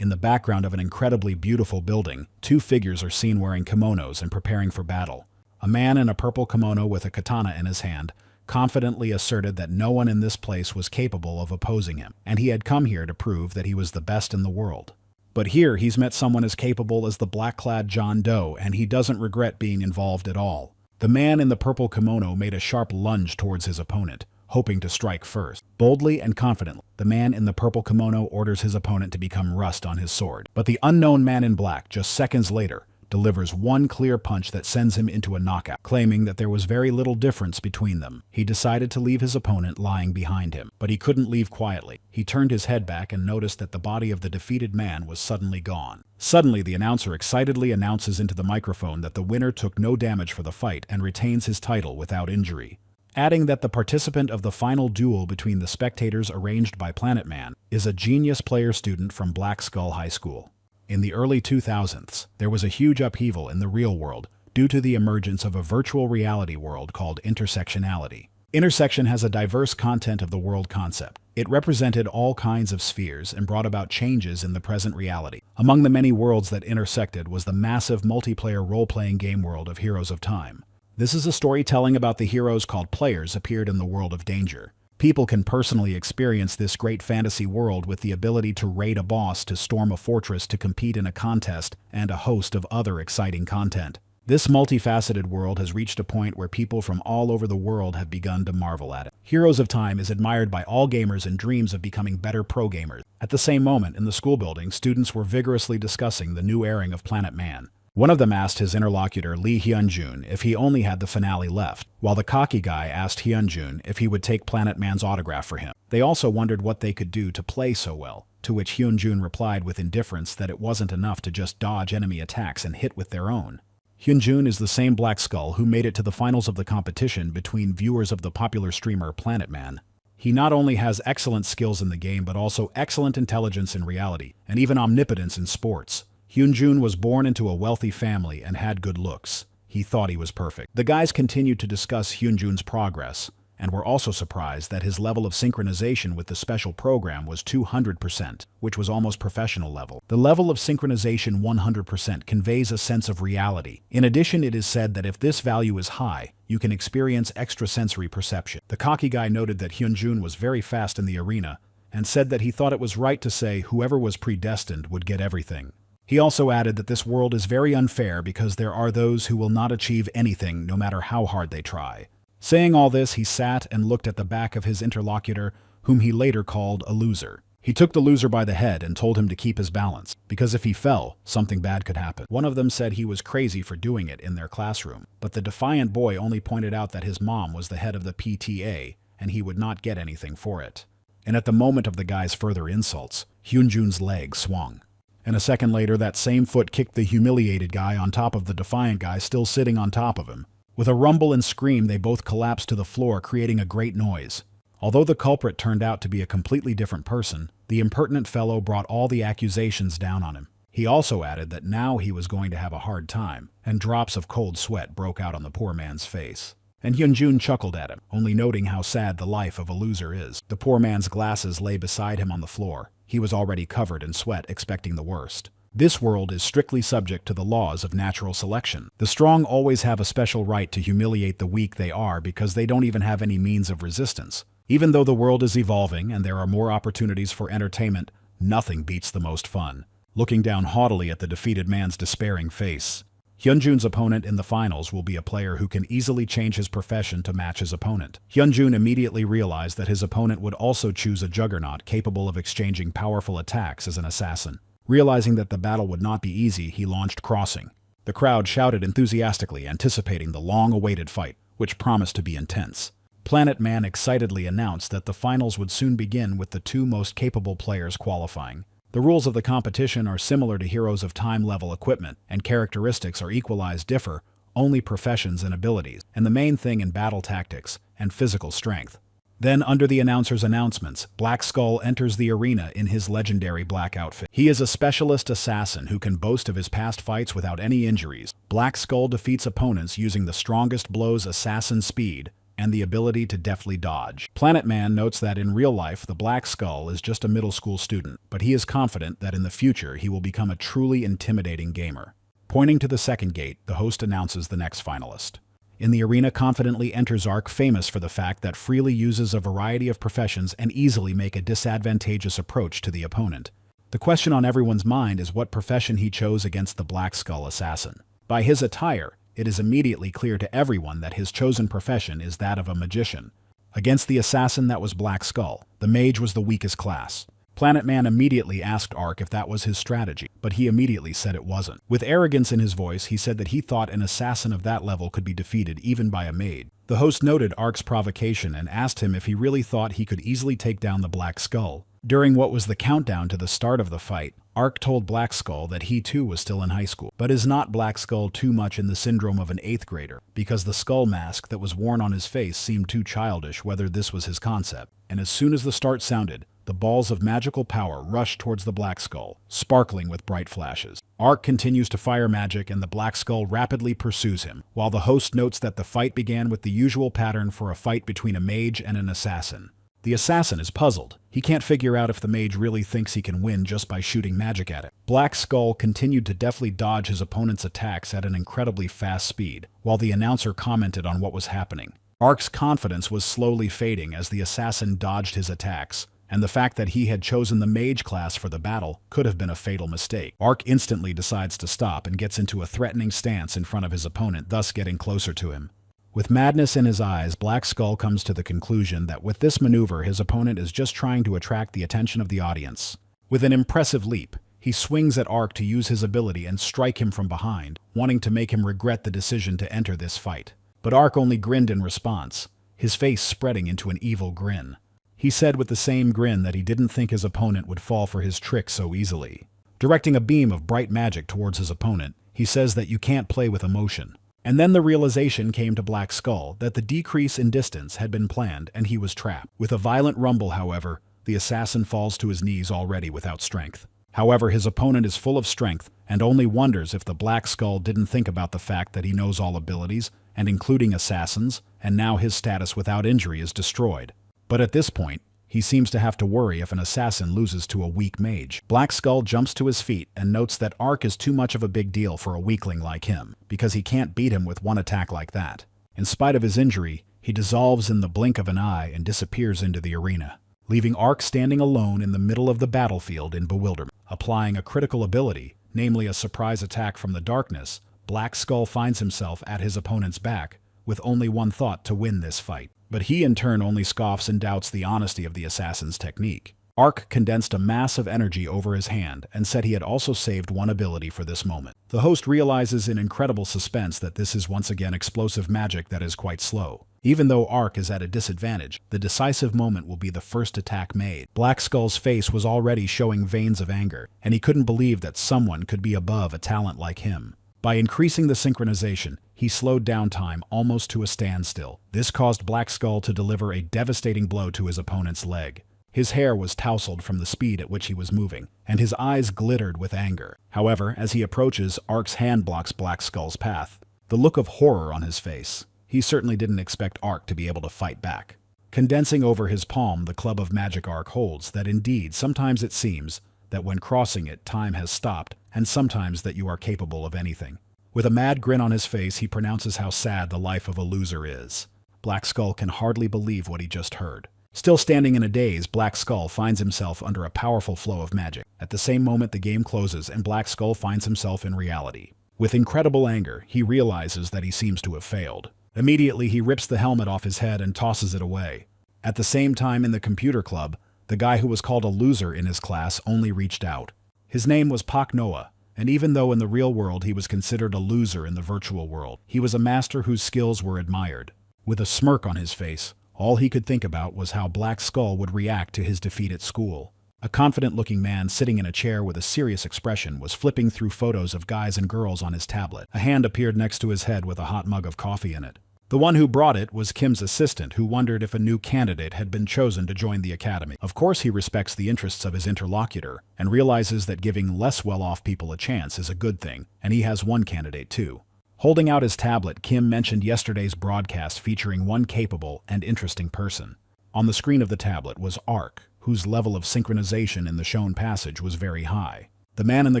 In the background of an incredibly beautiful building, two figures are seen wearing kimonos and preparing for battle. A man in a purple kimono with a katana in his hand confidently asserted that no one in this place was capable of opposing him, and he had come here to prove that he was the best in the world. But here he's met someone as capable as the black-clad John Doe, and he doesn't regret being involved at all. The man in the purple kimono made a sharp lunge towards his opponent, hoping to strike first. Boldly and confidently, the man in the purple kimono orders his opponent to become rust on his sword. But the unknown man in black, just seconds later, delivers one clear punch that sends him into a knockout. Claiming that there was very little difference between them, he decided to leave his opponent lying behind him. But he couldn't leave quietly. He turned his head back and noticed that the body of the defeated man was suddenly gone. Suddenly, the announcer excitedly announces into the microphone that the winner took no damage for the fight and retains his title without injury, adding that the participant of the final duel between the spectators arranged by Planet Man is a genius player student from Black Skull High School. In the early 2000s, there was a huge upheaval in the real world due to the emergence of a virtual reality world called intersectionality. Intersection has a diverse content of the world concept. It represented all kinds of spheres and brought about changes in the present reality. Among the many worlds that intersected was the massive multiplayer role-playing game world of Heroes of Time. This is a story telling about the heroes called players appeared in the world of danger. People can personally experience this great fantasy world with the ability to raid a boss, to storm a fortress, to compete in a contest, and a host of other exciting content. This multifaceted world has reached a point where people from all over the world have begun to marvel at it. Heroes of Time is admired by all gamers and dreams of becoming better pro gamers. At the same moment, in the school building, students were vigorously discussing the new airing of Planet Man. One of them asked his interlocutor Lee Hyunjun if he only had the finale left, while the cocky guy asked Hyunjun if he would take Planet Man's autograph for him. They also wondered what they could do to play so well, to which Hyunjun replied with indifference that it wasn't enough to just dodge enemy attacks and hit with their own. Hyunjun is the same Black Skull who made it to the finals of the competition between viewers of the popular streamer Planet Man. He not only has excellent skills in the game but also excellent intelligence in reality, and even omnipotence in sports. Hyunjun was born into a wealthy family and had good looks. He thought he was perfect. The guys continued to discuss Hyunjun's progress, and were also surprised that his level of synchronization with the special program was 200%, which was almost professional level. The level of synchronization 100% conveys a sense of reality. In addition, it is said that if this value is high, you can experience extrasensory perception. The cocky guy noted that Hyunjun was very fast in the arena, and said that he thought it was right to say whoever was predestined would get everything. He also added that this world is very unfair because there are those who will not achieve anything no matter how hard they try. Saying all this, he sat and looked at the back of his interlocutor, whom he later called a loser. He took the loser by the head and told him to keep his balance, because if he fell, something bad could happen. One of them said he was crazy for doing it in their classroom, but the defiant boy only pointed out that his mom was the head of the PTA, and he would not get anything for it. And at the moment of the guy's further insults, Hyunjun's leg swung. And a second later, that same foot kicked the humiliated guy on top of the defiant guy still sitting on top of him. With a rumble and scream, they both collapsed to the floor, creating a great noise. Although the culprit turned out to be a completely different person, the impertinent fellow brought all the accusations down on him. He also added that now he was going to have a hard time, and drops of cold sweat broke out on the poor man's face. And Hyunjun chuckled at him, only noting how sad the life of a loser is. The poor man's glasses lay beside him on the floor. He was already covered in sweat, expecting the worst. This world is strictly subject to the laws of natural selection. The strong always have a special right to humiliate the weak they are because they don't even have any means of resistance. Even though the world is evolving and there are more opportunities for entertainment, nothing beats the most fun. Looking down haughtily at the defeated man's despairing face, Hyunjun's opponent in the finals will be a player who can easily change his profession to match his opponent. Hyunjun immediately realized that his opponent would also choose a juggernaut capable of exchanging powerful attacks as an assassin. Realizing that the battle would not be easy, he launched Crossing. The crowd shouted enthusiastically, anticipating the long-awaited fight, which promised to be intense. Planet Man excitedly announced that the finals would soon begin with the two most capable players qualifying. The rules of the competition are similar to Heroes of Time level equipment, and characteristics are equalized differ, only professions and abilities, and the main thing in battle tactics and physical strength. Then, under the announcer's announcements, Black Skull enters the arena in his legendary black outfit. He is a specialist assassin who can boast of his past fights without any injuries. Black Skull defeats opponents using the strongest blows, assassin speed, and the ability to deftly dodge. Planet Man notes that in real life, the Black Skull is just a middle school student, but he is confident that in the future he will become a truly intimidating gamer. Pointing to the second gate, the host announces the next finalist. In the arena confidently enters Ark, famous for the fact that freely uses a variety of professions and easily make a disadvantageous approach to the opponent. The question on everyone's mind is what profession he chose against the Black Skull assassin. By his attire, it is immediately clear to everyone that his chosen profession is that of a magician. Against the assassin that was Black Skull, the mage was the weakest class. Planet Man immediately asked Ark if that was his strategy, but he immediately said it wasn't. With arrogance in his voice, he said that he thought an assassin of that level could be defeated even by a mage. The host noted Ark's provocation and asked him if he really thought he could easily take down the Black Skull. During what was the countdown to the start of the fight, Ark told Black Skull that he too was still in high school. But is not Black Skull too much in the syndrome of an 8th grader? Because the skull mask that was worn on his face seemed too childish, whether this was his concept. And as soon as the start sounded, the balls of magical power rushed towards the Black Skull, sparkling with bright flashes. Ark continues to fire magic and the Black Skull rapidly pursues him, while the host notes that the fight began with the usual pattern for a fight between a mage and an assassin. The assassin is puzzled. He can't figure out if the mage really thinks he can win just by shooting magic at it. Black Skull continued to deftly dodge his opponent's attacks at an incredibly fast speed, while the announcer commented on what was happening. Ark's confidence was slowly fading as the assassin dodged his attacks, and the fact that he had chosen the mage class for the battle could have been a fatal mistake. Ark instantly decides to stop and gets into a threatening stance in front of his opponent, thus getting closer to him. With madness in his eyes, Black Skull comes to the conclusion that with this maneuver, his opponent is just trying to attract the attention of the audience. With an impressive leap, he swings at Ark to use his ability and strike him from behind, wanting to make him regret the decision to enter this fight. But Ark only grinned in response, his face spreading into an evil grin. He said with the same grin that he didn't think his opponent would fall for his trick so easily. Directing a beam of bright magic towards his opponent, he says that you can't play with emotion. And then the realization came to Black Skull that the decrease in distance had been planned and he was trapped. With a violent rumble, however, the assassin falls to his knees already without strength. However, his opponent is full of strength and only wonders if the Black Skull didn't think about the fact that he knows all abilities, and including assassins, and now his status without injury is destroyed. But at this point, he seems to have to worry if an assassin loses to a weak mage. Black Skull jumps to his feet and notes that Ark is too much of a big deal for a weakling like him, because he can't beat him with one attack like that. In spite of his injury, he dissolves in the blink of an eye and disappears into the arena, leaving Ark standing alone in the middle of the battlefield in bewilderment. Applying a critical ability, namely a surprise attack from the darkness, Black Skull finds himself at his opponent's back, with only one thought: to win this fight. But he in turn only scoffs and doubts the honesty of the assassin's technique. Ark condensed a mass of energy over his hand and said he had also saved one ability for this moment. The host realizes in incredible suspense that this is once again explosive magic that is quite slow. Even though Ark is at a disadvantage, the decisive moment will be the first attack made. Black Skull's face was already showing veins of anger, and he couldn't believe that someone could be above a talent like him. By increasing the synchronization, he slowed down time almost to a standstill. This caused Black Skull to deliver a devastating blow to his opponent's leg. His hair was tousled from the speed at which he was moving, and his eyes glittered with anger. However, as he approaches, Ark's hand blocks Black Skull's path. The look of horror on his face. He certainly didn't expect Ark to be able to fight back. Condensing over his palm the club of magic Ark holds that indeed sometimes it seems that when crossing it, time has stopped, and sometimes that you are capable of anything. With a mad grin on his face, he pronounces how sad the life of a loser is. Black Skull can hardly believe what he just heard. Still standing in a daze, Black Skull finds himself under a powerful flow of magic. At the same moment, the game closes and Black Skull finds himself in reality. With incredible anger, he realizes that he seems to have failed. Immediately, he rips the helmet off his head and tosses it away. At the same time, in the computer club, the guy who was called a loser in his class only reached out. His name was Pak Noah, and even though in the real world he was considered a loser in the virtual world, he was a master whose skills were admired. With a smirk on his face, all he could think about was how Black Skull would react to his defeat at school. A confident-looking man sitting in a chair with a serious expression was flipping through photos of guys and girls on his tablet. A hand appeared next to his head with a hot mug of coffee in it. The one who brought it was Kim's assistant, who wondered if a new candidate had been chosen to join the academy. Of course, he respects the interests of his interlocutor and realizes that giving less well-off people a chance is a good thing, and he has one candidate too. Holding out his tablet, Kim mentioned yesterday's broadcast featuring one capable and interesting person. On the screen of the tablet was Ark, whose level of synchronization in the shown passage was very high. The man in the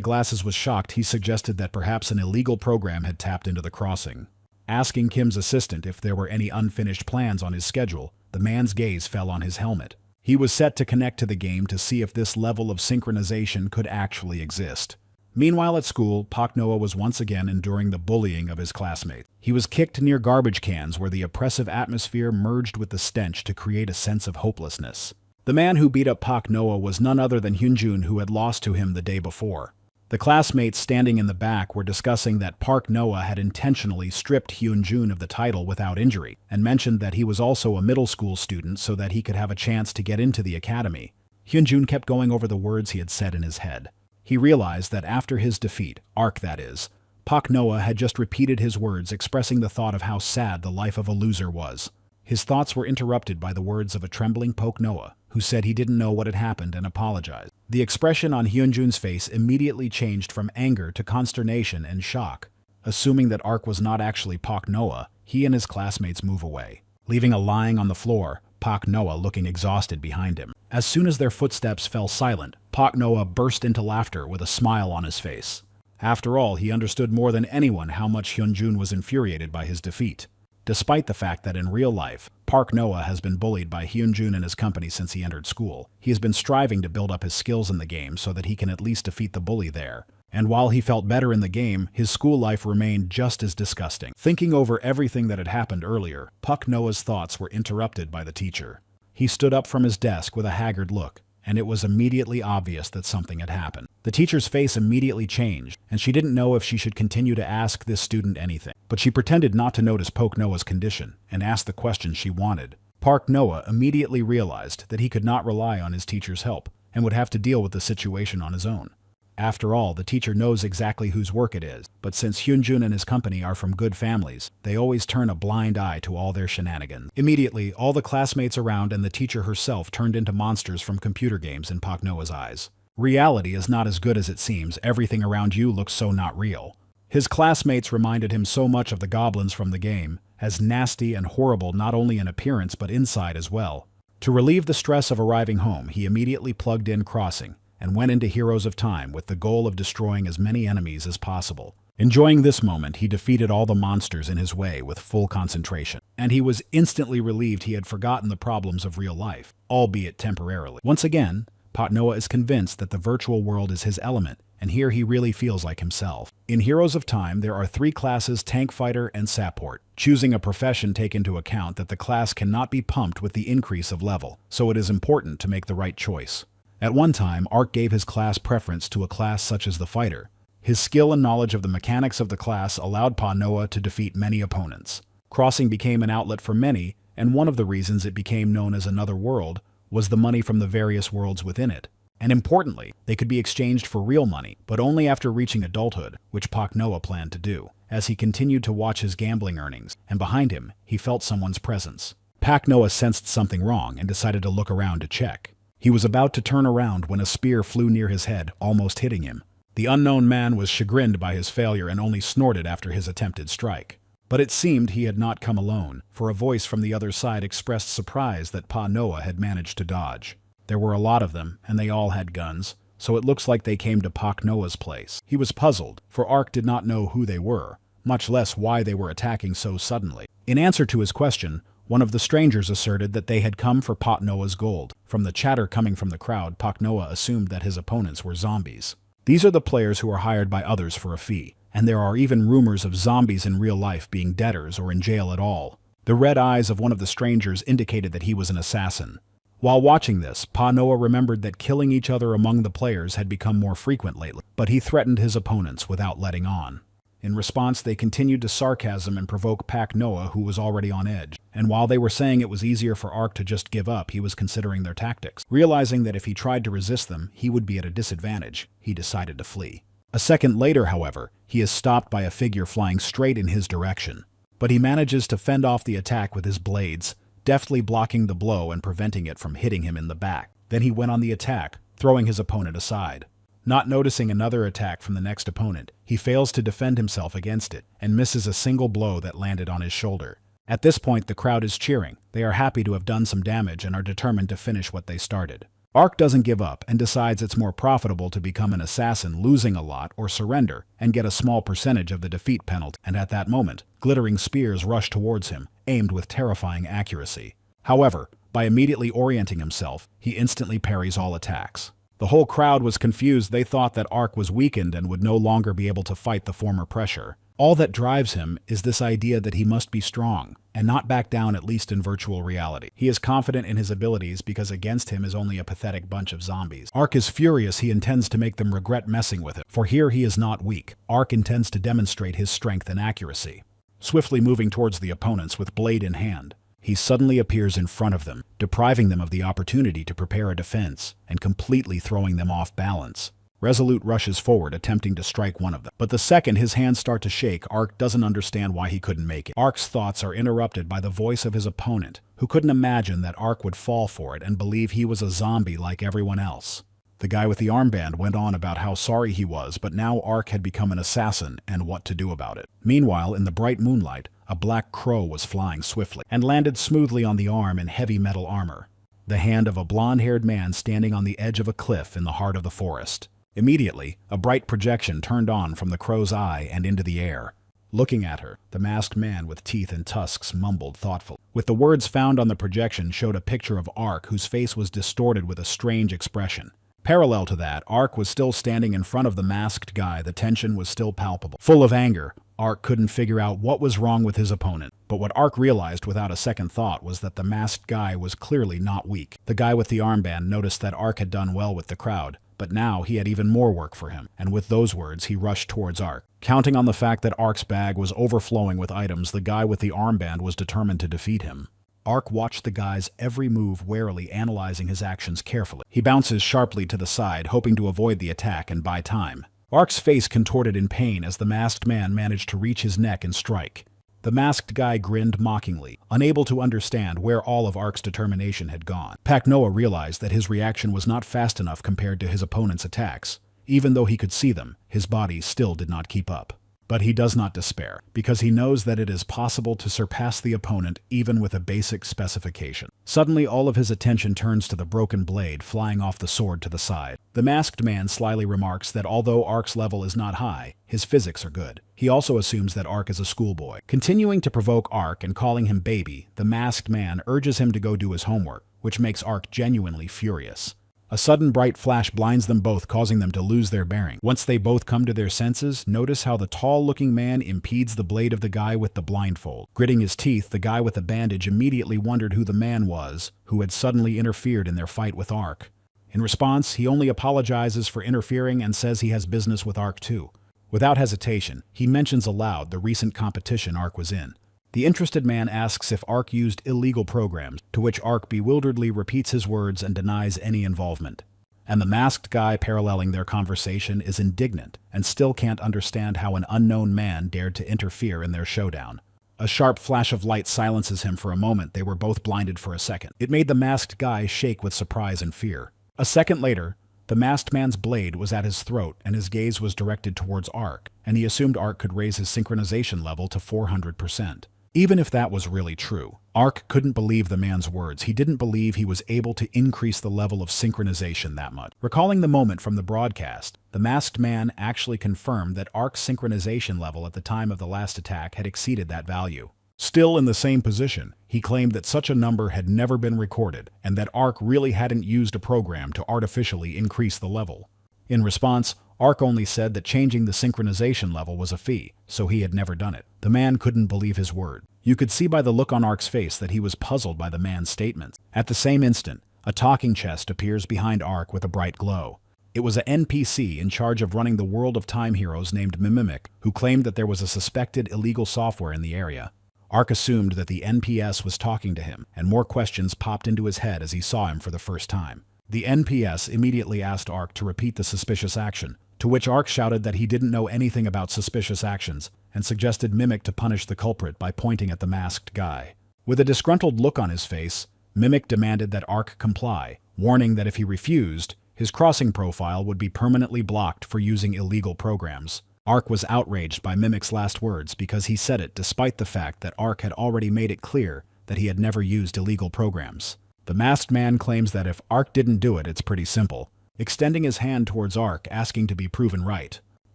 glasses was shocked. He suggested that perhaps an illegal program had tapped into the crossing. Asking Kim's assistant if there were any unfinished plans on his schedule, the man's gaze fell on his helmet. He was set to connect to the game to see if this level of synchronization could actually exist. Meanwhile at school, Pak Noah was once again enduring the bullying of his classmates. He was kicked near garbage cans where the oppressive atmosphere merged with the stench to create a sense of hopelessness. The man who beat up Pak Noah was none other than Hyunjun, who had lost to him the day before. The classmates standing in the back were discussing that Pak Noah had intentionally stripped Hyunjun of the title without injury, and mentioned that he was also a middle school student so that he could have a chance to get into the academy. Hyunjun kept going over the words he had said in his head. He realized that after his defeat, Ark that is, Pak Noah had just repeated his words expressing the thought of how sad the life of a loser was. His thoughts were interrupted by the words of a trembling Pak Noah, who said he didn't know what had happened and apologized. The expression on Hyunjun's face immediately changed from anger to consternation and shock. Assuming that Ark was not actually Pak Noah, he and his classmates move away, leaving a lying on the floor, Pak Noah looking exhausted behind him. As soon as their footsteps fell silent, Pak Noah burst into laughter with a smile on his face. After all, he understood more than anyone how much Hyunjun was infuriated by his defeat. Despite the fact that in real life, Pak Noah has been bullied by Hyunjun and his company since he entered school, he has been striving to build up his skills in the game so that he can at least defeat the bully there. And while he felt better in the game, his school life remained just as disgusting. Thinking over everything that had happened earlier, Pak Noah's thoughts were interrupted by the teacher. He stood up from his desk with a haggard look, and it was immediately obvious that something had happened. The teacher's face immediately changed, and she didn't know if she should continue to ask this student anything. But she pretended not to notice Pak Noah's condition, and asked the question she wanted. Pak Noah immediately realized that he could not rely on his teacher's help, and would have to deal with the situation on his own. After all, the teacher knows exactly whose work it is, but since Hyunjun and his company are from good families, they always turn a blind eye to all their shenanigans. Immediately, all the classmates around and the teacher herself turned into monsters from computer games in Pak Noah's eyes. Reality is not as good as it seems. Everything around you looks so not real. His classmates reminded him so much of the goblins from the game, as nasty and horrible not only in appearance but inside as well. To relieve the stress of arriving home, he immediately plugged in Crossing, and went into Heroes of Time with the goal of destroying as many enemies as possible. Enjoying this moment, he defeated all the monsters in his way with full concentration, and he was instantly relieved he had forgotten the problems of real life, albeit temporarily. Once again, Pak Noah is convinced that the virtual world is his element, and here he really feels like himself. In Heroes of Time, there are 3 classes: Tank Fighter and Support. Choosing a profession take into account that the class cannot be pumped with the increase of level, so it is important to make the right choice. At one time, Ark gave his class preference to a class such as the Fighter. His skill and knowledge of the mechanics of the class allowed Pak Noah to defeat many opponents. Crossing became an outlet for many, and one of the reasons it became known as another world was the money from the various worlds within it. And importantly, they could be exchanged for real money, but only after reaching adulthood, which Pak Noah planned to do. As he continued to watch his gambling earnings, and behind him, he felt someone's presence. Pak Noah sensed something wrong and decided to look around to check. He was about to turn around when a spear flew near his head, almost hitting him. The unknown man was chagrined by his failure and only snorted after his attempted strike. But it seemed he had not come alone, for a voice from the other side expressed surprise that Pak Noah had managed to dodge. There were a lot of them, and they all had guns, so it looks like they came to Pak Noah's place. He was puzzled, for Ark did not know who they were, much less why they were attacking so suddenly. In answer to his question, one of the strangers asserted that they had come for Pak Noah's gold. From the chatter coming from the crowd, Pak Noah assumed that his opponents were zombies. These are the players who are hired by others for a fee, and there are even rumors of zombies in real life being debtors or in jail at all. The red eyes of one of the strangers indicated that he was an assassin. While watching this, Pak Noah remembered that killing each other among the players had become more frequent lately, but he threatened his opponents without letting on. In response, they continued to sarcasm and provoke Pak Noah, who was already on edge. And while they were saying it was easier for Ark to just give up, he was considering their tactics. Realizing that if he tried to resist them, he would be at a disadvantage, he decided to flee. A second later, however, he is stopped by a figure flying straight in his direction. But he manages to fend off the attack with his blades, deftly blocking the blow and preventing it from hitting him in the back. Then he went on the attack, throwing his opponent aside. Not noticing another attack from the next opponent, he fails to defend himself against it and misses a single blow that landed on his shoulder. At this point, the crowd is cheering. They are happy to have done some damage and are determined to finish what they started. Ark doesn't give up and decides it's more profitable to become an assassin, losing a lot, or surrender and get a small percentage of the defeat penalty. And at that moment, glittering spears rush towards him, aimed with terrifying accuracy. However, by immediately orienting himself, he instantly parries all attacks. The whole crowd was confused. They thought that Ark was weakened and would no longer be able to fight the former pressure. All that drives him is this idea that he must be strong and not back down, at least in virtual reality. He is confident in his abilities because against him is only a pathetic bunch of zombies. Ark is furious. He intends to make them regret messing with him, for here he is not weak. Ark intends to demonstrate his strength and accuracy. Swiftly moving towards the opponents with blade in hand, he suddenly appears in front of them, depriving them of the opportunity to prepare a defense and completely throwing them off balance. Resolute rushes forward, attempting to strike one of them. But the second his hands start to shake, Ark doesn't understand why he couldn't make it. Ark's thoughts are interrupted by the voice of his opponent, who couldn't imagine that Ark would fall for it and believe he was a zombie like everyone else. The guy with the armband went on about how sorry he was, but now Ark had become an assassin and what to do about it. Meanwhile, in the bright moonlight, a black crow was flying swiftly and landed smoothly on the arm in heavy metal armor, the hand of a blonde-haired man standing on the edge of a cliff in the heart of the forest. Immediately, a bright projection turned on from the crow's eye and into the air. Looking at her, the masked man with teeth and tusks mumbled thoughtfully. With the words found on the projection showed a picture of Ark, whose face was distorted with a strange expression. Parallel to that, Ark was still standing in front of the masked guy. The tension was still palpable. Full of anger, Ark couldn't figure out what was wrong with his opponent. But what Ark realized without a second thought was that the masked guy was clearly not weak. The guy with the armband noticed that Ark had done well with the crowd, but now he had even more work for him, and with those words he rushed towards Ark. Counting on the fact that Ark's bag was overflowing with items, the guy with the armband was determined to defeat him. Ark watched the guy's every move warily, analyzing his actions carefully. He bounces sharply to the side, hoping to avoid the attack and buy time. Ark's face contorted in pain as the masked man managed to reach his neck and strike. The masked guy grinned mockingly, unable to understand where all of Ark's determination had gone. Noah realized that his reaction was not fast enough compared to his opponent's attacks. Even though he could see them, his body still did not keep up. But he does not despair, because he knows that it is possible to surpass the opponent even with a basic specification. Suddenly, all of his attention turns to the broken blade flying off the sword to the side. The masked man slyly remarks that although Ark's level is not high, his physics are good. He also assumes that Ark is a schoolboy. Continuing to provoke Ark and calling him baby, the masked man urges him to go do his homework, which makes Ark genuinely furious. A sudden bright flash blinds them both, causing them to lose their bearing. Once they both come to their senses, notice how the tall-looking man impedes the blade of the guy with the blindfold. Gritting his teeth, the guy with the bandage immediately wondered who the man was, who had suddenly interfered in their fight with Ark. In response, he only apologizes for interfering and says he has business with Ark too. Without hesitation, he mentions aloud the recent competition Ark was in. The interested man asks if Ark used illegal programs, to which Ark bewilderedly repeats his words and denies any involvement. And the masked guy paralleling their conversation is indignant and still can't understand how an unknown man dared to interfere in their showdown. A sharp flash of light silences him for a moment. They were both blinded for a second. It made the masked guy shake with surprise and fear. A second later, the masked man's blade was at his throat and his gaze was directed towards Ark, and he assumed Ark could raise his synchronization level to 400%. Even if that was really true, Ark couldn't believe the man's words. He didn't believe he was able to increase the level of synchronization that much. Recalling the moment from the broadcast, the masked man actually confirmed that Ark's synchronization level at the time of the last attack had exceeded that value. Still in the same position, he claimed that such a number had never been recorded and that Ark really hadn't used a program to artificially increase the level. In response, Ark only said that changing the synchronization level was a fee, so he had never done it. The man couldn't believe his word. You could see by the look on Ark's face that he was puzzled by the man's statements. At the same instant, a talking chest appears behind Ark with a bright glow. It was an NPC in charge of running the World of Time heroes named Mimic, who claimed that there was a suspected illegal software in the area. Ark assumed that the NPS was talking to him, and more questions popped into his head as he saw him for the first time. The NPS immediately asked Ark to repeat the suspicious action, to which Ark shouted that he didn't know anything about suspicious actions, and suggested Mimic to punish the culprit by pointing at the masked guy. With a disgruntled look on his face, Mimic demanded that Ark comply, warning that if he refused, His crossing profile would be permanently blocked for using illegal programs. Ark was outraged by Mimic's last words because he said it despite the fact that Ark had already made it clear that he had never used illegal programs. The masked man claims that if Ark didn't do it, it's pretty simple, extending his hand towards Ark, asking to be proven right.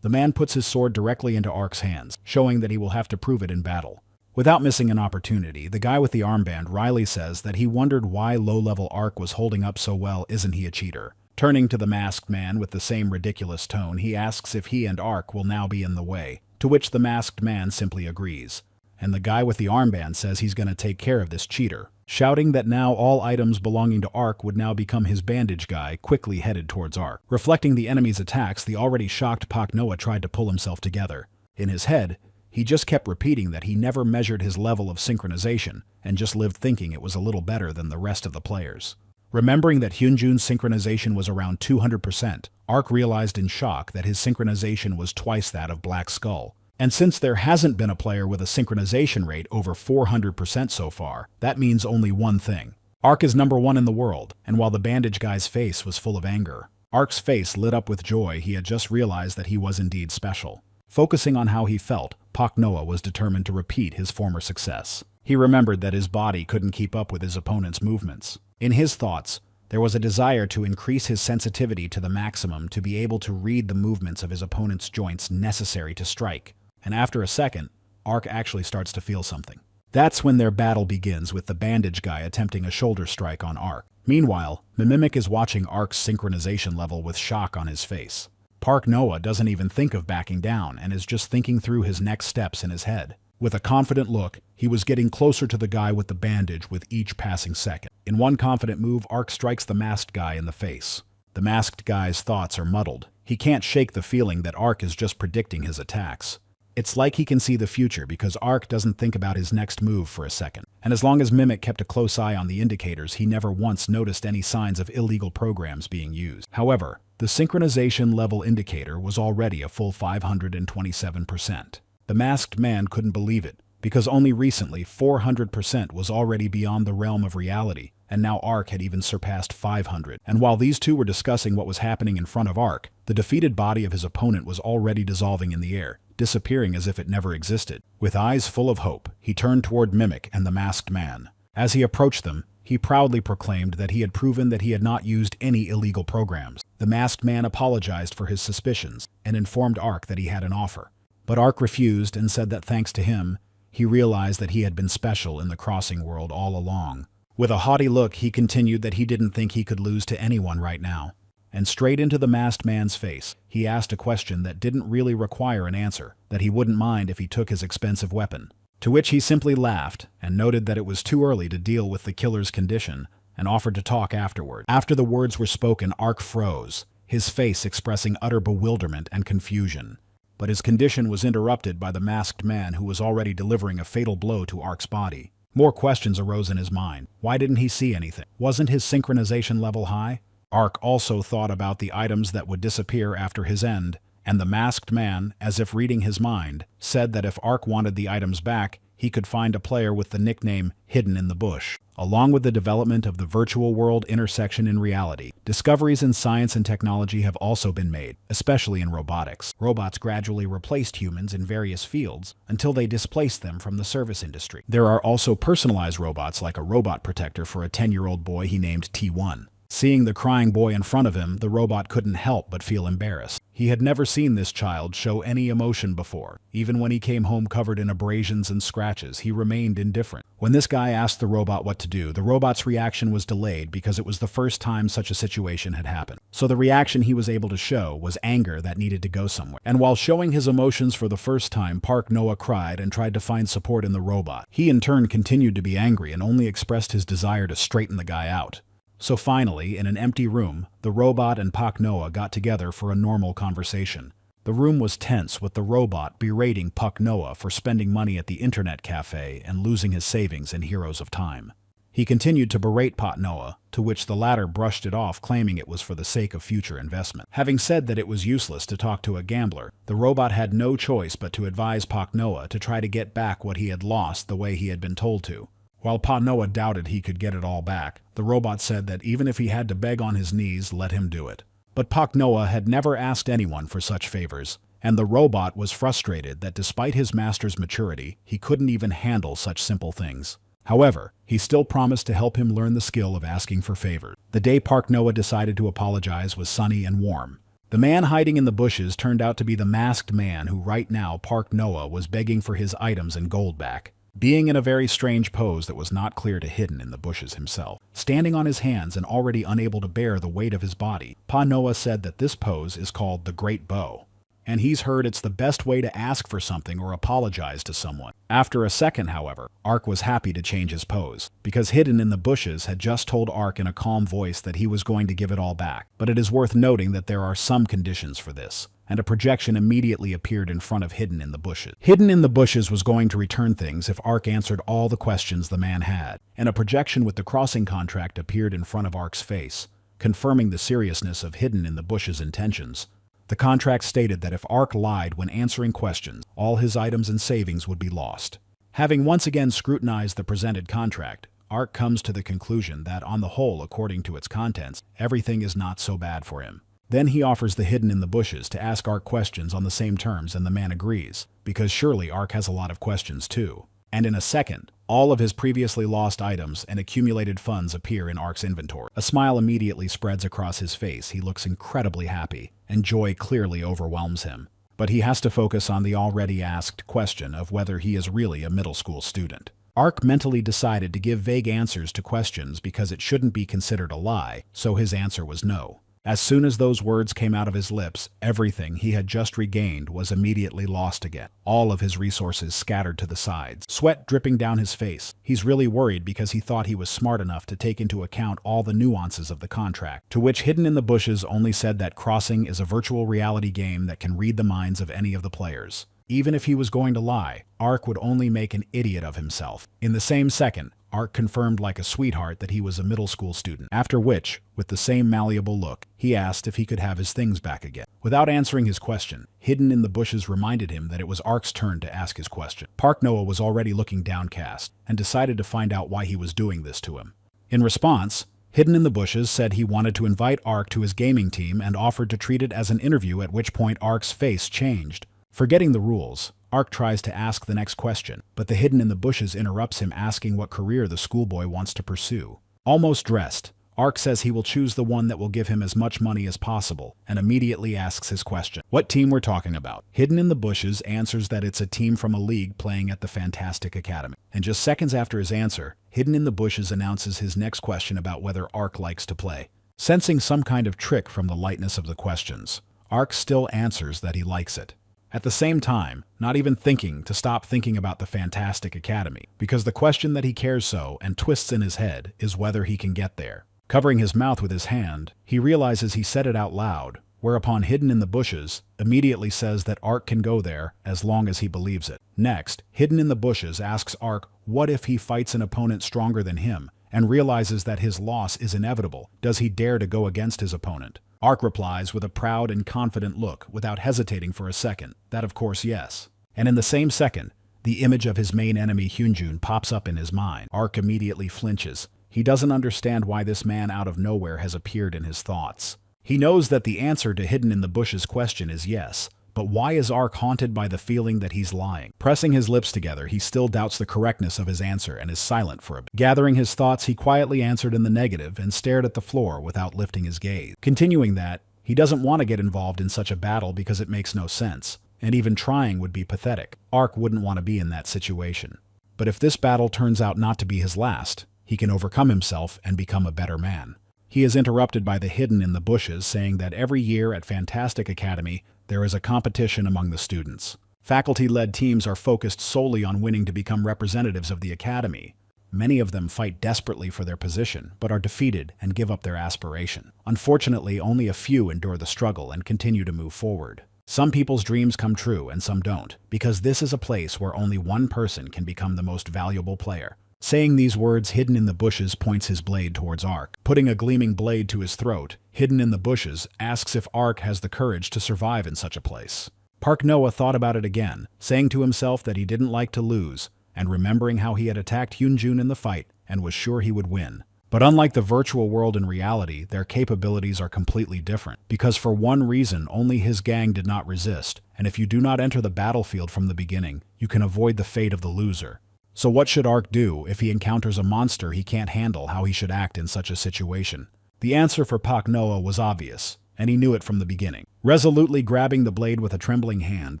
The man puts his sword directly into Ark's hands, showing that he will have to prove it in battle. Without missing an opportunity, the guy with the armband, Riley, says that he wondered why low-level Ark was holding up so well. Isn't he a cheater? Turning to the masked man with the same ridiculous tone, he asks if he and Ark will now be in the way, to which the masked man simply agrees. And the guy with the armband says he's going to take care of this cheater, shouting that now all items belonging to Ark would now become his. Bandage guy quickly headed towards Ark. Reflecting the enemy's attacks, the already shocked Pak Noah tried to pull himself together. In his head, he just kept repeating that he never measured his level of synchronization and just lived thinking it was a little better than the rest of the players. Remembering that Hyunjun's synchronization was around 200%, Ark realized in shock that his synchronization was twice that of Black Skull. And since there hasn't been a player with a synchronization rate over 400% so far, that means only one thing. Ark is #1 in the world, and while the bandage guy's face was full of anger, Ark's face lit up with joy. He had just realized that he was indeed special. Focusing on how he felt, Pak Noah was determined to repeat his former success. He remembered that his body couldn't keep up with his opponent's movements. In his thoughts, there was a desire to increase his sensitivity to the maximum to be able to read the movements of his opponent's joints necessary to strike. And after a second, Ark actually starts to feel something. That's when their battle begins, with the bandage guy attempting a shoulder strike on Ark. Meanwhile, Mimic is watching Ark's synchronization level with shock on his face. Pak Noah doesn't even think of backing down and is just thinking through his next steps in his head. With a confident look, he was getting closer to the guy with the bandage with each passing second. In one confident move, Ark strikes the masked guy in the face. The masked guy's thoughts are muddled. He can't shake the feeling that Ark is just predicting his attacks. It's like he can see the future because Ark doesn't think about his next move for a second. And as long as Mimic kept a close eye on the indicators, he never once noticed any signs of illegal programs being used. However, the synchronization level indicator was already a full 527%. The masked man couldn't believe it, because only recently 400% was already beyond the realm of reality, and now Ark had even surpassed 500. And while these two were discussing what was happening in front of Ark, the defeated body of his opponent was already dissolving in the air, disappearing as if it never existed. With eyes full of hope, he turned toward Mimic and the masked man. As he approached them, he proudly proclaimed that he had proven that he had not used any illegal programs. The masked man apologized for his suspicions and informed Ark that he had an offer. But Ark refused and said that thanks to him, he realized that he had been special in the crossing world all along. With a haughty look, he continued that he didn't think he could lose to anyone right now. And straight into the masked man's face, he asked a question that didn't really require an answer, that he wouldn't mind if he took his expensive weapon. To which he simply laughed and noted that it was too early to deal with the killer's condition and offered to talk afterward. After the words were spoken, Ark froze, his face expressing utter bewilderment and confusion. But his condition was interrupted by the masked man who was already delivering a fatal blow to Ark's body. More questions arose in his mind. Why didn't he see anything? Wasn't his synchronization level high? Ark also thought about the items that would disappear after his end, and the masked man, as if reading his mind, said that if Ark wanted the items back, he could find a player with the nickname Hidden in the Bush. Along with the development of the virtual world intersection in reality, discoveries in science and technology have also been made, especially in robotics. Robots gradually replaced humans in various fields until they displaced them from the service industry. There are also personalized robots like a robot protector for a 10-year-old boy he named T1. Seeing the crying boy in front of him, the robot couldn't help but feel embarrassed. He had never seen this child show any emotion before. Even when he came home covered in abrasions and scratches, he remained indifferent. When this guy asked the robot what to do, the robot's reaction was delayed because it was the first time such a situation had happened. So the reaction he was able to show was anger that needed to go somewhere. And while showing his emotions for the first time, Pak Noah cried and tried to find support in the robot. He in turn continued to be angry and only expressed his desire to straighten the guy out. So finally, in an empty room, the robot and Pak Noah got together for a normal conversation. The room was tense, with the robot berating Pak Noah for spending money at the internet cafe and losing his savings in Heroes of Time. He continued to berate Pak Noah, to which the latter brushed it off, claiming it was for the sake of future investment. Having said that it was useless to talk to a gambler, the robot had no choice but to advise Pak Noah to try to get back what he had lost the way he had been told to. While Pak Noah doubted he could get it all back, the robot said that even if he had to beg on his knees, let him do it. But Pak Noah had never asked anyone for such favors, and the robot was frustrated that despite his master's maturity, he couldn't even handle such simple things. However, he still promised to help him learn the skill of asking for favors. The day Pak Noah decided to apologize was sunny and warm. The man hiding in the bushes turned out to be the masked man who right now Pak Noah was begging for his items and gold back, being in a very strange pose that was not clear to Hidden in the Bushes himself. Standing on his hands and already unable to bear the weight of his body, Pa Noah said that this pose is called the Great Bow, and he's heard it's the best way to ask for something or apologize to someone. After a second, however, Ark was happy to change his pose, because Hidden in the Bushes had just told Ark in a calm voice that he was going to give it all back. But it is worth noting that there are some conditions for this, and a projection immediately appeared in front of Hidden in the Bushes. Hidden in the Bushes was going to return things if Ark answered all the questions the man had, and a projection with the crossing contract appeared in front of Ark's face, confirming the seriousness of Hidden in the Bushes' intentions. The contract stated that if Ark lied when answering questions, all his items and savings would be lost. Having once again scrutinized the presented contract, Ark comes to the conclusion that, on the whole, according to its contents, everything is not so bad for him. Then he offers the Hidden in the Bushes to ask Ark questions on the same terms, and the man agrees, because surely Ark has a lot of questions too. And in a second, all of his previously lost items and accumulated funds appear in Ark's inventory. A smile immediately spreads across his face. He looks incredibly happy, and joy clearly overwhelms him. But he has to focus on the already asked question of whether he is really a middle school student. Ark mentally decided to give vague answers to questions because it shouldn't be considered a lie, so his answer was no. As soon as those words came out of his lips, everything he had just regained was immediately lost again. All of his resources scattered to the sides, sweat dripping down his face. He's really worried because he thought he was smart enough to take into account all the nuances of the contract, to which Hidden in the Bushes only said that Crossing is a virtual reality game that can read the minds of any of the players. Even if he was going to lie, Ark would only make an idiot of himself. In the same second, Ark confirmed like a sweetheart that he was a middle school student, after which, with the same malleable look, he asked if he could have his things back again. Without answering his question, Hidden in the Bushes reminded him that it was Ark's turn to ask his question. Pak Noah was already looking downcast, and decided to find out why he was doing this to him. In response, Hidden in the Bushes said he wanted to invite Ark to his gaming team and offered to treat it as an interview, at which point Ark's face changed. Forgetting the rules, Ark tries to ask the next question, but the Hidden in the Bushes interrupts him, asking what career the schoolboy wants to pursue. Almost dressed, Ark says he will choose the one that will give him as much money as possible, and immediately asks his question. What team we're talking about? Hidden in the Bushes answers that it's a team from a league playing at the Fantastic Academy. And just seconds after his answer, Hidden in the Bushes announces his next question about whether Ark likes to play. Sensing some kind of trick from the lightness of the questions, Ark still answers that he likes it. At the same time, not even thinking to stop thinking about the Fantastic Academy, because the question that he cares so and twists in his head is whether he can get there. Covering his mouth with his hand, he realizes he said it out loud, whereupon Hidden in the Bushes immediately says that Ark can go there as long as he believes it. Next, Hidden in the Bushes asks Ark what if he fights an opponent stronger than him, and realizes that his loss is inevitable. Does he dare to go against his opponent? Ark replies with a proud and confident look, without hesitating for a second, that of course yes. And in the same second, the image of his main enemy Hyunjun pops up in his mind. Ark immediately flinches. He doesn't understand why this man out of nowhere has appeared in his thoughts. He knows that the answer to Hidden in the Bushes' question is yes, but why is Ark haunted by the feeling that he's lying? Pressing his lips together, he still doubts the correctness of his answer and is silent for a bit. Gathering his thoughts, he quietly answered in the negative and stared at the floor without lifting his gaze. Continuing that, he doesn't want to get involved in such a battle because it makes no sense, and even trying would be pathetic. Ark wouldn't want to be in that situation. But if this battle turns out not to be his last, he can overcome himself and become a better man. He is interrupted by the Hidden in the Bushes saying that every year at Fantastic Academy, there is a competition among the students. Faculty-led teams are focused solely on winning to become representatives of the academy. Many of them fight desperately for their position, but are defeated and give up their aspiration. Unfortunately, only a few endure the struggle and continue to move forward. Some people's dreams come true and some don't, because this is a place where only one person can become the most valuable player. Saying these words, Hidden in the Bushes points his blade towards Ark. Putting a gleaming blade to his throat, Hidden in the Bushes asks if Ark has the courage to survive in such a place. Pak Noah thought about it again, saying to himself that he didn't like to lose, and remembering how he had attacked Hyunjun in the fight and was sure he would win. But unlike the virtual world in reality, their capabilities are completely different, because for one reason only his gang did not resist, and if you do not enter the battlefield from the beginning, you can avoid the fate of the loser. So what should Ark do if he encounters a monster he can't handle? How he should act in such a situation? The answer for Pak Noah was obvious, and he knew it from the beginning. Resolutely grabbing the blade with a trembling hand,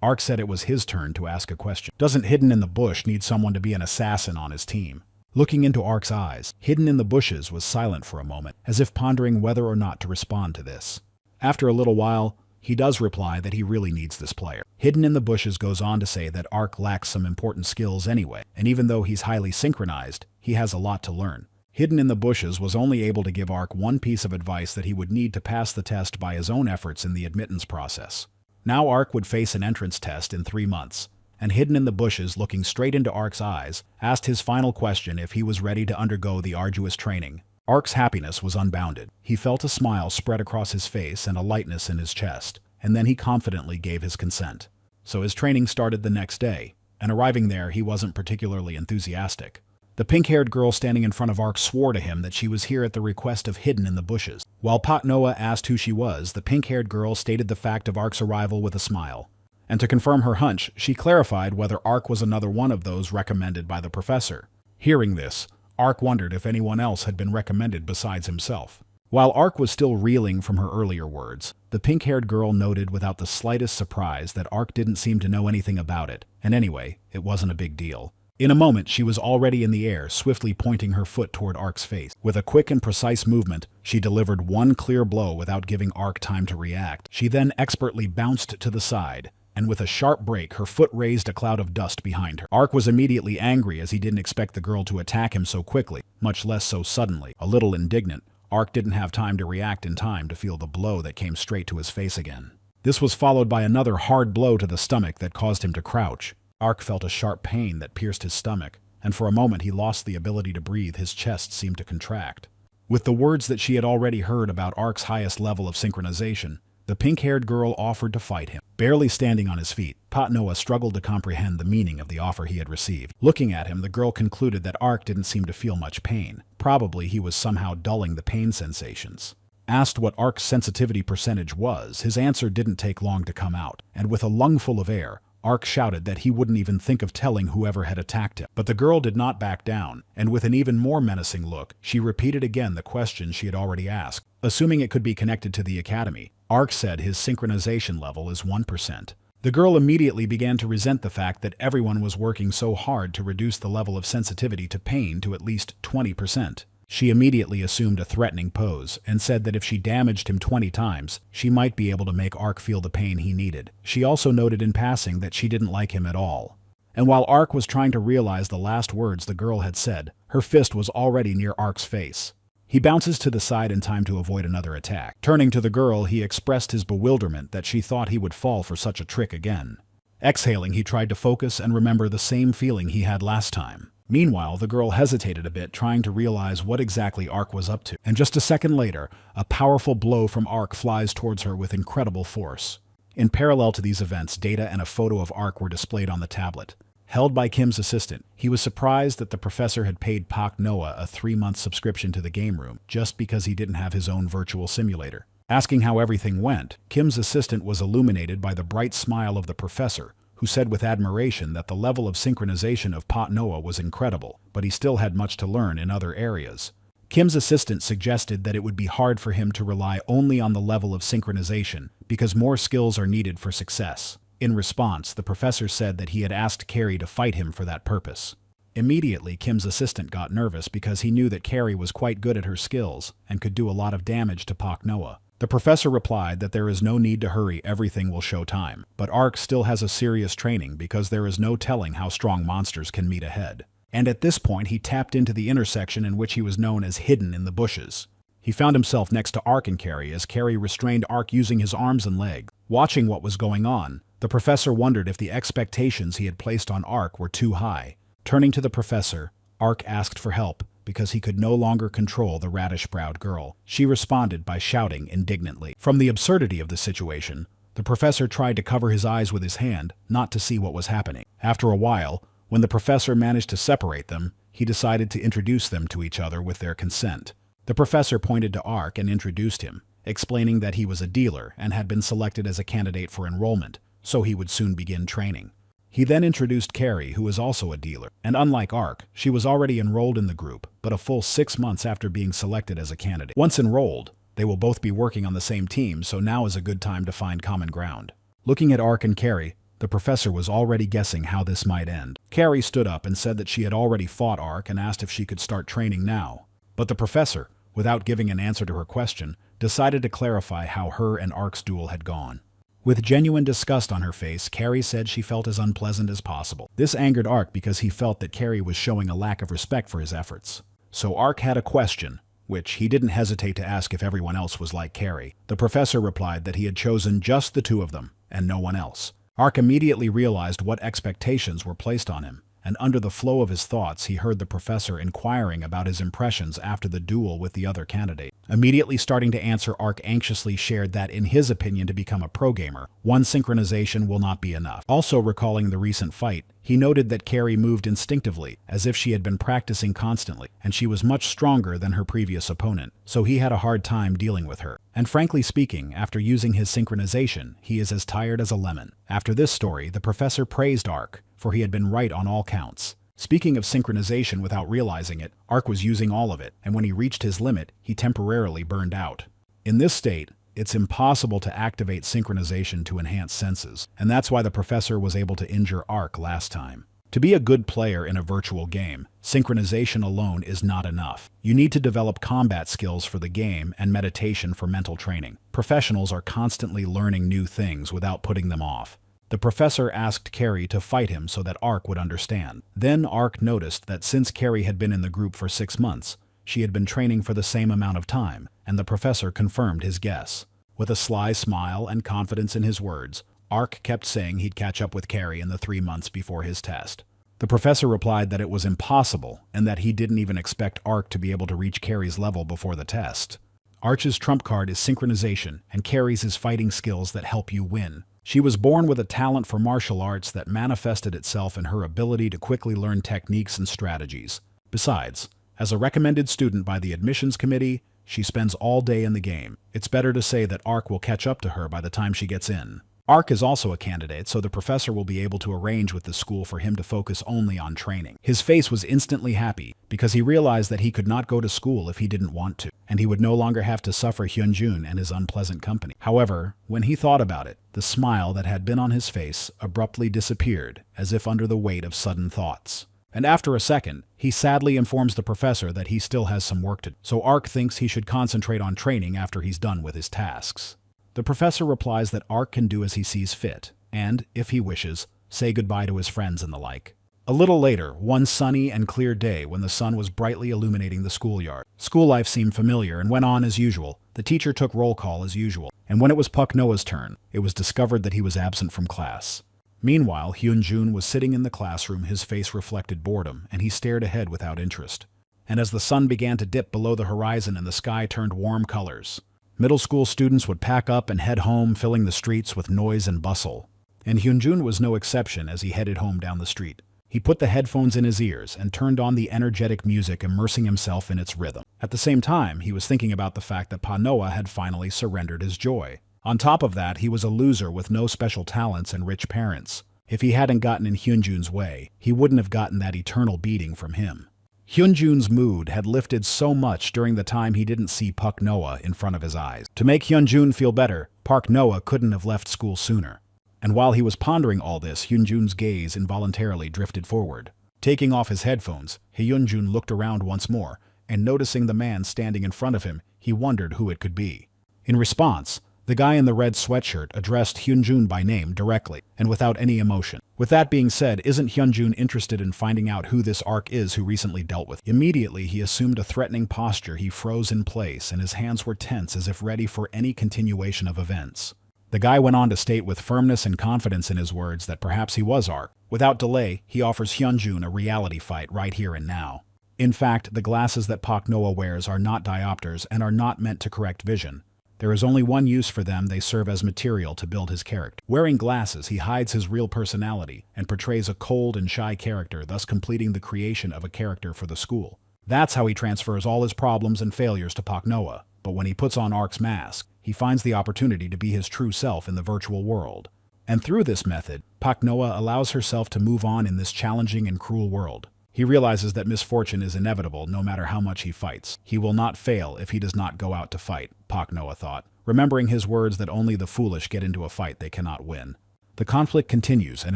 Ark said it was his turn to ask a question. Doesn't Hidden in the Bush need someone to be an assassin on his team? Looking into Ark's eyes, Hidden in the Bushes was silent for a moment, as if pondering whether or not to respond to this. After a little while, he does reply that he really needs this player. Hidden in the Bushes goes on to say that Ark lacks some important skills anyway, and even though he's highly synchronized, he has a lot to learn. Hidden in the Bushes was only able to give Ark one piece of advice that he would need to pass the test by his own efforts in the admittance process. Now Ark would face an entrance test in 3 months, and Hidden in the Bushes, looking straight into Ark's eyes, asked his final question if he was ready to undergo the arduous training. Ark's happiness was unbounded. He felt a smile spread across his face and a lightness in his chest, and then he confidently gave his consent. So his training started the next day, and arriving there he wasn't particularly enthusiastic. The pink-haired girl standing in front of Ark swore to him that she was here at the request of Hidden in the Bushes. While Pak Noah asked who she was, the pink-haired girl stated the fact of Ark's arrival with a smile. And to confirm her hunch, she clarified whether Ark was another one of those recommended by the professor. Hearing this, Ark wondered if anyone else had been recommended besides himself. While Ark was still reeling from her earlier words, the pink-haired girl noted without the slightest surprise that Ark didn't seem to know anything about it, and anyway, it wasn't a big deal. In a moment, she was already in the air, swiftly pointing her foot toward Ark's face. With a quick and precise movement, she delivered one clear blow without giving Ark time to react. She then expertly bounced to the side, and with a sharp break, her foot raised a cloud of dust behind her. Ark was immediately angry as he didn't expect the girl to attack him so quickly, much less so suddenly. A little indignant, Ark didn't have time to react in time to feel the blow that came straight to his face again. This was followed by another hard blow to the stomach that caused him to crouch. Ark felt a sharp pain that pierced his stomach, and for a moment he lost the ability to breathe. His chest seemed to contract. With the words that she had already heard about Ark's highest level of synchronization, the pink-haired girl offered to fight him. Barely standing on his feet, Pak Noah struggled to comprehend the meaning of the offer he had received. Looking at him, the girl concluded that Ark didn't seem to feel much pain. Probably he was somehow dulling the pain sensations. Asked what Ark's sensitivity percentage was, his answer didn't take long to come out, and with a lungful of air, Ark shouted that he wouldn't even think of telling whoever had attacked him. But the girl did not back down, and with an even more menacing look, she repeated again the question she had already asked. Assuming it could be connected to the academy, Ark said his synchronization level is 1%. The girl immediately began to resent the fact that everyone was working so hard to reduce the level of sensitivity to pain to at least 20%. She immediately assumed a threatening pose and said that if she damaged him 20 times, she might be able to make Ark feel the pain he needed. She also noted in passing that she didn't like him at all. And while Ark was trying to realize the last words the girl had said, her fist was already near Ark's face. He bounces to the side in time to avoid another attack. Turning to the girl, he expressed his bewilderment that she thought he would fall for such a trick again. Exhaling, he tried to focus and remember the same feeling he had last time. Meanwhile, the girl hesitated a bit, trying to realize what exactly Ark was up to. And just a second later, a powerful blow from Ark flies towards her with incredible force. In parallel to these events, data and a photo of Ark were displayed on the tablet. Held by Kim's assistant, he was surprised that the professor had paid Pak Noah a 3-month subscription to the game room just because he didn't have his own virtual simulator. Asking how everything went, Kim's assistant was illuminated by the bright smile of the professor, who said with admiration that the level of synchronization of Pak Noah was incredible, but he still had much to learn in other areas. Kim's assistant suggested that it would be hard for him to rely only on the level of synchronization because more skills are needed for success. In response, the professor said that he had asked Carrie to fight him for that purpose. Immediately, Kim's assistant got nervous because he knew that Carrie was quite good at her skills and could do a lot of damage to Pak Noah. The professor replied that there is no need to hurry, everything will show time, but Ark still has a serious training because there is no telling how strong monsters can meet ahead. And at this point he tapped into the intersection in which he was known as Hidden in the Bushes. He found himself next to Ark and Carrie as Carrie restrained Ark using his arms and legs. Watching what was going on, the professor wondered if the expectations he had placed on Ark were too high. Turning to the professor, Ark asked for help because he could no longer control the radish-browed girl. She responded by shouting indignantly. From the absurdity of the situation, the professor tried to cover his eyes with his hand, not to see what was happening. After a while, when the professor managed to separate them, he decided to introduce them to each other with their consent. The professor pointed to Ark and introduced him, explaining that he was a dealer and had been selected as a candidate for enrollment, so he would soon begin training. He then introduced Carrie, who was also a dealer, and unlike Ark, she was already enrolled in the group, but a full 6 months after being selected as a candidate. Once enrolled, they will both be working on the same team, so now is a good time to find common ground. Looking at Ark and Carrie, the professor was already guessing how this might end. Carrie stood up and said that she had already fought Ark and asked if she could start training now. But the professor, without giving an answer to her question, decided to clarify how her and Ark's duel had gone. With genuine disgust on her face, Carrie said she felt as unpleasant as possible. This angered Ark because he felt that Carrie was showing a lack of respect for his efforts. So Ark had a question, which he didn't hesitate to ask if everyone else was like Carrie. The professor replied that he had chosen just the two of them, and no one else. Ark immediately realized what expectations were placed on him, and under the flow of his thoughts he heard the professor inquiring about his impressions after the duel with the other candidate. Immediately starting to answer, Ark anxiously shared that, in his opinion, to become a pro gamer, one synchronization will not be enough. Also recalling the recent fight, he noted that Carrie moved instinctively, as if she had been practicing constantly, and she was much stronger than her previous opponent, so he had a hard time dealing with her. And frankly speaking, after using his synchronization, he is as tired as a lemon. After this story, the professor praised Ark, for he had been right on all counts. Speaking of synchronization without realizing it, Ark was using all of it, and when he reached his limit, he temporarily burned out. In this state, it's impossible to activate synchronization to enhance senses, and that's why the professor was able to injure Ark last time. To be a good player in a virtual game, synchronization alone is not enough. You need to develop combat skills for the game and meditation for mental training. Professionals are constantly learning new things without putting them off. The professor asked Carrie to fight him so that Ark would understand. Then Ark noticed that since Carrie had been in the group for 6 months, she had been training for the same amount of time, and the professor confirmed his guess. With a sly smile and confidence in his words, Ark kept saying he'd catch up with Carrie in the 3 months before his test. The professor replied that it was impossible and that he didn't even expect Ark to be able to reach Carrie's level before the test. Arch's trump card is synchronization, and Carrie's is fighting skills that help you win. She was born with a talent for martial arts that manifested itself in her ability to quickly learn techniques and strategies. Besides, as a recommended student by the admissions committee, she spends all day in the game. It's better to say that Ark will catch up to her by the time she gets in. Ark is also a candidate, so the professor will be able to arrange with the school for him to focus only on training. His face was instantly happy, because he realized that he could not go to school if he didn't want to, and he would no longer have to suffer Hyunjun and his unpleasant company. However, when he thought about it, the smile that had been on his face abruptly disappeared, as if under the weight of sudden thoughts. And after a second, he sadly informs the professor that he still has some work to do, so Ark thinks he should concentrate on training after he's done with his tasks. The professor replies that Ark can do as he sees fit, and, if he wishes, say goodbye to his friends and the like. A little later, one sunny and clear day when the sun was brightly illuminating the schoolyard. School life seemed familiar and went on as usual. The teacher took roll call as usual, and when it was Puck Noah's turn, it was discovered that he was absent from class. Meanwhile, Hyunjun was sitting in the classroom, his face reflected boredom, and he stared ahead without interest. And as the sun began to dip below the horizon and the sky turned warm colors, middle school students would pack up and head home, filling the streets with noise and bustle. And Hyunjun was no exception as he headed home down the street. He put the headphones in his ears and turned on the energetic music, immersing himself in its rhythm. At the same time, he was thinking about the fact that Pa Noah had finally surrendered his joy. On top of that, he was a loser with no special talents and rich parents. If he hadn't gotten in Hyunjun's way, he wouldn't have gotten that eternal beating from him. Hyunjun's mood had lifted so much during the time he didn't see Puck Noah in front of his eyes. To make Hyunjun feel better, Park Noah couldn't have left school sooner. And while he was pondering all this, Hyunjun's gaze involuntarily drifted forward. Taking off his headphones, Hyunjun looked around once more, and noticing the man standing in front of him, he wondered who it could be. In response, the guy in the red sweatshirt addressed Hyunjun by name directly, and without any emotion. With that being said, isn't Hyunjun interested in finding out who this Ark is who recently dealt with? Immediately, he assumed a threatening posture. He froze in place, and his hands were tense as if ready for any continuation of events. The guy went on to state with firmness and confidence in his words that perhaps he was Ark. Without delay, he offers Hyunjun a reality fight right here and now. In fact, the glasses that Pak Noah wears are not diopters and are not meant to correct vision. There is only one use for them: they serve as material to build his character. Wearing glasses, he hides his real personality and portrays a cold and shy character, thus completing the creation of a character for the school. That's how he transfers all his problems and failures to Pak Noah. But when he puts on Ark's mask, he finds the opportunity to be his true self in the virtual world. And through this method, Pak Noah allows herself to move on in this challenging and cruel world. He realizes that misfortune is inevitable no matter how much he fights. He will not fail if he does not go out to fight, Pak Noah thought, remembering his words that only the foolish get into a fight they cannot win. The conflict continues, and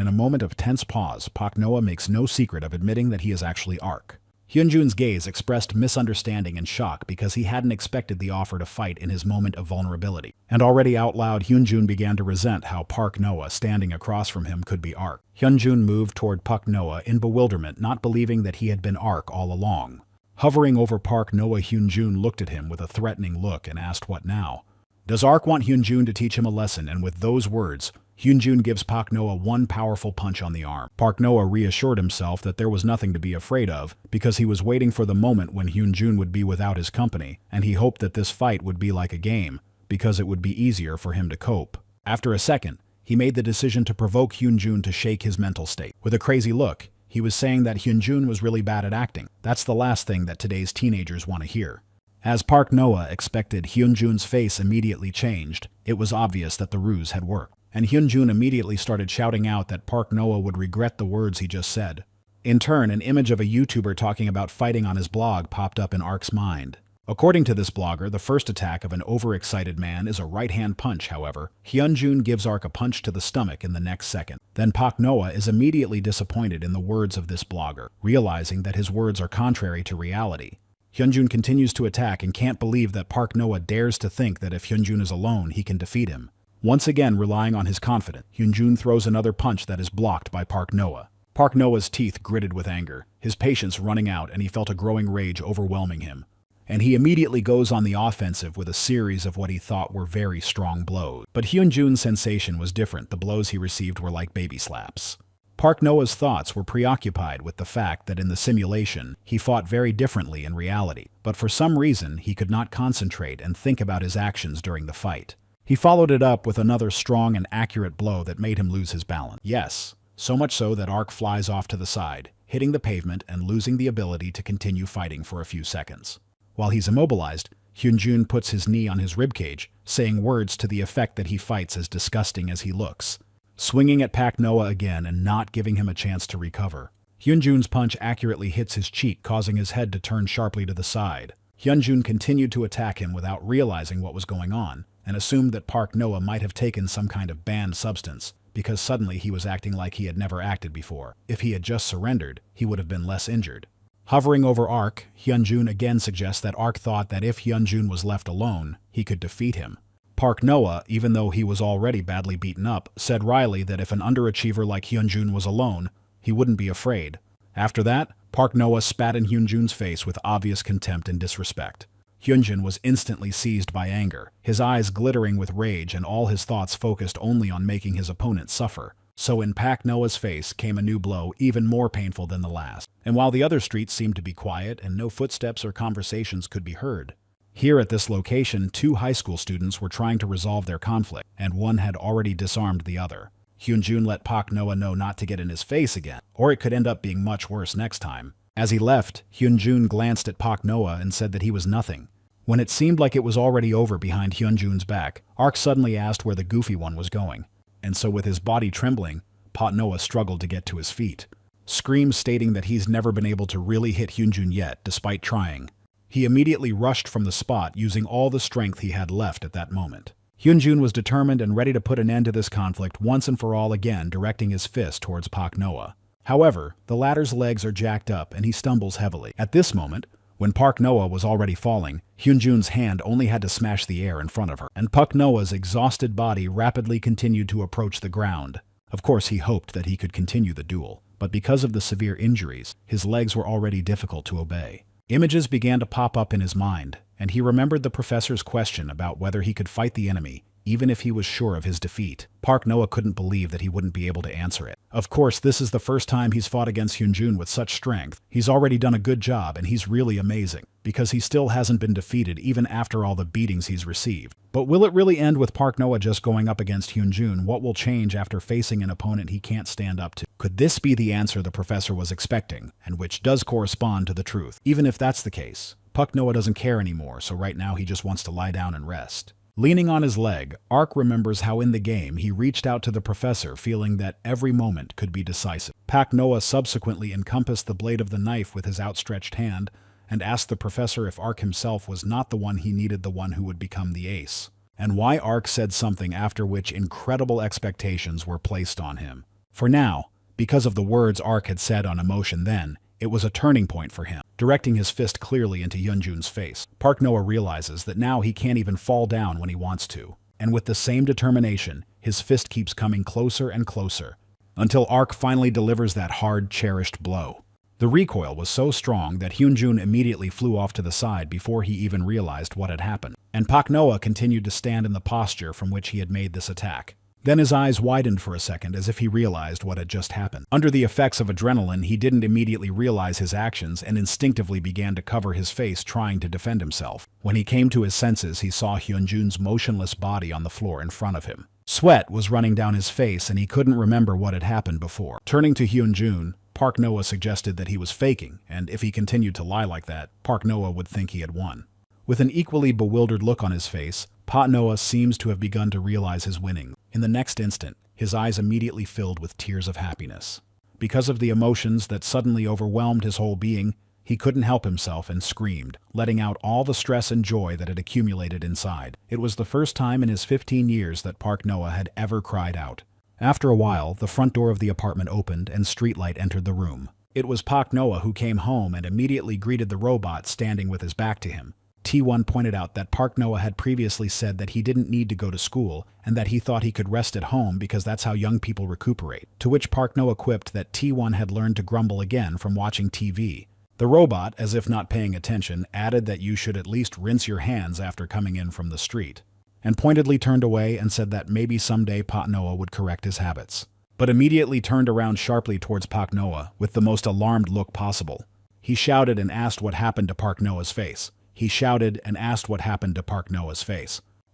in a moment of tense pause, Pak Noah makes no secret of admitting that he is actually Ark. Hyunjun's gaze expressed misunderstanding and shock because he hadn't expected the offer to fight in his moment of vulnerability. And already out loud, Hyunjun began to resent how Pak Noah standing across from him could be Ark. Hyunjun moved toward Pak Noah in bewilderment, not believing that he had been Ark all along. Hovering over Pak Noah, Hyunjun looked at him with a threatening look and asked, "What now?" Does Ark want Hyunjun to teach him a lesson? And with those words, Hyunjun gives Pak Noah one powerful punch on the arm. Pak Noah reassured himself that there was nothing to be afraid of, because he was waiting for the moment when Hyunjun would be without his company, and he hoped that this fight would be like a game, because it would be easier for him to cope. After a second, he made the decision to provoke Hyunjun to shake his mental state. With a crazy look, he was saying that Hyunjun was really bad at acting. That's the last thing that today's teenagers want to hear. As Pak Noah expected, Hyunjun's face immediately changed. It was obvious that the ruse had worked. And Hyunjun immediately started shouting out that Pak Noah would regret the words he just said. In turn, an image of a YouTuber talking about fighting on his blog popped up in Ark's mind. According to this blogger, the first attack of an overexcited man is a right-hand punch. However, Hyunjun gives Ark a punch to the stomach in the next second. Then Pak Noah is immediately disappointed in the words of this blogger, realizing that his words are contrary to reality. Hyunjun continues to attack and can't believe that Pak Noah dares to think that if Hyunjun is alone, he can defeat him. Once again relying on his confidence, Hyunjun throws another punch that is blocked by Pak Noah. Pak Noah's teeth gritted with anger, his patience running out, and he felt a growing rage overwhelming him. And he immediately goes on the offensive with a series of what he thought were very strong blows. But Hyunjun's sensation was different. The blows he received were like baby slaps. Pak Noah's thoughts were preoccupied with the fact that in the simulation, he fought very differently in reality. But for some reason, he could not concentrate and think about his actions during the fight. He followed it up with another strong and accurate blow that made him lose his balance. Yes, so much so that Ark flies off to the side, hitting the pavement and losing the ability to continue fighting for a few seconds. While he's immobilized, Hyunjun puts his knee on his ribcage, saying words to the effect that he fights as disgusting as he looks, swinging at Pak Noah again and not giving him a chance to recover. Hyunjun's punch accurately hits his cheek, causing his head to turn sharply to the side. Hyunjun continued to attack him without realizing what was going on, and assumed that Pak Noah might have taken some kind of banned substance, because suddenly he was acting like he had never acted before. If he had just surrendered, he would have been less injured. Hovering over Ark, Hyunjun again suggests that Ark thought that if Hyunjun was left alone, he could defeat him. Pak Noah, even though he was already badly beaten up, said wryly that if an underachiever like Hyunjun was alone, he wouldn't be afraid. After that, Pak Noah spat in Hyunjun's face with obvious contempt and disrespect. Hyunjun was instantly seized by anger, his eyes glittering with rage and all his thoughts focused only on making his opponent suffer. So in Pak Noah's face came a new blow, even more painful than the last. And while the other streets seemed to be quiet and no footsteps or conversations could be heard, here at this location, 2 high school students were trying to resolve their conflict, and one had already disarmed the other. Hyunjun let Pak Noah know not to get in his face again, or it could end up being much worse next time. As he left, Hyunjun glanced at Pak Noah and said that he was nothing. When it seemed like it was already over behind Hyunjun's back, Ark suddenly asked where the goofy one was going. And so with his body trembling, Pak Noah struggled to get to his feet. Screams stating that he's never been able to really hit Hyunjun yet, despite trying. He immediately rushed from the spot, using all the strength he had left at that moment. Hyunjun was determined and ready to put an end to this conflict once and for all, again directing his fist towards Pak Noah. However, the latter's legs are jacked up and he stumbles heavily. At this moment, when Pak Noah was already falling, Hyunjun's hand only had to smash the air in front of her, and Pak Noah's exhausted body rapidly continued to approach the ground. Of course, he hoped that he could continue the duel, but because of the severe injuries, his legs were already difficult to obey. Images began to pop up in his mind, and he remembered the professor's question about whether he could fight the enemy, even if he was sure of his defeat. Park Noah couldn't believe that he wouldn't be able to answer it. Of course, this is the first time he's fought against Hyunjun with such strength. He's already done a good job, and he's really amazing, because he still hasn't been defeated even after all the beatings he's received. But will it really end with Park Noah just going up against Hyunjun? What will change after facing an opponent he can't stand up to? Could this be the answer the professor was expecting, and which does correspond to the truth? Even if that's the case, Park Noah doesn't care anymore, so right now he just wants to lie down and rest. Leaning on his leg, Ark remembers how in the game he reached out to the professor feeling that every moment could be decisive. Park Noah subsequently encompassed the blade of the knife with his outstretched hand and asked the professor if Ark himself was not the one he needed, the one who would become the ace, and why Ark said something after which incredible expectations were placed on him. For now, because of the words Ark had said on emotion then, it was a turning point for him. Directing his fist clearly into Hyunjun's face, Park Noah realizes that now he can't even fall down when he wants to. And with the same determination, his fist keeps coming closer and closer, until Ark finally delivers that hard, cherished blow. The recoil was so strong that Hyunjun immediately flew off to the side before he even realized what had happened. And Park Noah continued to stand in the posture from which he had made this attack. Then his eyes widened for a second as if he realized what had just happened. Under the effects of adrenaline, he didn't immediately realize his actions and instinctively began to cover his face, trying to defend himself. When he came to his senses, he saw Hyunjun's motionless body on the floor in front of him. Sweat was running down his face and he couldn't remember what had happened before. Turning to Hyunjun, Park Noah suggested that he was faking, and if he continued to lie like that, Park Noah would think he had won. With an equally bewildered look on his face, Park Noah seems to have begun to realize his winning. In the next instant, his eyes immediately filled with tears of happiness. Because of the emotions that suddenly overwhelmed his whole being, he couldn't help himself and screamed, letting out all the stress and joy that had accumulated inside. It was the first time in his 15 years that Park Noah had ever cried out. After a while, the front door of the apartment opened and Streetlight entered the room. It was Park Noah who came home and immediately greeted the robot standing with his back to him. T1 pointed out that Park Noah had previously said that he didn't need to go to school and that he thought he could rest at home because that's how young people recuperate, to which Park Noah quipped that T1 had learned to grumble again from watching TV. The robot, as if not paying attention, added that you should at least rinse your hands after coming in from the street, and pointedly turned away and said that maybe someday Park Noah would correct his habits, but immediately turned around sharply towards Park Noah with the most alarmed look possible. He shouted and asked what happened to Park Noah's face.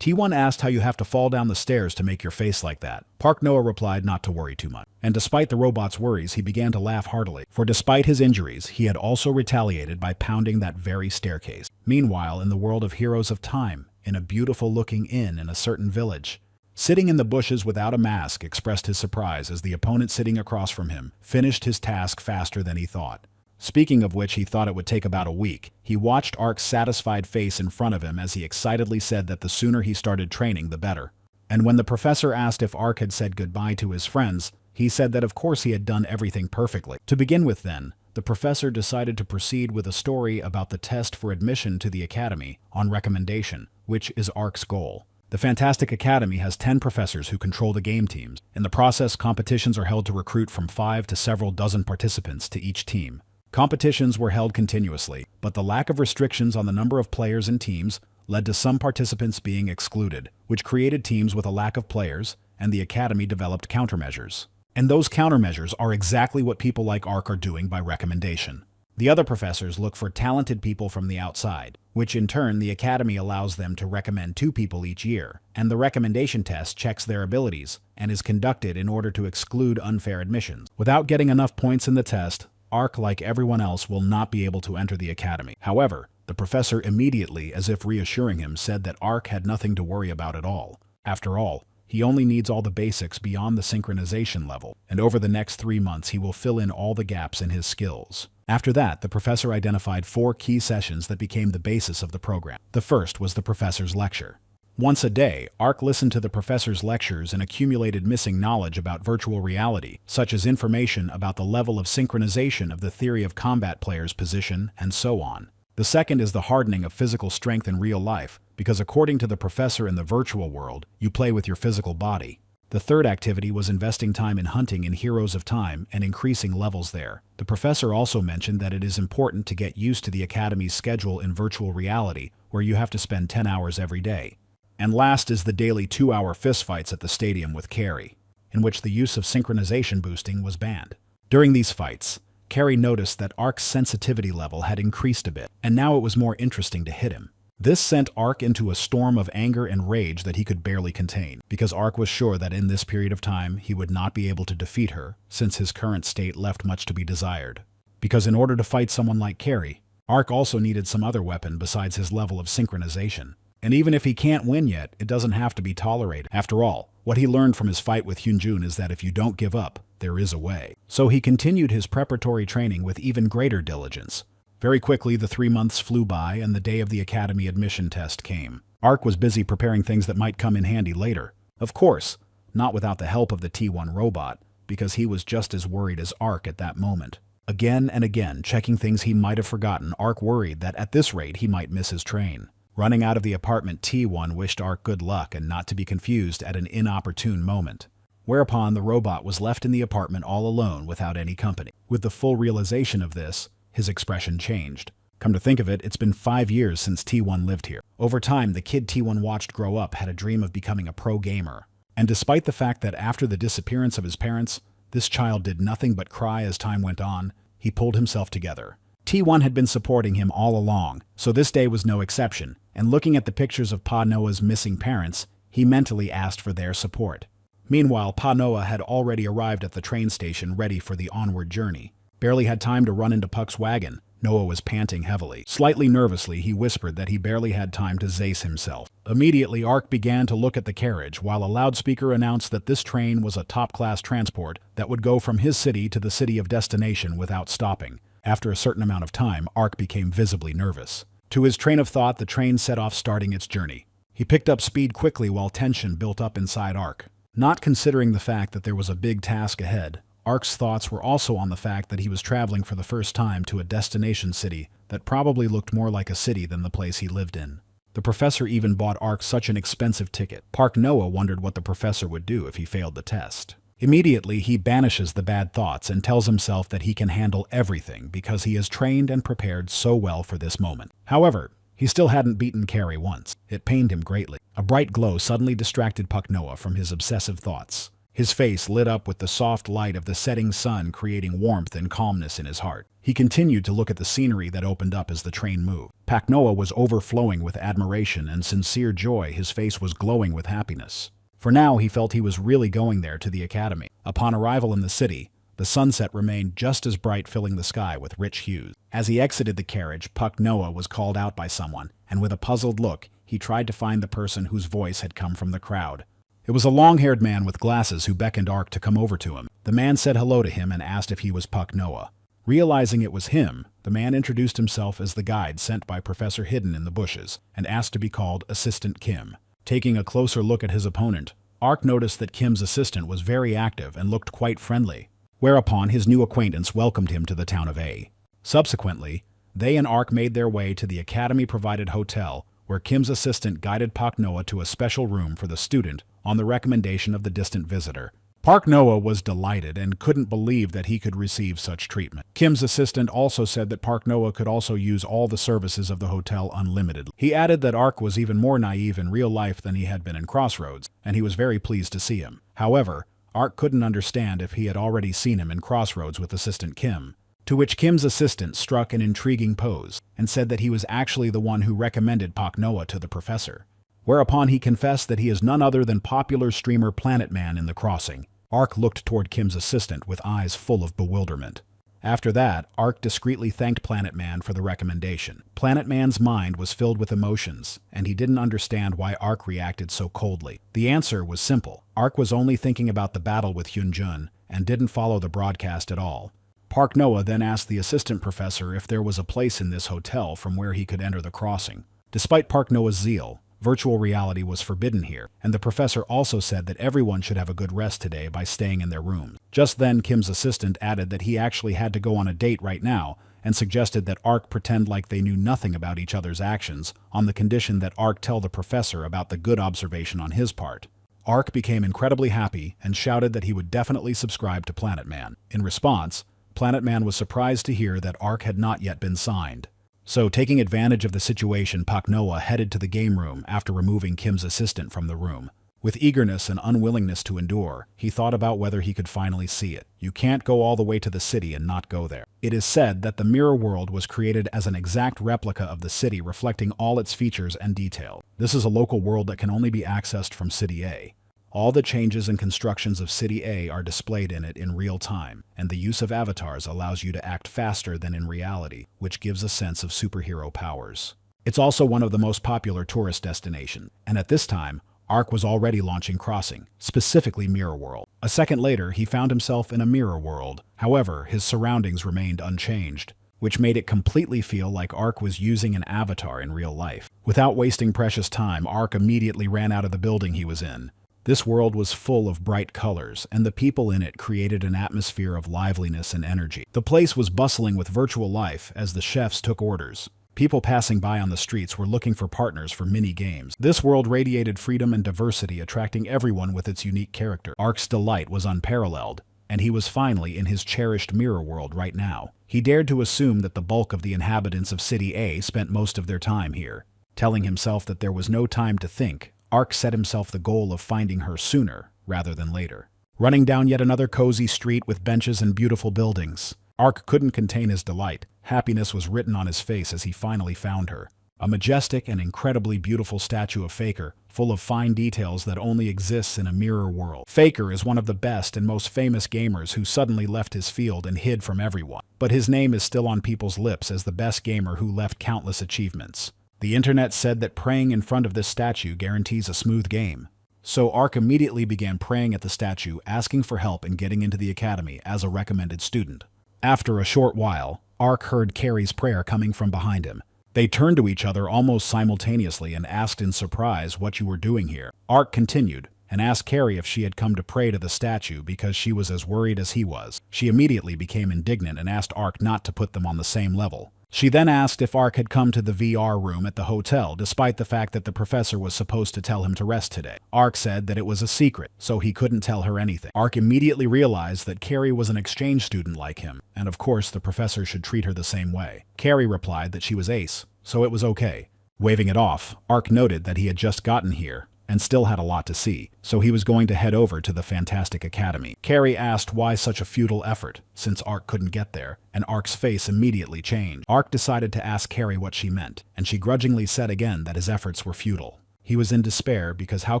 T1 asked how you have to fall down the stairs to make your face like that. Park Noah replied not to worry too much. And despite the robot's worries, he began to laugh heartily. For despite his injuries, he had also retaliated by pounding that very staircase. Meanwhile, in the world of Heroes of Time, in a beautiful-looking inn in a certain village, sitting in the bushes without a mask expressed his surprise as the opponent sitting across from him finished his task faster than he thought. Speaking of which, he thought it would take about a week. He watched Ark's satisfied face in front of him as he excitedly said that the sooner he started training, the better. And when the professor asked if Ark had said goodbye to his friends, he said that of course he had done everything perfectly. To begin with then, the professor decided to proceed with a story about the test for admission to the academy on recommendation, which is Ark's goal. The Fantastic Academy has 10 professors who control the game teams. In the process, competitions are held to recruit from 5 to several dozen participants to each team. Competitions were held continuously, but the lack of restrictions on the number of players and teams led to some participants being excluded, which created teams with a lack of players, and the Academy developed countermeasures. And those countermeasures are exactly what people like Ark are doing by recommendation. The other professors look for talented people from the outside, which in turn the Academy allows them to recommend 2 people each year, and the recommendation test checks their abilities and is conducted in order to exclude unfair admissions. Without getting enough points in the test, Ark, like everyone else, will not be able to enter the academy. However, the professor immediately, as if reassuring him, said that Ark had nothing to worry about at all. After all, he only needs all the basics beyond the synchronization level, and over the next 3 months he will fill in all the gaps in his skills. After that, the professor identified 4 key sessions that became the basis of the program. The first was the professor's lecture. Once a day, Ark listened to the professor's lectures and accumulated missing knowledge about virtual reality, such as information about the level of synchronization of the theory of combat players' position, and so on. The second is the hardening of physical strength in real life, because according to the professor in the virtual world, you play with your physical body. The third activity was investing time in hunting in Heroes of Time and increasing levels there. The professor also mentioned that it is important to get used to the Academy's schedule in virtual reality, where you have to spend 10 hours every day. And last is the daily 2-hour fistfights at the stadium with Carrie, in which the use of synchronization boosting was banned. During these fights, Carrie noticed that Ark's sensitivity level had increased a bit, and now it was more interesting to hit him. This sent Ark into a storm of anger and rage that he could barely contain, because Ark was sure that in this period of time he would not be able to defeat her, since his current state left much to be desired. Because in order to fight someone like Carrie, Ark also needed some other weapon besides his level of synchronization. And even if he can't win yet, it doesn't have to be tolerated. After all, what he learned from his fight with Hyunjun is that if you don't give up, there is a way. So he continued his preparatory training with even greater diligence. Very quickly, the 3 months flew by and the day of the academy admission test came. Ark was busy preparing things that might come in handy later. Of course, not without the help of the T1 robot, because he was just as worried as Ark at that moment. Again and again, checking things he might have forgotten, Ark worried that at this rate he might miss his train. Running out of the apartment, T1 wished Ark good luck and not to be confused at an inopportune moment. Whereupon the robot was left in the apartment all alone without any company. With the full realization of this, his expression changed. Come to think of it, it's been 5 years since T1 lived here. Over time, the kid T1 watched grow up had a dream of becoming a pro gamer. And despite the fact that after the disappearance of his parents, this child did nothing but cry as time went on, he pulled himself together. T1 had been supporting him all along, so this day was no exception, and looking at the pictures of Pa Noah's missing parents, he mentally asked for their support. Meanwhile, Pa Noah had already arrived at the train station ready for the onward journey. Barely had time to run into Puck's wagon. Noah was panting heavily. Slightly nervously, he whispered that he barely had time to zace himself. Immediately, Ark began to look at the carriage, while a loudspeaker announced that this train was a top-class transport that would go from his city to the city of destination without stopping. After a certain amount of time, Ark became visibly nervous. To his train of thought, the train set off starting its journey. He picked up speed quickly while tension built up inside Ark. Not considering the fact that there was a big task ahead, Ark's thoughts were also on the fact that he was traveling for the first time to a destination city that probably looked more like a city than the place he lived in. The professor even bought Ark such an expensive ticket. Park Noah wondered what the professor would do if he failed the test. Immediately, he banishes the bad thoughts and tells himself that he can handle everything because he is trained and prepared so well for this moment. However, he still hadn't beaten Carrie once. It pained him greatly. A bright glow suddenly distracted Puck Noah from his obsessive thoughts. His face lit up with the soft light of the setting sun, creating warmth and calmness in his heart. He continued to look at the scenery that opened up as the train moved. Puck Noah was overflowing with admiration and sincere joy. His face was glowing with happiness. For now, he felt he was really going there to the academy. Upon arrival in the city, the sunset remained just as bright, filling the sky with rich hues. As he exited the carriage, Puck Noah was called out by someone, and with a puzzled look, he tried to find the person whose voice had come from the crowd. It was a long-haired man with glasses who beckoned Ark to come over to him. The man said hello to him and asked if he was Puck Noah. Realizing it was him, the man introduced himself as the guide sent by Professor Hidden in the bushes, and asked to be called Assistant Kim. Taking a closer look at his opponent, Ark noticed that Kim's assistant was very active and looked quite friendly, whereupon his new acquaintance welcomed him to the town of A. Subsequently, they and Ark made their way to the academy-provided hotel, where Kim's assistant guided Park Noah to a special room for the student on the recommendation of the distant visitor. Park Noah was delighted and couldn't believe that he could receive such treatment. Kim's assistant also said that Park Noah could also use all the services of the hotel unlimitedly. He added that Ark was even more naive in real life than he had been in Crossroads, and he was very pleased to see him. However, Ark couldn't understand if he had already seen him in Crossroads with Assistant Kim. To which Kim's assistant struck an intriguing pose and said that he was actually the one who recommended Park Noah to the professor. Whereupon he confessed that he is none other than popular streamer Planet Man in the Crossing. Ark looked toward Kim's assistant with eyes full of bewilderment. After that, Ark discreetly thanked Planet Man for the recommendation. Planet Man's mind was filled with emotions, and he didn't understand why Ark reacted so coldly. The answer was simple. Ark was only thinking about the battle with Hyunjun and didn't follow the broadcast at all. Park Noah then asked the assistant professor if there was a place in this hotel from where he could enter the crossing. Despite Park Noah's zeal, virtual reality was forbidden here, and the professor also said that everyone should have a good rest today by staying in their rooms. Just then, Kim's assistant added that he actually had to go on a date right now, and suggested that Ark pretend like they knew nothing about each other's actions, on the condition that Ark tell the professor about the good observation on his part. Ark became incredibly happy and shouted that he would definitely subscribe to Planet Man. In response, Planet Man was surprised to hear that Ark had not yet been signed. So, taking advantage of the situation, Pak Noah headed to the game room after removing Kim's assistant from the room. With eagerness and unwillingness to endure, he thought about whether he could finally see it. You can't go all the way to the city and not go there. It is said that the mirror world was created as an exact replica of the city, reflecting all its features and detail. This is a local world that can only be accessed from City A. All the changes and constructions of City A are displayed in it in real time, and the use of avatars allows you to act faster than in reality, which gives a sense of superhero powers. It's also one of the most popular tourist destinations, and at this time, Ark was already launching Crossing, specifically Mirror World. A second later, he found himself in a mirror world. However, his surroundings remained unchanged, which made it completely feel like Ark was using an avatar in real life. Without wasting precious time, Ark immediately ran out of the building he was in. This world was full of bright colors, and the people in it created an atmosphere of liveliness and energy. The place was bustling with virtual life as the chefs took orders. People passing by on the streets were looking for partners for mini-games. This world radiated freedom and diversity, attracting everyone with its unique character. Ark's delight was unparalleled, and he was finally in his cherished mirror world right now. He dared to assume that the bulk of the inhabitants of City A spent most of their time here. Telling himself that there was no time to think, Ark set himself the goal of finding her sooner rather than later. Running down yet another cozy street with benches and beautiful buildings, Ark couldn't contain his delight. Happiness was written on his face as he finally found her. A majestic and incredibly beautiful statue of Faker, full of fine details that only exists in a mirror world. Faker is one of the best and most famous gamers who suddenly left his field and hid from everyone. But his name is still on people's lips as the best gamer who left countless achievements. The internet said that praying in front of this statue guarantees a smooth game. So Ark immediately began praying at the statue, asking for help in getting into the academy as a recommended student. After a short while, Ark heard Carrie's prayer coming from behind him. They turned to each other almost simultaneously and asked in surprise what you were doing here. Ark continued and asked Carrie if she had come to pray to the statue because she was as worried as he was. She immediately became indignant and asked Ark not to put them on the same level. She then asked if Ark had come to the VR room at the hotel, despite the fact that the professor was supposed to tell him to rest today. Ark said that it was a secret, so he couldn't tell her anything. Ark immediately realized that Carrie was an exchange student like him, and of course the professor should treat her the same way. Carrie replied that she was ace, so it was okay. Waving it off, Ark noted that he had just gotten here, and still had a lot to see, so he was going to head over to the Fantastic Academy. Carrie asked why such a futile effort, since Ark couldn't get there, and Ark's face immediately changed. Ark decided to ask Carrie what she meant, and she grudgingly said again that his efforts were futile. He was in despair because how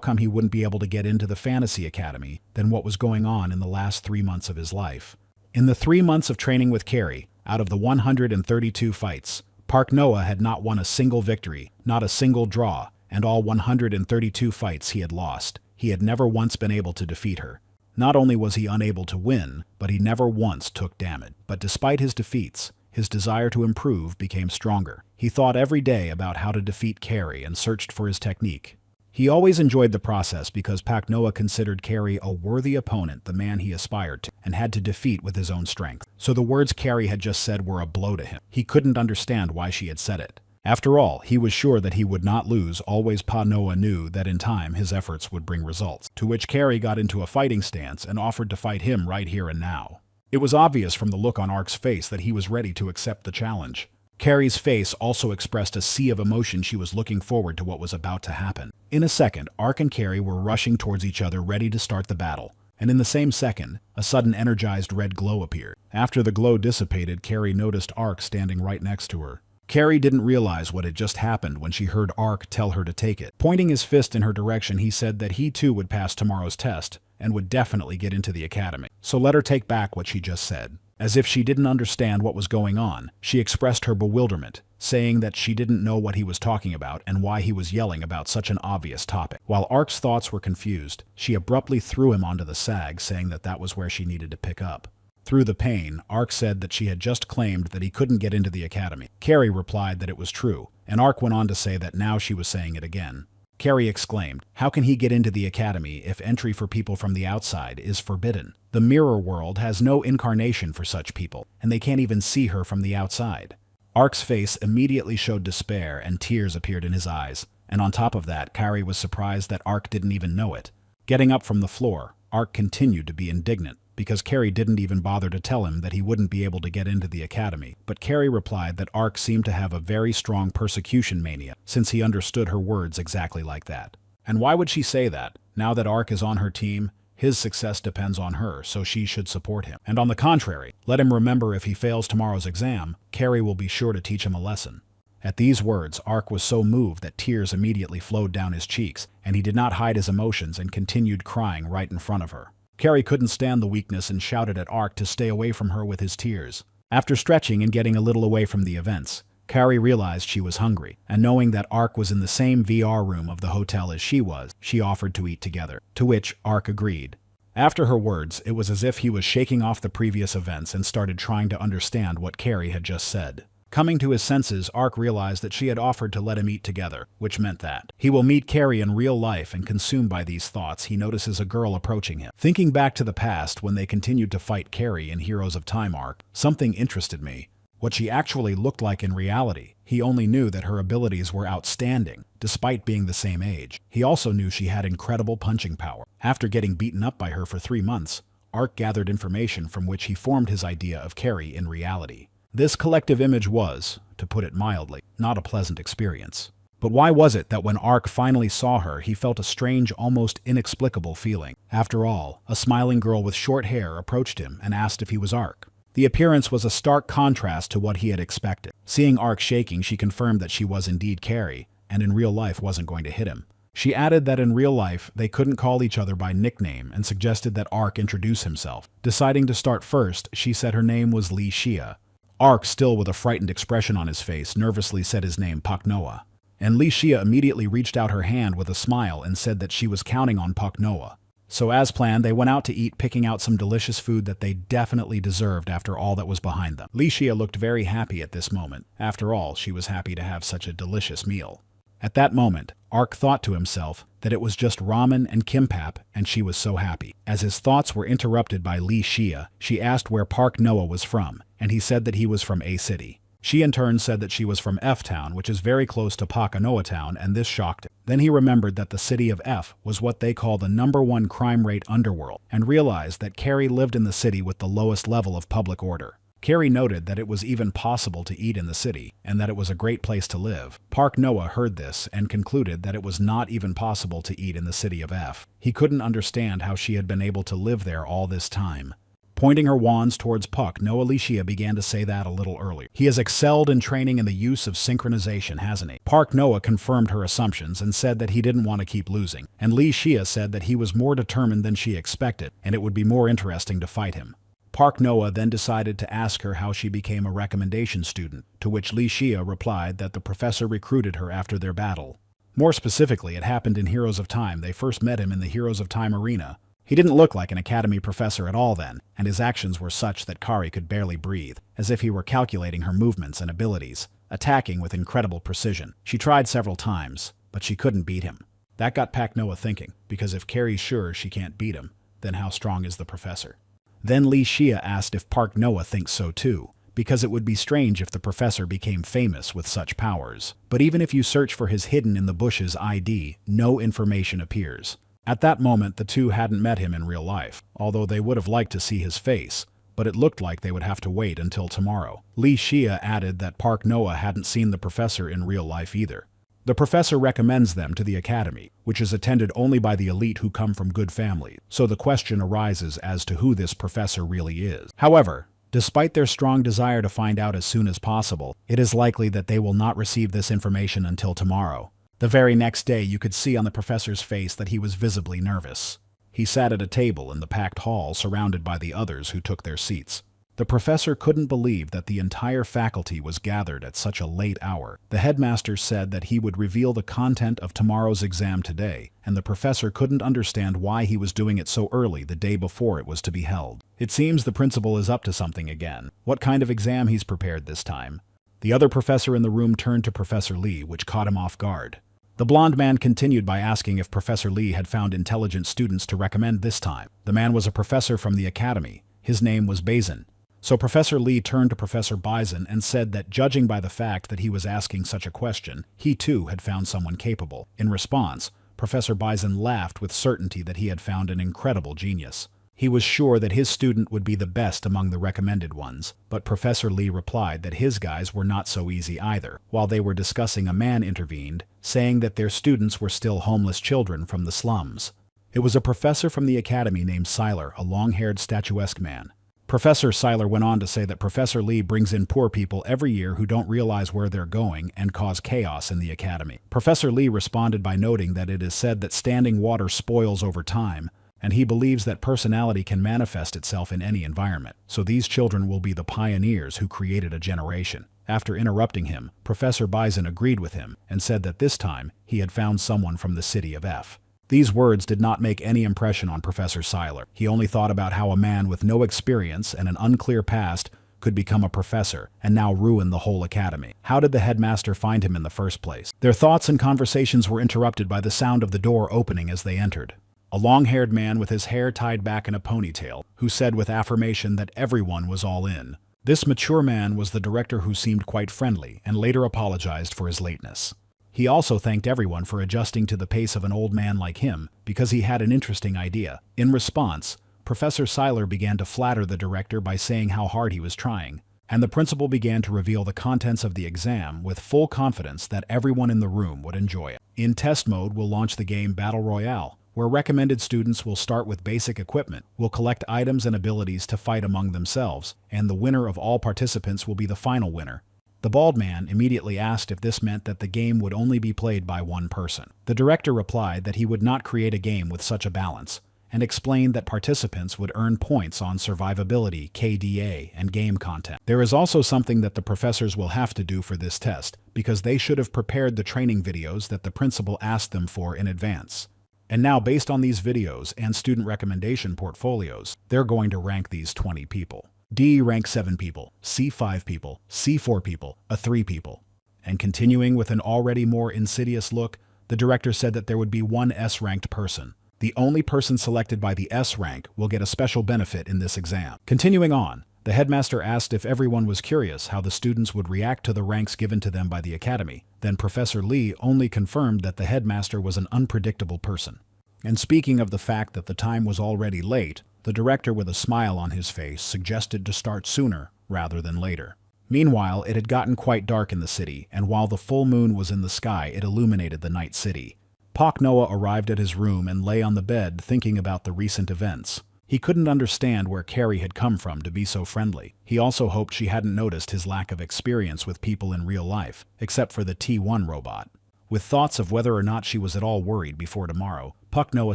come he wouldn't be able to get into the Fantasy Academy than what was going on in the last 3 months of his life. In the 3 months of training with Carrie, out of the 132 fights, Pak Noah had not won a single victory, not a single draw, and all 132 fights he had lost. He had never once been able to defeat her. Not only was he unable to win, but he never once took damage. But despite his defeats, his desire to improve became stronger. He thought every day about how to defeat Carrie and searched for his technique. He always enjoyed the process because Pak Noah considered Carrie a worthy opponent, the man he aspired to, and had to defeat with his own strength. So the words Carrie had just said were a blow to him. He couldn't understand why she had said it. After all, he was sure that he would not lose. Always Pak Noah knew that in time his efforts would bring results. To which Carrie got into a fighting stance and offered to fight him right here and now. It was obvious from the look on Ark's face that he was ready to accept the challenge. Carrie's face also expressed a sea of emotion. She was looking forward to what was about to happen. In a second, Ark and Carrie were rushing towards each other, ready to start the battle. And in the same second, a sudden energized red glow appeared. After the glow dissipated, Carrie noticed Ark standing right next to her. Carrie didn't realize what had just happened when she heard Ark tell her to take it. Pointing his fist in her direction, he said that he too would pass tomorrow's test and would definitely get into the academy. So let her take back what she just said. As if she didn't understand what was going on, she expressed her bewilderment, saying that she didn't know what he was talking about and why he was yelling about such an obvious topic. While Ark's thoughts were confused, she abruptly threw him onto the sag, saying that that was where she needed to pick up. Through the pain, Ark said that she had just claimed that he couldn't get into the academy. Carrie replied that it was true, and Ark went on to say that now she was saying it again. Carrie exclaimed, "How can he get into the academy if entry for people from the outside is forbidden? The mirror world has no incarnation for such people, and they can't even see her from the outside." Ark's face immediately showed despair and tears appeared in his eyes, and on top of that, Carrie was surprised that Ark didn't even know it. Getting up from the floor, Ark continued to be indignant. because Carrie didn't even bother to tell him that he wouldn't be able to get into the academy. But Carrie replied that Ark seemed to have a very strong persecution mania, since he understood her words exactly like that. And why would she say that? Now that Ark is on her team, his success depends on her, so she should support him. And on the contrary, let him remember if he fails tomorrow's exam, Carrie will be sure to teach him a lesson. At these words, Ark was so moved that tears immediately flowed down his cheeks, and he did not hide his emotions and continued crying right in front of her. Carrie couldn't stand the weakness and shouted at Ark to stay away from her with his tears. After stretching and getting a little away from the events, Carrie realized she was hungry, and knowing that Ark was in the same VR room of the hotel as she was, she offered to eat together, to which Ark agreed. After her words, it was as if he was shaking off the previous events and started trying to understand what Carrie had just said. Coming to his senses, Ark realized that she had offered to let him eat together, which meant that he will meet Carrie in real life, and consumed by these thoughts, he notices a girl approaching him. Thinking back to the past when they continued to fight Carrie in Heroes of Time arc, something interested me. What she actually looked like in reality. He only knew that her abilities were outstanding, despite being the same age. He also knew she had incredible punching power. After getting beaten up by her for 3 months, Ark gathered information from which he formed his idea of Carrie in reality. This collective image was, to put it mildly, not a pleasant experience. But why was it that when Ark finally saw her, he felt a strange, almost inexplicable feeling? After all, a smiling girl with short hair approached him and asked if he was Ark. The appearance was a stark contrast to what he had expected. Seeing Ark shaking, she confirmed that she was indeed Carrie, and in real life wasn't going to hit him. She added that in real life, they couldn't call each other by nickname and suggested that Ark introduce himself. Deciding to start first, she said her name was Lee Shia. Ark, still with a frightened expression on his face, nervously said his name, Pak Noah. And Lee Shia immediately reached out her hand with a smile and said that she was counting on Pak Noah. So as planned, they went out to eat, picking out some delicious food that they definitely deserved after all that was behind them. Lee Shia looked very happy at this moment. After all, she was happy to have such a delicious meal. At that moment, Ark thought to himself that it was just ramen and kimbap, and she was so happy. As his thoughts were interrupted by Lee Shia, she asked where Pak Noah was from, and he said that he was from A City. She in turn said that she was from F Town, which is very close to Pakanoa Town, and this shocked him. Then he remembered that the city of F was what they call the #1 crime rate underworld, and realized that Carrie lived in the city with the lowest level of public order. Carrie noted that it was even possible to eat in the city, and that it was a great place to live. Pak Noah heard this and concluded that it was not even possible to eat in the city of F. He couldn't understand how she had been able to live there all this time. Pointing her wands towards Puck, Noah Lee Shia began to say that a little earlier. He has excelled in training in the use of synchronization, hasn't he? Park Noah confirmed her assumptions and said that he didn't want to keep losing. And Lee Shia said that he was more determined than she expected, and it would be more interesting to fight him. Park Noah then decided to ask her how she became a recommendation student, to which Lee Shia replied that the professor recruited her after their battle. More specifically, it happened in Heroes of Time. They first met him in the Heroes of Time arena. He didn't look like an academy professor at all then, and his actions were such that Kari could barely breathe, as if he were calculating her movements and abilities, attacking with incredible precision. She tried several times, but she couldn't beat him. That got Pak Noah thinking, because if Kari's sure she can't beat him, then how strong is the professor? Then Lee Shia asked if Park Noah thinks so too, because it would be strange if the professor became famous with such powers. But even if you search for his hidden in the bushes ID, no information appears. At that moment, the two hadn't met him in real life, although they would have liked to see his face, but it looked like they would have to wait until tomorrow. Lee Shia added that Park Noah hadn't seen the professor in real life either. The professor recommends them to the academy, which is attended only by the elite who come from good families, so the question arises as to who this professor really is. However, despite their strong desire to find out as soon as possible, it is likely that they will not receive this information until tomorrow. The very next day, you could see on the professor's face that he was visibly nervous. He sat at a table in the packed hall surrounded by the others who took their seats. The professor couldn't believe that the entire faculty was gathered at such a late hour. The headmaster said that he would reveal the content of tomorrow's exam today, and the professor couldn't understand why he was doing it so early the day before it was to be held. It seems the principal is up to something again. What kind of exam he's prepared this time? The other professor in the room turned to Professor Lee, which caught him off guard. The blonde man continued by asking if Professor Lee had found intelligent students to recommend this time. The man was a professor from the academy. His name was Bazin. So Professor Lee turned to Professor Bison and said that judging by the fact that he was asking such a question, he too had found someone capable. In response, Professor Bison laughed with certainty that he had found an incredible genius. He was sure that his student would be the best among the recommended ones, but Professor Lee replied that his guys were not so easy either. While they were discussing, a man intervened, saying that their students were still homeless children from the slums. It was a professor from the academy named Siler, a long-haired, statuesque man. Professor Siler went on to say that Professor Lee brings in poor people every year who don't realize where they're going and cause chaos in the academy. Professor Lee responded by noting that it is said that standing water spoils over time, and he believes that personality can manifest itself in any environment. So these children will be the pioneers who created a generation. After interrupting him, Professor Bison agreed with him and said that this time he had found someone from the city of F. These words did not make any impression on Professor Siler. He only thought about how a man with no experience and an unclear past could become a professor and now ruin the whole academy. How did the headmaster find him in the first place? Their thoughts and conversations were interrupted by the sound of the door opening as they entered. A long-haired man with his hair tied back in a ponytail, who said with affirmation that everyone was all in. This mature man was the director, who seemed quite friendly and later apologized for his lateness. He also thanked everyone for adjusting to the pace of an old man like him because he had an interesting idea. In response, Professor Siler began to flatter the director by saying how hard he was trying, and the principal began to reveal the contents of the exam with full confidence that everyone in the room would enjoy it. In test mode, we'll launch the game Battle Royale, where recommended students will start with basic equipment, will collect items and abilities to fight among themselves, and the winner of all participants will be the final winner. The bald man immediately asked if this meant that the game would only be played by one person. The director replied that he would not create a game with such a balance, and explained that participants would earn points on survivability, KDA, and game content. There is also something that the professors will have to do for this test, because they should have prepared the training videos that the principal asked them for in advance. And now, based on these videos and student recommendation portfolios, they're going to rank these 20 people. D rank 7 people, C 5 people, C 4 people, A 3 people. And continuing with an already more insidious look, the director said that there would be one S-ranked person. The only person selected by the S rank will get a special benefit in this exam. Continuing on, the headmaster asked if everyone was curious how the students would react to the ranks given to them by the academy. Then Professor Lee only confirmed that the headmaster was an unpredictable person. And speaking of the fact that the time was already late, the director, with a smile on his face, suggested to start sooner rather than later. Meanwhile, it had gotten quite dark in the city, and while the full moon was in the sky, it illuminated the night city. Pak Noah arrived at his room and lay on the bed thinking about the recent events. He couldn't understand where Carrie had come from to be so friendly. He also hoped she hadn't noticed his lack of experience with people in real life, except for the T1 robot. With thoughts of whether or not she was at all worried before tomorrow, Pak Noah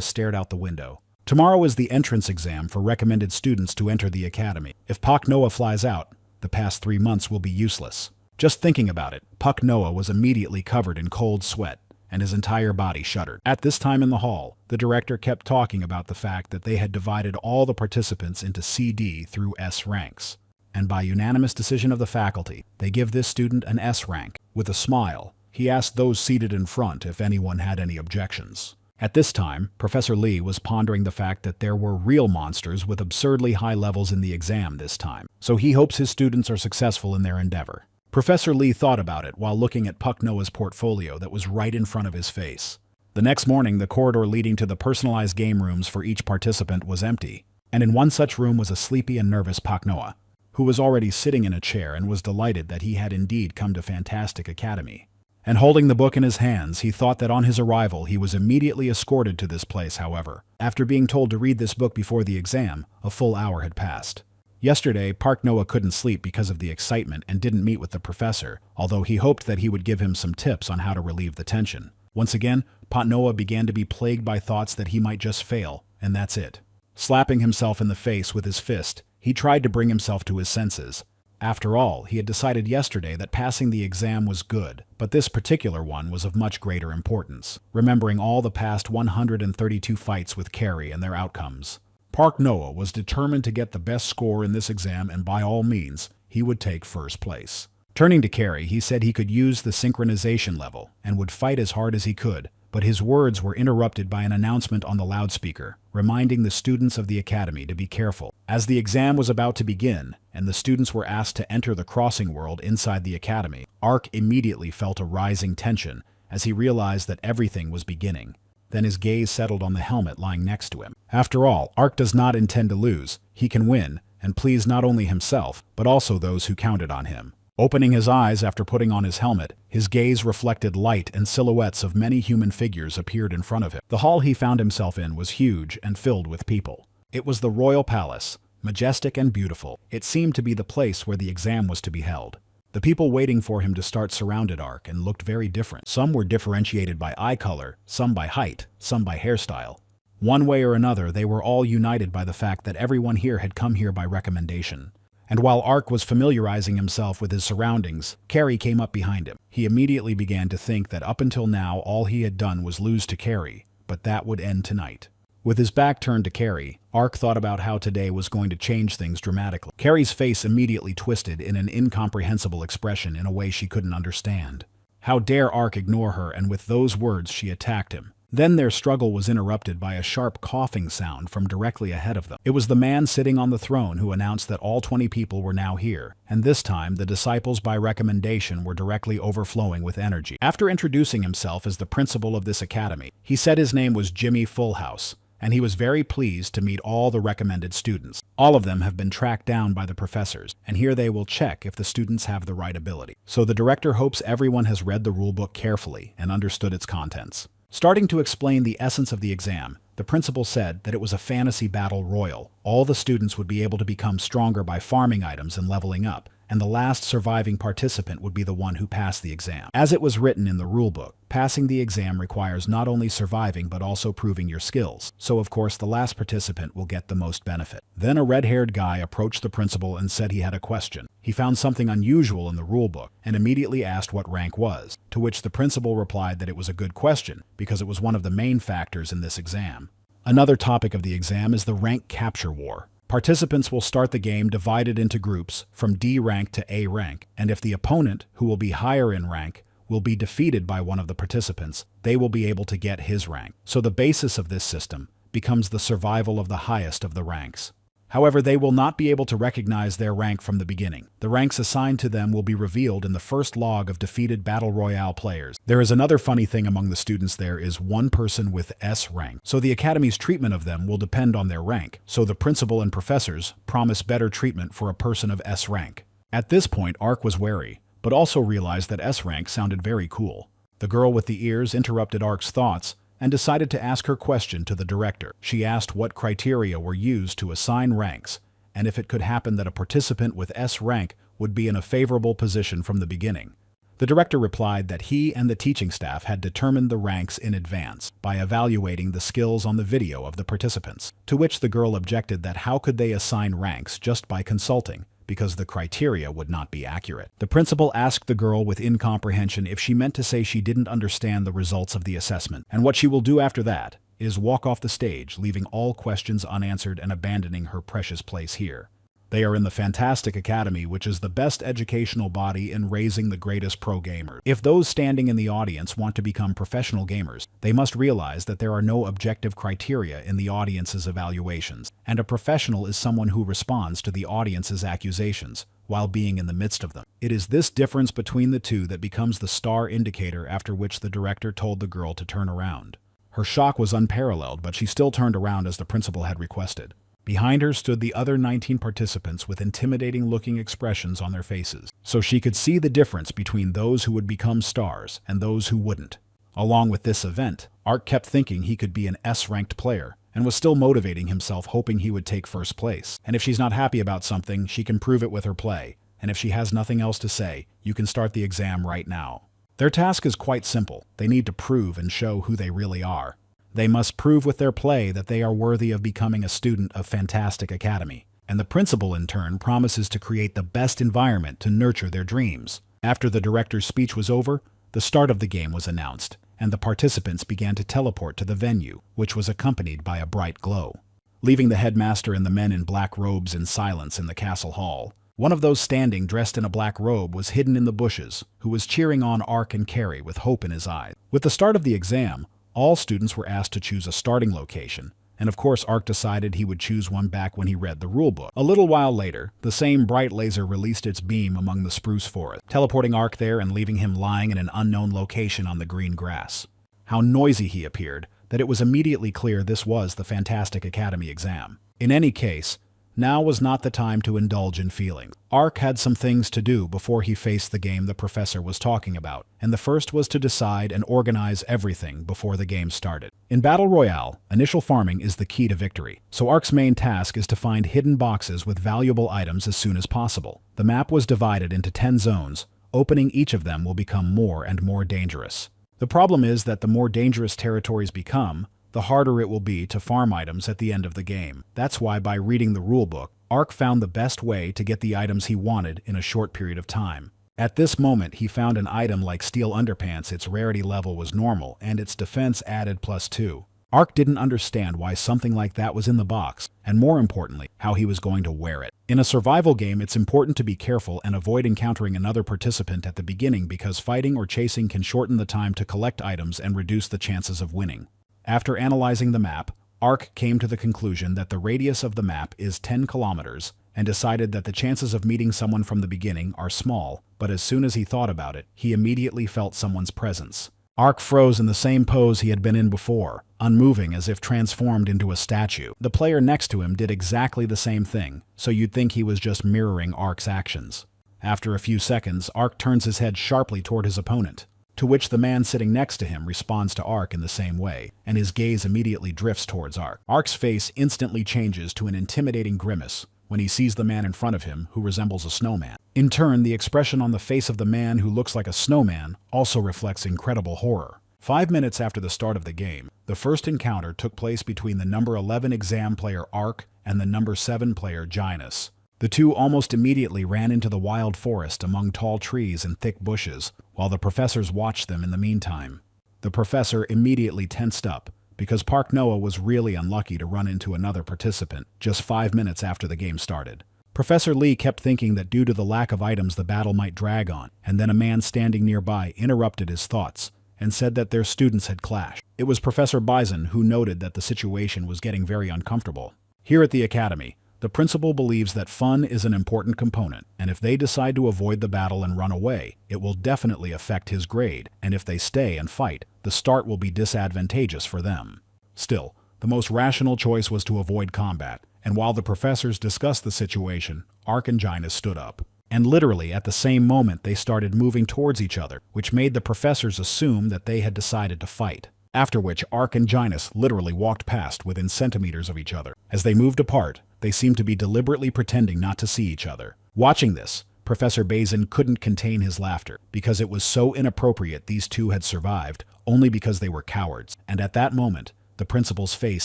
stared out the window. Tomorrow is the entrance exam for recommended students to enter the academy. If Pak Noah flies out, the past 3 months will be useless. Just thinking about it, Pak Noah was immediately covered in cold sweat, and his entire body shuddered. At this time in the hall, the director kept talking about the fact that they had divided all the participants into CD through S ranks. And by unanimous decision of the faculty, they give this student an S rank. With a smile, he asked those seated in front if anyone had any objections. At this time, Professor Lee was pondering the fact that there were real monsters with absurdly high levels in the exam this time, so he hopes his students are successful in their endeavor. Professor Lee thought about it while looking at Pak Noah's portfolio that was right in front of his face. The next morning, the corridor leading to the personalized game rooms for each participant was empty, and in one such room was a sleepy and nervous Pak Noah, who was already sitting in a chair and was delighted that he had indeed come to Fantastic Academy. And holding the book in his hands, he thought that on his arrival he was immediately escorted to this place. However, after being told to read this book before the exam, a full hour had passed. Yesterday, Pak Noah couldn't sleep because of the excitement and didn't meet with the professor, although he hoped that he would give him some tips on how to relieve the tension. Once again, Pak Noah began to be plagued by thoughts that he might just fail, and that's it. Slapping himself in the face with his fist, he tried to bring himself to his senses. After all, he had decided yesterday that passing the exam was good, but this particular one was of much greater importance, remembering all the past 132 fights with Carrie and their outcomes. Pak Noah was determined to get the best score in this exam, and by all means, he would take first place. Turning to Carrie, he said he could use the synchronization level and would fight as hard as he could, but his words were interrupted by an announcement on the loudspeaker, reminding the students of the academy to be careful. As the exam was about to begin, and the students were asked to enter the crossing world inside the academy, Ark immediately felt a rising tension as he realized that everything was beginning. Then his gaze settled on the helmet lying next to him. After all, Ark does not intend to lose. He can win, and please not only himself, but also those who counted on him. Opening his eyes after putting on his helmet, his gaze reflected light and silhouettes of many human figures appeared in front of him. The hall he found himself in was huge and filled with people. It was the royal palace, majestic and beautiful. It seemed to be the place where the exam was to be held. The people waiting for him to start surrounded Ark and looked very different. Some were differentiated by eye color, some by height, some by hairstyle. One way or another, they were all united by the fact that everyone here had come here by recommendation. And while Ark was familiarizing himself with his surroundings, Carrie came up behind him. He immediately began to think that up until now all he had done was lose to Carrie, but that would end tonight. With his back turned to Carrie, Ark thought about how today was going to change things dramatically. Carrie's face immediately twisted in an incomprehensible expression in a way she couldn't understand. How dare Ark ignore her, and with those words she attacked him. Then their struggle was interrupted by a sharp coughing sound from directly ahead of them. It was the man sitting on the throne who announced that all 20 people were now here, and this time the disciples by recommendation were directly overflowing with energy. After introducing himself as the principal of this academy, he said his name was Jimmy Fullhouse, and he was very pleased to meet all the recommended students. All of them have been tracked down by the professors, and here they will check if the students have the right ability. So the director hopes everyone has read the rulebook carefully and understood its contents. Starting to explain the essence of the exam, the principal said that it was a fantasy battle royal. All the students would be able to become stronger by farming items and leveling up, and the last surviving participant would be the one who passed the exam. As it was written in the rulebook, passing the exam requires not only surviving but also proving your skills, so of course the last participant will get the most benefit. Then a red-haired guy approached the principal and said he had a question. He found something unusual in the rulebook and immediately asked what rank was, to which the principal replied that it was a good question because it was one of the main factors in this exam. Another topic of the exam is the rank capture war. Participants will start the game divided into groups from D rank to A rank, and if the opponent, who will be higher in rank, will be defeated by one of the participants, they will be able to get his rank. So the basis of this system becomes the survival of the highest of the ranks. However, they will not be able to recognize their rank from the beginning. The ranks assigned to them will be revealed in the first log of defeated Battle Royale players. There is another funny thing among the students. There is one person with S rank, so the Academy's treatment of them will depend on their rank. So the principal and professors promise better treatment for a person of S rank. At this point, Ark was wary, but also realized that S rank sounded very cool. The girl with the ears interrupted Ark's thoughts and decided to ask her question to the director. She asked what criteria were used to assign ranks, and if it could happen that a participant with S rank would be in a favorable position from the beginning. The director replied that he and the teaching staff had determined the ranks in advance by evaluating the skills on the video of the participants, to which the girl objected that how could they assign ranks just by consulting, because the criteria would not be accurate. The principal asked the girl with incomprehension if she meant to say she didn't understand the results of the assessment, and what she will do after that is walk off the stage, leaving all questions unanswered and abandoning her precious place here. They are in the Fantastic Academy, which is the best educational body in raising the greatest pro gamers. If those standing in the audience want to become professional gamers, they must realize that there are no objective criteria in the audience's evaluations, and a professional is someone who responds to the audience's accusations while being in the midst of them. It is this difference between the two that becomes the star indicator after which the director told the girl to turn around. Her shock was unparalleled, but she still turned around as the principal had requested. Behind her stood the other 19 participants with intimidating-looking expressions on their faces, so she could see the difference between those who would become stars and those who wouldn't. Along with this event, Ark kept thinking he could be an S-ranked player, and was still motivating himself, hoping he would take first place. And if she's not happy about something, she can prove it with her play, and if she has nothing else to say, you can start the exam right now. Their task is quite simple. They need to prove and show who they really are. They must prove with their play that they are worthy of becoming a student of Fantastic Academy, and the principal in turn promises to create the best environment to nurture their dreams. After the director's speech was over, the start of the game was announced, and the participants began to teleport to the venue, which was accompanied by a bright glow. Leaving the headmaster and the men in black robes in silence in the castle hall, one of those standing dressed in a black robe was hidden in the bushes, who was cheering on Ark and Carrie with hope in his eyes. With the start of the exam, all students were asked to choose a starting location, and of course Ark decided he would choose one back when he read the rulebook. A little while later, the same bright laser released its beam among the spruce forest, teleporting Ark there and leaving him lying in an unknown location on the green grass. How noisy he appeared! that it was immediately clear this was the Fantastic Academy exam. In any case, now was not the time to indulge in feelings. Ark had some things to do before he faced the game the professor was talking about, and the first was to decide and organize everything before the game started. In Battle Royale, initial farming is the key to victory, so Ark's main task is to find hidden boxes with valuable items as soon as possible. The map was divided into 10 zones. Opening each of them will become more and more dangerous. The problem is that the more dangerous territories become, the harder it will be to farm items at the end of the game. That's why by reading the rulebook, Ark found the best way to get the items he wanted in a short period of time. At this moment, he found an item like steel underpants. Its rarity level was normal, and its defense added +2. Ark didn't understand why something like that was in the box, and more importantly, how he was going to wear it. In a survival game, it's important to be careful and avoid encountering another participant at the beginning because fighting or chasing can shorten the time to collect items and reduce the chances of winning. After analyzing the map, Ark came to the conclusion that the radius of the map is 10 kilometers and decided that the chances of meeting someone from the beginning are small, but as soon as he thought about it, he immediately felt someone's presence. Ark froze in the same pose he had been in before, unmoving as if transformed into a statue. The player next to him did exactly the same thing, so you'd think he was just mirroring Ark's actions. After a few seconds, Ark turns his head sharply toward his opponent, to which the man sitting next to him responds to Ark in the same way, and his gaze immediately drifts towards Ark. Ark's face instantly changes to an intimidating grimace when he sees the man in front of him who resembles a snowman. In turn, the expression on the face of the man who looks like a snowman also reflects incredible horror. 5 minutes after the start of the game, the first encounter took place between the number 11 exam player Ark and the number 7 player Gynus. The two almost immediately ran into the wild forest among tall trees and thick bushes, while the professors watched them in the meantime. The professor immediately tensed up, because Park Noah was really unlucky to run into another participant just 5 minutes after the game started. Professor Lee kept thinking that due to the lack of items the battle might drag on, and then a man standing nearby interrupted his thoughts and said that their students had clashed. It was Professor Bison who noted that the situation was getting very uncomfortable. Here at the Academy, the principal believes that fun is an important component, and if they decide to avoid the battle and run away, it will definitely affect his grade, and if they stay and fight, the start will be disadvantageous for them. Still, the most rational choice was to avoid combat, and while the professors discussed the situation, Ark and Gynus stood up. And literally at the same moment they started moving towards each other, which made the professors assume that they had decided to fight. After which Ark and Gynus literally walked past within centimeters of each other. As they moved apart, they seemed to be deliberately pretending not to see each other. Watching this, Professor Bazin couldn't contain his laughter, because it was so inappropriate these two had survived only because they were cowards. And at that moment, the principal's face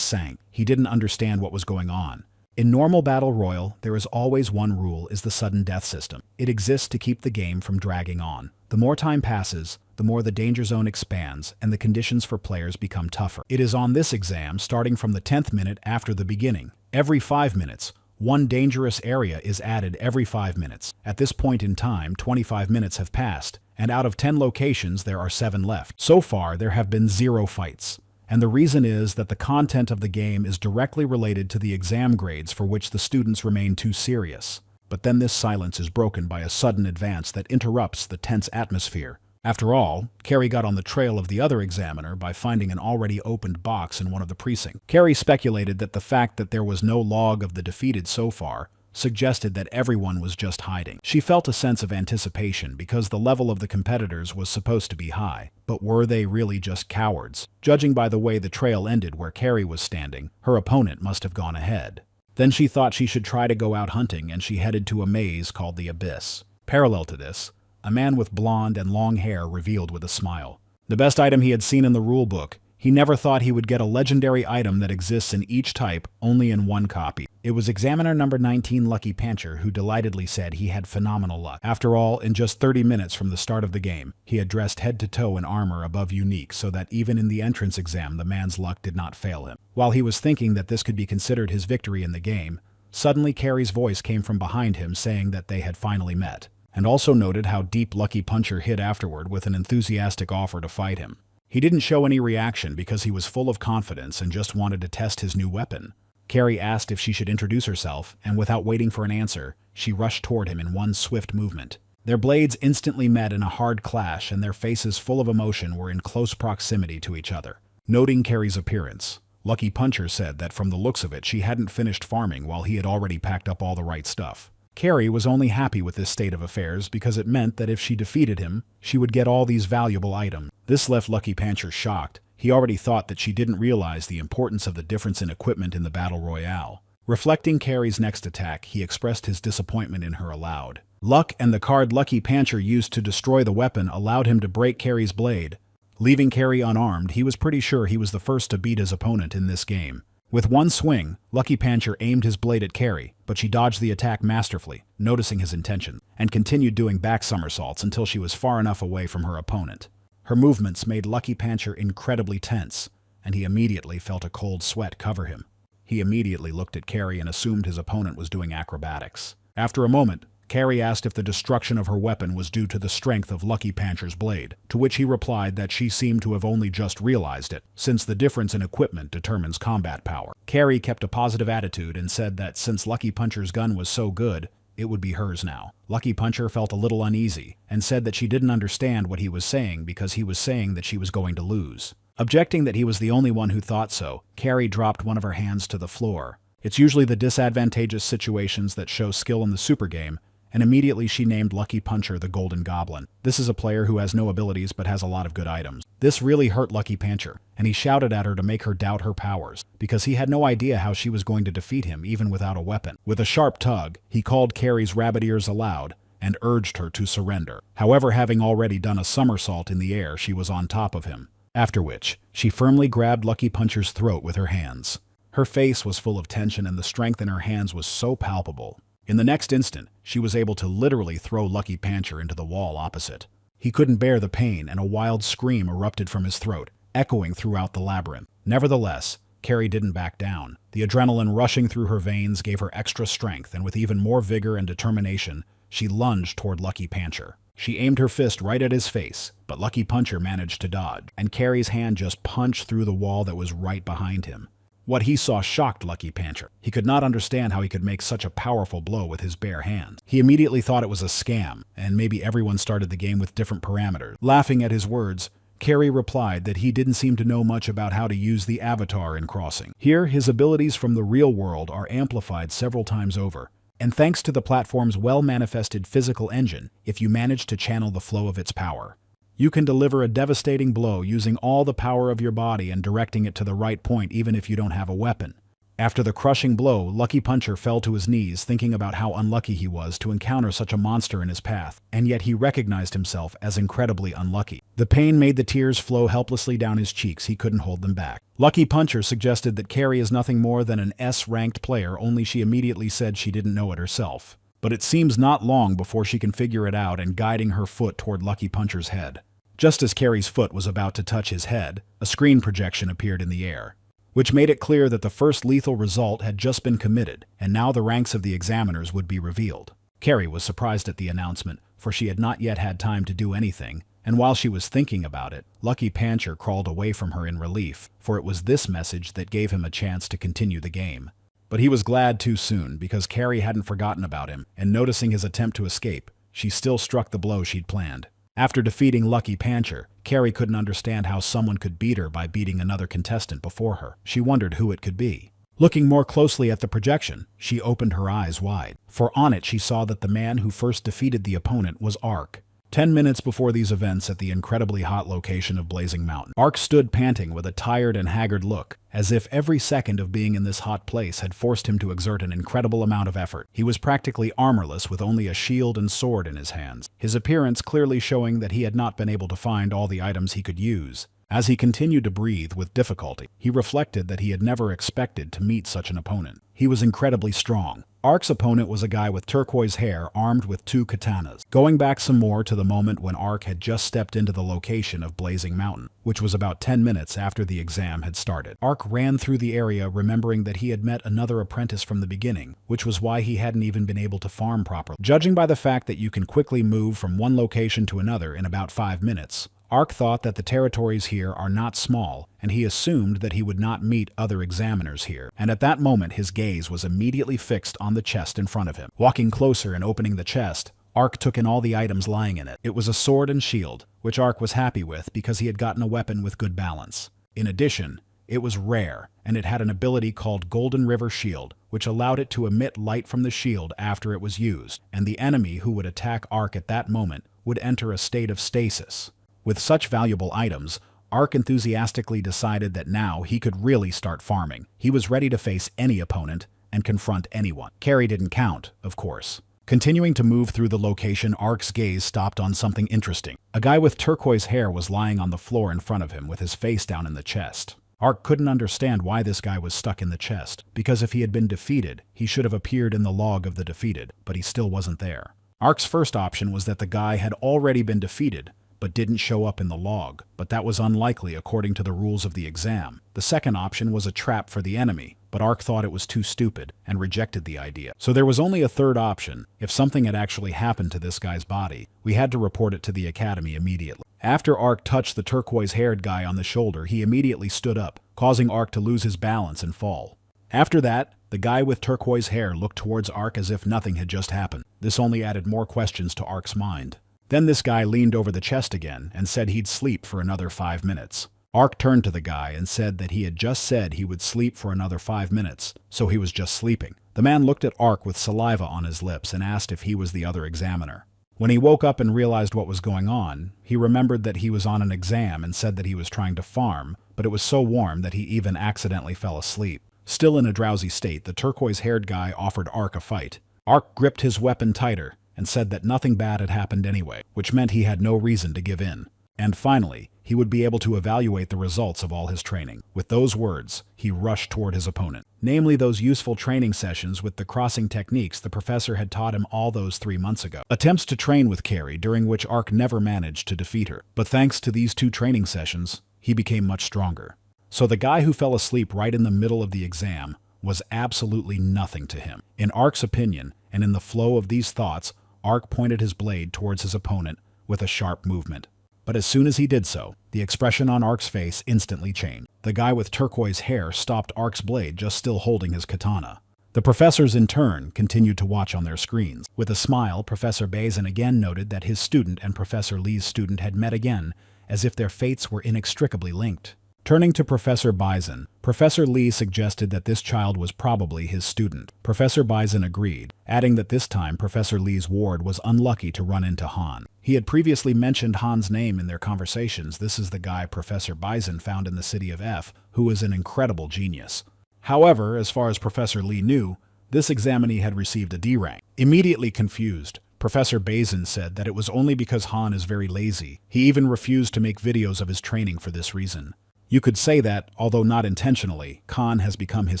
sank. He didn't understand what was going on. In normal Battle Royale, there is always one rule: is the sudden death system. It exists to keep the game from dragging on. The more time passes, the more the danger zone expands and the conditions for players become tougher. It is on this exam starting from the 10th minute after the beginning. Every 5 minutes, one dangerous area is added every 5 minutes. At this point in time, 25 minutes have passed, and out of 10 locations there are 7 left. So far, there have been 0 fights. And the reason is that the content of the game is directly related to the exam grades for which the students remain too serious. But then this silence is broken by a sudden advance that interrupts the tense atmosphere. After all, Carrie got on the trail of the other examiner by finding an already opened box in one of the precincts. Carrie speculated that the fact that there was no log of the defeated so far suggested that everyone was just hiding. She felt a sense of anticipation because the level of the competitors was supposed to be high. But were they really just cowards? Judging by the way the trail ended where Carrie was standing, her opponent must have gone ahead. Then she thought she should try to go out hunting, and she headed to a maze called the Abyss. Parallel to this, a man with blonde and long hair revealed with a smile the best item he had seen in the rulebook. He never thought he would get a legendary item that exists in each type, only in one copy. It was examiner number 19 Lucky Pancher who delightedly said he had phenomenal luck. After all, in just 30 minutes from the start of the game, he had dressed head to toe in armor above unique, so that even in the entrance exam the man's luck did not fail him. While he was thinking that this could be considered his victory in the game, suddenly Carrie's voice came from behind him saying that they had finally met, and also noted how deep Lucky Puncher hid afterward with an enthusiastic offer to fight him. He didn't show any reaction because he was full of confidence and just wanted to test his new weapon. Carrie asked if she should introduce herself, and without waiting for an answer, she rushed toward him in one swift movement. Their blades instantly met in a hard clash, and their faces full of emotion were in close proximity to each other. Noting Carrie's appearance, Lucky Puncher said that from the looks of it she hadn't finished farming while he had already packed up all the right stuff. Carrie was only happy with this state of affairs because it meant that if she defeated him, she would get all these valuable items. This left Lucky Puncher shocked. He already thought that she didn't realize the importance of the difference in equipment in the battle royale. Reflecting Carrie's next attack, he expressed his disappointment in her aloud. Luck and the card Lucky Puncher used to destroy the weapon allowed him to break Carrie's blade. Leaving Carrie unarmed, he was pretty sure he was the first to beat his opponent in this game. With one swing, Lucky Puncher aimed his blade at Carrie, but she dodged the attack masterfully, noticing his intention, and continued doing back somersaults until she was far enough away from her opponent. Her movements made Lucky Puncher incredibly tense, and he immediately felt a cold sweat cover him. He immediately looked at Carrie and assumed his opponent was doing acrobatics. After a moment, Carrie asked if the destruction of her weapon was due to the strength of Lucky Puncher's blade, to which he replied that she seemed to have only just realized it, since the difference in equipment determines combat power. Carrie kept a positive attitude and said that since Lucky Puncher's gun was so good, it would be hers now. Lucky Puncher felt a little uneasy and said that she didn't understand what he was saying because he was saying that she was going to lose. Objecting that he was the only one who thought so, Carrie dropped one of her hands to the floor. It's usually the disadvantageous situations that show skill in the super game, and immediately she named Lucky Puncher the Golden Goblin. This is a player who has no abilities but has a lot of good items. This really hurt Lucky Puncher, and he shouted at her to make her doubt her powers, because he had no idea how she was going to defeat him even without a weapon. With a sharp tug, he called Carrie's rabbit ears aloud and urged her to surrender. However, having already done a somersault in the air, she was on top of him. After which, she firmly grabbed Lucky Puncher's throat with her hands. Her face was full of tension and the strength in her hands was so palpable. In the next instant, she was able to literally throw Lucky Puncher into the wall opposite. He couldn't bear the pain and a wild scream erupted from his throat, echoing throughout the labyrinth. Nevertheless, Carrie didn't back down. The adrenaline rushing through her veins gave her extra strength, and with even more vigor and determination, she lunged toward Lucky Puncher. She aimed her fist right at his face, but Lucky Puncher managed to dodge, and Carrie's hand just punched through the wall that was right behind him. What he saw shocked Lucky Puncher. He could not understand how he could make such a powerful blow with his bare hands. He immediately thought it was a scam, and maybe everyone started the game with different parameters. Laughing at his words, Carrie replied that he didn't seem to know much about how to use the avatar in Crossing. Here, his abilities from the real world are amplified several times over, and thanks to the platform's well-manifested physical engine, if you manage to channel the flow of its power, you can deliver a devastating blow using all the power of your body and directing it to the right point even if you don't have a weapon. After the crushing blow, Lucky Puncher fell to his knees thinking about how unlucky he was to encounter such a monster in his path, and yet he recognized himself as incredibly unlucky. The pain made the tears flow helplessly down his cheeks. He couldn't hold them back. Lucky Puncher suggested that Carrie is nothing more than an S-ranked player, only she immediately said she didn't know it herself. But it seems not long before she can figure it out and guiding her foot toward Lucky Puncher's head. Just as Carrie's foot was about to touch his head, a screen projection appeared in the air, which made it clear that the first lethal result had just been committed, and now the ranks of the examiners would be revealed. Carrie was surprised at the announcement, for she had not yet had time to do anything, and while she was thinking about it, Lucky Puncher crawled away from her in relief, for it was this message that gave him a chance to continue the game. But he was glad too soon, because Carrie hadn't forgotten about him, and noticing his attempt to escape, she still struck the blow she'd planned. After defeating Lucky Puncher, Carrie couldn't understand how someone could beat her by beating another contestant before her. She wondered who it could be. Looking more closely at the projection, she opened her eyes wide, for on it she saw that the man who first defeated the opponent was Ark. 10 minutes before these events at the incredibly hot location of Blazing Mountain, Ark stood panting with a tired and haggard look, as if every second of being in this hot place had forced him to exert an incredible amount of effort. He was practically armorless with only a shield and sword in his hands, his appearance clearly showing that he had not been able to find all the items he could use. As he continued to breathe with difficulty, he reflected that he had never expected to meet such an opponent. He was incredibly strong. Ark's opponent was a guy with turquoise hair armed with 2 katanas. Going back some more to the moment when Ark had just stepped into the location of Blazing Mountain, which was about 10 minutes after the exam had started. Ark ran through the area remembering that he had met another apprentice from the beginning, which was why he hadn't even been able to farm properly. Judging by the fact that you can quickly move from one location to another in about 5 minutes, Ark thought that the territories here are not small, and he assumed that he would not meet other examiners here. And at that moment, his gaze was immediately fixed on the chest in front of him. Walking closer and opening the chest, Ark took in all the items lying in it. It was a sword and shield, which Ark was happy with because he had gotten a weapon with good balance. In addition, it was rare, and it had an ability called Golden River Shield, which allowed it to emit light from the shield after it was used, and the enemy who would attack Ark at that moment would enter a state of stasis. With such valuable items, Ark enthusiastically decided that now he could really start farming. He was ready to face any opponent and confront anyone. Carry didn't count, of course. Continuing to move through the location, Ark's gaze stopped on something interesting. A guy with turquoise hair was lying on the floor in front of him with his face down in the chest. Ark couldn't understand why this guy was stuck in the chest, because if he had been defeated, he should have appeared in the log of the defeated, but he still wasn't there. Ark's first option was that the guy had already been defeated, but didn't show up in the log, but that was unlikely according to the rules of the exam. The second option was a trap for the enemy, but Ark thought it was too stupid and rejected the idea. So there was only a third option. If something had actually happened to this guy's body, we had to report it to the academy immediately. After Ark touched the turquoise-haired guy on the shoulder, he immediately stood up, causing Ark to lose his balance and fall. After that, the guy with turquoise hair looked towards Ark as if nothing had just happened. This only added more questions to Ark's mind. Then this guy leaned over the chest again and said he'd sleep for another 5 minutes. Ark turned to the guy and said that he had just said he would sleep for another 5 minutes, so he was just sleeping. The man looked at Ark with saliva on his lips and asked if he was the other examiner. When he woke up and realized what was going on, he remembered that he was on an exam and said that he was trying to farm, but it was so warm that he even accidentally fell asleep. Still in a drowsy state, the turquoise-haired guy offered Ark a fight. Ark gripped his weapon tighter and said that nothing bad had happened anyway, which meant he had no reason to give in. And finally, he would be able to evaluate the results of all his training. With those words, he rushed toward his opponent. Namely, those useful training sessions with the crossing techniques the professor had taught him all those 3 months ago. Attempts to train with Carrie, during which Ark never managed to defeat her. But thanks to these 2 training sessions, he became much stronger. So the guy who fell asleep right in the middle of the exam was absolutely nothing to him. In Ark's opinion, and in the flow of these thoughts, Ark pointed his blade towards his opponent with a sharp movement. But as soon as he did so, the expression on Ark's face instantly changed. The guy with turquoise hair stopped Ark's blade just still holding his katana. The professors, in turn, continued to watch on their screens. With a smile, Professor Bazin again noted that his student and Professor Lee's student had met again, as if their fates were inextricably linked. Turning to Professor Bison, Professor Lee suggested that this child was probably his student. Professor Bison agreed, adding that this time Professor Lee's ward was unlucky to run into Han. He had previously mentioned Han's name in their conversations. This is the guy Professor Bison found in the city of F, who is an incredible genius. However, as far as Professor Lee knew, this examinee had received a D rank. Immediately confused, Professor Bazin said that it was only because Han is very lazy. He even refused to make videos of his training for this reason. You could say that, although not intentionally, Khan has become his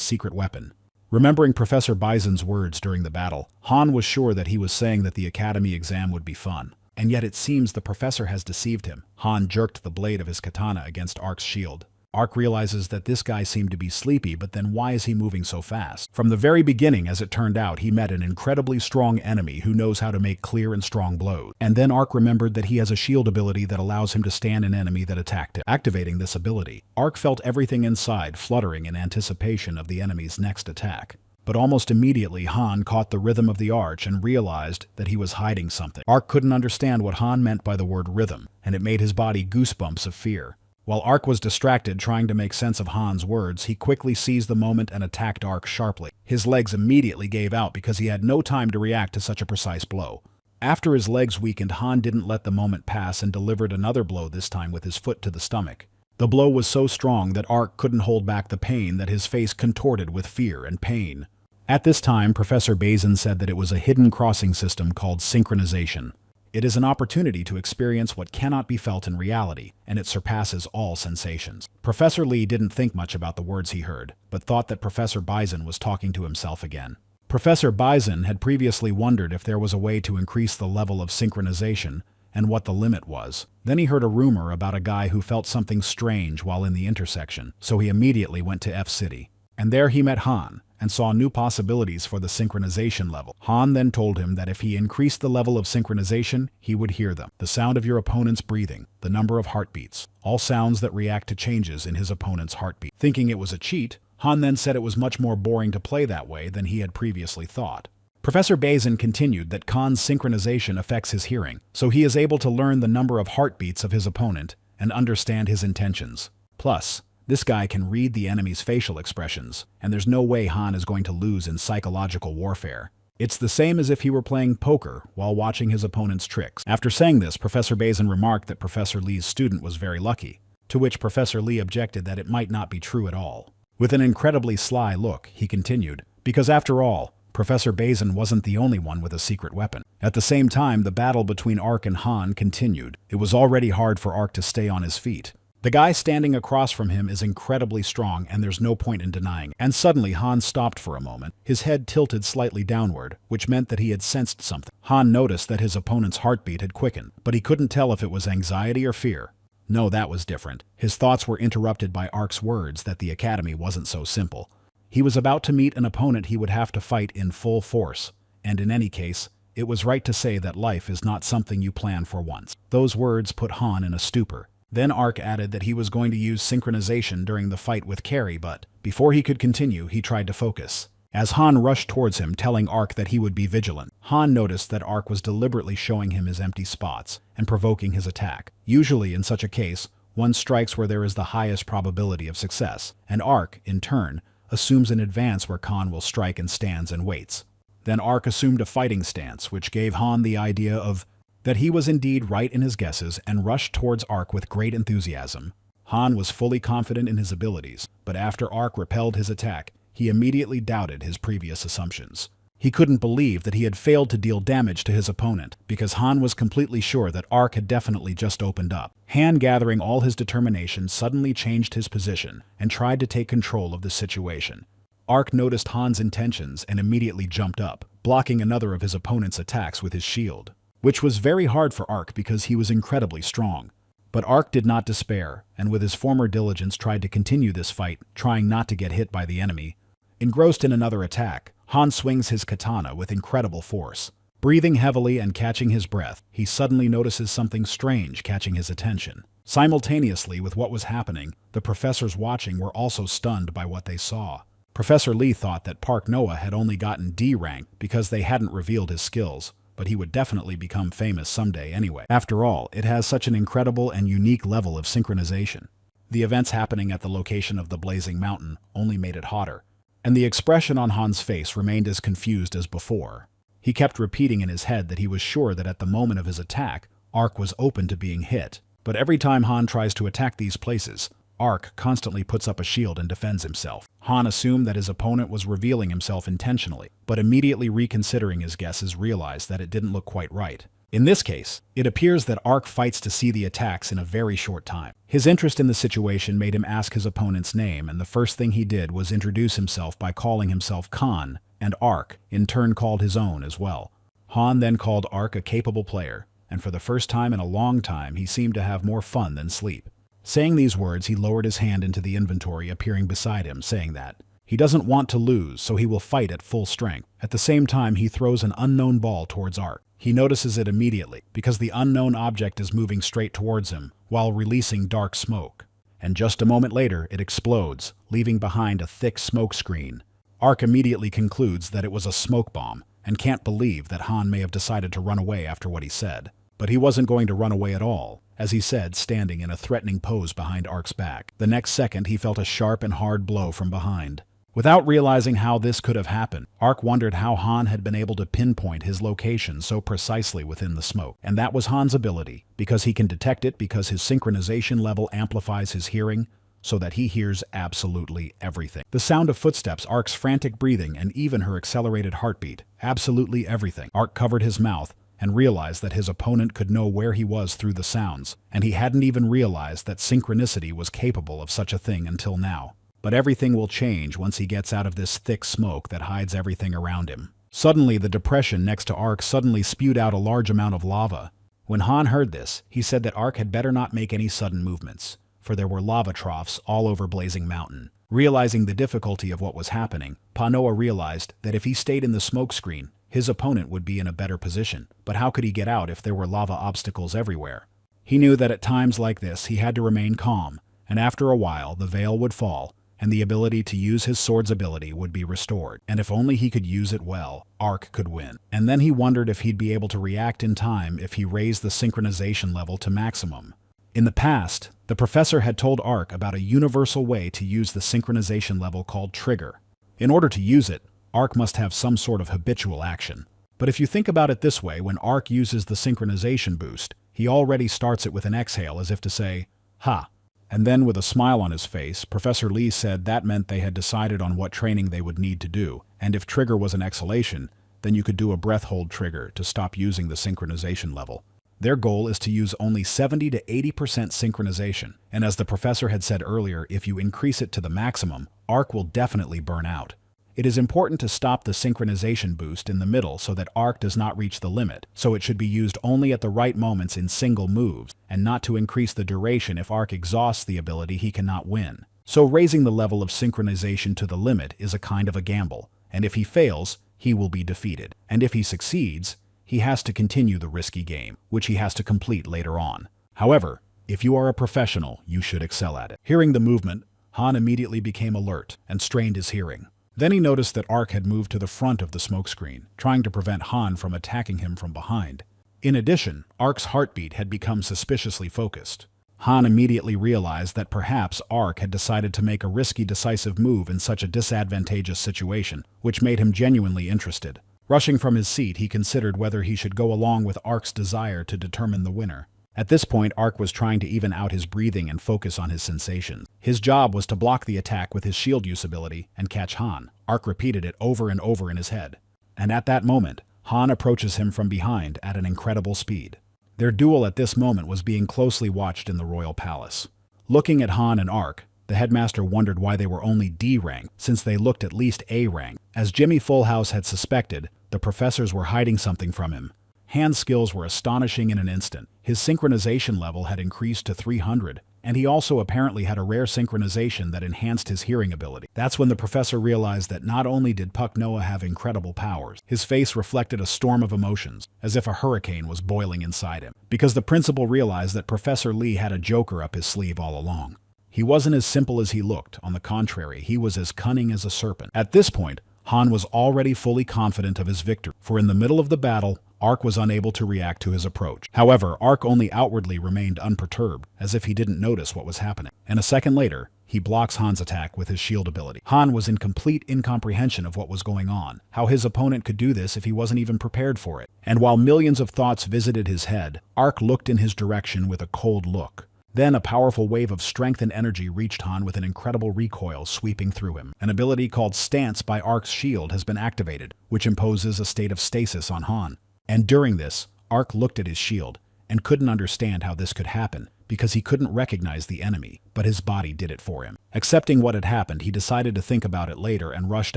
secret weapon. Remembering Professor Bison's words during the battle, Han was sure that he was saying that the academy exam would be fun. And yet it seems the professor has deceived him. Han jerked the blade of his katana against Ark's shield. Ark realizes that this guy seemed to be sleepy, but then why is he moving so fast? From the very beginning, as it turned out, he met an incredibly strong enemy who knows how to make clear and strong blows. And then Ark remembered that he has a shield ability that allows him to stand an enemy that attacked him. Activating this ability, Ark felt everything inside fluttering in anticipation of the enemy's next attack. But almost immediately, Han caught the rhythm of the arch and realized that he was hiding something. Ark couldn't understand what Han meant by the word rhythm, and it made his body goosebumps of fear. While Ark was distracted trying to make sense of Han's words, he quickly seized the moment and attacked Ark sharply. His legs immediately gave out because he had no time to react to such a precise blow. After his legs weakened, Han didn't let the moment pass and delivered another blow, this time with his foot to the stomach. The blow was so strong that Ark couldn't hold back the pain, that his face contorted with fear and pain. At this time, Professor Bazin said that it was a hidden crossing system called synchronization. It is an opportunity to experience what cannot be felt in reality, and it surpasses all sensations. Professor Lee didn't think much about the words he heard, but thought that Professor Bison was talking to himself again. Professor Bison had previously wondered if there was a way to increase the level of synchronization, and what the limit was. Then he heard a rumor about a guy who felt something strange while in the intersection, so he immediately went to F City. And there he met Han, and saw new possibilities for the synchronization level. Han then told him that if he increased the level of synchronization, he would hear them. The sound of your opponent's breathing, the number of heartbeats, all sounds that react to changes in his opponent's heartbeat. Thinking it was a cheat, Han then said it was much more boring to play that way than he had previously thought. Professor Bazin continued that Khan's synchronization affects his hearing, so he is able to learn the number of heartbeats of his opponent and understand his intentions. Plus, This guy can read the enemy's facial expressions, and there's no way Han is going to lose in psychological warfare. It's the same as if he were playing poker while watching his opponent's tricks. After saying this, Professor Bazin remarked that Professor Lee's student was very lucky, to which Professor Lee objected that it might not be true at all. With an incredibly sly look, he continued, because after all, Professor Bazin wasn't the only one with a secret weapon. At the same time, the battle between Ark and Han continued. It was already hard for Ark to stay on his feet. The guy standing across from him is incredibly strong, and there's no point in denying it. And suddenly Han stopped for a moment, his head tilted slightly downward, which meant that he had sensed something. Han noticed that his opponent's heartbeat had quickened, but he couldn't tell if it was anxiety or fear. No, that was different. His thoughts were interrupted by Ark's words that the academy wasn't so simple. He was about to meet an opponent he would have to fight in full force, and in any case, it was right to say that life is not something you plan for once. Those words put Han in a stupor. Then Ark added that he was going to use synchronization during the fight with Carrie, but before he could continue, he tried to focus. As Han rushed towards him, telling Ark that he would be vigilant, Han noticed that Ark was deliberately showing him his empty spots and provoking his attack. Usually, in such a case, one strikes where there is the highest probability of success, and Ark, in turn, assumes in advance where Khan will strike and stands and waits. Then Ark assumed a fighting stance, which gave Han the idea of that he was indeed right in his guesses and rushed towards Ark with great enthusiasm. Han was fully confident in his abilities, but after Ark repelled his attack, he immediately doubted his previous assumptions. He couldn't believe that he had failed to deal damage to his opponent, because Han was completely sure that Ark had definitely just opened up. Han, gathering all his determination, suddenly changed his position and tried to take control of the situation. Ark noticed Han's intentions and immediately jumped up, blocking another of his opponent's attacks with his shield, which was very hard for Ark because he was incredibly strong. But Ark did not despair, and with his former diligence tried to continue this fight, trying not to get hit by the enemy. Engrossed in another attack, Han swings his katana with incredible force. Breathing heavily and catching his breath, he suddenly notices something strange catching his attention. Simultaneously with what was happening, the professors watching were also stunned by what they saw. Professor Lee thought that Park Noah had only gotten D rank because they hadn't revealed his skills, but he would definitely become famous someday anyway. After all, it has such an incredible and unique level of synchronization. The events happening at the location of the blazing mountain only made it hotter, and the expression on Han's face remained as confused as before. He kept repeating in his head that he was sure that at the moment of his attack, Ark was open to being hit. But every time Han tries to attack these places, Ark constantly puts up a shield and defends himself. Han assumed that his opponent was revealing himself intentionally, but immediately reconsidering his guesses realized that it didn't look quite right. In this case, it appears that Ark fights to see the attacks in a very short time. His interest in the situation made him ask his opponent's name, and the first thing he did was introduce himself by calling himself Khan, and Ark, in turn, called his own as well. Han then called Ark a capable player, and for the first time in a long time he seemed to have more fun than sleep. Saying these words, he lowered his hand into the inventory appearing beside him, saying that he doesn't want to lose, so he will fight at full strength. At the same time, he throws an unknown ball towards Ark. He notices it immediately, because the unknown object is moving straight towards him, while releasing dark smoke. And just a moment later, it explodes, leaving behind a thick smoke screen. Ark immediately concludes that it was a smoke bomb, and can't believe that Han may have decided to run away after what he said. But he wasn't going to run away at all, as he said, standing in a threatening pose behind Ark's back. The next second, he felt a sharp and hard blow from behind. Without realizing how this could have happened, Ark wondered how Han had been able to pinpoint his location so precisely within the smoke. And that was Han's ability, because he can detect it because his synchronization level amplifies his hearing, so that he hears absolutely everything. The sound of footsteps, Ark's frantic breathing, and even her accelerated heartbeat. Absolutely everything. Ark covered his mouth and realized that his opponent could know where he was through the sounds, and he hadn't even realized that synchronicity was capable of such a thing until now. But everything will change once he gets out of this thick smoke that hides everything around him. Suddenly, the depression next to Ark suddenly spewed out a large amount of lava. When Han heard this, he said that Ark had better not make any sudden movements, for there were lava troughs all over Blazing Mountain. Realizing the difficulty of what was happening, Noah realized that if he stayed in the smoke screen, his opponent would be in a better position. But how could he get out if there were lava obstacles everywhere? He knew that at times like this he had to remain calm, and after a while the veil would fall, and the ability to use his sword's ability would be restored. And if only he could use it well, Ark could win. And then he wondered if he'd be able to react in time if he raised the synchronization level to maximum. In the past, the professor had told Ark about a universal way to use the synchronization level called trigger. In order to use it, Ark must have some sort of habitual action. But if you think about it this way, when Ark uses the synchronization boost, he already starts it with an exhale as if to say, "Ha." And then with a smile on his face, Professor Lee said that meant they had decided on what training they would need to do, and if trigger was an exhalation, then you could do a breath hold trigger to stop using the synchronization level. Their goal is to use only 70 to 80% synchronization, and as the professor had said earlier, if you increase it to the maximum, Ark will definitely burn out. It is important to stop the synchronization boost in the middle so that Ark does not reach the limit, so it should be used only at the right moments in single moves, and not to increase the duration if Ark exhausts the ability he cannot win. So raising the level of synchronization to the limit is a kind of a gamble, and if he fails, he will be defeated. And if he succeeds, he has to continue the risky game, which he has to complete later on. However, if you are a professional, you should excel at it. Hearing the movement, Han immediately became alert and strained his hearing. Then he noticed that Ark had moved to the front of the smokescreen, trying to prevent Han from attacking him from behind. In addition, Ark's heartbeat had become suspiciously focused. Han immediately realized that perhaps Ark had decided to make a risky, decisive move in such a disadvantageous situation, which made him genuinely interested. Rushing from his seat, he considered whether he should go along with Ark's desire to determine the winner. At this point, Ark was trying to even out his breathing and focus on his sensations. His job was to block the attack with his shield use ability and catch Han. Ark repeated it over and over in his head. And at that moment, Han approaches him from behind at an incredible speed. Their duel at this moment was being closely watched in the royal palace. Looking at Han and Ark, the headmaster wondered why they were only D rank, since they looked at least A rank. As Jimmy Fullhouse had suspected, the professors were hiding something from him. Han's skills were astonishing in an instant. His synchronization level had increased to 300, and he also apparently had a rare synchronization that enhanced his hearing ability. That's when the professor realized that not only did Puck Noah have incredible powers, his face reflected a storm of emotions, as if a hurricane was boiling inside him. Because the principal realized that Professor Lee had a joker up his sleeve all along. He wasn't as simple as he looked. On the contrary, he was as cunning as a serpent. At this point, Han was already fully confident of his victory, for in the middle of the battle, Ark was unable to react to his approach. However, Ark only outwardly remained unperturbed, as if he didn't notice what was happening. And a second later, he blocks Han's attack with his shield ability. Han was in complete incomprehension of what was going on, how his opponent could do this if he wasn't even prepared for it. And while millions of thoughts visited his head, Ark looked in his direction with a cold look. Then a powerful wave of strength and energy reached Han with an incredible recoil sweeping through him. An ability called Stance by Ark's shield has been activated, which imposes a state of stasis on Han. And during this, Ark looked at his shield and couldn't understand how this could happen because he couldn't recognize the enemy, but his body did it for him. Accepting what had happened, he decided to think about it later and rushed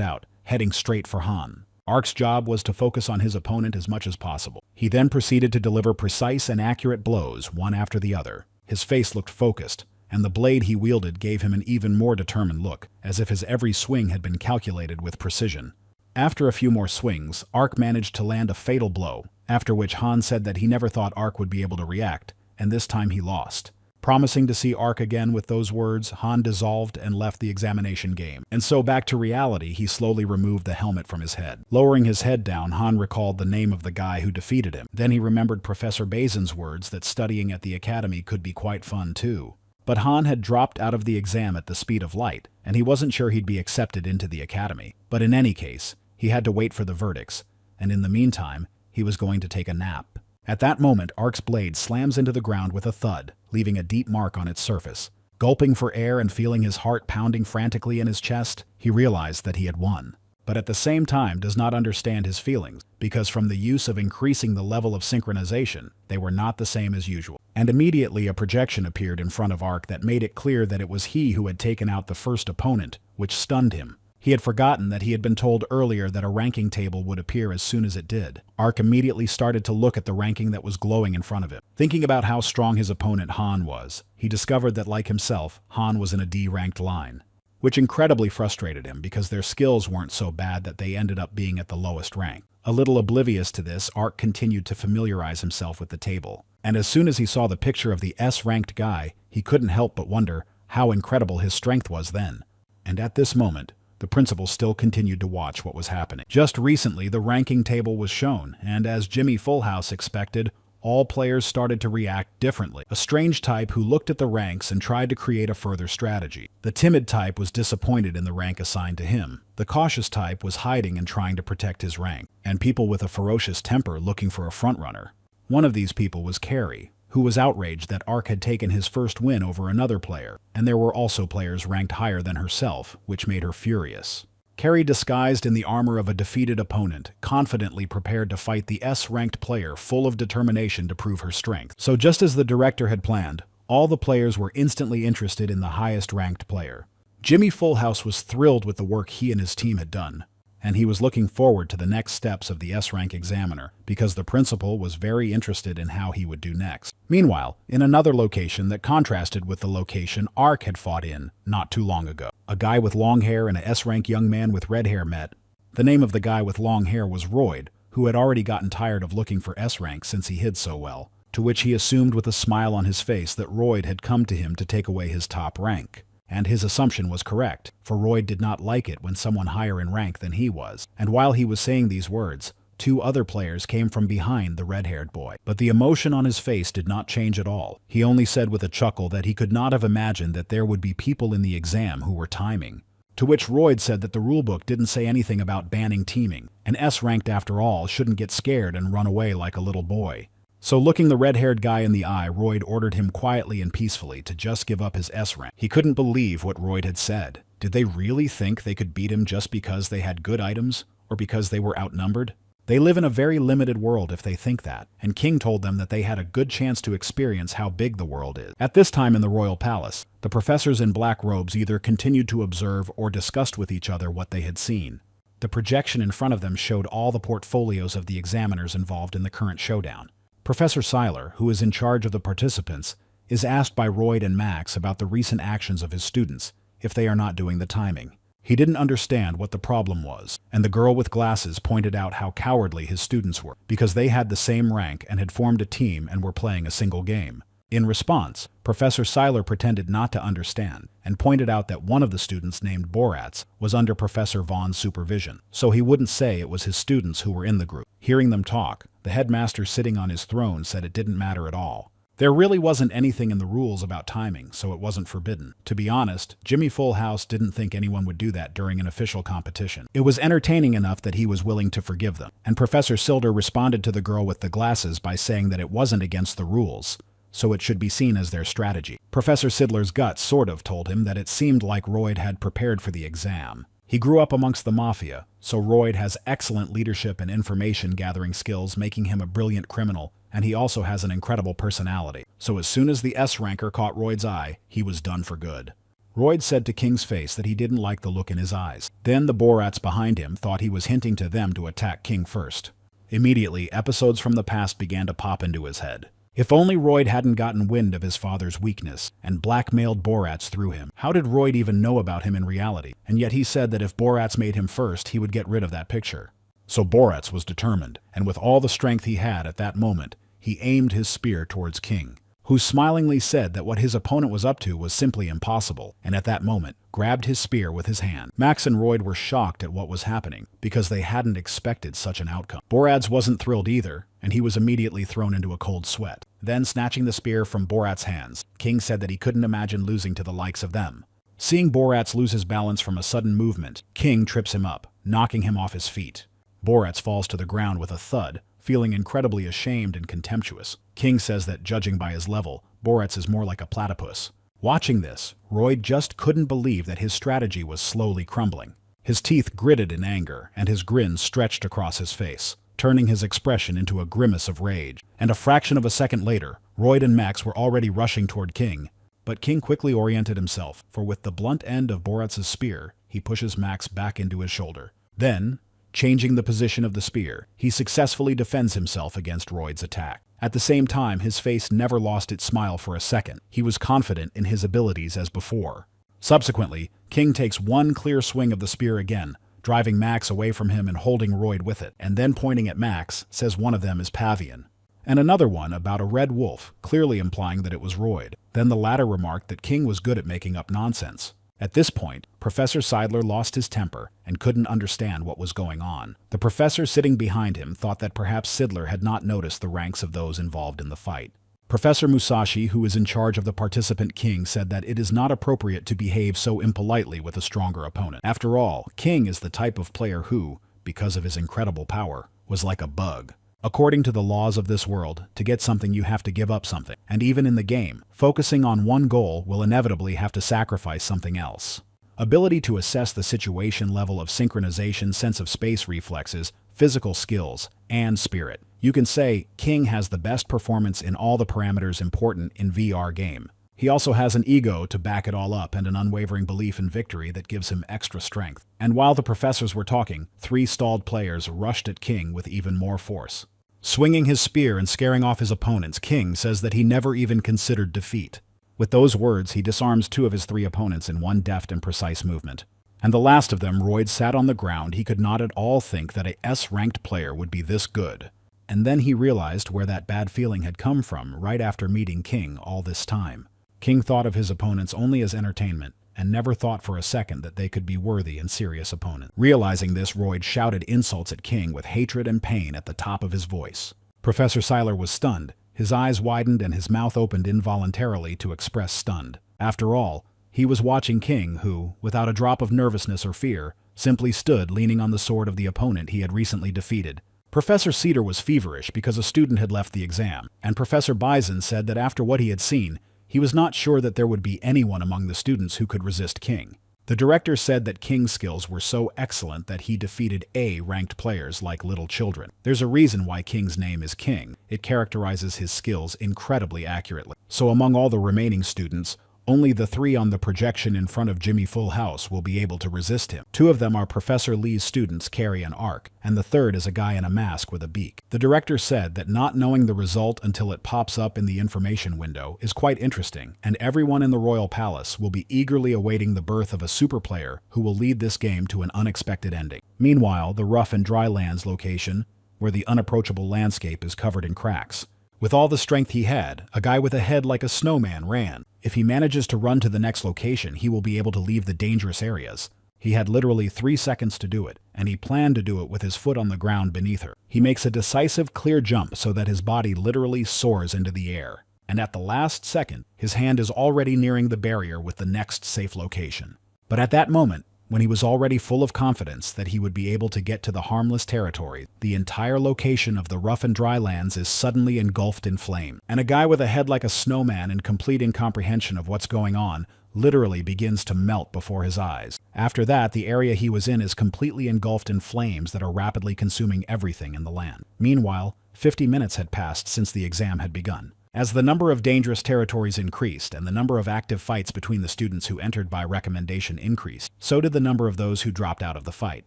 out, heading straight for Han. Ark's job was to focus on his opponent as much as possible. He then proceeded to deliver precise and accurate blows, one after the other. His face looked focused, and the blade he wielded gave him an even more determined look, as if his every swing had been calculated with precision. After a few more swings, Ark managed to land a fatal blow, after which Han said that he never thought Ark would be able to react, and this time he lost. Promising to see Ark again with those words, Han dissolved and left the examination game. And so back to reality, he slowly removed the helmet from his head. Lowering his head down, Han recalled the name of the guy who defeated him. Then he remembered Professor Bazin's words that studying at the academy could be quite fun too. But Han had dropped out of the exam at the speed of light, and he wasn't sure he'd be accepted into the academy. But in any case, he had to wait for the verdicts, and in the meantime, he was going to take a nap. At that moment, Ark's blade slams into the ground with a thud, leaving a deep mark on its surface. Gulping for air and feeling his heart pounding frantically in his chest, he realized that he had won. But at the same time does not understand his feelings, because from the use of increasing the level of synchronization, they were not the same as usual. And immediately a projection appeared in front of Ark that made it clear that it was he who had taken out the first opponent, which stunned him. He had forgotten that he had been told earlier that a ranking table would appear as soon as it did. Ark immediately started to look at the ranking that was glowing in front of him. Thinking about how strong his opponent Han was, he discovered that, like himself, Han was in a D-ranked line, which incredibly frustrated him because their skills weren't so bad that they ended up being at the lowest rank. A little oblivious to this, Ark continued to familiarize himself with the table. And as soon as he saw the picture of the S-ranked guy, he couldn't help but wonder how incredible his strength was then. And at this moment, the principal still continued to watch what was happening. Just recently, the ranking table was shown, and as Jimmy Fullhouse expected, all players started to react differently. A strange type who looked at the ranks and tried to create a further strategy. The timid type was disappointed in the rank assigned to him. The cautious type was hiding and trying to protect his rank. And people with a ferocious temper looking for a frontrunner. One of these people was Carrie, who was outraged that Ark had taken his first win over another player, and there were also players ranked higher than herself, which made her furious. Carrie, disguised in the armor of a defeated opponent, confidently prepared to fight the S-ranked player full of determination to prove her strength. So just as the director had planned, all the players were instantly interested in the highest-ranked player. Jimmy Fullhouse was thrilled with the work he and his team had done, and he was looking forward to the next steps of the S-rank examiner because the principal was very interested in how he would do next. Meanwhile, in another location that contrasted with the location Ark had fought in not too long ago, a guy with long hair and a S-rank young man with red hair met. The name of the guy with long hair was Royd, who had already gotten tired of looking for S-rank since he hid so well, to which he assumed with a smile on his face that Royd had come to him to take away his top rank. And his assumption was correct, for Royd did not like it when someone higher in rank than he was. And while he was saying these words, two other players came from behind the red-haired boy. But the emotion on his face did not change at all. He only said with a chuckle that he could not have imagined that there would be people in the exam who were timing. To which Royd said that the rulebook didn't say anything about banning teaming. An S-ranked, after all, shouldn't get scared and run away like a little boy. So looking the red-haired guy in the eye, Royd ordered him quietly and peacefully to just give up his S-rank. He couldn't believe what Royd had said. Did they really think they could beat him just because they had good items, or because they were outnumbered? They live in a very limited world if they think that, and King told them that they had a good chance to experience how big the world is. At this time in the royal palace, the professors in black robes either continued to observe or discussed with each other what they had seen. The projection in front of them showed all the portfolios of the examiners involved in the current showdown. Professor Seiler, who is in charge of the participants, is asked by Royd and Max about the recent actions of his students, if they are not doing the timing. He didn't understand what the problem was, and the girl with glasses pointed out how cowardly his students were, because they had the same rank and had formed a team and were playing a single game. In response, Professor Seiler pretended not to understand, and pointed out that one of the students named Borats was under Professor Vaughn's supervision, so he wouldn't say it was his students who were in the group. Hearing them talk, the headmaster sitting on his throne said it didn't matter at all. There really wasn't anything in the rules about timing, so it wasn't forbidden. To be honest, Jimmy Fullhouse didn't think anyone would do that during an official competition. It was entertaining enough that he was willing to forgive them, and Professor Silder responded to the girl with the glasses by saying that it wasn't against the rules, so it should be seen as their strategy. Professor Sidler's gut sort of told him that it seemed like Royd had prepared for the exam. He grew up amongst the mafia, so Royd has excellent leadership and information-gathering skills, making him a brilliant criminal, and he also has an incredible personality. So as soon as the S-ranker caught Royd's eye, he was done for good. Royd said to King's face that he didn't like the look in his eyes. Then the Borats behind him thought he was hinting to them to attack King first. Immediately, episodes from the past began to pop into his head. If only Royd hadn't gotten wind of his father's weakness and blackmailed Borats through him. How did Royd even know about him in reality? And yet he said that if Borats made him first, he would get rid of that picture. So Borats was determined, and with all the strength he had at that moment, he aimed his spear towards King, who smilingly said that what his opponent was up to was simply impossible, and at that moment, grabbed his spear with his hand. Max and Royd were shocked at what was happening, because they hadn't expected such an outcome. Borats wasn't thrilled either, and he was immediately thrown into a cold sweat. Then, snatching the spear from Borat's hands, King said that he couldn't imagine losing to the likes of them. Seeing Borats lose his balance from a sudden movement, King trips him up, knocking him off his feet. Borats falls to the ground with a thud, feeling incredibly ashamed and contemptuous. King says that, judging by his level, Borats is more like a platypus. Watching this, Royd just couldn't believe that his strategy was slowly crumbling. His teeth gritted in anger, and his grin stretched across his face, turning his expression into a grimace of rage. And a fraction of a second later, Royd and Max were already rushing toward King. But King quickly oriented himself, for with the blunt end of Borats's spear, he pushes Max back into his shoulder. Then, changing the position of the spear, he successfully defends himself against Royd's attack. At the same time, his face never lost its smile for a second. He was confident in his abilities as before. Subsequently, King takes one clear swing of the spear again, driving Max away from him and holding Royd with it, and then pointing at Max, says one of them is Pavian, and another one about a red wolf, clearly implying that it was Royd. Then the latter remarked that King was good at making up nonsense. At this point, Professor Seidler lost his temper and couldn't understand what was going on. The professor sitting behind him thought that perhaps Seidler had not noticed the ranks of those involved in the fight. Professor Musashi, who is in charge of the participant King, said that it is not appropriate to behave so impolitely with a stronger opponent. After all, King is the type of player who, because of his incredible power, was like a bug. According to the laws of this world, to get something you have to give up something. And even in the game, focusing on one goal will inevitably have to sacrifice something else. Ability to assess the situation, level of synchronization, sense of space reflexes, physical skills, and spirit. You can say King has the best performance in all the parameters important in VR game. He also has an ego to back it all up and an unwavering belief in victory that gives him extra strength. And while the professors were talking, 3 stalled players rushed at King with even more force. Swinging his spear and scaring off his opponents, King says that he never even considered defeat. With those words, he disarms 2 of his 3 opponents in one deft and precise movement. And the last of them, Royd, sat on the ground. He could not at all think that a S-ranked player would be this good. And then he realized where that bad feeling had come from right after meeting King all this time. King thought of his opponents only as entertainment, and never thought for a second that they could be worthy and serious opponents. Realizing this, Royd shouted insults at King with hatred and pain at the top of his voice. Professor Seidler was stunned. His eyes widened and his mouth opened involuntarily to express stunned. After all, he was watching King who, without a drop of nervousness or fear, simply stood leaning on the sword of the opponent he had recently defeated. Professor Cedar was feverish because a student had left the exam, and Professor Bison said that after what he had seen, he was not sure that there would be anyone among the students who could resist King. The director said that King's skills were so excellent that he defeated A-ranked players like little children. There's a reason why King's name is King. It characterizes his skills incredibly accurately. So among all the remaining students, only the 3 on the projection in front of Jimmy Full House will be able to resist him. 2 of them are Professor Lee's students, Carrie and Ark, and the third is a guy in a mask with a beak. The director said that not knowing the result until it pops up in the information window is quite interesting, and everyone in the Royal Palace will be eagerly awaiting the birth of a super player who will lead this game to an unexpected ending. Meanwhile, the rough and dry lands location, where the unapproachable landscape is covered in cracks. With all the strength he had, a guy with a head like a snowman ran. If he manages to run to the next location, he will be able to leave the dangerous areas. He had literally 3 seconds to do it, and he planned to do it with his foot on the ground beneath her. He makes a decisive, clear jump so that his body literally soars into the air. And at the last second, his hand is already nearing the barrier with the next safe location. But at that moment, when he was already full of confidence that he would be able to get to the harmless territory, the entire location of the rough and dry lands is suddenly engulfed in flame. And a guy with a head like a snowman in complete incomprehension of what's going on literally begins to melt before his eyes. After that, the area he was in is completely engulfed in flames that are rapidly consuming everything in the land. Meanwhile, 50 minutes had passed since the exam had begun. As the number of dangerous territories increased and the number of active fights between the students who entered by recommendation increased, so did the number of those who dropped out of the fight.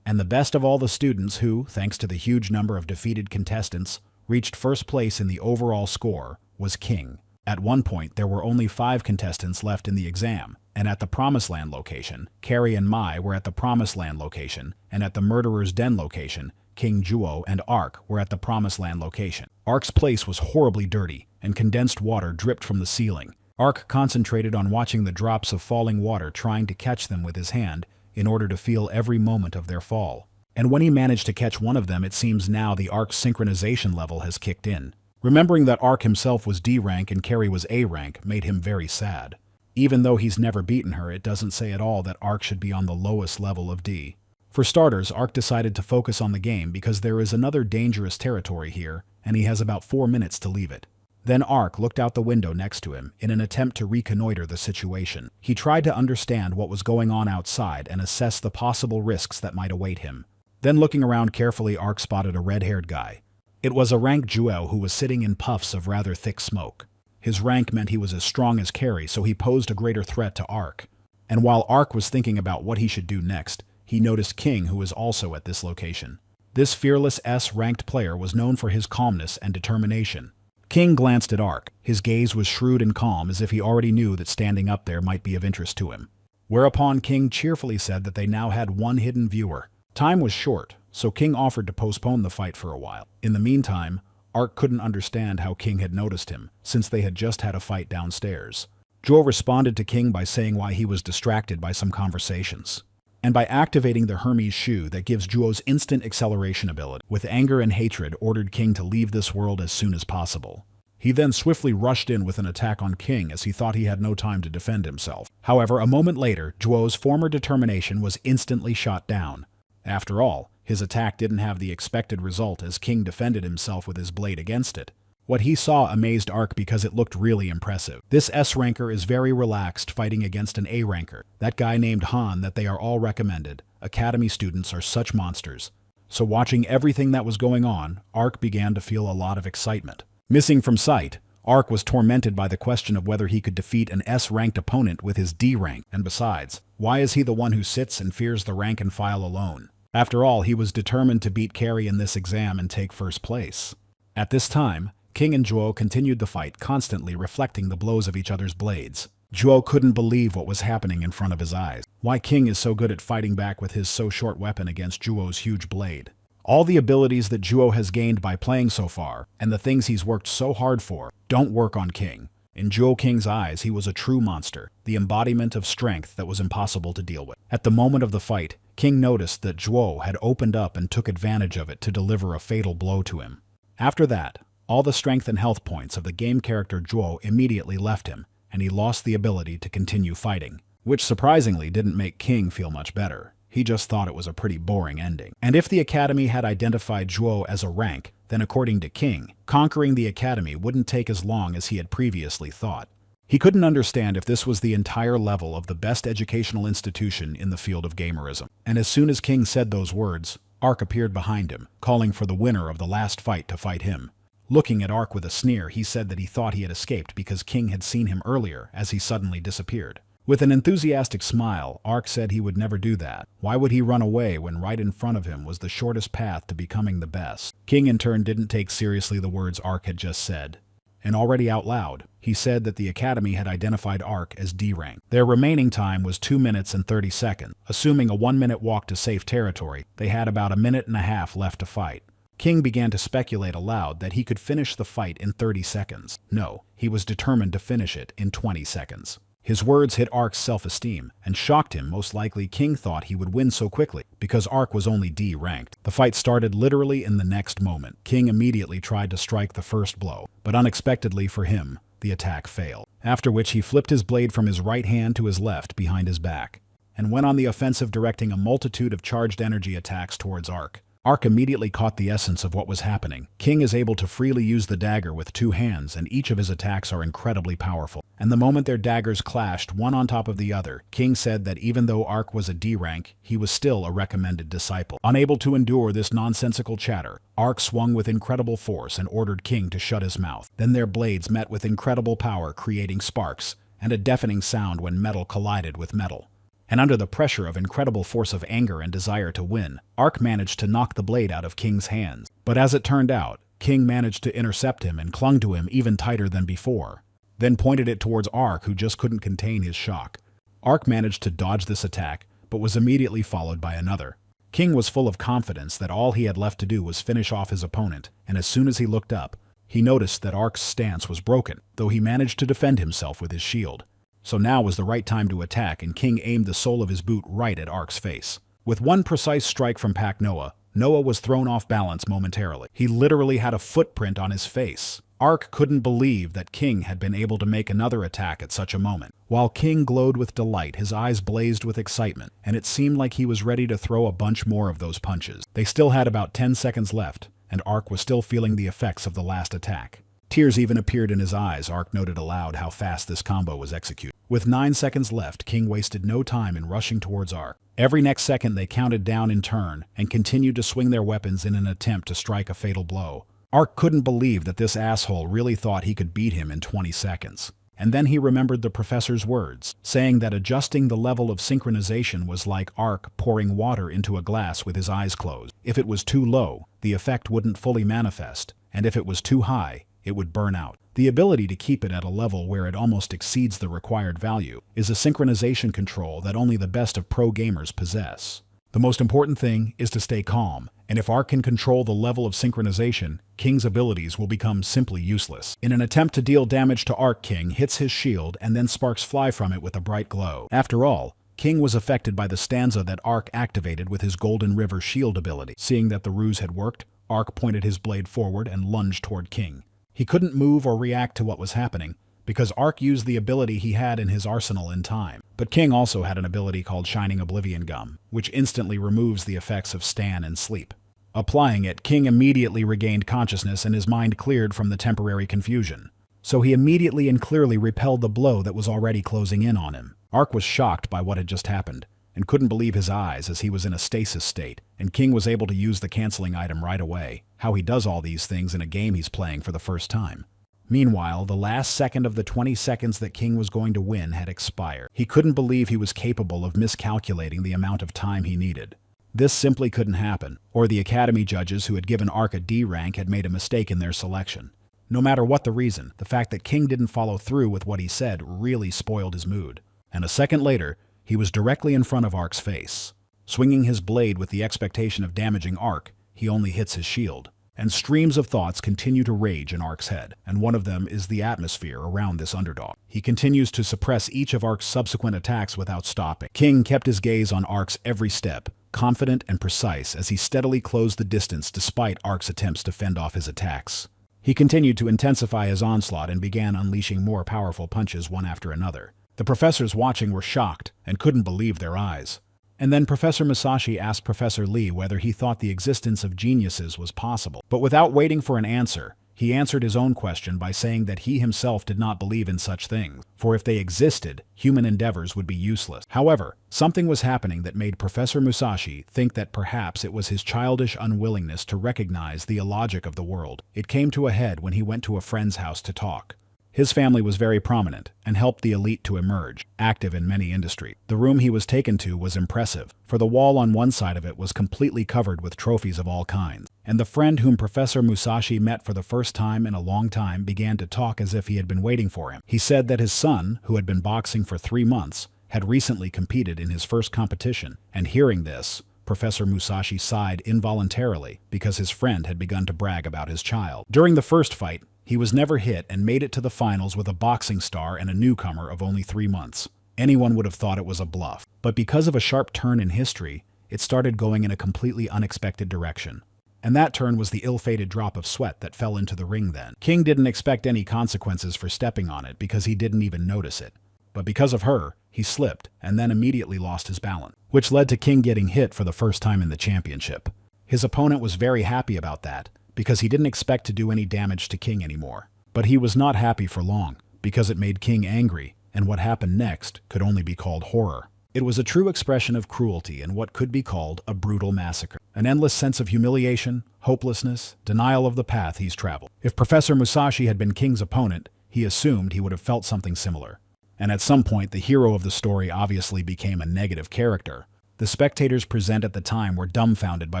And the best of all the students who, thanks to the huge number of defeated contestants, reached first place in the overall score was King. At one point, there were only 5 contestants left in the exam, and at the Promised Land location, Carrie and Mai were at the Promised Land location, and at the Murderer's Den location, King Juo and Ark were at the Promised Land location. Ark's place was horribly dirty, and condensed water dripped from the ceiling. Ark concentrated on watching the drops of falling water, trying to catch them with his hand in order to feel every moment of their fall. And when he managed to catch one of them, it seems now the Ark's synchronization level has kicked in. Remembering that Ark himself was D rank and Carrie was A rank made him very sad. Even though he's never beaten her, it doesn't say at all that Ark should be on the lowest level of D. For starters, Ark decided to focus on the game because there is another dangerous territory here, and he has about 4 minutes to leave it. Then Ark looked out the window next to him in an attempt to reconnoiter the situation. He tried to understand what was going on outside and assess the possible risks that might await him. Then looking around carefully, Ark spotted a red-haired guy. It was a rank Juel who was sitting in puffs of rather thick smoke. His rank meant he was as strong as Carrie, so he posed a greater threat to Ark. And while Ark was thinking about what he should do next, he noticed King, who was also at this location. This fearless S-ranked player was known for his calmness and determination. King glanced at Ark. His gaze was shrewd and calm, as if he already knew that standing up there might be of interest to him. Whereupon King cheerfully said that they now had one hidden viewer. Time was short, so King offered to postpone the fight for a while. In the meantime, Ark couldn't understand how King had noticed him, since they had just had a fight downstairs. Juo responded to King by saying why he was distracted by some conversations, and by activating the Hermes shoe that gives Juo's instant acceleration ability. With anger and hatred, ordered King to leave this world as soon as possible. He then swiftly rushed in with an attack on King as he thought he had no time to defend himself. However, a moment later, Juo's former determination was instantly shot down. After all, his attack didn't have the expected result as King defended himself with his blade against it. What he saw amazed Ark because it looked really impressive. This S-ranker is very relaxed fighting against an A-ranker, that guy named Han that they are all recommended. Academy students are such monsters. So watching everything that was going on, Ark began to feel a lot of excitement. Missing from sight, Ark was tormented by the question of whether he could defeat an S-ranked opponent with his D rank, and besides, why is he the one who sits and fears the rank and file alone? After all, he was determined to beat Carrie in this exam and take first place. At this time, King and Juo continued the fight, constantly reflecting the blows of each other's blades. Juo couldn't believe what was happening in front of his eyes. Why King is so good at fighting back with his so short weapon against Juo's huge blade. All the abilities that Juo has gained by playing so far, and the things he's worked so hard for, don't work on King. In Juo King's eyes, he was a true monster, the embodiment of strength that was impossible to deal with. At the moment of the fight, King noticed that Juo had opened up and took advantage of it to deliver a fatal blow to him. After that, all the strength and health points of the game character Juo immediately left him, and he lost the ability to continue fighting, which surprisingly didn't make King feel much better. He just thought it was a pretty boring ending. And if the Academy had identified Juo as a rank, then according to King, conquering the Academy wouldn't take as long as he had previously thought. He couldn't understand if this was the entire level of the best educational institution in the field of gamerism. And as soon as King said those words, Ark appeared behind him, calling for the winner of the last fight to fight him. Looking at Ark with a sneer, he said that he thought he had escaped because King had seen him earlier as he suddenly disappeared. With an enthusiastic smile, Ark said he would never do that. Why would he run away when right in front of him was the shortest path to becoming the best? King in turn didn't take seriously the words Ark had just said. And already out loud, he said that the Academy had identified Ark as D rank. Their remaining time was 2 minutes and 30 seconds. Assuming a 1-minute walk to safe territory, they had about a minute and a half left to fight. King began to speculate aloud that he could finish the fight in 30 seconds. No, he was determined to finish it in 20 seconds. His words hit Ark's self-esteem and shocked him. Most likely King thought he would win so quickly because Ark was only D ranked. The fight started literally in the next moment. King immediately tried to strike the first blow, but unexpectedly for him, the attack failed. After which he flipped his blade from his right hand to his left behind his back and went on the offensive, directing a multitude of charged energy attacks towards Ark. Ark immediately caught the essence of what was happening. King is able to freely use the dagger with 2 hands, and each of his attacks are incredibly powerful. And the moment their daggers clashed, one on top of the other, King said that even though Ark was a D rank, he was still a recommended disciple. Unable to endure this nonsensical chatter, Ark swung with incredible force and ordered King to shut his mouth. Then their blades met with incredible power, creating sparks and a deafening sound when metal collided with metal. And under the pressure of incredible force of anger and desire to win, Ark managed to knock the blade out of King's hands. But as it turned out, King managed to intercept him and clung to him even tighter than before, then pointed it towards Ark, who just couldn't contain his shock. Ark managed to dodge this attack, but was immediately followed by another. King was full of confidence that all he had left to do was finish off his opponent, and as soon as he looked up, he noticed that Ark's stance was broken, though he managed to defend himself with his shield. So now was the right time to attack, and King aimed the sole of his boot right at Ark's face. With one precise strike from Pak Noah, Noah was thrown off balance momentarily. He literally had a footprint on his face. Ark couldn't believe that King had been able to make another attack at such a moment. While King glowed with delight, his eyes blazed with excitement, and it seemed like he was ready to throw a bunch more of those punches. They still had about 10 seconds left, and Ark was still feeling the effects of the last attack. Tears even appeared in his eyes. Ark noted aloud how fast this combo was executed. With 9 seconds left, King wasted no time in rushing towards Ark. Every next second they counted down in turn and continued to swing their weapons in an attempt to strike a fatal blow. Ark couldn't believe that this asshole really thought he could beat him in 20 seconds. And then he remembered the professor's words, saying that adjusting the level of synchronization was like Ark pouring water into a glass with his eyes closed. If it was too low, the effect wouldn't fully manifest, and if it was too high, it would burn out. The ability to keep it at a level where it almost exceeds the required value is a synchronization control that only the best of pro gamers possess. The most important thing is to stay calm, and if Ark can control the level of synchronization, King's abilities will become simply useless. In an attempt to deal damage to Ark, King hits his shield and then sparks fly from it with a bright glow. After all, King was affected by the stanza that Ark activated with his Golden River shield ability. Seeing that the ruse had worked, Ark pointed his blade forward and lunged toward King. He couldn't move or react to what was happening, because Ark used the ability he had in his arsenal in time. But King also had an ability called Shining Oblivion Gum, which instantly removes the effects of Stan and sleep. Applying it, King immediately regained consciousness and his mind cleared from the temporary confusion. So he immediately and clearly repelled the blow that was already closing in on him. Ark was shocked by what had just happened, and couldn't believe his eyes as he was in a stasis state, and King was able to use the canceling item right away. How he does all these things in a game he's playing for the first time. Meanwhile, the last second of the 20 seconds that King was going to win had expired. He couldn't believe he was capable of miscalculating the amount of time he needed. This simply couldn't happen, or the Academy judges who had given Ark a D rank had made a mistake in their selection. No matter what the reason, the fact that King didn't follow through with what he said really spoiled his mood. And a second later, he was directly in front of Ark's face. Swinging his blade with the expectation of damaging Ark, he only hits his shield. And streams of thoughts continue to rage in Ark's head, and one of them is the atmosphere around this underdog. He continues to suppress each of Ark's subsequent attacks without stopping. King kept his gaze on Ark's every step, confident and precise as he steadily closed the distance despite Ark's attempts to fend off his attacks. He continued to intensify his onslaught and began unleashing more powerful punches one after another. The professors watching were shocked and couldn't believe their eyes. And then Professor Musashi asked Professor Lee whether he thought the existence of geniuses was possible. But without waiting for an answer, he answered his own question by saying that he himself did not believe in such things, for if they existed, human endeavors would be useless. However, something was happening that made Professor Musashi think that perhaps it was his childish unwillingness to recognize the illogic of the world. It came to a head when he went to a friend's house to talk. His family was very prominent and helped the elite to emerge, active in many industries. The room he was taken to was impressive, for the wall on one side of it was completely covered with trophies of all kinds. And the friend whom Professor Musashi met for the first time in a long time began to talk as if he had been waiting for him. He said that his son, who had been boxing for 3 months, had recently competed in his first competition, and hearing this, Professor Musashi sighed involuntarily because his friend had begun to brag about his child. During the first fight, he was never hit and made it to the finals with a boxing star and a newcomer of only 3 months. Anyone would have thought it was a bluff. But because of a sharp turn in history, it started going in a completely unexpected direction. And that turn was the ill-fated drop of sweat that fell into the ring then. King didn't expect any consequences for stepping on it because he didn't even notice it. But because of her, he slipped and then immediately lost his balance, which led to King getting hit for the first time in the championship. His opponent was very happy about that, because he didn't expect to do any damage to King anymore. But he was not happy for long, because it made King angry, and what happened next could only be called horror. It was a true expression of cruelty and what could be called a brutal massacre. An endless sense of humiliation, hopelessness, denial of the path he's traveled. If Professor Musashi had been King's opponent, he assumed he would have felt something similar. And at some point, the hero of the story obviously became a negative character. The spectators present at the time were dumbfounded by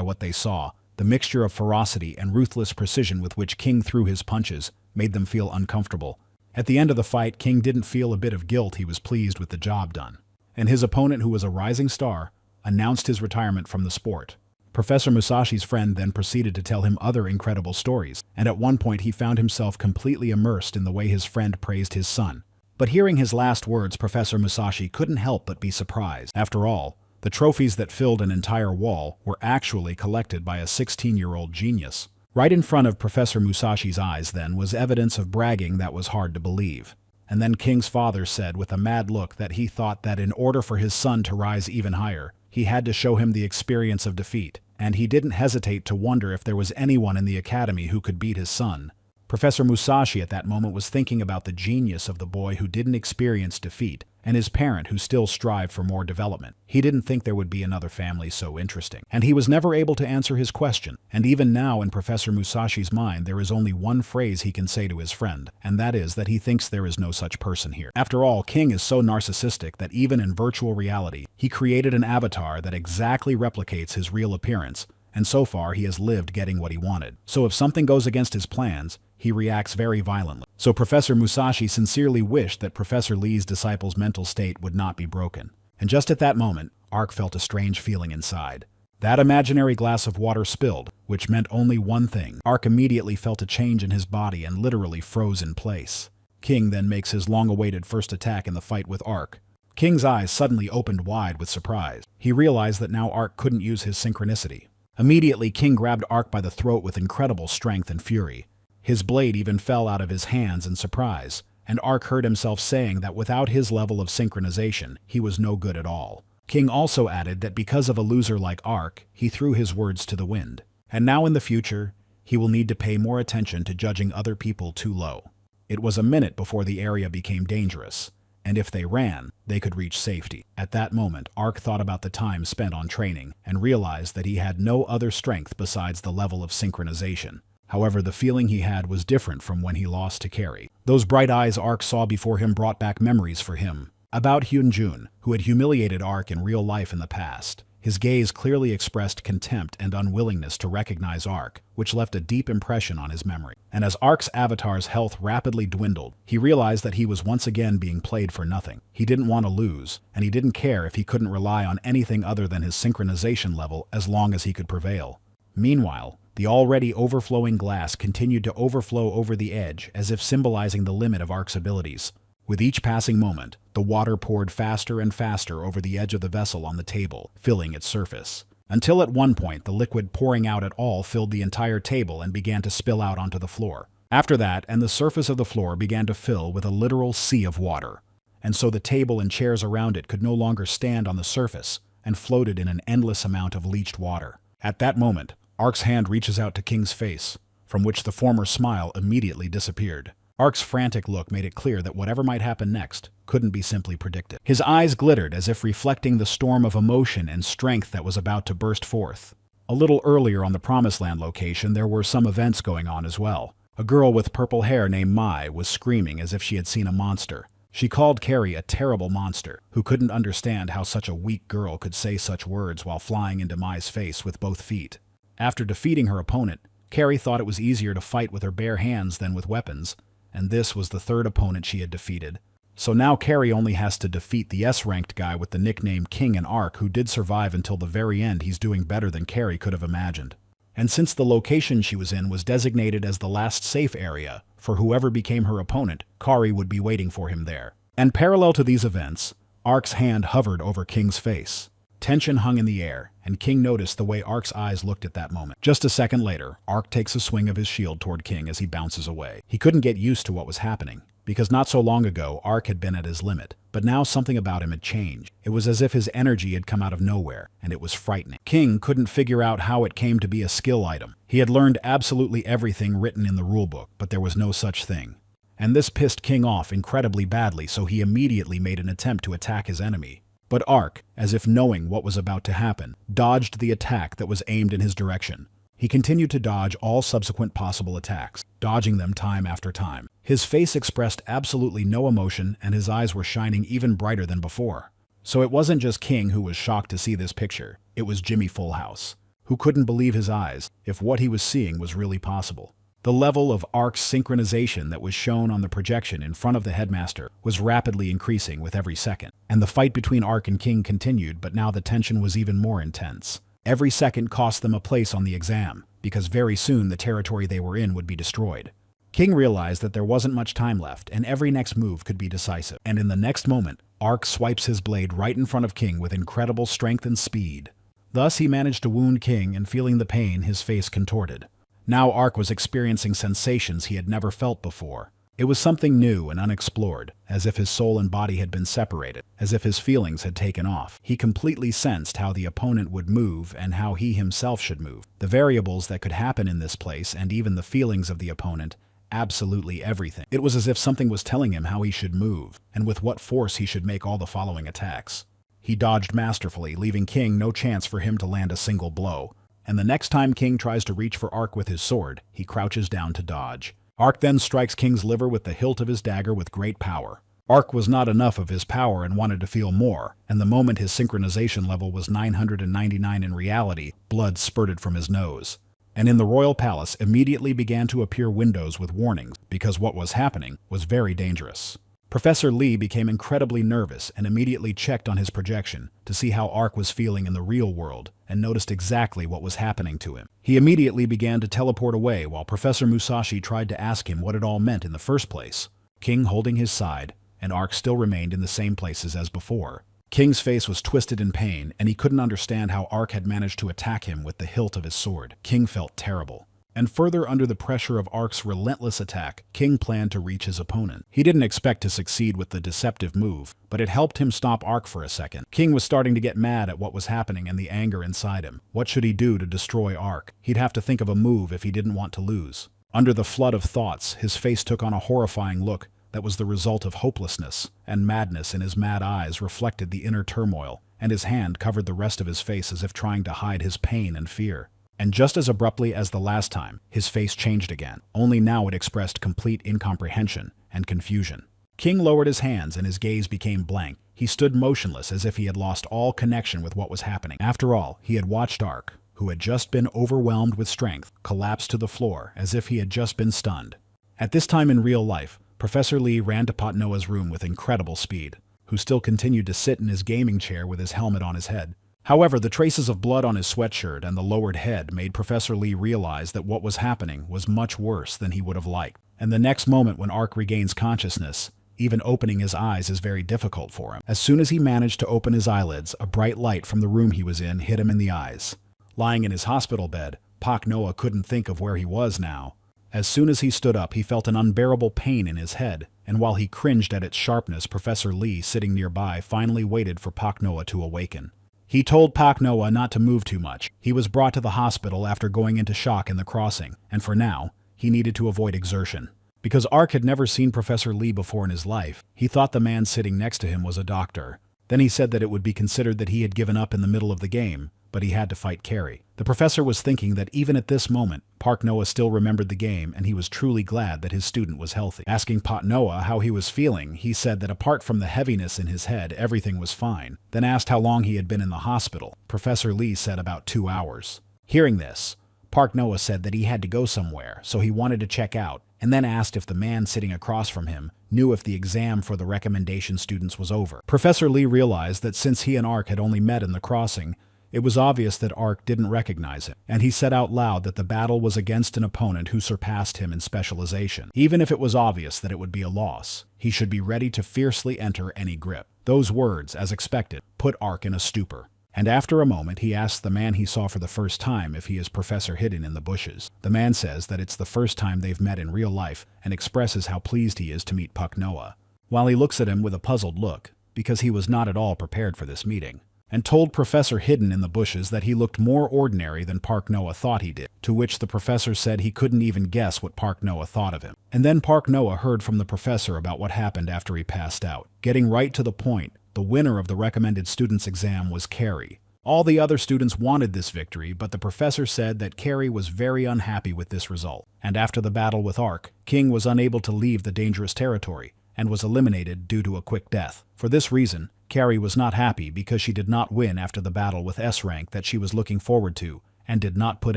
what they saw. The mixture of ferocity and ruthless precision with which King threw his punches made them feel uncomfortable. At the end of the fight, King didn't feel a bit of guilt. He was pleased with the job done. And his opponent, who was a rising star, announced his retirement from the sport. Professor Musashi's friend then proceeded to tell him other incredible stories, and at one point he found himself completely immersed in the way his friend praised his son. But hearing his last words, Professor Musashi couldn't help but be surprised. After all, the trophies that filled an entire wall were actually collected by a 16-year-old genius. Right in front of Professor Musashi's eyes, then, was evidence of bragging that was hard to believe. And then King's father said with a mad look that he thought that in order for his son to rise even higher, he had to show him the experience of defeat, and he didn't hesitate to wonder if there was anyone in the academy who could beat his son. Professor Musashi at that moment was thinking about the genius of the boy who didn't experience defeat, and his parent who still strived for more development. He didn't think there would be another family so interesting. And he was never able to answer his question. And even now in Professor Musashi's mind, there is only one phrase he can say to his friend, and that is that he thinks there is no such person here. After all, King is so narcissistic that even in virtual reality, he created an avatar that exactly replicates his real appearance, and so far he has lived getting what he wanted. So if something goes against his plans, he reacts very violently. So Professor Musashi sincerely wished that Professor Lee's disciple's mental state would not be broken. And just at that moment, Ark felt a strange feeling inside. That imaginary glass of water spilled, which meant only one thing. Ark immediately felt a change in his body and literally froze in place. King then makes his long-awaited first attack in the fight with Ark. King's eyes suddenly opened wide with surprise. He realized that now Ark couldn't use his synchronicity. Immediately, King grabbed Ark by the throat with incredible strength and fury. His blade even fell out of his hands in surprise, and Ark heard himself saying that without his level of synchronization, he was no good at all. King also added that because of a loser like Ark, he threw his words to the wind. And now in the future, he will need to pay more attention to judging other people too low. It was a minute before the area became dangerous, and if they ran, they could reach safety. At that moment, Ark thought about the time spent on training and realized that he had no other strength besides the level of synchronization. However, the feeling he had was different from when he lost to Carrie. Those bright eyes Ark saw before him brought back memories for him about Hyunjun, who had humiliated Ark in real life in the past. His gaze clearly expressed contempt and unwillingness to recognize Ark, which left a deep impression on his memory. And as Ark's avatar's health rapidly dwindled, he realized that he was once again being played for nothing. He didn't want to lose, and he didn't care if he couldn't rely on anything other than his synchronization level as long as he could prevail. Meanwhile, the already overflowing glass continued to overflow over the edge as if symbolizing the limit of Ark's abilities. With each passing moment, the water poured faster and faster over the edge of the vessel on the table, filling its surface. Until at one point, the liquid pouring out at all filled the entire table and began to spill out onto the floor. After that, and the surface of the floor began to fill with a literal sea of water. And so the table and chairs around it could no longer stand on the surface and floated in an endless amount of leached water. At that moment, Ark's hand reaches out to King's face, from which the former smile immediately disappeared. Ark's frantic look made it clear that whatever might happen next couldn't be simply predicted. His eyes glittered as if reflecting the storm of emotion and strength that was about to burst forth. A little earlier on the Promised Land location, there were some events going on as well. A girl with purple hair named Mai was screaming as if she had seen a monster. She called Carrie a terrible monster, who couldn't understand how such a weak girl could say such words while flying into Mai's face with both feet. After defeating her opponent, Carrie thought it was easier to fight with her bare hands than with weapons, and this was the third opponent she had defeated. So now Carrie only has to defeat the S-ranked guy with the nickname King and Ark, who did survive until the very end. He's doing better than Carrie could have imagined. And since the location she was in was designated as the last safe area for whoever became her opponent, Kari would be waiting for him there. And parallel to these events, Ark's hand hovered over King's face. Tension hung in the air, and King noticed the way Ark's eyes looked at that moment. Just a second later, Ark takes a swing of his shield toward King as he bounces away. He couldn't get used to what was happening, because not so long ago, Ark had been at his limit, but now something about him had changed. It was as if his energy had come out of nowhere, and it was frightening. King couldn't figure out how it came to be a skill item. He had learned absolutely everything written in the rulebook, but there was no such thing. And this pissed King off incredibly badly, so he immediately made an attempt to attack his enemy. But Ark, as if knowing what was about to happen, dodged the attack that was aimed in his direction. He continued to dodge all subsequent possible attacks, dodging them time after time. His face expressed absolutely no emotion, and his eyes were shining even brighter than before. So it wasn't just King who was shocked to see this picture. It was Jimmy Fullhouse, who couldn't believe his eyes if what he was seeing was really possible. The level of Ark's synchronization that was shown on the projection in front of the headmaster was rapidly increasing with every second. And the fight between Ark and King continued, but now the tension was even more intense. Every second cost them a place on the exam, because very soon the territory they were in would be destroyed. King realized that there wasn't much time left, and every next move could be decisive. And in the next moment, Ark swipes his blade right in front of King with incredible strength and speed. Thus he managed to wound King, and feeling the pain, his face contorted. Now Ark was experiencing sensations he had never felt before. It was something new and unexplored, as if his soul and body had been separated, as if his feelings had taken off. He completely sensed how the opponent would move and how he himself should move. The variables that could happen in this place and even the feelings of the opponent, absolutely everything. It was as if something was telling him how he should move and with what force he should make all the following attacks. He dodged masterfully, leaving King no chance for him to land a single blow. And the next time King tries to reach for Ark with his sword, he crouches down to dodge. Ark then strikes King's liver with the hilt of his dagger with great power. Ark was not enough of his power and wanted to feel more, and the moment his synchronization level was 999 in reality, blood spurted from his nose. And in the royal palace immediately began to appear windows with warnings, because what was happening was very dangerous. Professor Lee became incredibly nervous and immediately checked on his projection to see how Ark was feeling in the real world and noticed exactly what was happening to him. He immediately began to teleport away while Professor Musashi tried to ask him what it all meant in the first place. King holding his side, and Ark still remained in the same places as before. King's face was twisted in pain, and he couldn't understand how Ark had managed to attack him with the hilt of his sword. King felt terrible. And further under the pressure of Ark's relentless attack, King planned to reach his opponent. He didn't expect to succeed with the deceptive move, but it helped him stop Ark for a second. King was starting to get mad at what was happening and the anger inside him. What should he do to destroy Ark? He'd have to think of a move if he didn't want to lose. Under the flood of thoughts, his face took on a horrifying look that was the result of hopelessness, and madness in his mad eyes reflected the inner turmoil, and his hand covered the rest of his face as if trying to hide his pain and fear. And just as abruptly as the last time, his face changed again, only now it expressed complete incomprehension and confusion. King lowered his hands and his gaze became blank. He stood motionless as if he had lost all connection with what was happening. After all, he had watched Ark, who had just been overwhelmed with strength, collapse to the floor as if he had just been stunned. At this time in real life, Professor Lee ran to Pot Noah's room with incredible speed, who still continued to sit in his gaming chair with his helmet on his head. However, the traces of blood on his sweatshirt and the lowered head made Professor Lee realize that what was happening was much worse than he would have liked. And the next moment when Ark regains consciousness, even opening his eyes is very difficult for him. As soon as he managed to open his eyelids, a bright light from the room he was in hit him in the eyes. Lying in his hospital bed, Pak Noah couldn't think of where he was now. As soon as he stood up, he felt an unbearable pain in his head, and while he cringed at its sharpness, Professor Lee, sitting nearby, finally waited for Pak Noah to awaken. He told Pak Noah not to move too much. He was brought to the hospital after going into shock in the crossing, and for now, he needed to avoid exertion. Because Ark had never seen Professor Lee before in his life, he thought the man sitting next to him was a doctor. Then he said that it would be considered that he had given up in the middle of the game, but he had to fight Carrie. The professor was thinking that even at this moment, Pak Noah still remembered the game and he was truly glad that his student was healthy. Asking Pak Noah how he was feeling, he said that apart from the heaviness in his head, everything was fine. Then asked how long he had been in the hospital. Professor Lee said about 2 hours. Hearing this, Pak Noah said that he had to go somewhere, so he wanted to check out, and then asked if the man sitting across from him knew if the exam for the recommendation students was over. Professor Lee realized that since he and Ark had only met in the crossing, it was obvious that Ark didn't recognize him, and he said out loud that the battle was against an opponent who surpassed him in specialization. Even if it was obvious that it would be a loss, he should be ready to fiercely enter any grip. Those words, as expected, put Ark in a stupor. And after a moment, he asks the man he saw for the first time if he is Professor Hidden in the bushes. The man says that it's the first time they've met in real life and expresses how pleased he is to meet Pak Noah, while he looks at him with a puzzled look, because he was not at all prepared for this meeting, and told Professor Hidden in the bushes that he looked more ordinary than Pak Noah thought he did, to which the professor said he couldn't even guess what Pak Noah thought of him. And then Pak Noah heard from the professor about what happened after he passed out. Getting right to the point, the winner of the recommended students exam was Carrie. All the other students wanted this victory, but the professor said that Carrie was very unhappy with this result. And after the battle with Ark, King was unable to leave the dangerous territory and was eliminated due to a quick death. For this reason, Carrie was not happy because she did not win after the battle with S rank that she was looking forward to and did not put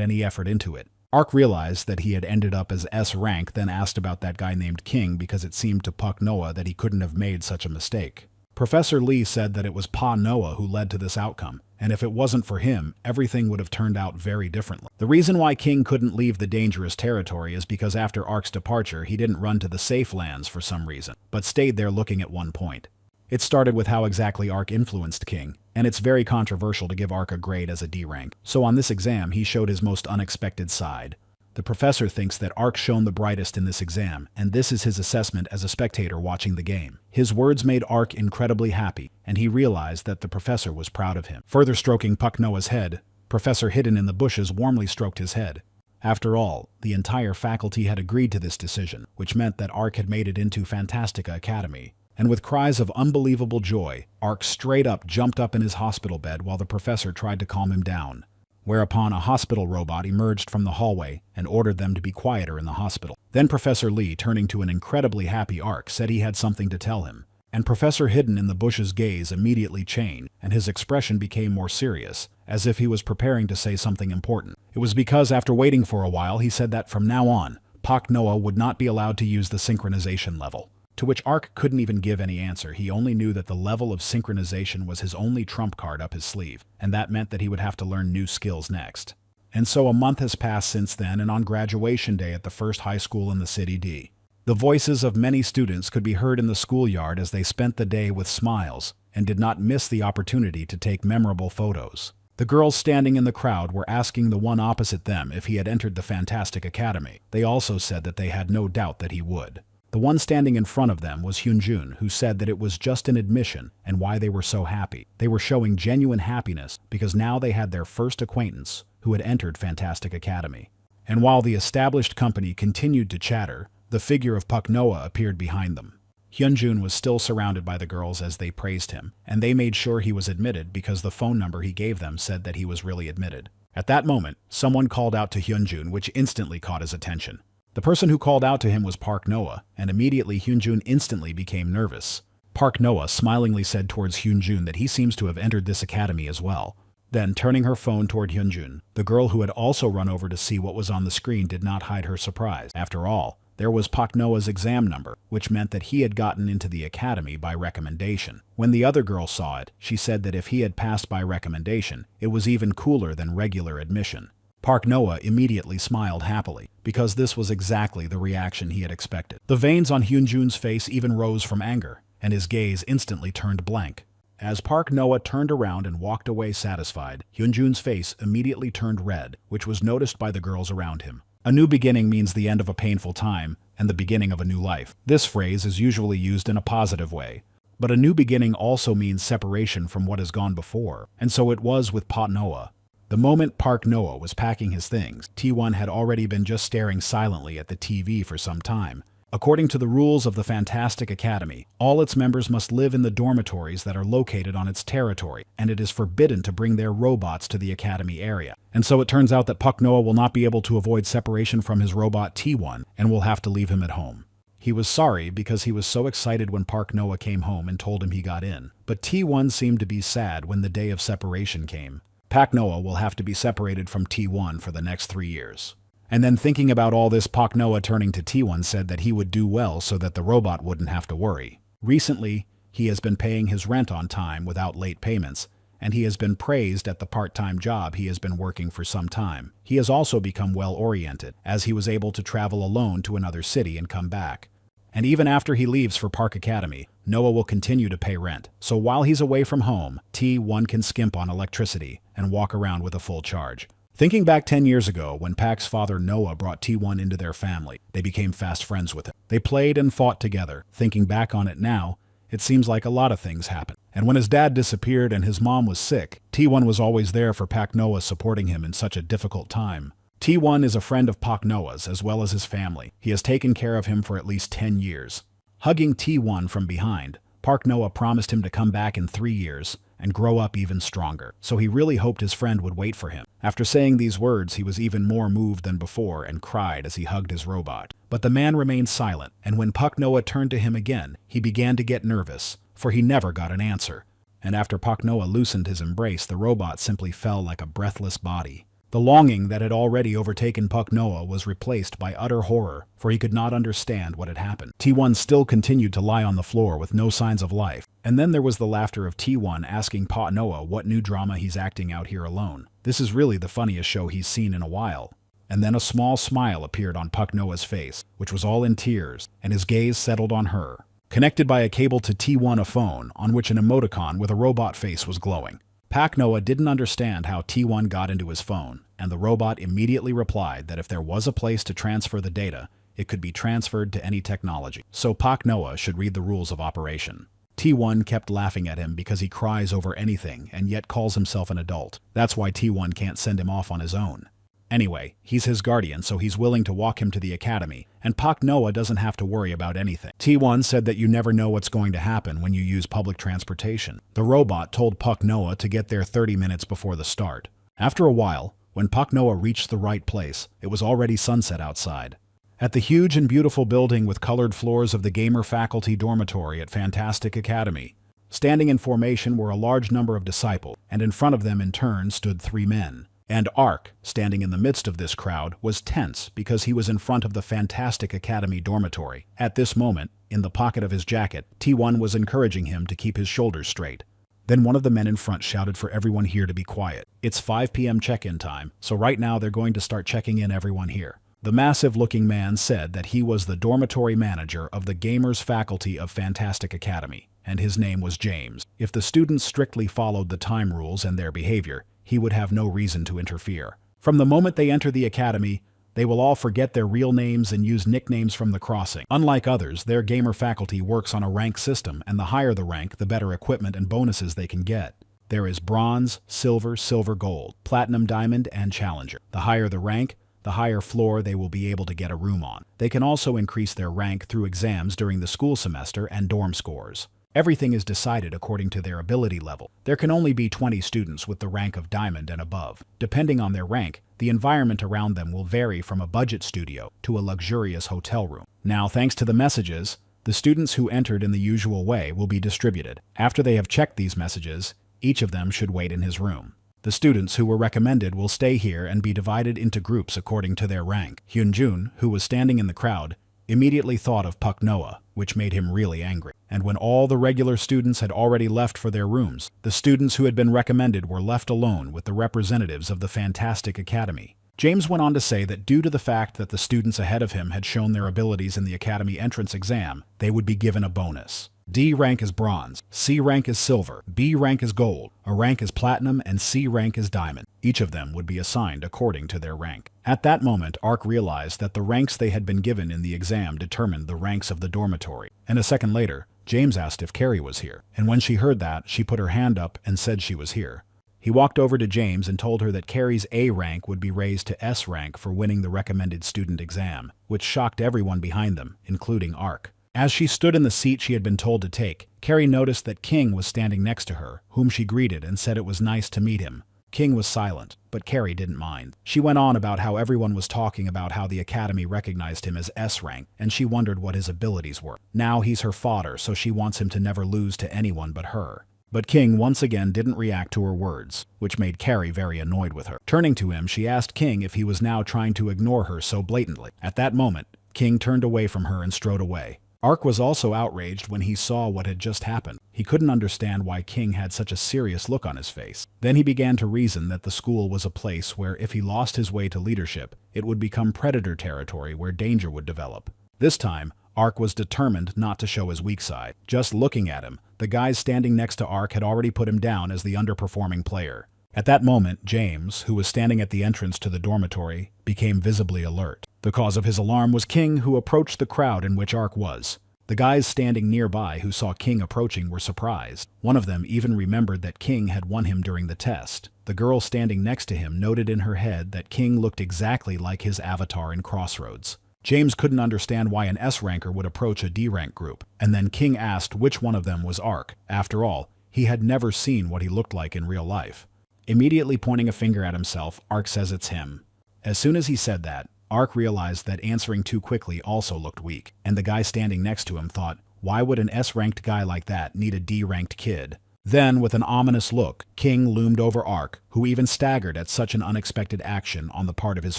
any effort into it. Ark realized that he had ended up as S rank, then asked about that guy named King because it seemed to Pak Noah that he couldn't have made such a mistake. Professor Lee said that it was Pa Noah who led to this outcome, and if it wasn't for him, everything would have turned out very differently. The reason why King couldn't leave the dangerous territory is because after Ark's departure, he didn't run to the safe lands for some reason, but stayed there looking at one point. It started with how exactly Ark influenced King, and it's very controversial to give Ark a grade as a D rank. So on this exam, he showed his most unexpected side. The professor thinks that Ark shone the brightest in this exam, and this is his assessment as a spectator watching the game. His words made Ark incredibly happy, and he realized that the professor was proud of him. Further stroking Pak Noah's head, Professor Hidden in the bushes warmly stroked his head. After all, the entire faculty had agreed to this decision, which meant that Ark had made it into Fantastica Academy. And with cries of unbelievable joy, Ark straight up jumped up in his hospital bed while the professor tried to calm him down. Whereupon a hospital robot emerged from the hallway and ordered them to be quieter in the hospital. Then Professor Lee, turning to an incredibly happy Ark, said he had something to tell him. And Professor Hidden in the bushes' gaze immediately changed, and his expression became more serious, as if he was preparing to say something important. It was because after waiting for a while, he said that from now on, Pak Noah would not be allowed to use the synchronization level. to which Ark couldn't even give any answer. He only knew that the level of synchronization was his only trump card up his sleeve, and that meant that he would have to learn new skills next. And so a month has passed since then, and on graduation day at the first high school in the city D, the voices of many students could be heard in the schoolyard as they spent the day with smiles and did not miss the opportunity to take memorable photos. The girls standing in the crowd were asking the one opposite them if he had entered the Fantastic Academy. They also said that they had no doubt that he would. The one standing in front of them was Hyunjun, who said that it was just an admission and why they were so happy. They were showing genuine happiness because now they had their first acquaintance who had entered Fantastic Academy. And while the established company continued to chatter, the figure of Pak Noah appeared behind them. Hyunjun was still surrounded by the girls as they praised him, and they made sure he was admitted because the phone number he gave them said that he was really admitted. At that moment, someone called out to Hyunjun, which instantly caught his attention. The person who called out to him was Park Noah, and immediately Hyunjun instantly became nervous. Park Noah smilingly said towards Hyunjun that he seems to have entered this academy as well. Then, turning her phone toward Hyunjun, the girl who had also run over to see what was on the screen did not hide her surprise. After all, there was Pak Noah's exam number, which meant that he had gotten into the academy by recommendation. When the other girl saw it, she said that if he had passed by recommendation, it was even cooler than regular admission. Park Noah immediately smiled happily, because this was exactly the reaction he had expected. The veins on Hyunjun's face even rose from anger, and his gaze instantly turned blank. As Park Noah turned around and walked away satisfied, Hyunjun's face immediately turned red, which was noticed by the girls around him. A new beginning means the end of a painful time and the beginning of a new life. This phrase is usually used in a positive way. But a new beginning also means separation from what has gone before, and so it was with Park Noah. The moment Park Noah was packing his things, T1 had already been just staring silently at the TV for some time. According to the rules of the Fantastic Academy, all its members must live in the dormitories that are located on its territory, and it is forbidden to bring their robots to the Academy area. And so it turns out that Park Noah will not be able to avoid separation from his robot T1 and will have to leave him at home. He was sorry because he was so excited when Park Noah came home and told him he got in, but T1 seemed to be sad when the day of separation came. Park Noah will have to be separated from T1 for the next 3 years. And then thinking about all this, Park Noah turning to T1 said that he would do well so that the robot wouldn't have to worry. Recently, he has been paying his rent on time without late payments, and he has been praised at the part-time job he has been working for some time. He has also become well-oriented, as he was able to travel alone to another city and come back. And even after he leaves for Park Academy, Noah will continue to pay rent. So while he's away from home, T1 can skimp on electricity and walk around with a full charge. Thinking back 10 years ago, when Pak's father Noah brought T1 into their family, they became fast friends with him. They played and fought together. Thinking back on it now, it seems like a lot of things happened. And when his dad disappeared and his mom was sick, T1 was always there for Pak Noah, supporting him in such a difficult time. T1 is a friend of Pak Noah's as well as his family. He has taken care of him for at least 10 years. Hugging T1 from behind, Pak Noah promised him to come back in 3 years and grow up even stronger, so he really hoped his friend would wait for him. After saying these words, he was even more moved than before and cried as he hugged his robot. But the man remained silent, and when Pak Noah turned to him again, he began to get nervous, for he never got an answer. And after Pak Noah loosened his embrace, the robot simply fell like a breathless body. The longing that had already overtaken Pak Noah was replaced by utter horror, for he could not understand what had happened. T1 still continued to lie on the floor with no signs of life. And then there was the laughter of T1 asking Pak Noah what new drama he's acting out here alone. This is really the funniest show he's seen in a while. And then a small smile appeared on Pak Noah's face, which was all in tears, and his gaze settled on her. Connected by a cable to T1 a phone, on which an emoticon with a robot face was glowing. Pak Noah didn't understand how T1 got into his phone, and the robot immediately replied that if there was a place to transfer the data, it could be transferred to any technology. So Pak Noah should read the rules of operation. T1 kept laughing at him because he cries over anything and yet calls himself an adult. That's why T1 can't send him off on his own. Anyway, he's his guardian, so he's willing to walk him to the academy, and Pak Noah doesn't have to worry about anything. T1 said that you never know what's going to happen when you use public transportation. The robot told Pak Noah to get there 30 minutes before the start. After a while, when Pak Noah reached the right place, it was already sunset outside. At the huge and beautiful building with colored floors of the Gamer Faculty Dormitory at Fantastic Academy, standing in formation were a large number of disciples, and in front of them in turn stood 3 men. And Ark, standing in the midst of this crowd, was tense because he was in front of the Fantastic Academy dormitory. At this moment, In the pocket of his jacket, T1 was encouraging him to keep his shoulders straight. Then one of the men in front shouted for everyone here to be quiet. It's 5 p.m. check-in time, so right now they're going to start checking in everyone here. The massive-looking man said that he was the dormitory manager of the Gamers faculty of Fantastic Academy, and his name was James. If the students strictly followed the time rules and their behavior, he would have no reason to interfere. From the moment they enter the academy, they will all forget their real names and use nicknames from the crossing. Unlike others, their gamer faculty works on a rank system, and the higher the rank, the better equipment and bonuses they can get. There is bronze, silver, silver gold, platinum diamond, and challenger. The higher the rank, the higher floor they will be able to get a room on. They can also increase their rank through exams during the school semester and dorm scores. Everything is decided according to their ability level. There can only be 20 students with the rank of diamond and above. Depending on their rank, the environment around them will vary from a budget studio to a luxurious hotel room. Now, thanks to the messages, the students who entered in the usual way will be distributed. After they have checked these messages, each of them should wait in his room. The students who were recommended will stay here and be divided into groups according to their rank. Hyunjun, who was standing in the crowd, immediately thought of Puck Noah, which made him really angry. And when all the regular students had already left for their rooms, the students who had been recommended were left alone with the representatives of the Fantastic Academy. James went on to say that due to the fact that the students ahead of him had shown their abilities in the Academy entrance exam, they would be given a bonus. D rank is bronze, C rank is silver, B rank is gold, A rank is platinum, and C rank is diamond. Each of them would be assigned according to their rank. At that moment, Ark realized that the ranks they had been given in the exam determined the ranks of the dormitory. And a second later, James asked if Carrie was here, and when she heard that, she put her hand up and said she was here. He walked over to James and told her that Carrie's A rank would be raised to S rank for winning the recommended student exam, which shocked everyone behind them, including Ark. As she stood in the seat she had been told to take, Carrie noticed that King was standing next to her, whom she greeted and said it was nice to meet him. King was silent, but Carrie didn't mind. She went on about how everyone was talking about how the Academy recognized him as S rank, and she wondered what his abilities were. Now he's her fodder, so she wants him to never lose to anyone but her. But King once again didn't react to her words, which made Carrie very annoyed with her. Turning to him, she asked King if he was now trying to ignore her so blatantly. At that moment, King turned away from her and strode away. Ark was also outraged when he saw what had just happened. He couldn't understand why King had such a serious look on his face. Then he began to reason that the school was a place where if he lost his way to leadership, it would become predator territory where danger would develop. This time, Ark was determined not to show his weak side. Just looking at him, the guys standing next to Ark had already put him down as the underperforming player. At that moment, James, who was standing at the entrance to the dormitory, became visibly alert. The cause of his alarm was King, who approached the crowd in which Ark was. The guys standing nearby who saw King approaching were surprised. One of them even remembered that King had won him during the test. The girl standing next to him noted in her head that King looked exactly like his avatar in Crossroads. James couldn't understand why an S-ranker would approach a D-rank group, and then King asked which one of them was Ark. After all, he had never seen what he looked like in real life. Immediately pointing a finger at himself, Ark says it's him. As soon as he said that, Ark realized that answering too quickly also looked weak, and the guy standing next to him thought, why would an S-ranked guy like that need a D-ranked kid? Then, with an ominous look, King loomed over Ark, who even staggered at such an unexpected action on the part of his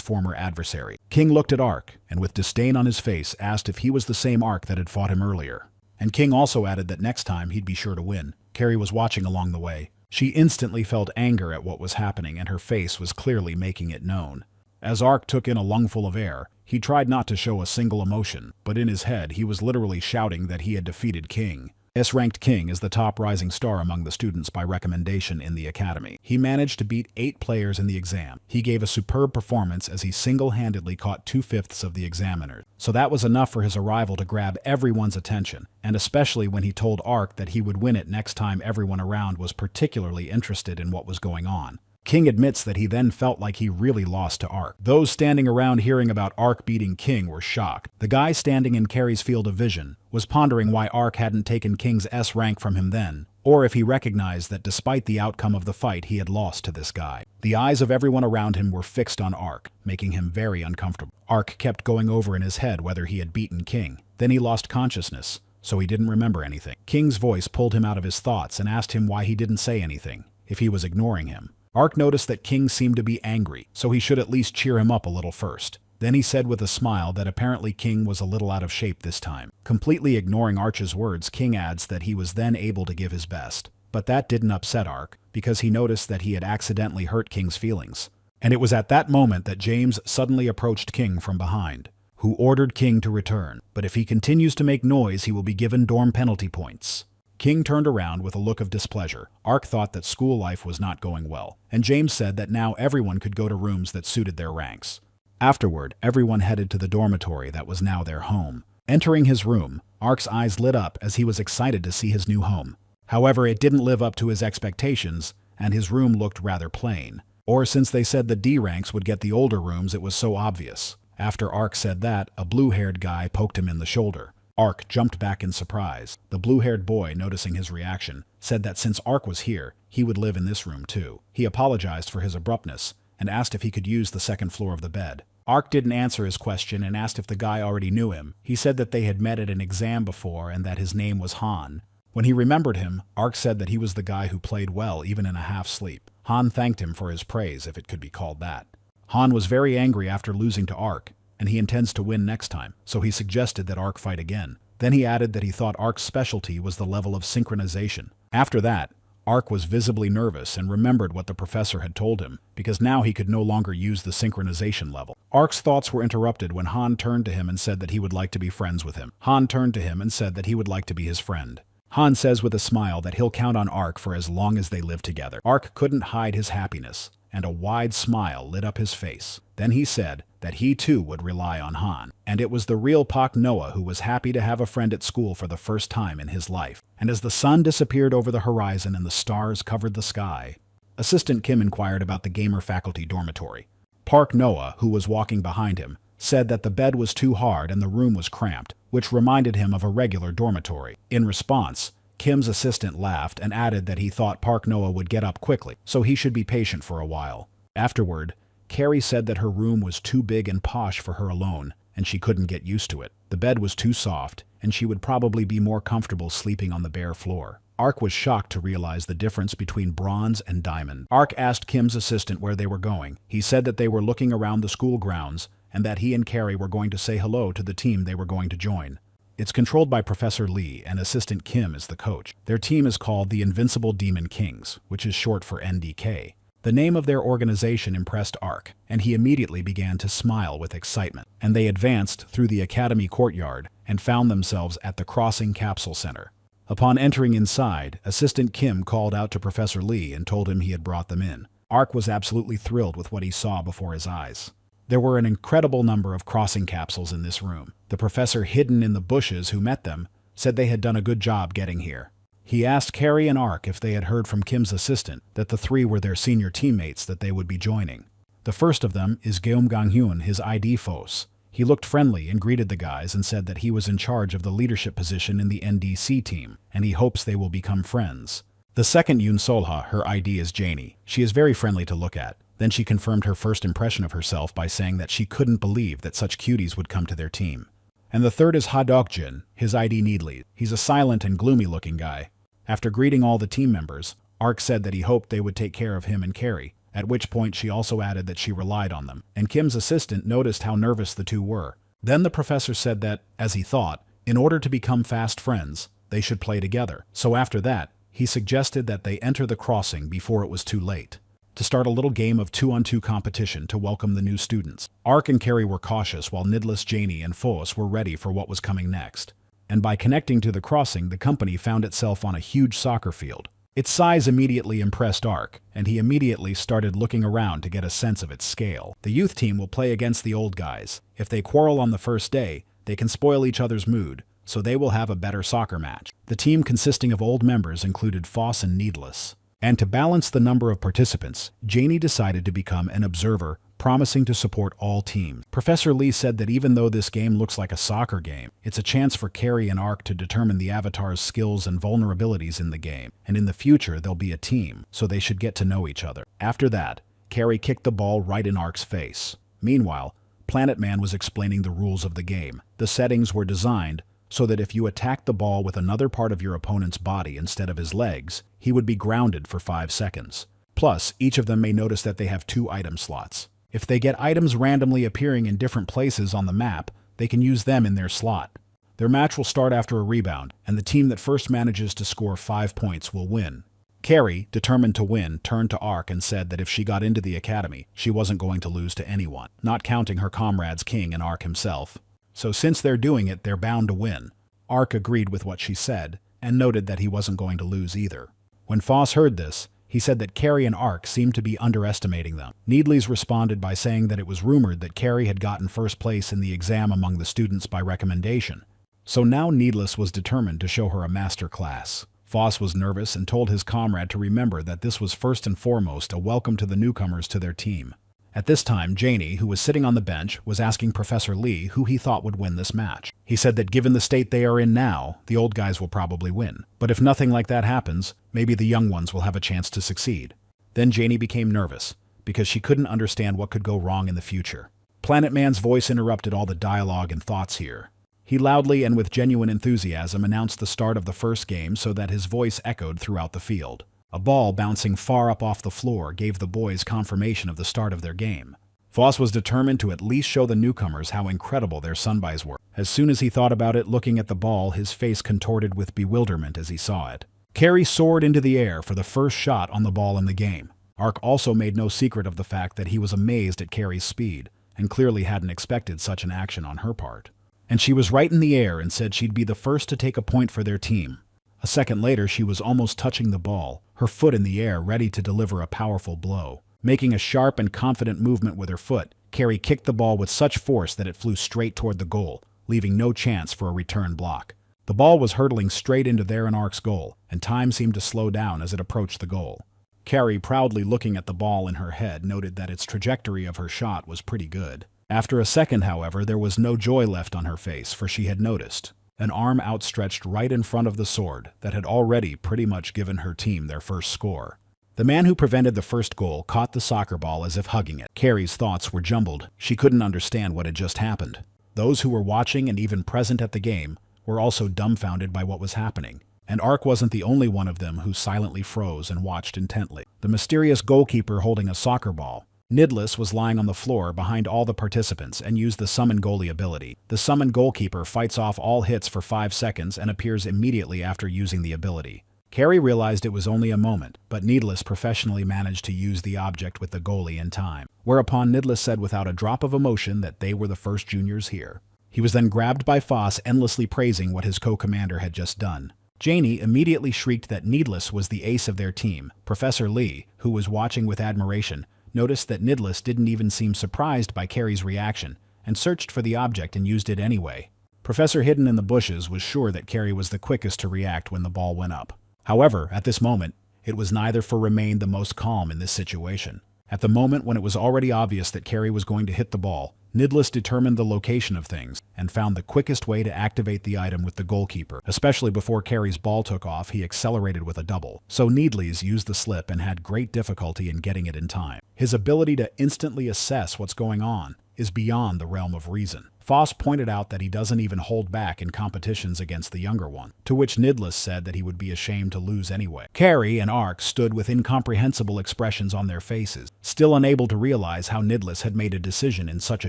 former adversary. King looked at Ark, and with disdain on his face asked if he was the same Ark that had fought him earlier. And King also added that next time he'd be sure to win. Carrie was watching along the way. She instantly felt anger at what was happening, and her face was clearly making it known. As Ark took in a lungful of air, he tried not to show a single emotion, but in his head he was literally shouting that he had defeated King. S-ranked King is the top rising star among the students by recommendation in the Academy. He managed to beat 8 players in the exam. He gave a superb performance as he single-handedly caught 2/5 of the examiners. So that was enough for his arrival to grab everyone's attention, and especially when he told Ark that he would win it next time everyone around was particularly interested in what was going on. King admits that he then felt like he really lost to Ark. Those standing around hearing about Ark beating King were shocked. The guy standing in Carrie's field of vision was pondering why Ark hadn't taken King's S rank from him then, or if he recognized that despite the outcome of the fight he had lost to this guy. The eyes of everyone around him were fixed on Ark, making him very uncomfortable. Ark kept going over in his head whether he had beaten King. Then he lost consciousness, so he didn't remember anything. King's voice pulled him out of his thoughts and asked him why he didn't say anything, if he was ignoring him. Ark noticed that King seemed to be angry, so he should at least cheer him up a little first. Then he said with a smile that apparently King was a little out of shape this time. Completely ignoring Arch's words, King adds that he was then able to give his best. But that didn't upset Arch, because he noticed that he had accidentally hurt King's feelings. And it was at that moment that James suddenly approached King from behind, who ordered King to return, but if he continues to make noise, he will be given dorm penalty points. King turned around with a look of displeasure. Arch thought that school life was not going well, and James said that now everyone could go to rooms that suited their ranks. Afterward, everyone headed to the dormitory that was now their home. Entering his room, Arch's eyes lit up as he was excited to see his new home. However, it didn't live up to his expectations, and his room looked rather plain. Or since they said the D ranks would get the older rooms, it was so obvious. After Arch said that, a blue-haired guy poked him in the shoulder. Arch jumped back in surprise. The blue-haired boy, noticing his reaction, said that since Arch was here, he would live in this room too. He apologized for his abruptness and asked if he could use the second floor of the bed. Arch didn't answer his question and asked if the guy already knew him. He said that they had met at an exam before and that his name was Han. When he remembered him, Arch said that he was the guy who played well even in a half-sleep. Han thanked him for his praise, if it could be called that. Han was very angry after losing to Arch, and he intends to win next time, so he suggested that Arch fight again. Then he added that he thought Arch's specialty was the level of synchronization. After that, Arch was visibly nervous and remembered what the professor had told him, because now he could no longer use the synchronization level. Arch's thoughts were interrupted when Han turned to him and said that he would like to be friends with him. Han turned to him and said that he would like to be his friend. Han says with a smile that he'll count on Arch for as long as they live together. Arch couldn't hide his happiness, and a wide smile lit up his face. Then he said that he too would rely on Han, and it was the real Pak Noah who was happy to have a friend at school for the first time in his life. And as the sun disappeared over the horizon and the stars covered the sky, Assistant Kim inquired about the gamer faculty dormitory. Pak Noah, who was walking behind him, said that the bed was too hard and the room was cramped, which reminded him of a regular dormitory. In response, Kim's assistant laughed and added that he thought Pak Noah would get up quickly, so he should be patient for a while. Afterward, Carrie said that her room was too big and posh for her alone, and she couldn't get used to it. The bed was too soft, and she would probably be more comfortable sleeping on the bare floor. Arch was shocked to realize the difference between bronze and diamond. Arch asked Kim's assistant where they were going. He said that they were looking around the school grounds, and that he and Carrie were going to say hello to the team they were going to join. It's controlled by Professor Lee, and Assistant Kim is the coach. Their team is called the Invincible Demon Kings, which is short for NDK. The name of their organization impressed Arch, and he immediately began to smile with excitement. And they advanced through the academy courtyard and found themselves at the Crossing Capsule Center. Upon entering inside, Assistant Kim called out to Professor Lee and told him he had brought them in. Arch was absolutely thrilled with what he saw before his eyes. There were an incredible number of crossing capsules in this room. The professor hidden in the bushes who met them said they had done a good job getting here. He asked Carrie and Arch if they had heard from Kim's assistant that the three were their senior teammates that they would be joining. The first of them is Geum Ganghyun, his ID Fos. He looked friendly and greeted the guys and said that he was in charge of the leadership position in the NDC team, and he hopes they will become friends. The second Yoon Solha, her ID is Janie. She is very friendly to look at. Then she confirmed her first impression of herself by saying that she couldn't believe that such cuties would come to their team. And the third is Ha Dok-jin, his ID Needly. He's a silent and gloomy-looking guy. After greeting all the team members, Arch said that he hoped they would take care of him and Carrie, at which point she also added that she relied on them, and Kim's assistant noticed how nervous the two were. Then the professor said that, as he thought, in order to become fast friends, they should play together. So after that, he suggested that they enter the crossing before it was too late, to start a little game of 2-on-2 competition to welcome the new students. Arch and Carrie were cautious while Nidless, Janie, and Fos were ready for what was coming next. And by connecting to the crossing, the company found itself on a huge soccer field. Its size immediately impressed Arch, and he immediately started looking around to get a sense of its scale. The youth team will play against the old guys. If they quarrel on the first day, they can spoil each other's mood, so they will have a better soccer match. The team consisting of old members included Fos and Needless. And to balance the number of participants, Janie decided to become an observer, promising to support all teams. Professor Lee said that even though this game looks like a soccer game, it's a chance for Carrie and Arch to determine the avatar's skills and vulnerabilities in the game, and in the future they'll be a team, so they should get to know each other. After that, Carrie kicked the ball right in Arch's face. Meanwhile, Planet Man was explaining the rules of the game. The settings were designed so that if you attacked the ball with another part of your opponent's body instead of his legs, he would be grounded for 5 seconds. Plus, each of them may notice that they have 2 item slots. If they get items randomly appearing in different places on the map, they can use them in their slot. Their match will start after a rebound, and the team that first manages to score 5 points will win. Carrie, determined to win, turned to Ark and said that if she got into the academy, she wasn't going to lose to anyone, not counting her comrades King and Ark himself. So since they're doing it, they're bound to win. Ark agreed with what she said, and noted that he wasn't going to lose either. When Foss heard this, he said that Carrie and Ark seemed to be underestimating them. Needles responded by saying that it was rumored that Carrie had gotten first place in the exam among the students by recommendation. So now Needless was determined to show her a master class. Foss was nervous and told his comrade to remember that this was first and foremost a welcome to the newcomers to their team. At this time, Janie, who was sitting on the bench, was asking Professor Lee who he thought would win this match. He said that given the state they are in now, the old guys will probably win. But if nothing like that happens, maybe the young ones will have a chance to succeed. Then Janie became nervous, because she couldn't understand what could go wrong in the future. Planet Man's voice interrupted all the dialogue and thoughts here. He loudly and with genuine enthusiasm announced the start of the first game so that his voice echoed throughout the field. A ball bouncing far up off the floor gave the boys confirmation of the start of their game. Foss was determined to at least show the newcomers how incredible their sunbys were. As soon as he thought about it, looking at the ball, his face contorted with bewilderment as he saw it. Carrie soared into the air for the first shot on the ball in the game. Ark also made no secret of the fact that he was amazed at Carrie's speed, and clearly hadn't expected such an action on her part. And she was right in the air and said she'd be the first to take a point for their team. A second later, she was almost touching the ball, her foot in the air, ready to deliver a powerful blow. Making a sharp and confident movement with her foot, Carrie kicked the ball with such force that it flew straight toward the goal, leaving no chance for a return block. The ball was hurtling straight into their and Ark's goal, and time seemed to slow down as it approached the goal. Carrie, proudly looking at the ball in her head, noted that its trajectory of her shot was pretty good. After a second, however, there was no joy left on her face, for she had noticed an arm outstretched right in front of the sword that had already pretty much given her team their first score. The man who prevented the first goal caught the soccer ball as if hugging it. Carrie's thoughts were jumbled. She couldn't understand what had just happened. Those who were watching and even present at the game were also dumbfounded by what was happening. And Ark wasn't the only one of them who silently froze and watched intently. The mysterious goalkeeper holding a soccer ball, Nidless, was lying on the floor behind all the participants and used the summon goalie ability. The summon goalkeeper fights off all hits for 5 seconds and appears immediately after using the ability. Carrie realized it was only a moment, but Needless professionally managed to use the object with the goalie in time, whereupon Needless said without a drop of emotion that they were the first juniors here. He was then grabbed by Foss, endlessly praising what his co-commander had just done. Janie immediately shrieked that Needless was the ace of their team. Professor Lee, who was watching with admiration, noticed that Needless didn't even seem surprised by Carrie's reaction, and searched for the object and used it anyway. Professor hidden in the bushes was sure that Carrie was the quickest to react when the ball went up. However, at this moment, it was neither for remained the most calm in this situation. At the moment when it was already obvious that Carrie was going to hit the ball, Nidless determined the location of things and found the quickest way to activate the item with the goalkeeper. Especially before Carrie's ball took off, he accelerated with a double. So Needles used the slip and had great difficulty in getting it in time. His ability to instantly assess what's going on is beyond the realm of reason. Foss pointed out that he doesn't even hold back in competitions against the younger one, to which Nidless said that he would be ashamed to lose anyway. Carrie and Ark stood with incomprehensible expressions on their faces, still unable to realize how Nidless had made a decision in such a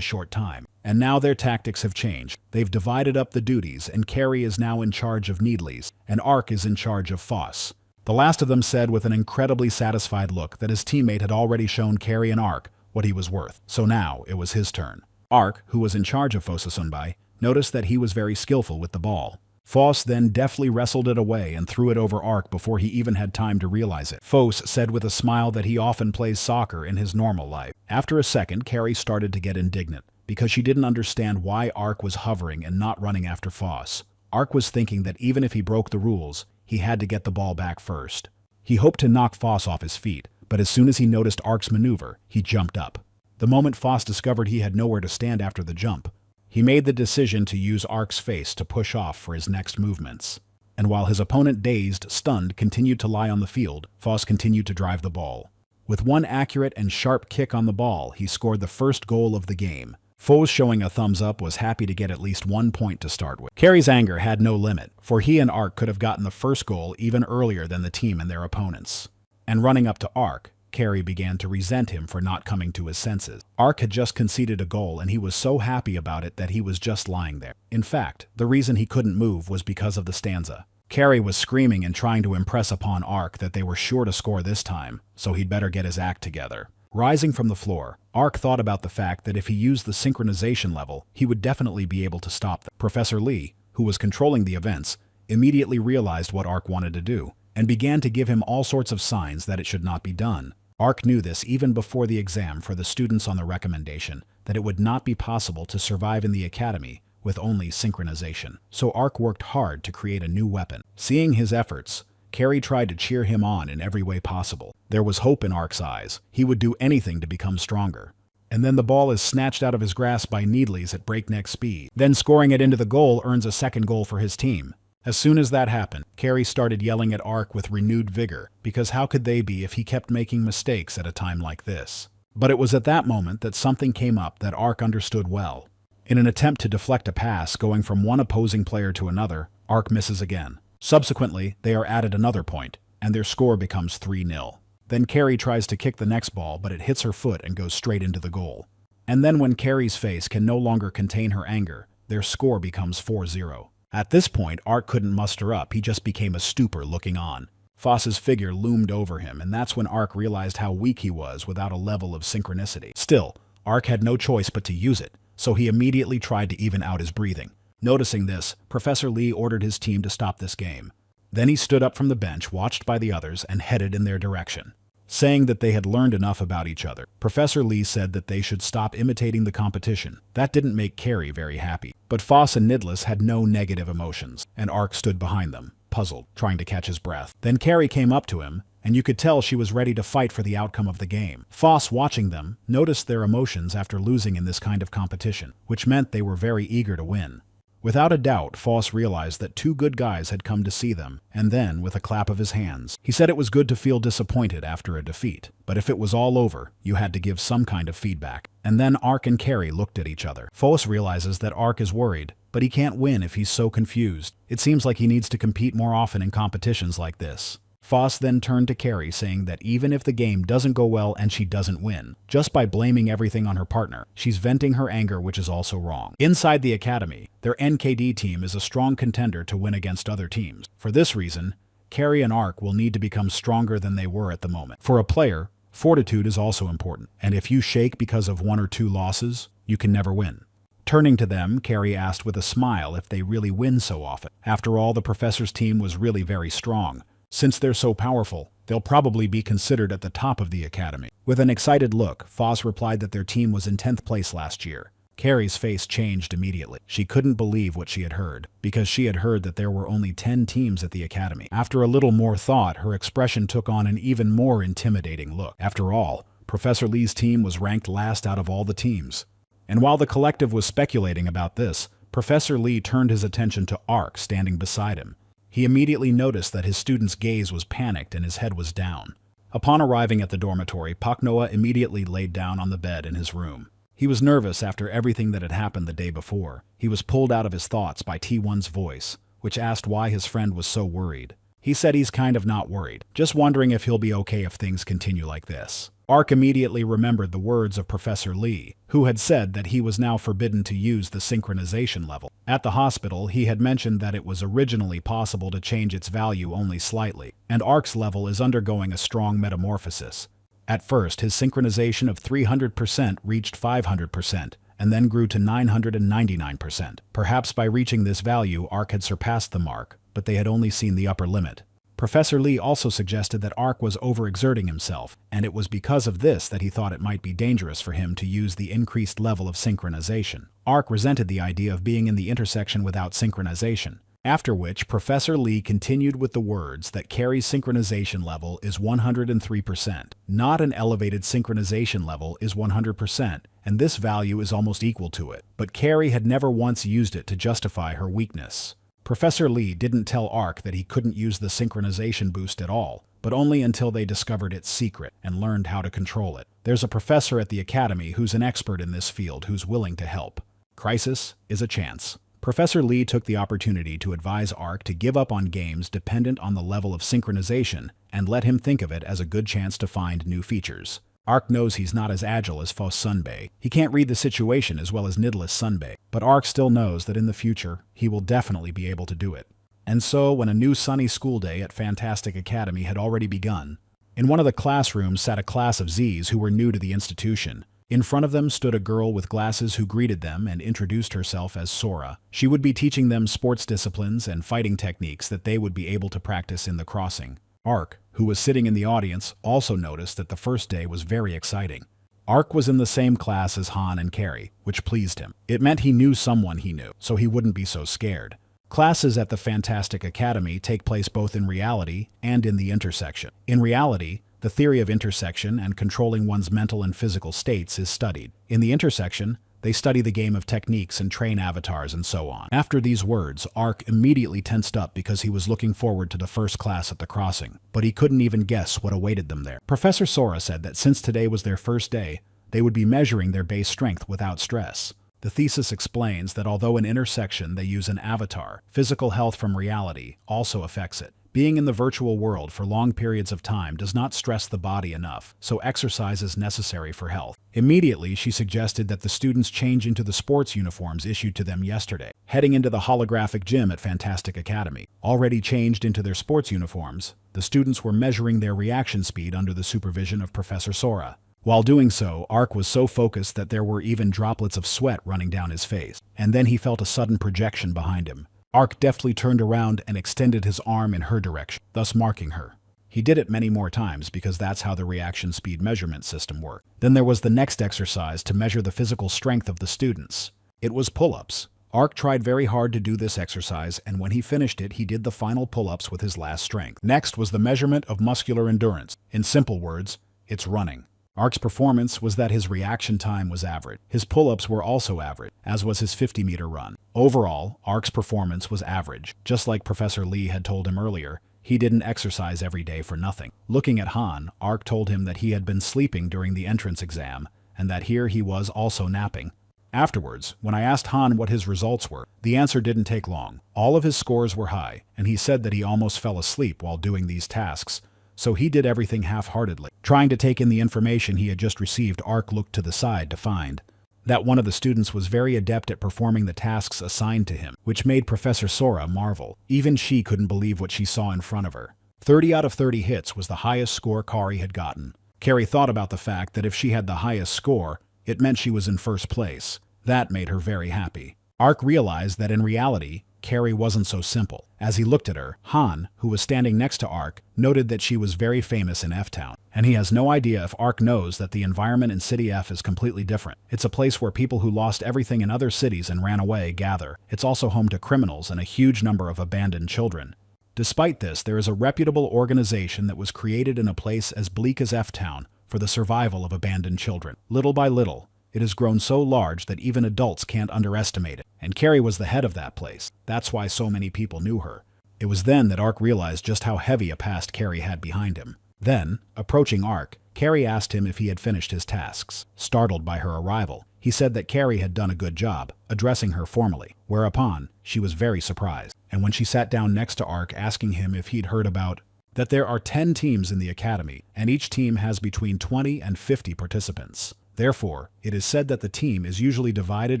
short time. And now their tactics have changed. They've divided up the duties, and Carrie is now in charge of Needles, and Ark is in charge of Foss. The last of them said with an incredibly satisfied look that his teammate had already shown Carrie and Ark what he was worth. So now it was his turn. Ark, who was in charge of Fossa Sunbai, noticed that he was very skillful with the ball. Foss then deftly wrestled it away and threw it over Ark before he even had time to realize it. Foss said with a smile that he often plays soccer in his normal life. After a second, Carrie started to get indignant, because she didn't understand why Ark was hovering and not running after Foss. Ark was thinking that even if he broke the rules, he had to get the ball back first. He hoped to knock Foss off his feet, but as soon as he noticed Ark's maneuver, he jumped up. The moment Foss discovered he had nowhere to stand after the jump, he made the decision to use Ark's face to push off for his next movements. And while his opponent, dazed, stunned, continued to lie on the field, Foss continued to drive the ball. With one accurate and sharp kick on the ball, he scored the first goal of the game. Foss, showing a thumbs up, was happy to get at least 1 point to start with. Carrie's anger had no limit, for he and Ark could have gotten the first goal even earlier than the team and their opponents. And running up to Ark, Carrie began to resent him for not coming to his senses. Ark had just conceded a goal and he was so happy about it that he was just lying there. In fact, the reason he couldn't move was because of the stanza. Carrie was screaming and trying to impress upon Ark that they were sure to score this time, so he'd better get his act together. Rising from the floor, Ark thought about the fact that if he used the synchronization level, he would definitely be able to stop them. Professor Lee, who was controlling the events, immediately realized what Ark wanted to do, and began to give him all sorts of signs that it should not be done. Ark knew this even before the exam for the students on the recommendation, that it would not be possible to survive in the academy with only synchronization. So Ark worked hard to create a new weapon. Seeing his efforts, Carrie tried to cheer him on in every way possible. There was hope in Ark's eyes. He would do anything to become stronger. And then the ball is snatched out of his grasp by Needlies at breakneck speed. Then scoring it into the goal earns a second goal for his team. As soon as that happened, Carrie started yelling at Ark with renewed vigor, because how could they be if he kept making mistakes at a time like this? But it was at that moment that something came up that Ark understood well. In an attempt to deflect a pass going from one opposing player to another, Ark misses again. Subsequently, they are added another point, and their score becomes 3-0. Then Carrie tries to kick the next ball, but it hits her foot and goes straight into the goal. And then when Carrie's face can no longer contain her anger, their score becomes 4-0. At this point, Ark couldn't muster up, he just became a stupor looking on. Foss's figure loomed over him, and that's when Ark realized how weak he was without a level of synchronicity. Still, Ark had no choice but to use it, so he immediately tried to even out his breathing. Noticing this, Professor Lee ordered his team to stop this game. Then he stood up from the bench, watched by the others, and headed in their direction. Saying that they had learned enough about each other, Professor Lee said that they should stop imitating the competition. That didn't make Carrie very happy. But Foss and Nidless had no negative emotions, and Ark stood behind them, puzzled, trying to catch his breath. Then Carrie came up to him, and you could tell she was ready to fight for the outcome of the game. Foss, watching them, noticed their emotions after losing in this kind of competition, which meant they were very eager to win. Without a doubt, Foss realized that two good guys had come to see them, and then, with a clap of his hands, he said it was good to feel disappointed after a defeat, but if it was all over, you had to give some kind of feedback. And then Ark and Carrie looked at each other. Foss realizes that Ark is worried, but he can't win if he's so confused. It seems like he needs to compete more often in competitions like this. Foss then turned to Carrie, saying that even if the game doesn't go well and she doesn't win, just by blaming everything on her partner, she's venting her anger, which is also wrong. Inside the academy, their NKD team is a strong contender to win against other teams. For this reason, Carrie and Ark will need to become stronger than they were at the moment. For a player, fortitude is also important, and if you shake because of 1 or 2 losses, you can never win. Turning to them, Carrie asked with a smile if they really win so often. After all, the professor's team was really very strong. Since they're so powerful, they'll probably be considered at the top of the academy. With an excited look, Foss replied that their team was in 10th place last year. Carrie's face changed immediately. She couldn't believe what she had heard, because she had heard that there were only 10 teams at the academy. After a little more thought, her expression took on an even more intimidating look. After all, Professor Lee's team was ranked last out of all the teams. And while the collective was speculating about this, Professor Lee turned his attention to Ark standing beside him. He immediately noticed that his student's gaze was panicked and his head was down. Upon arriving at the dormitory, Pak Noah immediately laid down on the bed in his room. He was nervous after everything that had happened the day before. He was pulled out of his thoughts by T1's voice, which asked why his friend was so worried. He said he's kind of not worried, just wondering if he'll be okay if things continue like this. Ark immediately remembered the words of Professor Lee, who had said that he was now forbidden to use the synchronization level. At the hospital, he had mentioned that it was originally possible to change its value only slightly, and Ark's level is undergoing a strong metamorphosis. At first, his synchronization of 300% reached 500%, and then grew to 999%. Perhaps by reaching this value, Ark had surpassed the mark, but they had only seen the upper limit. Professor Lee also suggested that Ark was overexerting himself, and it was because of this that he thought it might be dangerous for him to use the increased level of synchronization. Ark resented the idea of being in the intersection without synchronization, after which Professor Lee continued with the words that Carrie's synchronization level is 103%. Not an elevated synchronization level is 100%, and this value is almost equal to it, but Carrie had never once used it to justify her weakness. Professor Lee didn't tell Ark that he couldn't use the synchronization boost at all, but only until they discovered its secret and learned how to control it. There's a professor at the academy who's an expert in this field who's willing to help. Crisis is a chance. Professor Lee took the opportunity to advise Ark to give up on games dependent on the level of synchronization and let him think of it as a good chance to find new features. Ark knows he's not as agile as Foss Sunbae. He can't read the situation as well as Nidless Sunbae, but Ark still knows that in the future, he will definitely be able to do it. And so, when a new sunny school day at Fantastic Academy had already begun, in one of the classrooms sat a class of Z's who were new to the institution. In front of them stood a girl with glasses who greeted them and introduced herself as Sora. She would be teaching them sports disciplines and fighting techniques that they would be able to practice in the crossing. Ark, who was sitting in the audience, also noticed that the first day was very exciting. Ark was in the same class as Han and Carrie, which pleased him. It meant he knew someone he knew, so he wouldn't be so scared. Classes at the Fantastic Academy take place both in reality and in the intersection. In reality, the theory of intersection and controlling one's mental and physical states is studied. In the intersection, they study the game of techniques and train avatars and so on. After these words, Ark immediately tensed up because he was looking forward to the first class at the crossing, but he couldn't even guess what awaited them there. Professor Sora said that since today was their first day, they would be measuring their base strength without stress. The thesis explains that although in intersection they use an avatar, physical health from reality also affects it. Being in the virtual world for long periods of time does not stress the body enough, so exercise is necessary for health. Immediately, she suggested that the students change into the sports uniforms issued to them yesterday. Heading into the holographic gym at Fantastic Academy, already changed into their sports uniforms, the students were measuring their reaction speed under the supervision of Professor Sora. While doing so, Ark was so focused that there were even droplets of sweat running down his face. And then he felt a sudden projection behind him. Ark deftly turned around and extended his arm in her direction, thus marking her. He did it many more times because that's how the reaction speed measurement system worked. Then there was the next exercise to measure the physical strength of the students. It was pull-ups. Ark tried very hard to do this exercise, and when he finished it, he did the final pull-ups with his last strength. Next was the measurement of muscular endurance. In simple words, it's running. Ark's performance was that his reaction time was average. His pull-ups were also average, as was his 50-meter run. Overall, Ark's performance was average. Just like Professor Lee had told him earlier, he didn't exercise every day for nothing. Looking at Han, Ark told him that he had been sleeping during the entrance exam, and that here he was also napping. Afterwards, when I asked Han what his results were, the answer didn't take long. All of his scores were high, and he said that he almost fell asleep while doing these tasks. So he did everything half-heartedly. Trying to take in the information he had just received, Ark looked to the side to find that one of the students was very adept at performing the tasks assigned to him, which made Professor Sora marvel. Even she couldn't believe what she saw in front of her. 30 out of 30 hits was the highest score Carrie had gotten. Carrie thought about the fact that if she had the highest score, it meant she was in first place. That made her very happy. Ark realized that in reality, Carrie wasn't so simple. As he looked at her, Han, who was standing next to Ark, noted that she was very famous in F-Town. And he has no idea if Ark knows that the environment in City F is completely different. It's a place where people who lost everything in other cities and ran away gather. It's also home to criminals and a huge number of abandoned children. Despite this, there is a reputable organization that was created in a place as bleak as F-Town for the survival of abandoned children. Little by little, it has grown so large that even adults can't underestimate it, and Carrie was the head of that place. That's why so many people knew her. It was then that Ark realized just how heavy a past Carrie had behind him. Then, approaching Ark, Carrie asked him if he had finished his tasks. Startled by her arrival, he said that Carrie had done a good job, addressing her formally, whereupon she was very surprised. And when she sat down next to Ark asking him if he'd heard about that there are 10 teams in the academy, and each team has between 20 and 50 participants. Therefore, it is said that the team is usually divided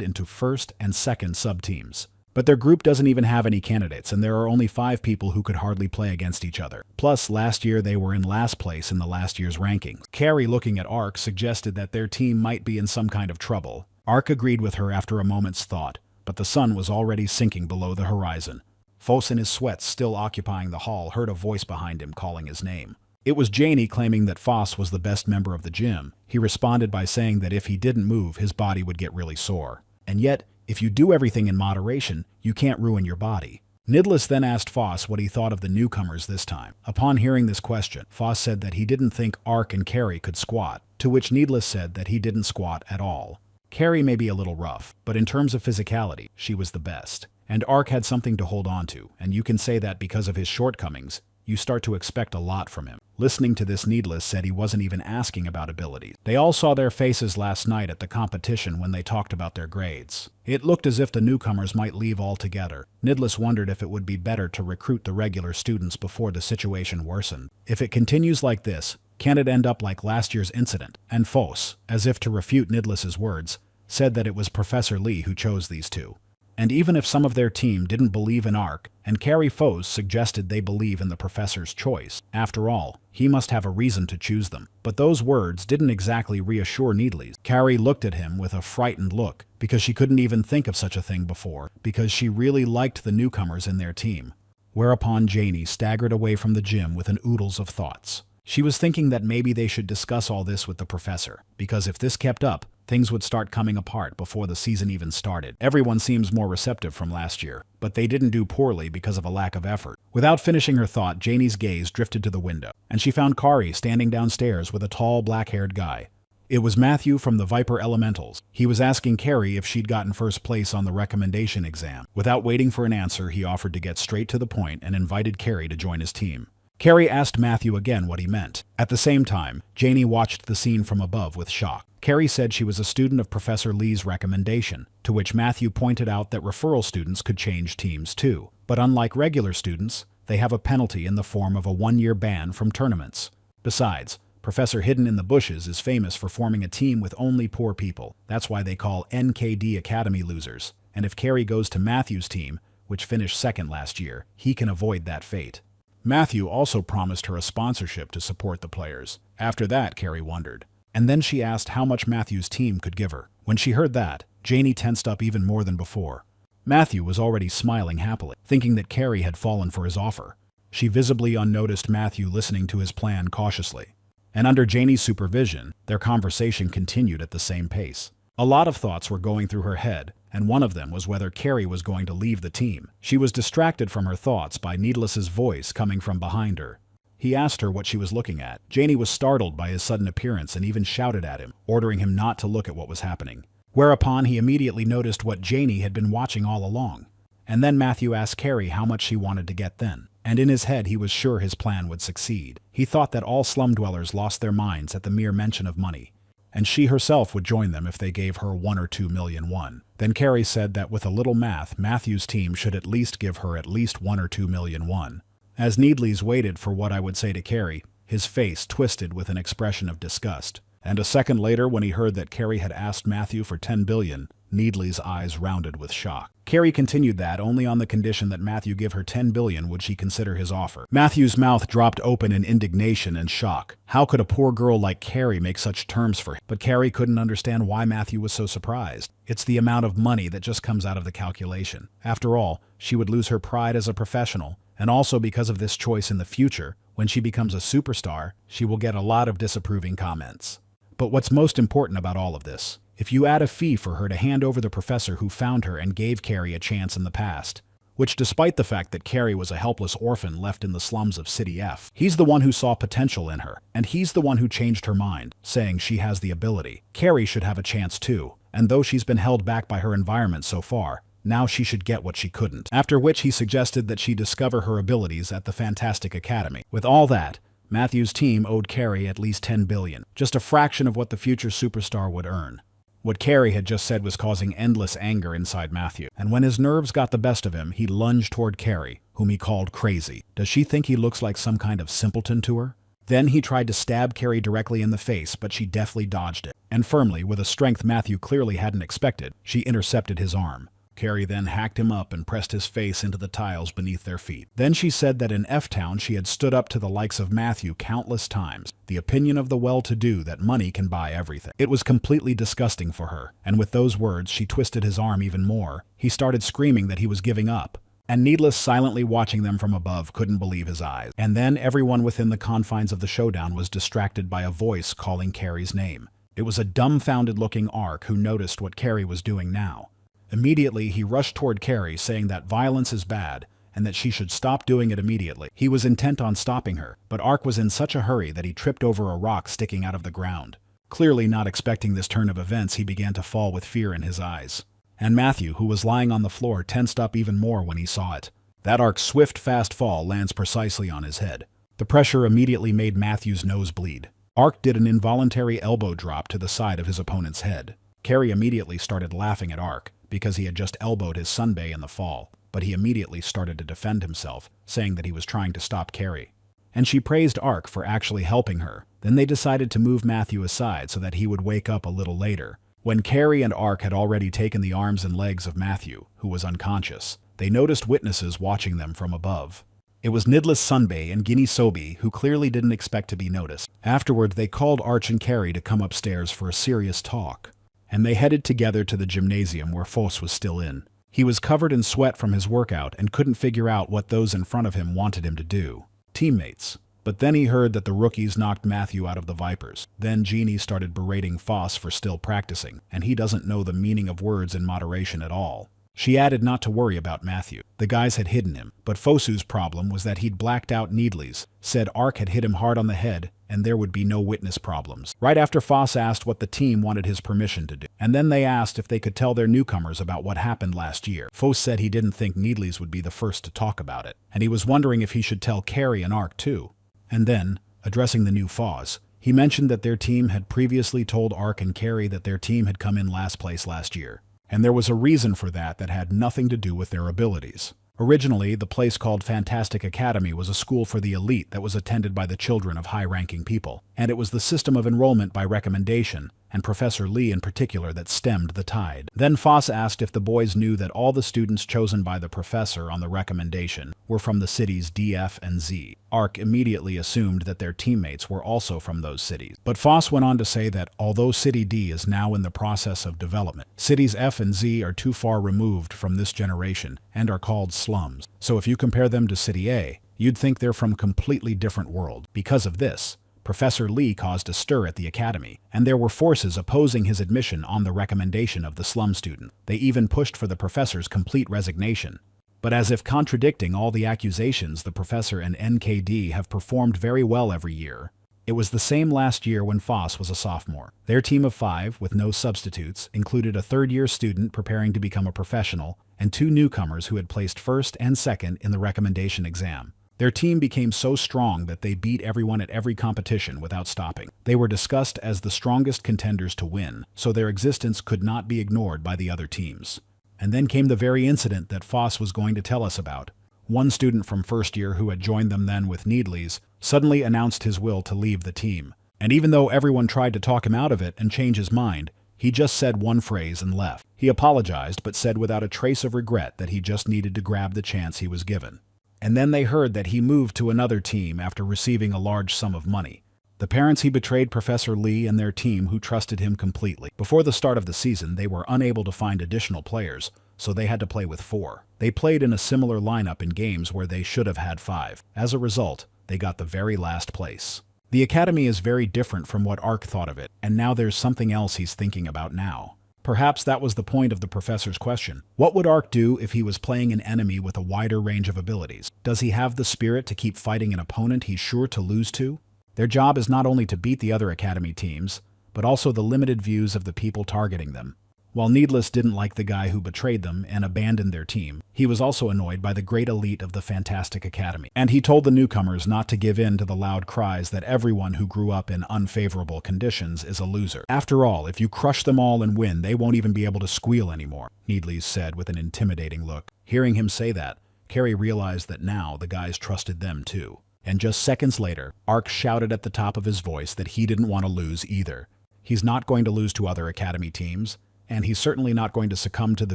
into first and second sub-teams. But their group doesn't even have any candidates, and there are only 5 people who could hardly play against each other. Plus, last year they were in last place in the last year's rankings. Carrie, looking at Ark, suggested that their team might be in some kind of trouble. Ark agreed with her after a moment's thought, but the sun was already sinking below the horizon. Foss, in his sweats still occupying the hall, heard a voice behind him calling his name. It was Janie, claiming that Foss was the best member of the gym. He responded by saying that if he didn't move, his body would get really sore. And yet, if you do everything in moderation, you can't ruin your body. Nidless then asked Foss what he thought of the newcomers this time. Upon hearing this question, Foss said that he didn't think Ark and Carrie could squat, to which Needless said that he didn't squat at all. Carrie may be a little rough, but in terms of physicality, she was the best. And Ark had something to hold on to, and you can say that because of his shortcomings, you start to expect a lot from him. Listening to this, Needless said he wasn't even asking about abilities. They all saw their faces last night at the competition when they talked about their grades. It looked as if the newcomers might leave altogether. Needless wondered if it would be better to recruit the regular students before the situation worsened. If it continues like this, can it end up like last year's incident? And Foss, as if to refute Needless's words, said that it was Professor Lee who chose these two. And even if some of their team didn't believe in Ark, and Carrie Foss suggested they believe in the professor's choice. After all, he must have a reason to choose them. But those words didn't exactly reassure Needles. Carrie looked at him with a frightened look, because she couldn't even think of such a thing before, because she really liked the newcomers in their team. Whereupon Janie staggered away from the gym with an oodles of thoughts. She was thinking that maybe they should discuss all this with the professor, because if this kept up, things would start coming apart before the season even started. Everyone seems more receptive from last year, but they didn't do poorly because of a lack of effort. Without finishing her thought, Janie's gaze drifted to the window, and she found Kari standing downstairs with a tall, black-haired guy. It was Matthew from the Viper Elementals. He was asking Carrie if she'd gotten first place on the recommendation exam. Without waiting for an answer, he offered to get straight to the point and invited Carrie to join his team. Carrie asked Matthew again what he meant. At the same time, Janie watched the scene from above with shock. Carrie said she was a student of Professor Lee's recommendation, to which Matthew pointed out that referral students could change teams too. But unlike regular students, they have a penalty in the form of a 1-year ban from tournaments. Besides, Professor Hidden in the Bushes is famous for forming a team with only poor people. That's why they call NKD Academy losers. And if Carrie goes to Matthew's team, which finished second last year, he can avoid that fate. Matthew also promised her a sponsorship to support the players. After that, Carrie wondered. And then she asked how much Matthew's team could give her. When she heard that, Janie tensed up even more than before. Matthew was already smiling happily, thinking that Carrie had fallen for his offer. She visibly unnoticed Matthew listening to his plan cautiously. And under Janie's supervision, their conversation continued at the same pace. A lot of thoughts were going through her head, and one of them was whether Carrie was going to leave the team. She was distracted from her thoughts by Needless's voice coming from behind her. He asked her what she was looking at. Janie was startled by his sudden appearance and even shouted at him, ordering him not to look at what was happening. Whereupon he immediately noticed what Janie had been watching all along. And then Matthew asked Carrie how much she wanted to get then. And in his head he was sure his plan would succeed. He thought that all slum dwellers lost their minds at the mere mention of money, and she herself would join them if they gave her 1 or 2 million won. Then Carrie said that with a little math, Matthew's team should at least give her at least 1 or 2 million won. As Needles waited for what I would say to Carrie, his face twisted with an expression of disgust. And a second later, when he heard that Carrie had asked Matthew for 10 billion, Needles' eyes rounded with shock. Carrie continued that only on the condition that Matthew give her 10 billion would she consider his offer. Matthew's mouth dropped open in indignation and shock. How could a poor girl like Carrie make such terms for him? But Carrie couldn't understand why Matthew was so surprised. It's the amount of money that just comes out of the calculation. After all, she would lose her pride as a professional, and also because of this choice in the future, when she becomes a superstar, she will get a lot of disapproving comments. But what's most important about all of this? If you add a fee for her to hand over the professor who found her and gave Carrie a chance in the past, which despite the fact that Carrie was a helpless orphan left in the slums of City F, he's the one who saw potential in her, and he's the one who changed her mind, saying she has the ability. Carrie should have a chance too, and though she's been held back by her environment so far, now she should get what she couldn't. After which he suggested that she discover her abilities at the Fantastic Academy. With all that, Matthew's team owed Carrie at least 10 billion, just a fraction of what the future superstar would earn. What Carrie had just said was causing endless anger inside Matthew, and when his nerves got the best of him, he lunged toward Carrie, whom he called crazy. Does she think he looks like some kind of simpleton to her? Then he tried to stab Carrie directly in the face, but she deftly dodged it, and firmly, with a strength Matthew clearly hadn't expected, she intercepted his arm. Carrie then hacked him up and pressed his face into the tiles beneath their feet. Then she said that in F-Town she had stood up to the likes of Matthew countless times, the opinion of the well-to-do that money can buy everything. It was completely disgusting for her, and with those words she twisted his arm even more. He started screaming that he was giving up, and Needless, silently watching them from above, couldn't believe his eyes. And then everyone within the confines of the showdown was distracted by a voice calling Carrie's name. It was a dumbfounded-looking Ark who noticed what Carrie was doing now. Immediately, he rushed toward Carrie, saying that violence is bad, and that she should stop doing it immediately. He was intent on stopping her, but Ark was in such a hurry that he tripped over a rock sticking out of the ground. Clearly not expecting this turn of events, he began to fall with fear in his eyes. And Matthew, who was lying on the floor, tensed up even more when he saw it. That Ark's swift, fast fall lands precisely on his head. The pressure immediately made Matthew's nose bleed. Ark did an involuntary elbow drop to the side of his opponent's head. Carrie immediately started laughing at Ark because he had just elbowed his sunbae in the fall, but he immediately started to defend himself, saying that he was trying to stop Carrie. And she praised Ark for actually helping her. Then they decided to move Matthew aside so that he would wake up a little later. When Carrie and Ark had already taken the arms and legs of Matthew, who was unconscious, they noticed witnesses watching them from above. It was Nidless Sunbae and Guinea Sobi, who clearly didn't expect to be noticed. Afterward, they called Arch and Carrie to come upstairs for a serious talk, and they headed together to the gymnasium where Foss was still in. He was covered in sweat from his workout and couldn't figure out what those in front of him wanted him to do. Teammates. But then he heard that the rookies knocked Matthew out of the Vipers. Then Jeannie started berating Foss for still practicing, and he doesn't know the meaning of words in moderation at all. She added not to worry about Matthew. The guys had hidden him, but Fosu's problem was that he'd blacked out Needles, said Ark had hit him hard on the head, and there would be no witness problems. Right after Foss asked what the team wanted his permission to do, and then they asked if they could tell their newcomers about what happened last year. Foss said he didn't think Needles would be the first to talk about it, and he was wondering if he should tell Carrie and Ark too. And then, addressing the new Foss, he mentioned that their team had previously told Ark and Carrie that their team had come in last place last year. And there was a reason for that had nothing to do with their abilities. Originally, the place called Fantastic Academy was a school for the elite that was attended by the children of high-ranking people, and it was the system of enrollment by recommendation, and Professor Lee in particular, that stemmed the tide. Then Foss asked if the boys knew that all the students chosen by the professor on the recommendation were from the cities D, F, and Z. Ark immediately assumed that their teammates were also from those cities. But Foss went on to say that although City D is now in the process of development, cities F and Z are too far removed from this generation and are called slums. So if you compare them to City A, you'd think they're from completely different world. Because of this, Professor Lee caused a stir at the academy, and there were forces opposing his admission on the recommendation of the slum student. They even pushed for the professor's complete resignation. But as if contradicting all the accusations, the professor and NKD have performed very well every year. It was the same last year when Foss was a sophomore. Their team of 5, with no substitutes, included a third-year student preparing to become a professional, and 2 newcomers who had placed first and second in the recommendation exam. Their team became so strong that they beat everyone at every competition without stopping. They were discussed as the strongest contenders to win, so their existence could not be ignored by the other teams. And then came the very incident that Foss was going to tell us about. One student from first year who had joined them then with Needles suddenly announced his will to leave the team. And even though everyone tried to talk him out of it and change his mind, he just said one phrase and left. He apologized but said without a trace of regret that he just needed to grab the chance he was given. And then they heard that he moved to another team after receiving a large sum of money. The parents he betrayed Professor Lee and their team who trusted him completely. Before the start of the season, they were unable to find additional players, so they had to play with 4. They played in a similar lineup in games where they should have had 5. As a result, they got the very last place. The academy is very different from what Ark thought of it, and now there's something else he's thinking about now. Perhaps that was the point of the professor's question. What would Ark do if he was playing an enemy with a wider range of abilities? Does he have the spirit to keep fighting an opponent he's sure to lose to? Their job is not only to beat the other academy teams, but also the limited views of the people targeting them. While Needless didn't like the guy who betrayed them and abandoned their team, he was also annoyed by the great elite of the Fantastic Academy. And he told the newcomers not to give in to the loud cries that everyone who grew up in unfavorable conditions is a loser. After all, if you crush them all and win, they won't even be able to squeal anymore, Needles said with an intimidating look. Hearing him say that, Carrie realized that now the guys trusted them too. And just seconds later, Ark shouted at the top of his voice that he didn't want to lose either. He's not going to lose to other academy teams, and he's certainly not going to succumb to the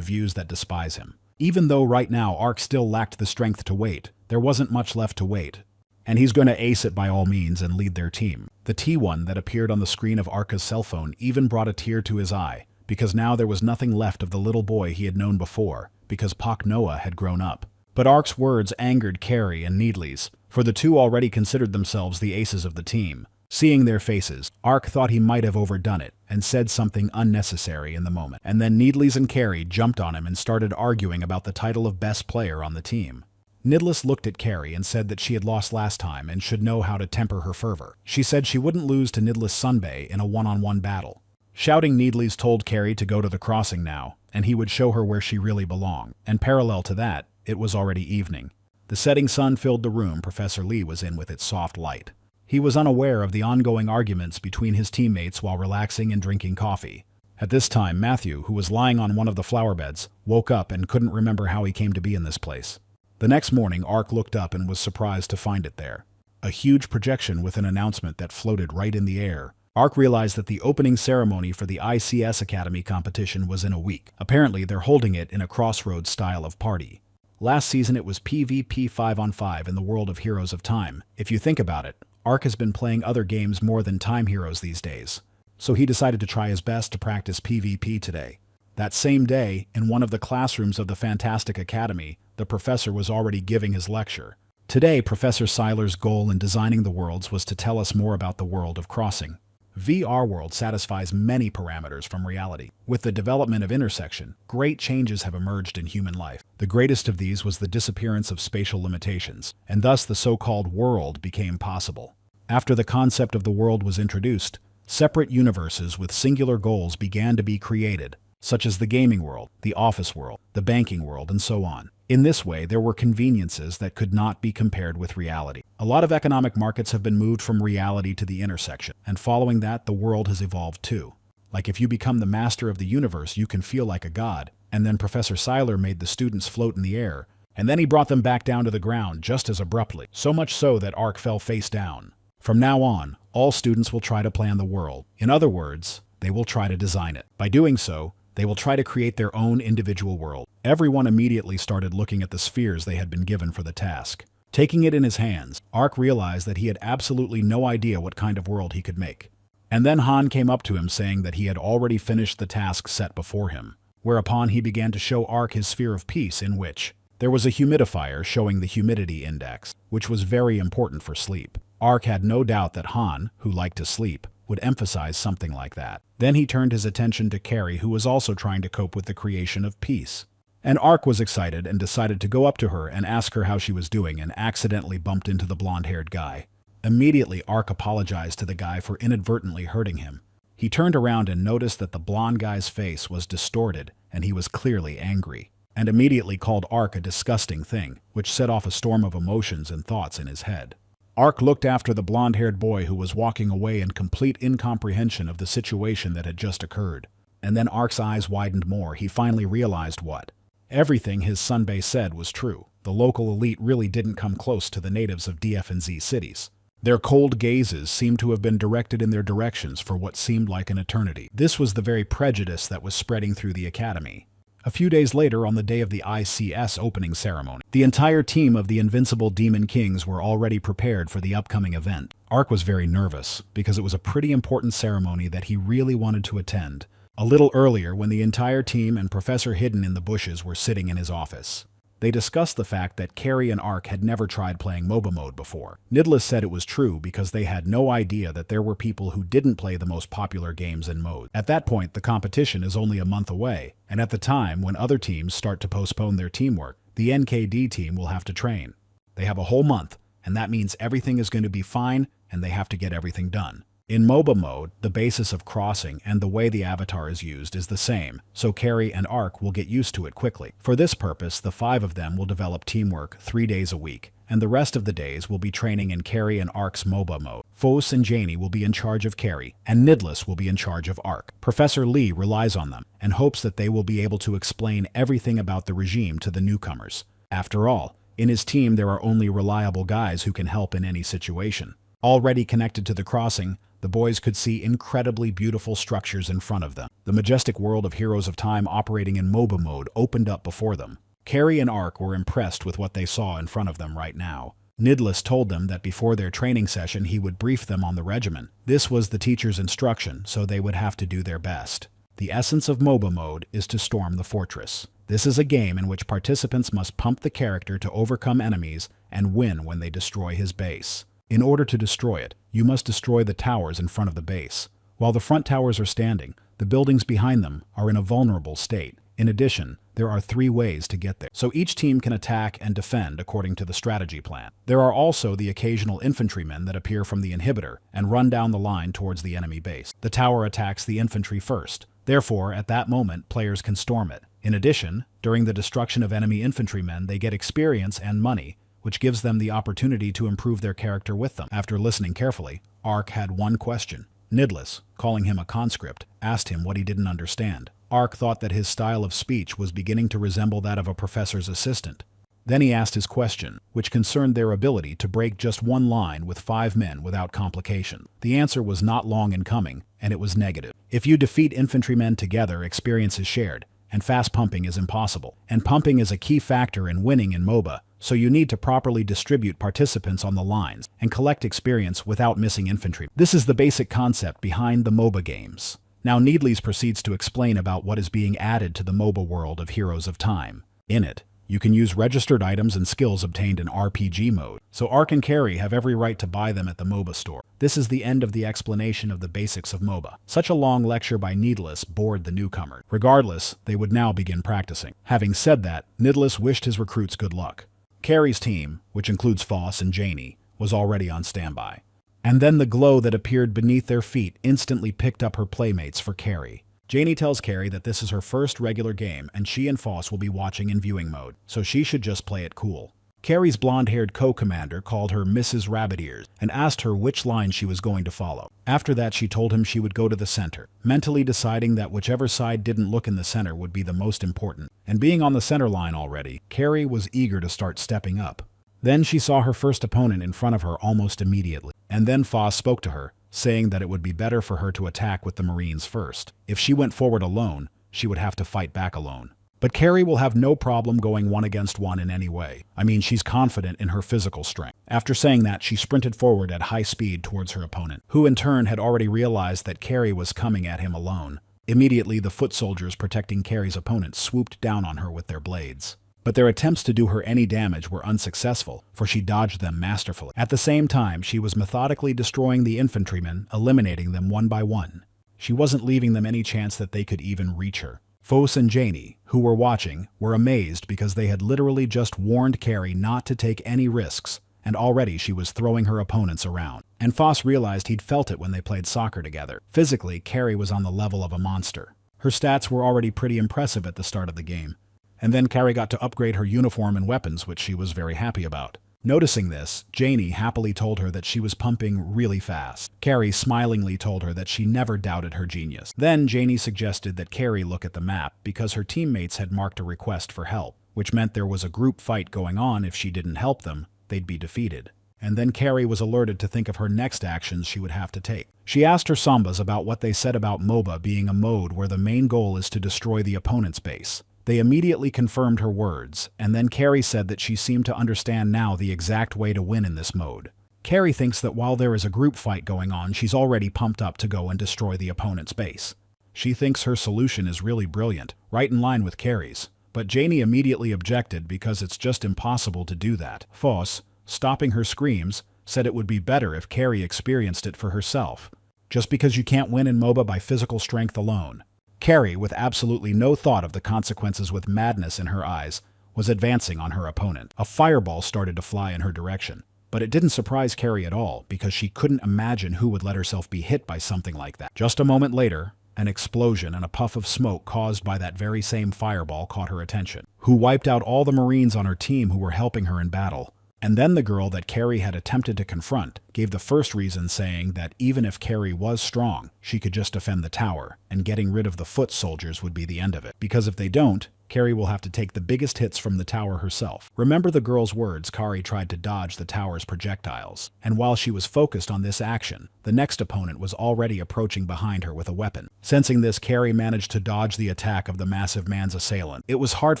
views that despise him. Even though right now Ark still lacked the strength to wait, there wasn't much left to wait. And he's going to ace it by all means and lead their team. The T1 that appeared on the screen of Arka's cell phone even brought a tear to his eye, because now there was nothing left of the little boy he had known before, because Pak Noah had grown up. But Ark's words angered Carrie and Needles, for the two already considered themselves the aces of the team. Seeing their faces, Ark thought he might have overdone it and said something unnecessary in the moment. And then Needles and Carrie jumped on him and started arguing about the title of best player on the team. Needless looked at Carrie and said that she had lost last time and should know how to temper her fervor. She said she wouldn't lose to Needless Sunbae in a one-on-one battle. Shouting Needles told Carrie to go to the crossing now, and he would show her where she really belonged. And parallel to that, it was already evening. The setting sun filled the room Professor Lee was in with its soft light. He was unaware of the ongoing arguments between his teammates while relaxing and drinking coffee. At this time, Matthew, who was lying on one of the flower beds, woke up and couldn't remember how he came to be in this place. The next morning, Ark looked up and was surprised to find it there. A huge projection with an announcement that floated right in the air. Ark realized that the opening ceremony for the ICS Academy competition was in a week. Apparently, they're holding it in a crossroads style of party. Last season, it was PvP 5-on-5 in the world of Heroes of Time. If you think about it, Ark has been playing other games more than Time Heroes these days. So he decided to try his best to practice PvP today. That same day, in one of the classrooms of the Fantastic Academy, the professor was already giving his lecture. Today, Professor Seiler's goal in designing the worlds was to tell us more about the world of crossing. VR world satisfies many parameters from reality. With the development of intersection, great changes have emerged in human life. The greatest of these was the disappearance of spatial limitations, and thus the so-called world became possible. After the concept of the world was introduced, separate universes with singular goals began to be created, such as the gaming world, the office world, the banking world, and so on. In this way, there were conveniences that could not be compared with reality. A lot of economic markets have been moved from reality to the intersection, and following that, the world has evolved too. Like if you become the master of the universe, you can feel like a god, and then Professor Seiler made the students float in the air, and then he brought them back down to the ground just as abruptly, so much so that Ark fell face down. From now on, all students will try to plan the world. In other words, they will try to design it. By doing so, they will try to create their own individual world. Everyone immediately started looking at the spheres they had been given for the task. Taking it in his hands, Ark realized that he had absolutely no idea what kind of world he could make. And then Han came up to him saying that he had already finished the task set before him, whereupon he began to show Ark his sphere of peace, in which there was a humidifier showing the humidity index, which was very important for sleep. Ark had no doubt that Han, who liked to sleep, would emphasize something like that. Then he turned his attention to Carrie, who was also trying to cope with the creation of peace. And Ark was excited and decided to go up to her and ask her how she was doing, and accidentally bumped into the blonde-haired guy. Immediately, Ark apologized to the guy for inadvertently hurting him. He turned around and noticed that the blonde guy's face was distorted, and he was clearly angry, and immediately called Ark a disgusting thing, which set off a storm of emotions and thoughts in his head. Ark looked after the blonde-haired boy who was walking away in complete incomprehension of the situation that had just occurred. And then Ark's eyes widened more. He finally realized what everything his sunbae said was true. The local elite really didn't come close to the natives of DF and Z cities. Their cold gazes seemed to have been directed in their directions for what seemed like an eternity. This was the very prejudice that was spreading through the academy. A few days later, on the day of the ICS opening ceremony, the entire team of the Invincible Demon Kings were already prepared for the upcoming event. Ark was very nervous, because it was a pretty important ceremony that he really wanted to attend. A little earlier, when the entire team and Professor hidden in the bushes were sitting in his office, they discussed the fact that Carrie and Ark had never tried playing MOBA mode before. Nidless said it was true because they had no idea that there were people who didn't play the most popular games in mode. At that point, the competition is only a month away, and at the time when other teams start to postpone their teamwork, the NKD team will have to train. They have a whole month, and that means everything is going to be fine, and they have to get everything done. In MOBA mode, the basis of crossing and the way the avatar is used is the same, so Carrie and Ark will get used to it quickly. For this purpose, the 5 of them will develop teamwork 3 days a week, and the rest of the days will be training in Carrie and Ark's MOBA mode. Fos and Janie will be in charge of Carrie, and Nidless will be in charge of Ark. Professor Lee relies on them, and hopes that they will be able to explain everything about the regime to the newcomers. After all, in his team there are only reliable guys who can help in any situation. Already connected to the crossing, the boys could see incredibly beautiful structures in front of them. The majestic world of Heroes of Time operating in MOBA mode opened up before them. Carrie and Ark were impressed with what they saw in front of them right now. Nidless told them that before their training session he would brief them on the regimen. This was the teacher's instruction, so they would have to do their best. The essence of MOBA mode is to storm the fortress. This is a game in which participants must pump the character to overcome enemies and win when they destroy his base. In order to destroy it, you must destroy the towers in front of the base. While the front towers are standing, the buildings behind them are in a vulnerable state. In addition, there are 3 ways to get there, so each team can attack and defend according to the strategy plan. There are also the occasional infantrymen that appear from the inhibitor and run down the line towards the enemy base. The tower attacks the infantry first. Therefore, at that moment, players can storm it. In addition, during the destruction of enemy infantrymen, they get experience and money, which gives them the opportunity to improve their character with them. After listening carefully, Ark had one question. Nidless, calling him a conscript, asked him what he didn't understand. Ark thought that his style of speech was beginning to resemble that of a professor's assistant. Then he asked his question, which concerned their ability to break just one line with 5 men without complication. The answer was not long in coming, and it was negative. If you defeat infantrymen together, experience is shared, and fast pumping is impossible. And pumping is a key factor in winning in MOBA, so you need to properly distribute participants on the lines and collect experience without missing infantry. This is the basic concept behind the MOBA games. Now Needles proceeds to explain about what is being added to the MOBA world of Heroes of Time. In it, you can use registered items and skills obtained in RPG mode, so Ark and Carrie have every right to buy them at the MOBA store. This is the end of the explanation of the basics of MOBA. Such a long lecture by Needless bored the newcomer. Regardless, they would now begin practicing. Having said that, Needless wished his recruits good luck. Carrie's team, which includes Foss and Janie, was already on standby. And then the glow that appeared beneath their feet instantly picked up her playmates for Carrie. Janie tells Carrie that this is her first regular game and she and Foss will be watching in viewing mode, so she should just play it cool. Carrie's blonde-haired co-commander called her Mrs. Rabbit Ears and asked her which line she was going to follow. After that, she told him she would go to the center, mentally deciding that whichever side didn't look in the center would be the most important. And being on the center line already, Carrie was eager to start stepping up. Then she saw her first opponent in front of her almost immediately. And then Foss spoke to her, saying that it would be better for her to attack with the Marines first. If she went forward alone, she would have to fight back alone. But Carrie will have no problem going 1 against 1 in any way. I mean, she's confident in her physical strength. After saying that, she sprinted forward at high speed towards her opponent, who in turn had already realized that Carrie was coming at him alone. Immediately, the foot soldiers protecting Carrie's opponent swooped down on her with their blades. But their attempts to do her any damage were unsuccessful, for she dodged them masterfully. At the same time, she was methodically destroying the infantrymen, eliminating them one by one. She wasn't leaving them any chance that they could even reach her. Foss and Janie, who were watching, were amazed because they had literally just warned Carrie not to take any risks, and already she was throwing her opponents around. And Foss realized he'd felt it when they played soccer together. Physically, Carrie was on the level of a monster. Her stats were already pretty impressive at the start of the game. And then Carrie got to upgrade her uniform and weapons, which she was very happy about. Noticing this, Janie happily told her that she was pumping really fast. Carrie smilingly told her that she never doubted her genius. Then Janie suggested that Carrie look at the map because her teammates had marked a request for help, which meant there was a group fight going on. If she didn't help them, they'd be defeated. And then Carrie was alerted to think of her next actions she would have to take. She asked her Sambas about what they said about MOBA being a mode where the main goal is to destroy the opponent's base. They immediately confirmed her words, and then Carrie said that she seemed to understand now the exact way to win in this mode. Carrie thinks that while there is a group fight going on, she's already pumped up to go and destroy the opponent's base. She thinks her solution is really brilliant, right in line with Carrie's. But Janie immediately objected because it's just impossible to do that. Foss, stopping her screams, said it would be better if Carrie experienced it for herself, just because you can't win in MOBA by physical strength alone. Carrie, with absolutely no thought of the consequences with madness in her eyes, was advancing on her opponent. A fireball started to fly in her direction, but it didn't surprise Carrie at all because she couldn't imagine who would let herself be hit by something like that. Just a moment later, an explosion and a puff of smoke caused by that very same fireball caught her attention, who wiped out all the Marines on her team who were helping her in battle. And then the girl that Carrie had attempted to confront gave the first reason, saying that even if Carrie was strong, she could just defend the tower, and getting rid of the foot soldiers would be the end of it. Because if they don't, Carrie will have to take the biggest hits from the tower herself. Remember the girl's words, Carrie tried to dodge the tower's projectiles, and while she was focused on this action, the next opponent was already approaching behind her with a weapon. Sensing this, Carrie managed to dodge the attack of the massive man's assailant. It was hard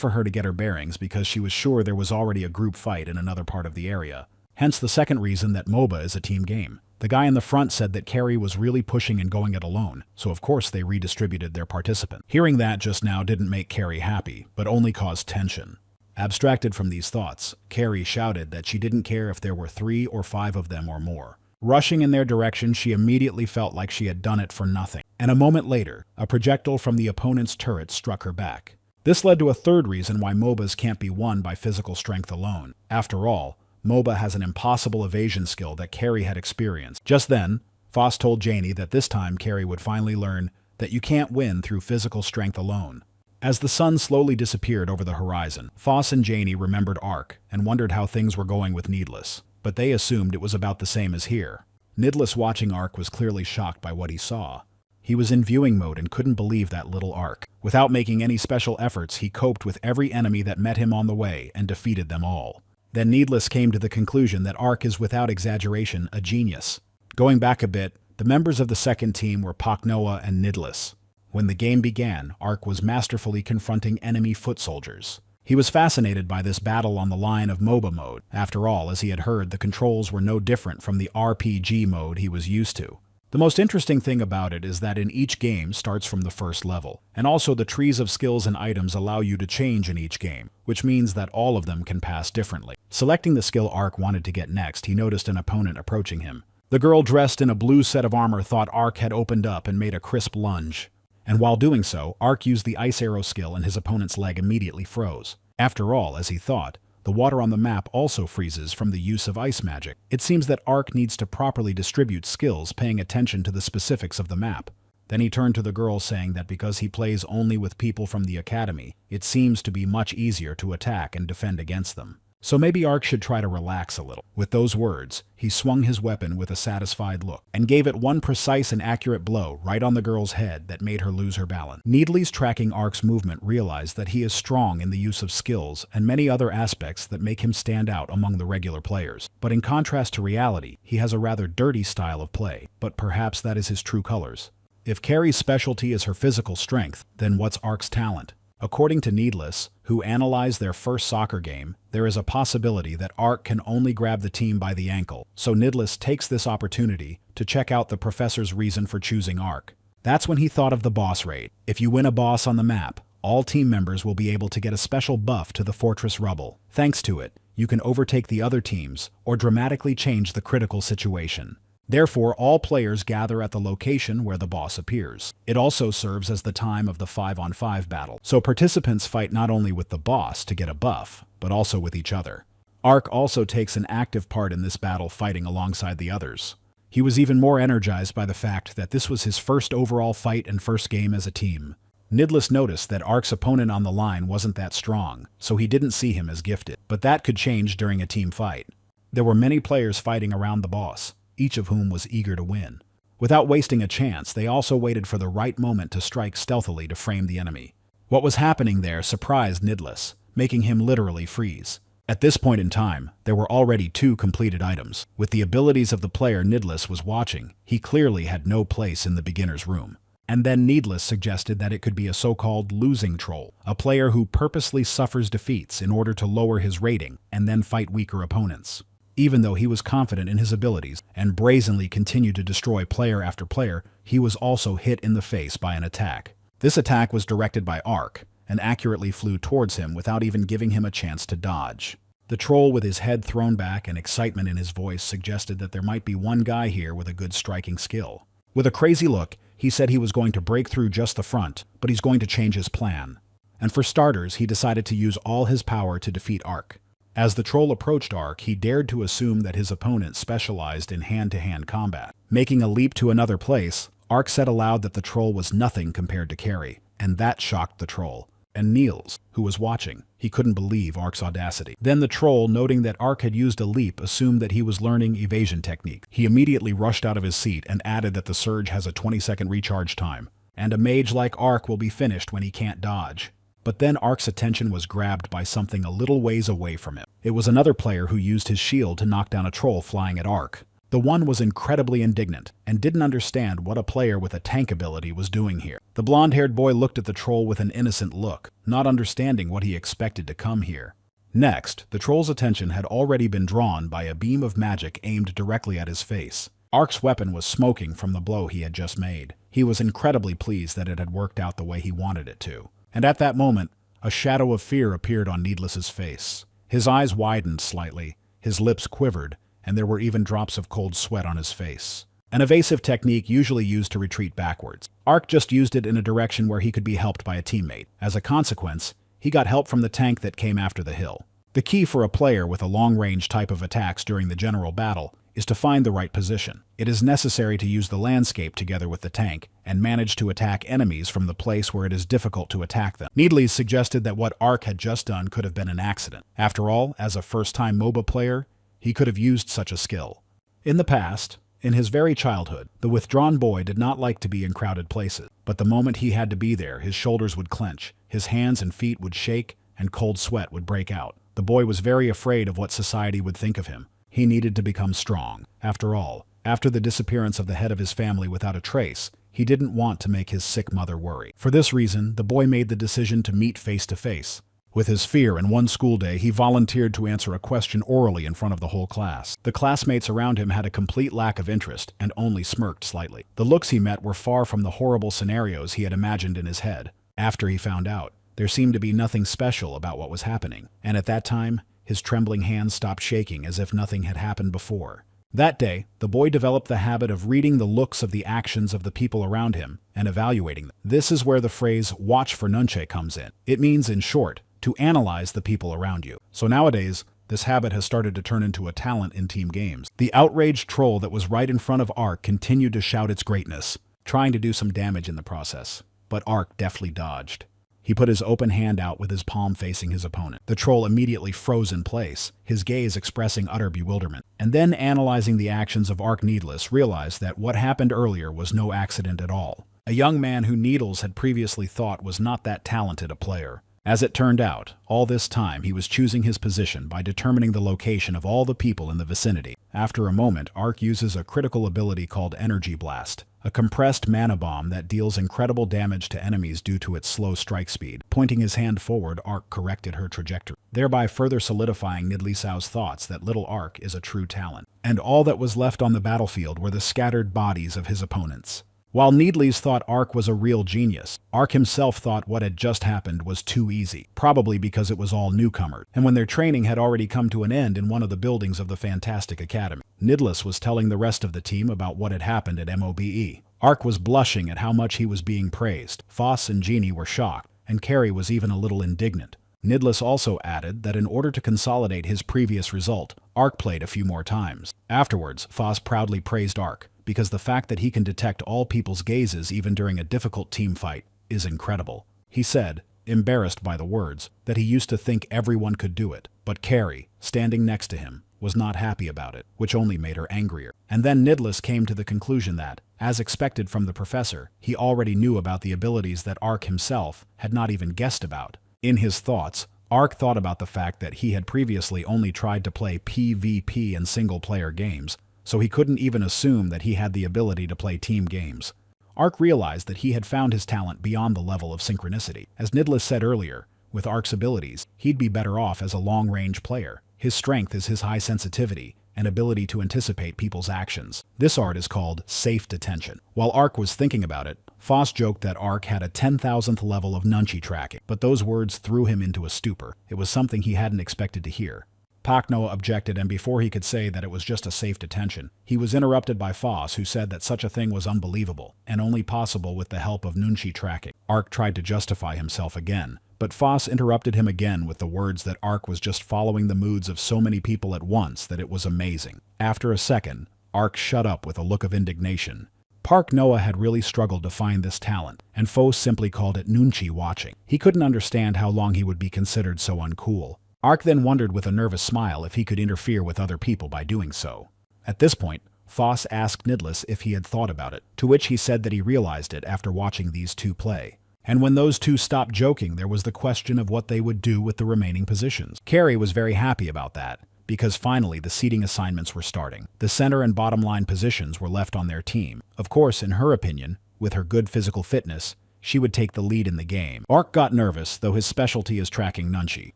for her to get her bearings because she was sure there was already a group fight in another part of the area. Hence the second reason that MOBA is a team game. The guy in the front said that Carrie was really pushing and going it alone, so of course they redistributed their participants. Hearing that just now didn't make Carrie happy, but only caused tension. Abstracted from these thoughts, Carrie shouted that she didn't care if there were 3 or 5 of them or more. Rushing in their direction, she immediately felt like she had done it for nothing. And a moment later, a projectile from the opponent's turret struck her back. This led to a third reason why MOBAs can't be won by physical strength alone. After all, MOBA has an impossible evasion skill that Carrie had experienced. Just then, Foss told Janie that this time Carrie would finally learn that you can't win through physical strength alone. As the sun slowly disappeared over the horizon, Foss and Janie remembered Ark and wondered how things were going with Needless, but they assumed it was about the same as here. Needless watching Ark was clearly shocked by what he saw. He was in viewing mode and couldn't believe that little Ark. Without making any special efforts, he coped with every enemy that met him on the way and defeated them all. Then Needless came to the conclusion that Ark is without exaggeration a genius. Going back a bit, the members of the second team were Paknoa and Needless. When the game began, Ark was masterfully confronting enemy foot soldiers. He was fascinated by this battle on the line of MOBA mode. After all, as he had heard, the controls were no different from the RPG mode he was used to. The most interesting thing about it is that in each game starts from the first level, and also the trees of skills and items allow you to change in each game, which means that all of them can pass differently. Selecting the skill Ark wanted to get next, he noticed an opponent approaching him. The girl dressed in a blue set of armor thought Ark had opened up and made a crisp lunge. And while doing so, Ark used the ice arrow skill and his opponent's leg immediately froze. After all, as he thought, the water on the map also freezes from the use of ice magic. It seems that Ark needs to properly distribute skills, paying attention to the specifics of the map. Then he turned to the girl saying that because he plays only with people from the academy, it seems to be much easier to attack and defend against them. So maybe Ark should try to relax a little. With those words, he swung his weapon with a satisfied look and gave it one precise and accurate blow right on the girl's head that made her lose her balance. Needless tracking Ark's movement realized that he is strong in the use of skills and many other aspects that make him stand out among the regular players. But in contrast to reality, he has a rather dirty style of play, but perhaps that is his true colors. If Carrie's specialty is her physical strength, then what's Ark's talent? According to Needless, who analyzed their first soccer game, there is a possibility that Ark can only grab the team by the ankle, so Needless takes this opportunity to check out the professor's reason for choosing Ark. That's when he thought of the boss raid. If you win a boss on the map, all team members will be able to get a special buff to the fortress rubble. Thanks to it, you can overtake the other teams or dramatically change the critical situation. Therefore, all players gather at the location where the boss appears. It also serves as the time of the 5-on-5 battle, so participants fight not only with the boss to get a buff, but also with each other. Ark also takes an active part in this battle, fighting alongside the others. He was even more energized by the fact that this was his first overall fight and first game as a team. Needless noticed that Ark's opponent on the line wasn't that strong, so he didn't see him as gifted. But that could change during a team fight. There were many players fighting around the boss, each of whom was eager to win. Without wasting a chance, they also waited for the right moment to strike stealthily to frame the enemy. What was happening there surprised Needless, making him literally freeze. At this point in time, there were already 2 completed items. With the abilities of the player Needless was watching, he clearly had no place in the beginner's room. And then Needless suggested that it could be a so-called losing troll, a player who purposely suffers defeats in order to lower his rating and then fight weaker opponents. Even though he was confident in his abilities and brazenly continued to destroy player after player, he was also hit in the face by an attack. This attack was directed by Ark and accurately flew towards him without even giving him a chance to dodge. The troll, with his head thrown back and excitement in his voice, suggested that there might be one guy here with a good striking skill. With a crazy look, he said he was going to break through just the front, but he's going to change his plan. And for starters, he decided to use all his power to defeat Ark. As the troll approached Ark, he dared to assume that his opponent specialized in hand-to-hand combat. Making a leap to another place, Ark said aloud that the troll was nothing compared to Carrie, and that shocked the troll. And Niels, who was watching, he couldn't believe Ark's audacity. Then the troll, noting that Ark had used a leap, assumed that he was learning evasion technique. He immediately rushed out of his seat and added that the surge has a 20-second recharge time, and a mage like Ark will be finished when he can't dodge. But then Ark's attention was grabbed by something a little ways away from him. It was another player who used his shield to knock down a troll flying at Ark. The one was incredibly indignant and didn't understand what a player with a tank ability was doing here. The blonde-haired boy looked at the troll with an innocent look, not understanding what he expected to come here. Next, the troll's attention had already been drawn by a beam of magic aimed directly at his face. Ark's weapon was smoking from the blow he had just made. He was incredibly pleased that it had worked out the way he wanted it to. And at that moment, a shadow of fear appeared on Needless's face. His eyes widened slightly, his lips quivered, and there were even drops of cold sweat on his face. An evasive technique usually used to retreat backwards. Ark just used it in a direction where he could be helped by a teammate. As a consequence, he got help from the tank that came after the hill. The key for a player with a long-range type of attacks during the general battle is to find the right position. It is necessary to use the landscape together with the tank and manage to attack enemies from the place where it is difficult to attack them. Needles suggested that what Ark had just done could have been an accident. After all, as a first-time MOBA player, he could have used such a skill. In the past, in his very childhood, the withdrawn boy did not like to be in crowded places, but the moment he had to be there, his shoulders would clench, his hands and feet would shake, and cold sweat would break out. The boy was very afraid of what society would think of him. He needed to become strong. After all, after the disappearance of the head of his family without a trace, he didn't want to make his sick mother worry. For this reason, the boy made the decision to meet face to face. With his fear, in one school day, he volunteered to answer a question orally in front of the whole class. The classmates around him had a complete lack of interest and only smirked slightly. The looks he met were far from the horrible scenarios he had imagined in his head. After he found out, there seemed to be nothing special about what was happening, and at that time, his trembling hands stopped shaking as if nothing had happened before. That day, the boy developed the habit of reading the looks of the actions of the people around him and evaluating them. This is where the phrase "watch for nunche" comes in. It means, in short, to analyze the people around you. So nowadays, this habit has started to turn into a talent in team games. The outraged troll that was right in front of Ark continued to shout its greatness, trying to do some damage in the process. But Ark deftly dodged. He put his open hand out with his palm facing his opponent. The troll immediately froze in place, his gaze expressing utter bewilderment. And then, analyzing the actions of Ark, Needless realized that what happened earlier was no accident at all. A young man who Needles had previously thought was not that talented a player. As it turned out, all this time he was choosing his position by determining the location of all the people in the vicinity. After a moment, Ark uses a critical ability called Energy Blast, a compressed mana bomb that deals incredible damage to enemies due to its slow strike speed. Pointing his hand forward, Ark corrected her trajectory, thereby further solidifying Nidli Sao's thoughts that little Ark is a true talent. And all that was left on the battlefield were the scattered bodies of his opponents. While Needles thought Ark was a real genius, Ark himself thought what had just happened was too easy, probably because it was all newcomers, and when their training had already come to an end in one of the buildings of the Fantastic Academy. Needles was telling the rest of the team about what had happened at MOBE. Ark was blushing at how much he was being praised. Foss and Genie were shocked, and Carrie was even a little indignant. Needles also added that in order to consolidate his previous result, Ark played a few more times. Afterwards, Foss proudly praised Ark, because the fact that he can detect all people's gazes even during a difficult team fight is incredible. He said, embarrassed by the words, that he used to think everyone could do it, but Carrie, standing next to him, was not happy about it, which only made her angrier. And then Needles came to the conclusion that, as expected from the professor, he already knew about the abilities that Ark himself had not even guessed about. In his thoughts, Ark thought about the fact that he had previously only tried to play PvP and single-player games, so he couldn't even assume that he had the ability to play team games. Ark realized that he had found his talent beyond the level of synchronicity. As Needles said earlier, with Ark's abilities, he'd be better off as a long-range player. His strength is his high sensitivity and ability to anticipate people's actions. This art is called safe detention. While Ark was thinking about it, Foss joked that Ark had a 10,000th level of nunchi tracking, but those words threw him into a stupor. It was something he hadn't expected to hear. Pak Noah objected, and before he could say that it was just a safe detention, he was interrupted by Foss, who said that such a thing was unbelievable, and only possible with the help of nunchi tracking. Ark tried to justify himself again, but Foss interrupted him again with the words that Ark was just following the moods of so many people at once that it was amazing. After a second, Ark shut up with a look of indignation. Pak Noah had really struggled to find this talent, and Foss simply called it nunchi watching. He couldn't understand how long he would be considered so uncool. Ark then wondered with a nervous smile if he could interfere with other people by doing so. At this point, Foss asked Needles if he had thought about it, to which he said that he realized it after watching these two play. And when those two stopped joking, there was the question of what they would do with the remaining positions. Carrie was very happy about that, because finally the seating assignments were starting. The center and bottom line positions were left on their team. Of course, in her opinion, with her good physical fitness, she would take the lead in the game. Ark got nervous, though his specialty is tracking nunchi.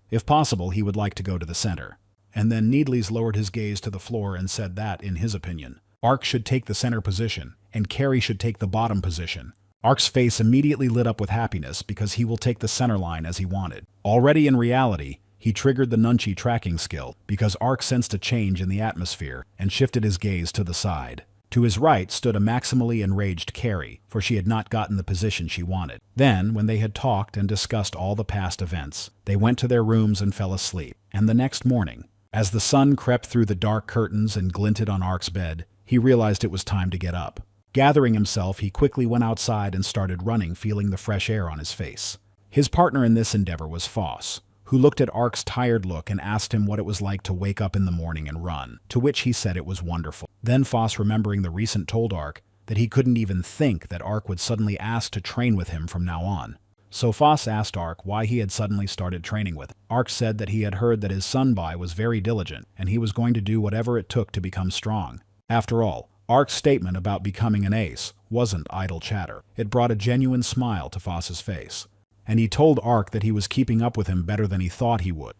If possible, he would like to go to the center. And then Needles lowered his gaze to the floor and said that, in his opinion, Ark should take the center position, and Carrie should take the bottom position. Ark's face immediately lit up with happiness because he will take the center line as he wanted. Already in reality, he triggered the nunchi tracking skill because Ark sensed a change in the atmosphere and shifted his gaze to the side. To his right stood a maximally enraged Carrie, for she had not gotten the position she wanted. Then, when they had talked and discussed all the past events, they went to their rooms and fell asleep. And the next morning, As the sun crept through the dark curtains and glinted on Ark's bed, he realized it was time to get up. Gathering himself, he quickly went outside and started running, feeling the fresh air on his face. His partner in this endeavor was Foss, who looked at Ark's tired look and asked him what it was like to wake up in the morning and run, to which he said it was wonderful. Then Foss, remembering the recent, told Ark that he couldn't even think that Ark would suddenly ask to train with him from now on. So Foss asked Ark why he had suddenly started training with him. Ark said that he had heard that his Sunbai was very diligent, and he was going to do whatever it took to become strong. After all, Ark's statement about becoming an ace wasn't idle chatter. It brought a genuine smile to Foss's face. And he told Ark that he was keeping up with him better than he thought he would.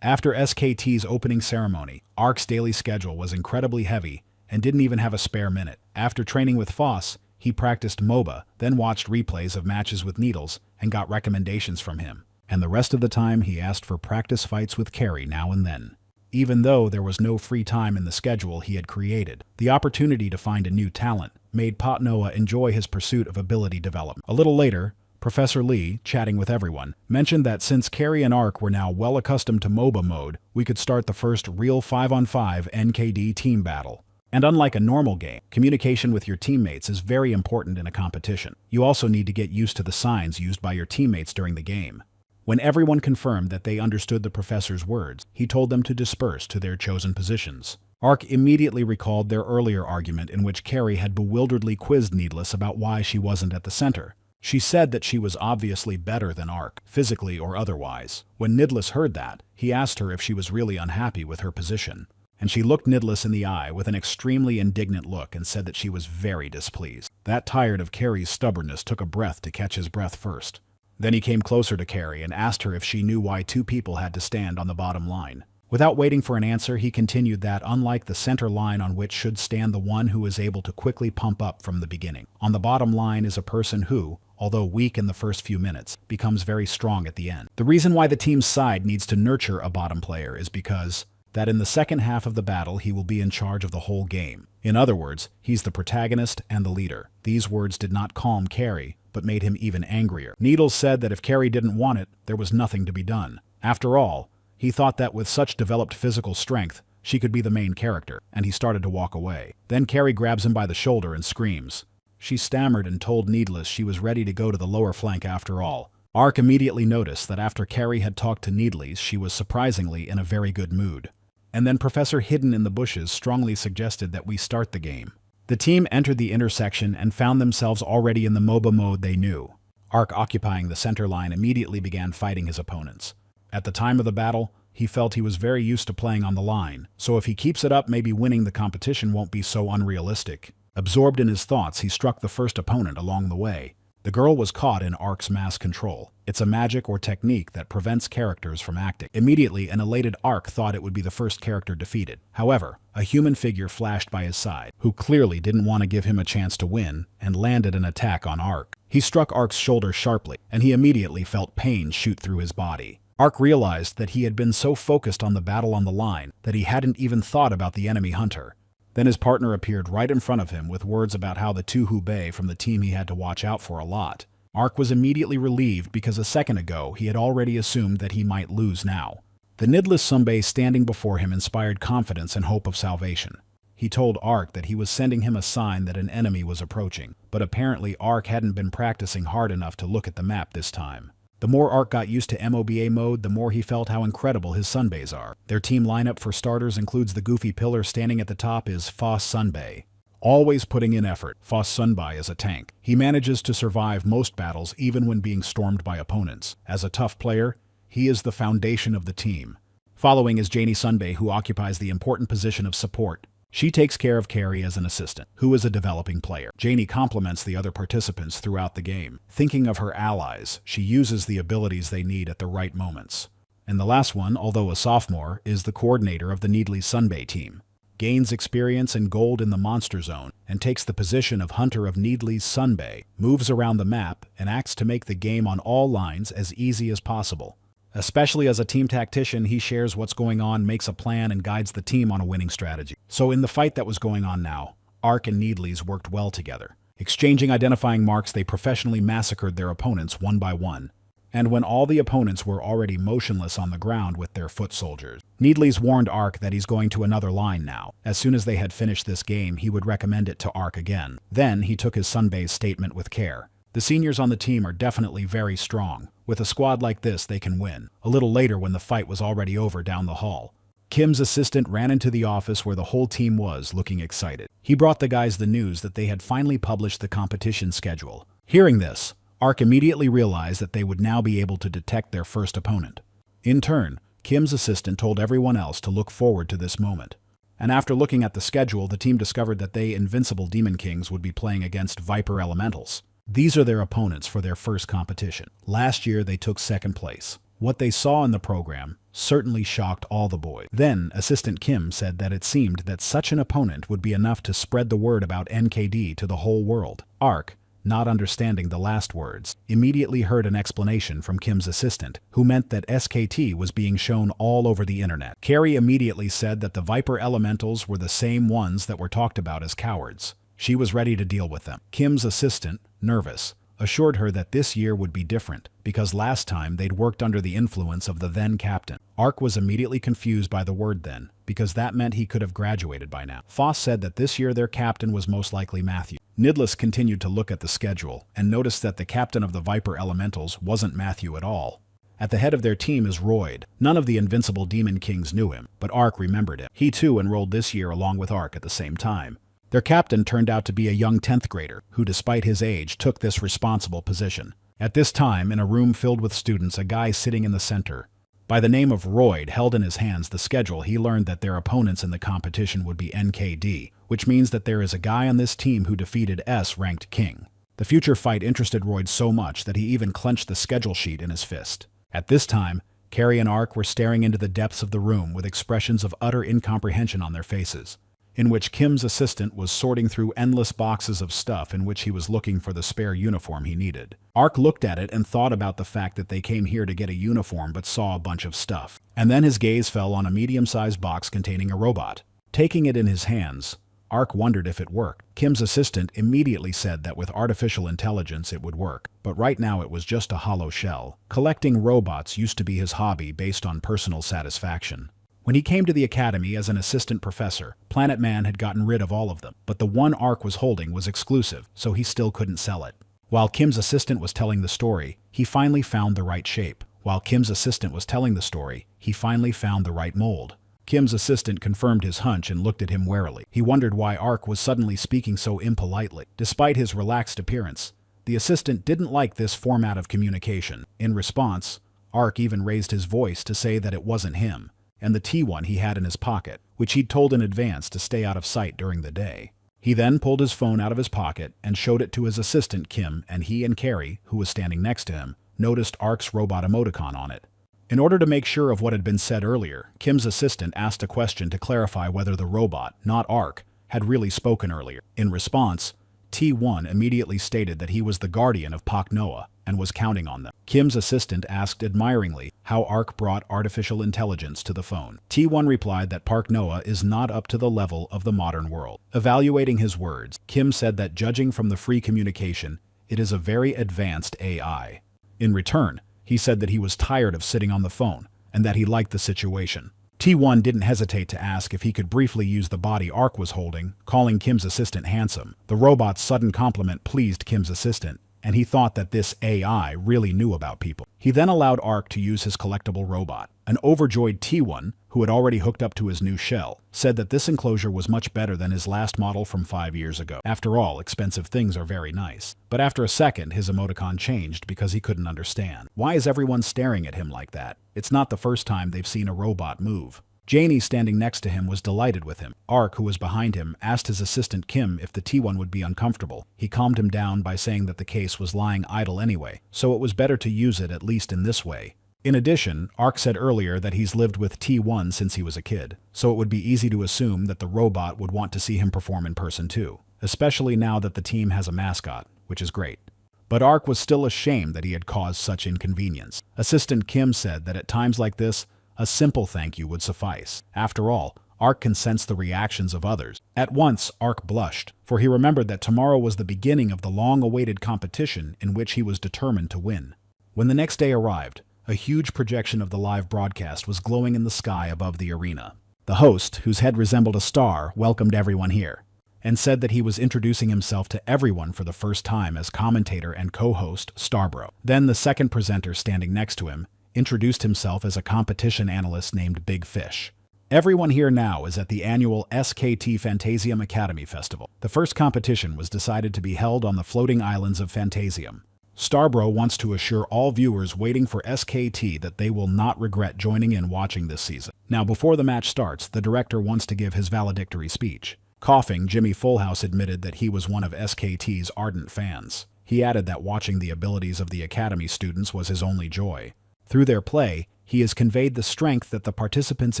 After SKT's opening ceremony, Ark's daily schedule was incredibly heavy and didn't even have a spare minute. After training with Foss, he practiced MOBA, then watched replays of matches with Needles and got recommendations from him. And the rest of the time he asked for practice fights with Carrie now and then. Even though there was no free time in the schedule he had created, the opportunity to find a new talent made Noah enjoy his pursuit of ability development. A little later, Professor Lee, chatting with everyone, mentioned that since Carrie and Ark were now well accustomed to MOBA mode, we could start the first real 5-on-5 NKD team battle. And unlike a normal game, communication with your teammates is very important in a competition. You also need to get used to the signs used by your teammates during the game. When everyone confirmed that they understood the professor's words, he told them to disperse to their chosen positions. Ark immediately recalled their earlier argument in which Carrie had bewilderedly quizzed Needless about why she wasn't at the center. She said that she was obviously better than Ark, physically or otherwise. When Needless heard that, he asked her if she was really unhappy with her position. And she looked Needless in the eye with an extremely indignant look and said that she was very displeased. That tired of Carrie's stubbornness took a breath to catch his breath first. Then he came closer to Carrie and asked her if she knew why two people had to stand on the bottom line. Without waiting for an answer, he continued that, unlike the center line on which should stand the one who is able to quickly pump up from the beginning, on the bottom line is a person who, although weak in the first few minutes, becomes very strong at the end. The reason why the team's side needs to nurture a bottom player is because that in the second half of the battle he will be in charge of the whole game. In other words, he's the protagonist and the leader. These words did not calm Carrie, but made him even angrier. Needles said that if Carrie didn't want it, there was nothing to be done. After all, he thought that with such developed physical strength, she could be the main character, and he started to walk away. Then Carrie grabs him by the shoulder and screams. She stammered and told Needless she was ready to go to the lower flank after all. Ark immediately noticed that after Carrie had talked to Needles, she was surprisingly in a very good mood. And then Professor Hidden in the Bushes strongly suggested that we start the game. The team entered the intersection and found themselves already in the MOBA mode they knew. Ark, occupying the center line, immediately began fighting his opponents. At the time of the battle, he felt he was very used to playing on the line, so if he keeps it up, maybe winning the competition won't be so unrealistic. Absorbed in his thoughts, he struck the first opponent along the way. The girl was caught in Ark's mass control. It's a magic or technique that prevents characters from acting. Immediately, an elated Ark thought it would be the first character defeated. However, a human figure flashed by his side, who clearly didn't want to give him a chance to win, and landed an attack on Ark. He struck Ark's shoulder sharply, and he immediately felt pain shoot through his body. Ark realized that he had been so focused on the battle on the line that he hadn't even thought about the enemy hunter. Then his partner appeared right in front of him with words about how the two Hubei from the team he had to watch out for a lot. Ark was immediately relieved because a second ago he had already assumed that he might lose now. The Nidless Sunbei standing before him inspired confidence and hope of salvation. He told Ark that he was sending him a sign that an enemy was approaching, but apparently Ark hadn't been practicing hard enough to look at the map this time. The more Ark got used to MOBA mode, the more he felt how incredible his Sunbays are. Their team lineup for starters includes the goofy pillar standing at the top is Foss Sunbei. Always putting in effort, Foss Sunbai is a tank. He manages to survive most battles even when being stormed by opponents. As a tough player, he is the foundation of the team. Following is Janie Sunbei, who occupies the important position of support. She takes care of Carrie as an assistant, who is a developing player. Janie complements the other participants throughout the game. Thinking of her allies, she uses the abilities they need at the right moments. And the last one, although a sophomore, is the coordinator of the Needly Sunbei team. Gains experience and gold in the monster zone, and takes the position of hunter of Needly's Sunbei, moves around the map, and acts to make the game on all lines as easy as possible. Especially as a team tactician, he shares what's going on, makes a plan, and guides the team on a winning strategy. So in the fight that was going on now, Ark and Needles worked well together. Exchanging identifying marks, they professionally massacred their opponents one by one. and when all the opponents were already motionless on the ground with their foot soldiers. Needles warned Ark that he's going to another line now. As soon as they had finished this game, he would recommend it to Ark again. Then he took his Sunbay's statement with care. The seniors on the team are definitely very strong. With a squad like this, they can win. A little later, when the fight was already over down the hall, Kim's assistant ran into the office where the whole team was, looking excited. He brought the guys the news that they had finally published the competition schedule. Hearing this, Ark immediately realized that they would now be able to detect their first opponent. In turn, Kim's assistant told everyone else to look forward to this moment. And after looking at the schedule, the team discovered that they invincible Demon Kings would be playing against Viper Elementals. These are their opponents for their first competition. Last year, they took second place. What they saw in the program certainly shocked all the boys. Then, Assistant Kim said that it seemed that such an opponent would be enough to spread the word about NKD to the whole world. Ark, not understanding the last words, immediately heard an explanation from Kim's assistant, who meant that SKT was being shown all over the internet. Carrie immediately said that the Viper Elementals were the same ones that were talked about as cowards. She was ready to deal with them. Kim's assistant, nervous, assured her that this year would be different, because last time they'd worked under the influence of the then captain. Ark was immediately confused by the word then, because that meant he could have graduated by now. Foss said that this year their captain was most likely Matthew. Nidless continued to look at the schedule, and noticed that the captain of the Viper Elementals wasn't Matthew at all. At the head of their team is Royd. None of the invincible Demon Kings knew him, but Ark remembered him. He too enrolled this year along with Ark at the same time. Their captain turned out to be a young 10th grader, who despite his age took this responsible position. At this time, in a room filled with students, a guy sitting in the center, by the name of Royd, held in his hands the schedule. He learned that their opponents in the competition would be NKD, which means that there is a guy on this team who defeated S-ranked King. The future fight interested Royd so much that he even clenched the schedule sheet in his fist. At this time, Carrie and Ark were staring into the depths of the room with expressions of utter incomprehension on their faces, in which Kim's assistant was sorting through endless boxes of stuff in which he was looking for the spare uniform he needed. Ark looked at it and thought about the fact that they came here to get a uniform but saw a bunch of stuff. And then his gaze fell on a medium-sized box containing a robot. Taking it in his hands, Ark wondered if it worked. Kim's assistant immediately said that with artificial intelligence it would work, but right now it was just a hollow shell. Collecting robots used to be his hobby based on personal satisfaction. When he came to the academy as an assistant professor, Planet Man had gotten rid of all of them, but the one Ark was holding was exclusive, so he still couldn't sell it. While Kim's assistant was telling the story, he finally found the right shape. While Kim's assistant was telling the story, he finally found the right mold. Kim's assistant confirmed his hunch and looked at him warily. He wondered why Ark was suddenly speaking so impolitely. Despite his relaxed appearance, the assistant didn't like this format of communication. In response, Ark even raised his voice to say that it wasn't him, and the T1 he had in his pocket, which he'd told in advance to stay out of sight during the day. He then pulled his phone out of his pocket and showed it to his assistant Kim, and he and Carrie, who was standing next to him, noticed Ark's robot emoticon on it. In order to make sure of what had been said earlier, Kim's assistant asked a question to clarify whether the robot, not Ark, had really spoken earlier. In response, T1 immediately stated that he was the guardian of Pak Noah and was counting on them. Kim's assistant asked admiringly how Ark brought artificial intelligence to the phone. T1 replied that Park Noah is not up to the level of the modern world. Evaluating his words, Kim said that judging from the free communication, it is a very advanced AI. In return, he said that he was tired of sitting on the phone and that he liked the situation. T1 didn't hesitate to ask if he could briefly use the body Ark was holding, calling Kim's assistant handsome. The robot's sudden compliment pleased Kim's assistant, and he thought that this AI really knew about people. He then allowed Ark to use his collectible robot. An overjoyed T1, who had already hooked up to his new shell, said that this enclosure was much better than his last model from 5 years ago. After all, expensive things are very nice. But after a second, his emoticon changed because he couldn't understand. Why is everyone staring at him like that? It's not the first time they've seen a robot move. Janie, standing next to him, was delighted with him. Ark, who was behind him, asked his assistant Kim if the T1 would be uncomfortable. He calmed him down by saying that the case was lying idle anyway, so it was better to use it at least in this way. In addition, Ark said earlier that he's lived with T1 since he was a kid, so it would be easy to assume that the robot would want to see him perform in person too, especially now that the team has a mascot, which is great. But Ark was still ashamed that he had caused such inconvenience. Assistant Kim said that at times like this, a simple thank you would suffice. After all, Ark can sense the reactions of others. At once, Ark blushed, for he remembered that tomorrow was the beginning of the long-awaited competition in which he was determined to win. When the next day arrived, a huge projection of the live broadcast was glowing in the sky above the arena. The host, whose head resembled a star, welcomed everyone here, and said that he was introducing himself to everyone for the first time as commentator and co-host Starbro. Then the second presenter standing next to him introduced himself as a competition analyst named Big Fish. Everyone here now is at the annual SKT Phantasium Academy Festival. The first competition was decided to be held on the floating islands of Phantasium. Starbro wants to assure all viewers waiting for SKT that they will not regret joining in watching this season. Now, before the match starts, the director wants to give his valedictory speech. Coughing, Jimmy Fullhouse admitted that he was one of SKT's ardent fans. He added that watching the abilities of the Academy students was his only joy. Through their play, he has conveyed the strength that the participants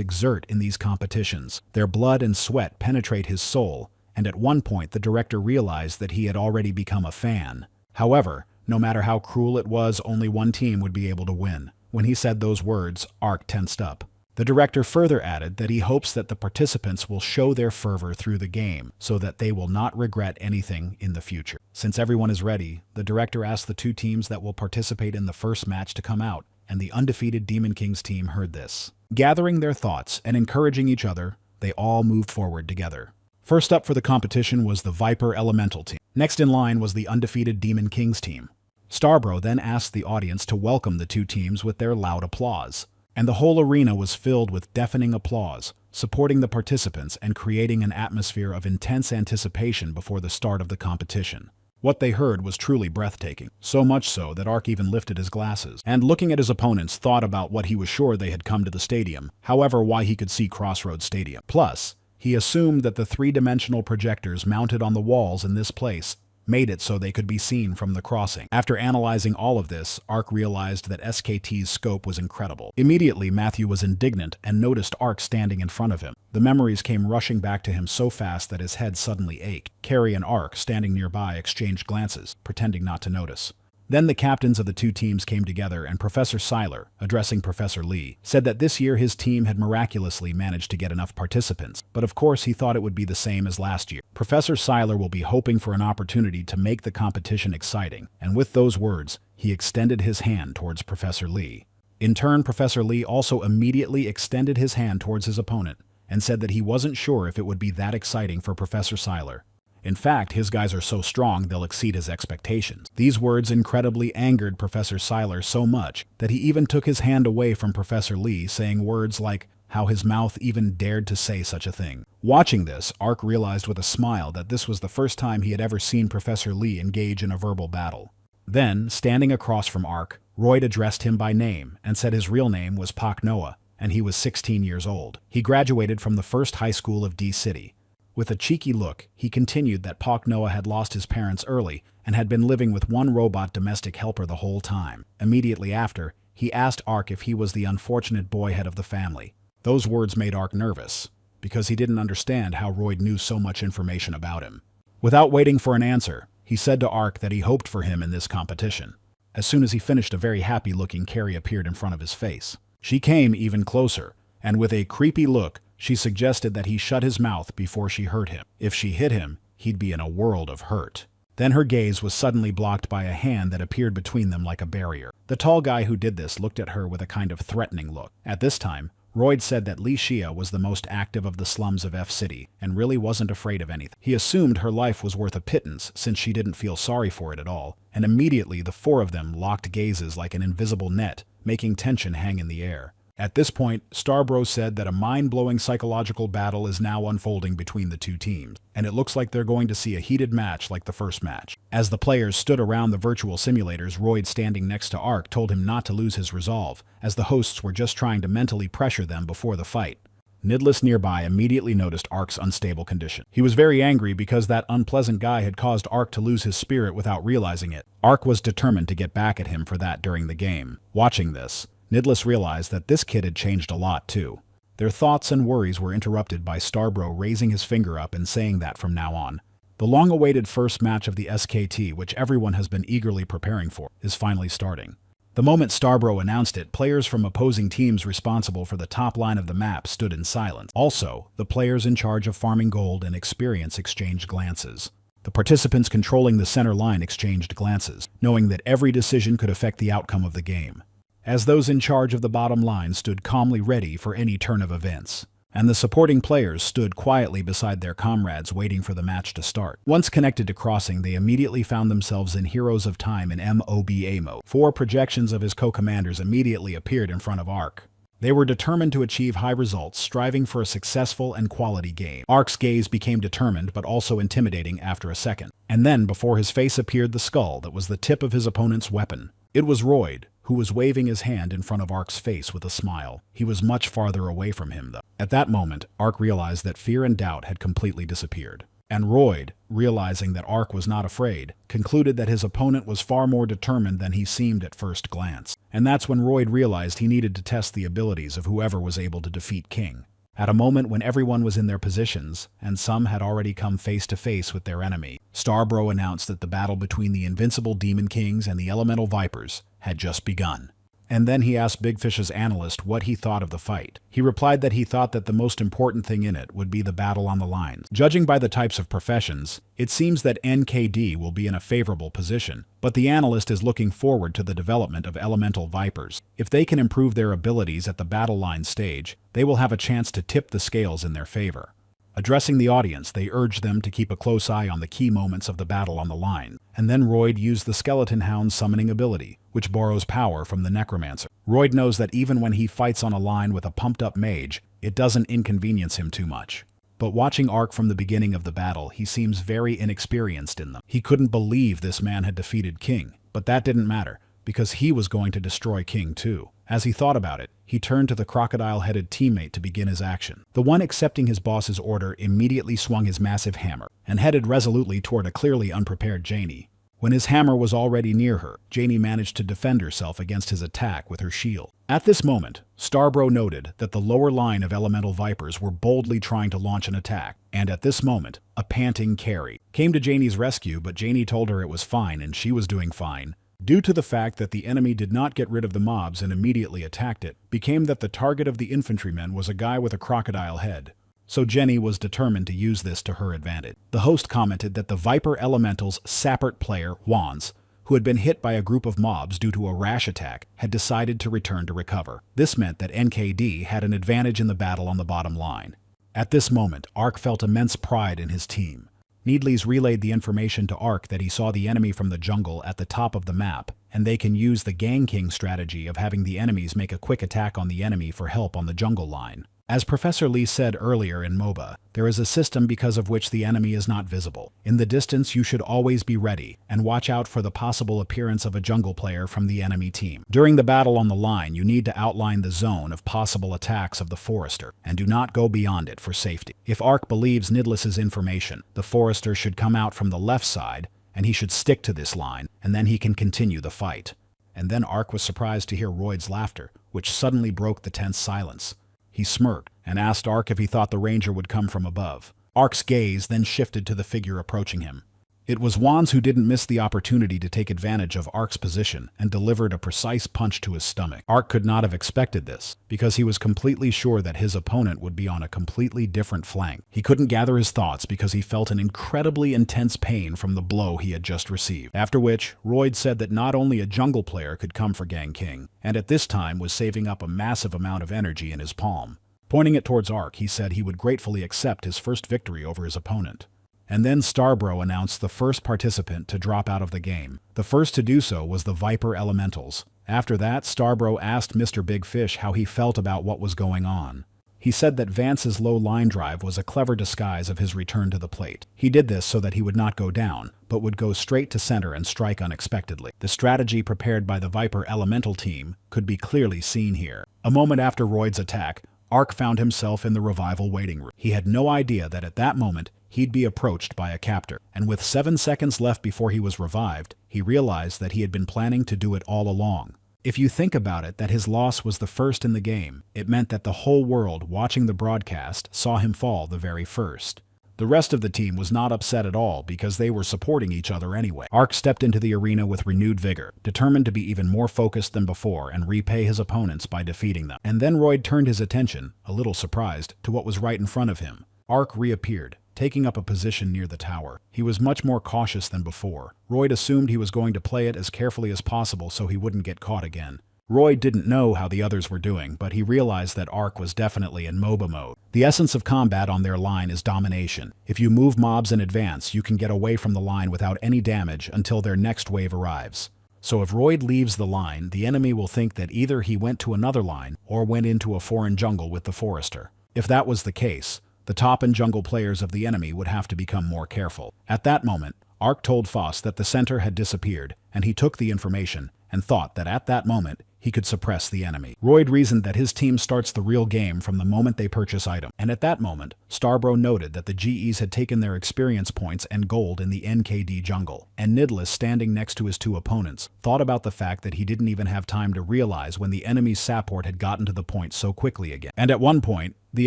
exert in these competitions. Their blood and sweat penetrate his soul, and at one point the director realized that he had already become a fan. However, no matter how cruel it was, only one team would be able to win. When he said those words, Ark tensed up. The director further added that he hopes that the participants will show their fervor through the game so that they will not regret anything in the future. Since everyone is ready, the director asked the two teams that will participate in the first match to come out, and the undefeated Demon Kings team heard this. Gathering their thoughts and encouraging each other, they all moved forward together. First up for the competition was the Viper Elemental team. Next in line was the undefeated Demon Kings team. Starbro then asked the audience to welcome the two teams with their loud applause, and the whole arena was filled with deafening applause, supporting the participants and creating an atmosphere of intense anticipation before the start of the competition. What they heard was truly breathtaking, so much so that Ark even lifted his glasses, and looking at his opponents thought about what he was sure they had come to the stadium, however why he could see Crossroads Stadium. Plus, he assumed that the three-dimensional projectors mounted on the walls in this place made it so they could be seen from the crossing. After analyzing all of this, Ark realized that SKT's scope was incredible. Immediately, Matthew was indignant and noticed Ark standing in front of him. The memories came rushing back to him so fast that his head suddenly ached. Carrie and Ark, standing nearby, exchanged glances, pretending not to notice. Then the captains of the two teams came together, and Professor Seiler, addressing Professor Lee, said that this year his team had miraculously managed to get enough participants, but of course he thought it would be the same as last year. Professor Seiler will be hoping for an opportunity to make the competition exciting, and with those words, he extended his hand towards Professor Lee. In turn, Professor Lee also immediately extended his hand towards his opponent, and said that he wasn't sure if it would be that exciting for Professor Seiler. In fact, his guys are so strong they'll exceed his expectations. These words incredibly angered Professor Seiler so much that he even took his hand away from Professor Lee, saying words like how his mouth even dared to say such a thing. Watching this, Ark realized with a smile that this was the first time he had ever seen Professor Lee engage in a verbal battle. Then, standing across from Ark, Royd addressed him by name and said his real name was Pak Noah, and he was 16 years old. He graduated from the first high school of D-City. With a cheeky look, he continued that Pak Noah had lost his parents early and had been living with one robot domestic helper the whole time. Immediately after, he asked Ark if he was the unfortunate boy head of the family. Those words made Ark nervous, because he didn't understand how Royd knew so much information about him. Without waiting for an answer, he said to Ark that he hoped for him in this competition. As soon as he finished, a very happy-looking Carrie appeared in front of his face. She came even closer, and with a creepy look, she suggested that he shut his mouth before she hurt him. If she hit him, he'd be in a world of hurt. Then her gaze was suddenly blocked by a hand that appeared between them like a barrier. The tall guy who did this looked at her with a kind of threatening look. At this time, Royd said that Li Xia was the most active of the slums of F-City and really wasn't afraid of anything. He assumed her life was worth a pittance since she didn't feel sorry for it at all, and immediately the four of them locked gazes like an invisible net, making tension hang in the air. At this point, Starbro said that a mind-blowing psychological battle is now unfolding between the two teams, and it looks like they're going to see a heated match like the first match. As the players stood around the virtual simulators, Royd, standing next to Ark, told him not to lose his resolve, as the hosts were just trying to mentally pressure them before the fight. Nidless nearby immediately noticed Ark's unstable condition. He was very angry because that unpleasant guy had caused Ark to lose his spirit without realizing it. Ark was determined to get back at him for that during the game. Watching this, Nidless realized that this kid had changed a lot too. Their thoughts and worries were interrupted by Starbro raising his finger up and saying that from now on, the long-awaited first match of the SKT, which everyone has been eagerly preparing for, is finally starting. The moment Starbro announced it, players from opposing teams responsible for the top line of the map stood in silence. Also, the players in charge of farming gold and experience exchanged glances. The participants controlling the center line exchanged glances, knowing that every decision could affect the outcome of the game, as those in charge of the bottom line stood calmly ready for any turn of events, and the supporting players stood quietly beside their comrades waiting for the match to start. Once connected to Crossing, they immediately found themselves in Heroes of Time in MOBA mode. 4 projections of his co-commanders immediately appeared in front of Ark. They were determined to achieve high results, striving for a successful and quality game. Ark's gaze became determined but also intimidating after a second. And then, before his face appeared the skull that was the tip of his opponent's weapon. It was Royd, who was waving his hand in front of Ark's face with a smile. He was much farther away from him, though. At that moment, Ark realized that fear and doubt had completely disappeared. And Royd, realizing that Ark was not afraid, concluded that his opponent was far more determined than he seemed at first glance. And that's when Royd realized he needed to test the abilities of whoever was able to defeat King. At a moment when everyone was in their positions, and some had already come face to face with their enemy, Starbro announced that the battle between the invincible Demon Kings and the Elemental Vipers had just begun. And then he asked Big Fish's analyst what he thought of the fight. He replied that he thought that the most important thing in it would be the battle on the lines. Judging by the types of professions, it seems that NKD will be in a favorable position, but the analyst is looking forward to the development of Elemental Vipers. If they can improve their abilities at the battle line stage, they will have a chance to tip the scales in their favor. Addressing the audience, they urged them to keep a close eye on the key moments of the battle on the line, and then Royd used the Skeleton Hound's summoning ability, which borrows power from the Necromancer. Royd knows that even when he fights on a line with a pumped-up mage, it doesn't inconvenience him too much. But watching Ark from the beginning of the battle, he seems very inexperienced in them. He couldn't believe this man had defeated King, but that didn't matter, because he was going to destroy King too. As he thought about it, he turned to the crocodile-headed teammate to begin his action. The one accepting his boss's order immediately swung his massive hammer and headed resolutely toward a clearly unprepared Janie. When his hammer was already near her, Janie managed to defend herself against his attack with her shield. At this moment, Starbro noted that the lower line of Elemental Vipers were boldly trying to launch an attack, and at this moment, a panting Carrie came to Janie's rescue, but Janie told her it was fine and she was doing fine. Due to the fact that the enemy did not get rid of the mobs and immediately attacked it, became that the target of the infantrymen was a guy with a crocodile head. So Jenny was determined to use this to her advantage. The host commented that the Viper Elemental's Sappert player, Wands, who had been hit by a group of mobs due to a rash attack, had decided to return to recover. This meant that NKD had an advantage in the battle on the bottom line. At this moment, Ark felt immense pride in his team. Needles relayed the information to Ark that he saw the enemy from the jungle at the top of the map, and they can use the Gang King strategy of having the enemies make a quick attack on the enemy for help on the jungle line. As Professor Lee said earlier in MOBA, there is a system because of which the enemy is not visible. In the distance, you should always be ready, and watch out for the possible appearance of a jungle player from the enemy team. During the battle on the line, you need to outline the zone of possible attacks of the Forester, and do not go beyond it for safety. If Ark believes Nidless's information, the Forester should come out from the left side, and he should stick to this line, and then he can continue the fight. And then Ark was surprised to hear Royd's laughter, which suddenly broke the tense silence. He smirked and asked Ark if he thought the ranger would come from above. Ark's gaze then shifted to the figure approaching him. It was Wands who didn't miss the opportunity to take advantage of Ark's position and delivered a precise punch to his stomach. Ark could not have expected this, because he was completely sure that his opponent would be on a completely different flank. He couldn't gather his thoughts because he felt an incredibly intense pain from the blow he had just received. After which, Royd said that not only a jungle player could come for Gang King, and at this time was saving up a massive amount of energy in his palm. Pointing it towards Ark, he said he would gratefully accept his first victory over his opponent. And then Starbro announced the first participant to drop out of the game. The first to do so was the Viper Elementals. After that, Starbro asked Mr. Big Fish how he felt about what was going on. He said that Vance's low line drive was a clever disguise of his return to the plate. He did this so that he would not go down, but would go straight to center and strike unexpectedly. The strategy prepared by the Viper Elemental team could be clearly seen here. A moment after Royd's attack, Ark found himself in the revival waiting room. He had no idea that at that moment, he'd be approached by a captor, and with 7 seconds left before he was revived, he realized that he had been planning to do it all along. If you think about it, that his loss was the first in the game, it meant that the whole world watching the broadcast saw him fall the very first. The rest of the team was not upset at all because they were supporting each other anyway. Ark stepped into the arena with renewed vigor, determined to be even more focused than before and repay his opponents by defeating them. And then Royd turned his attention, a little surprised, to what was right in front of him. Ark reappeared, taking up a position near the tower. He was much more cautious than before. Royd assumed he was going to play it as carefully as possible so he wouldn't get caught again. Royd didn't know how the others were doing, but he realized that Ark was definitely in MOBA mode. The essence of combat on their line is domination. If you move mobs in advance, you can get away from the line without any damage until their next wave arrives. So if Royd leaves the line, the enemy will think that either he went to another line or went into a foreign jungle with the forester. If that was the case, the top and jungle players of the enemy would have to become more careful. At that moment, Ark told Foss that the center had disappeared, and he took the information and thought that at that moment, he could suppress the enemy. Royd reasoned that his team starts the real game from the moment they purchase items, and at that moment, Starbro noted that the GEs had taken their experience points and gold in the NKD jungle, and Nidless, standing next to his two opponents, thought about the fact that he didn't even have time to realize when the enemy's support had gotten to the point so quickly again. And at one point, the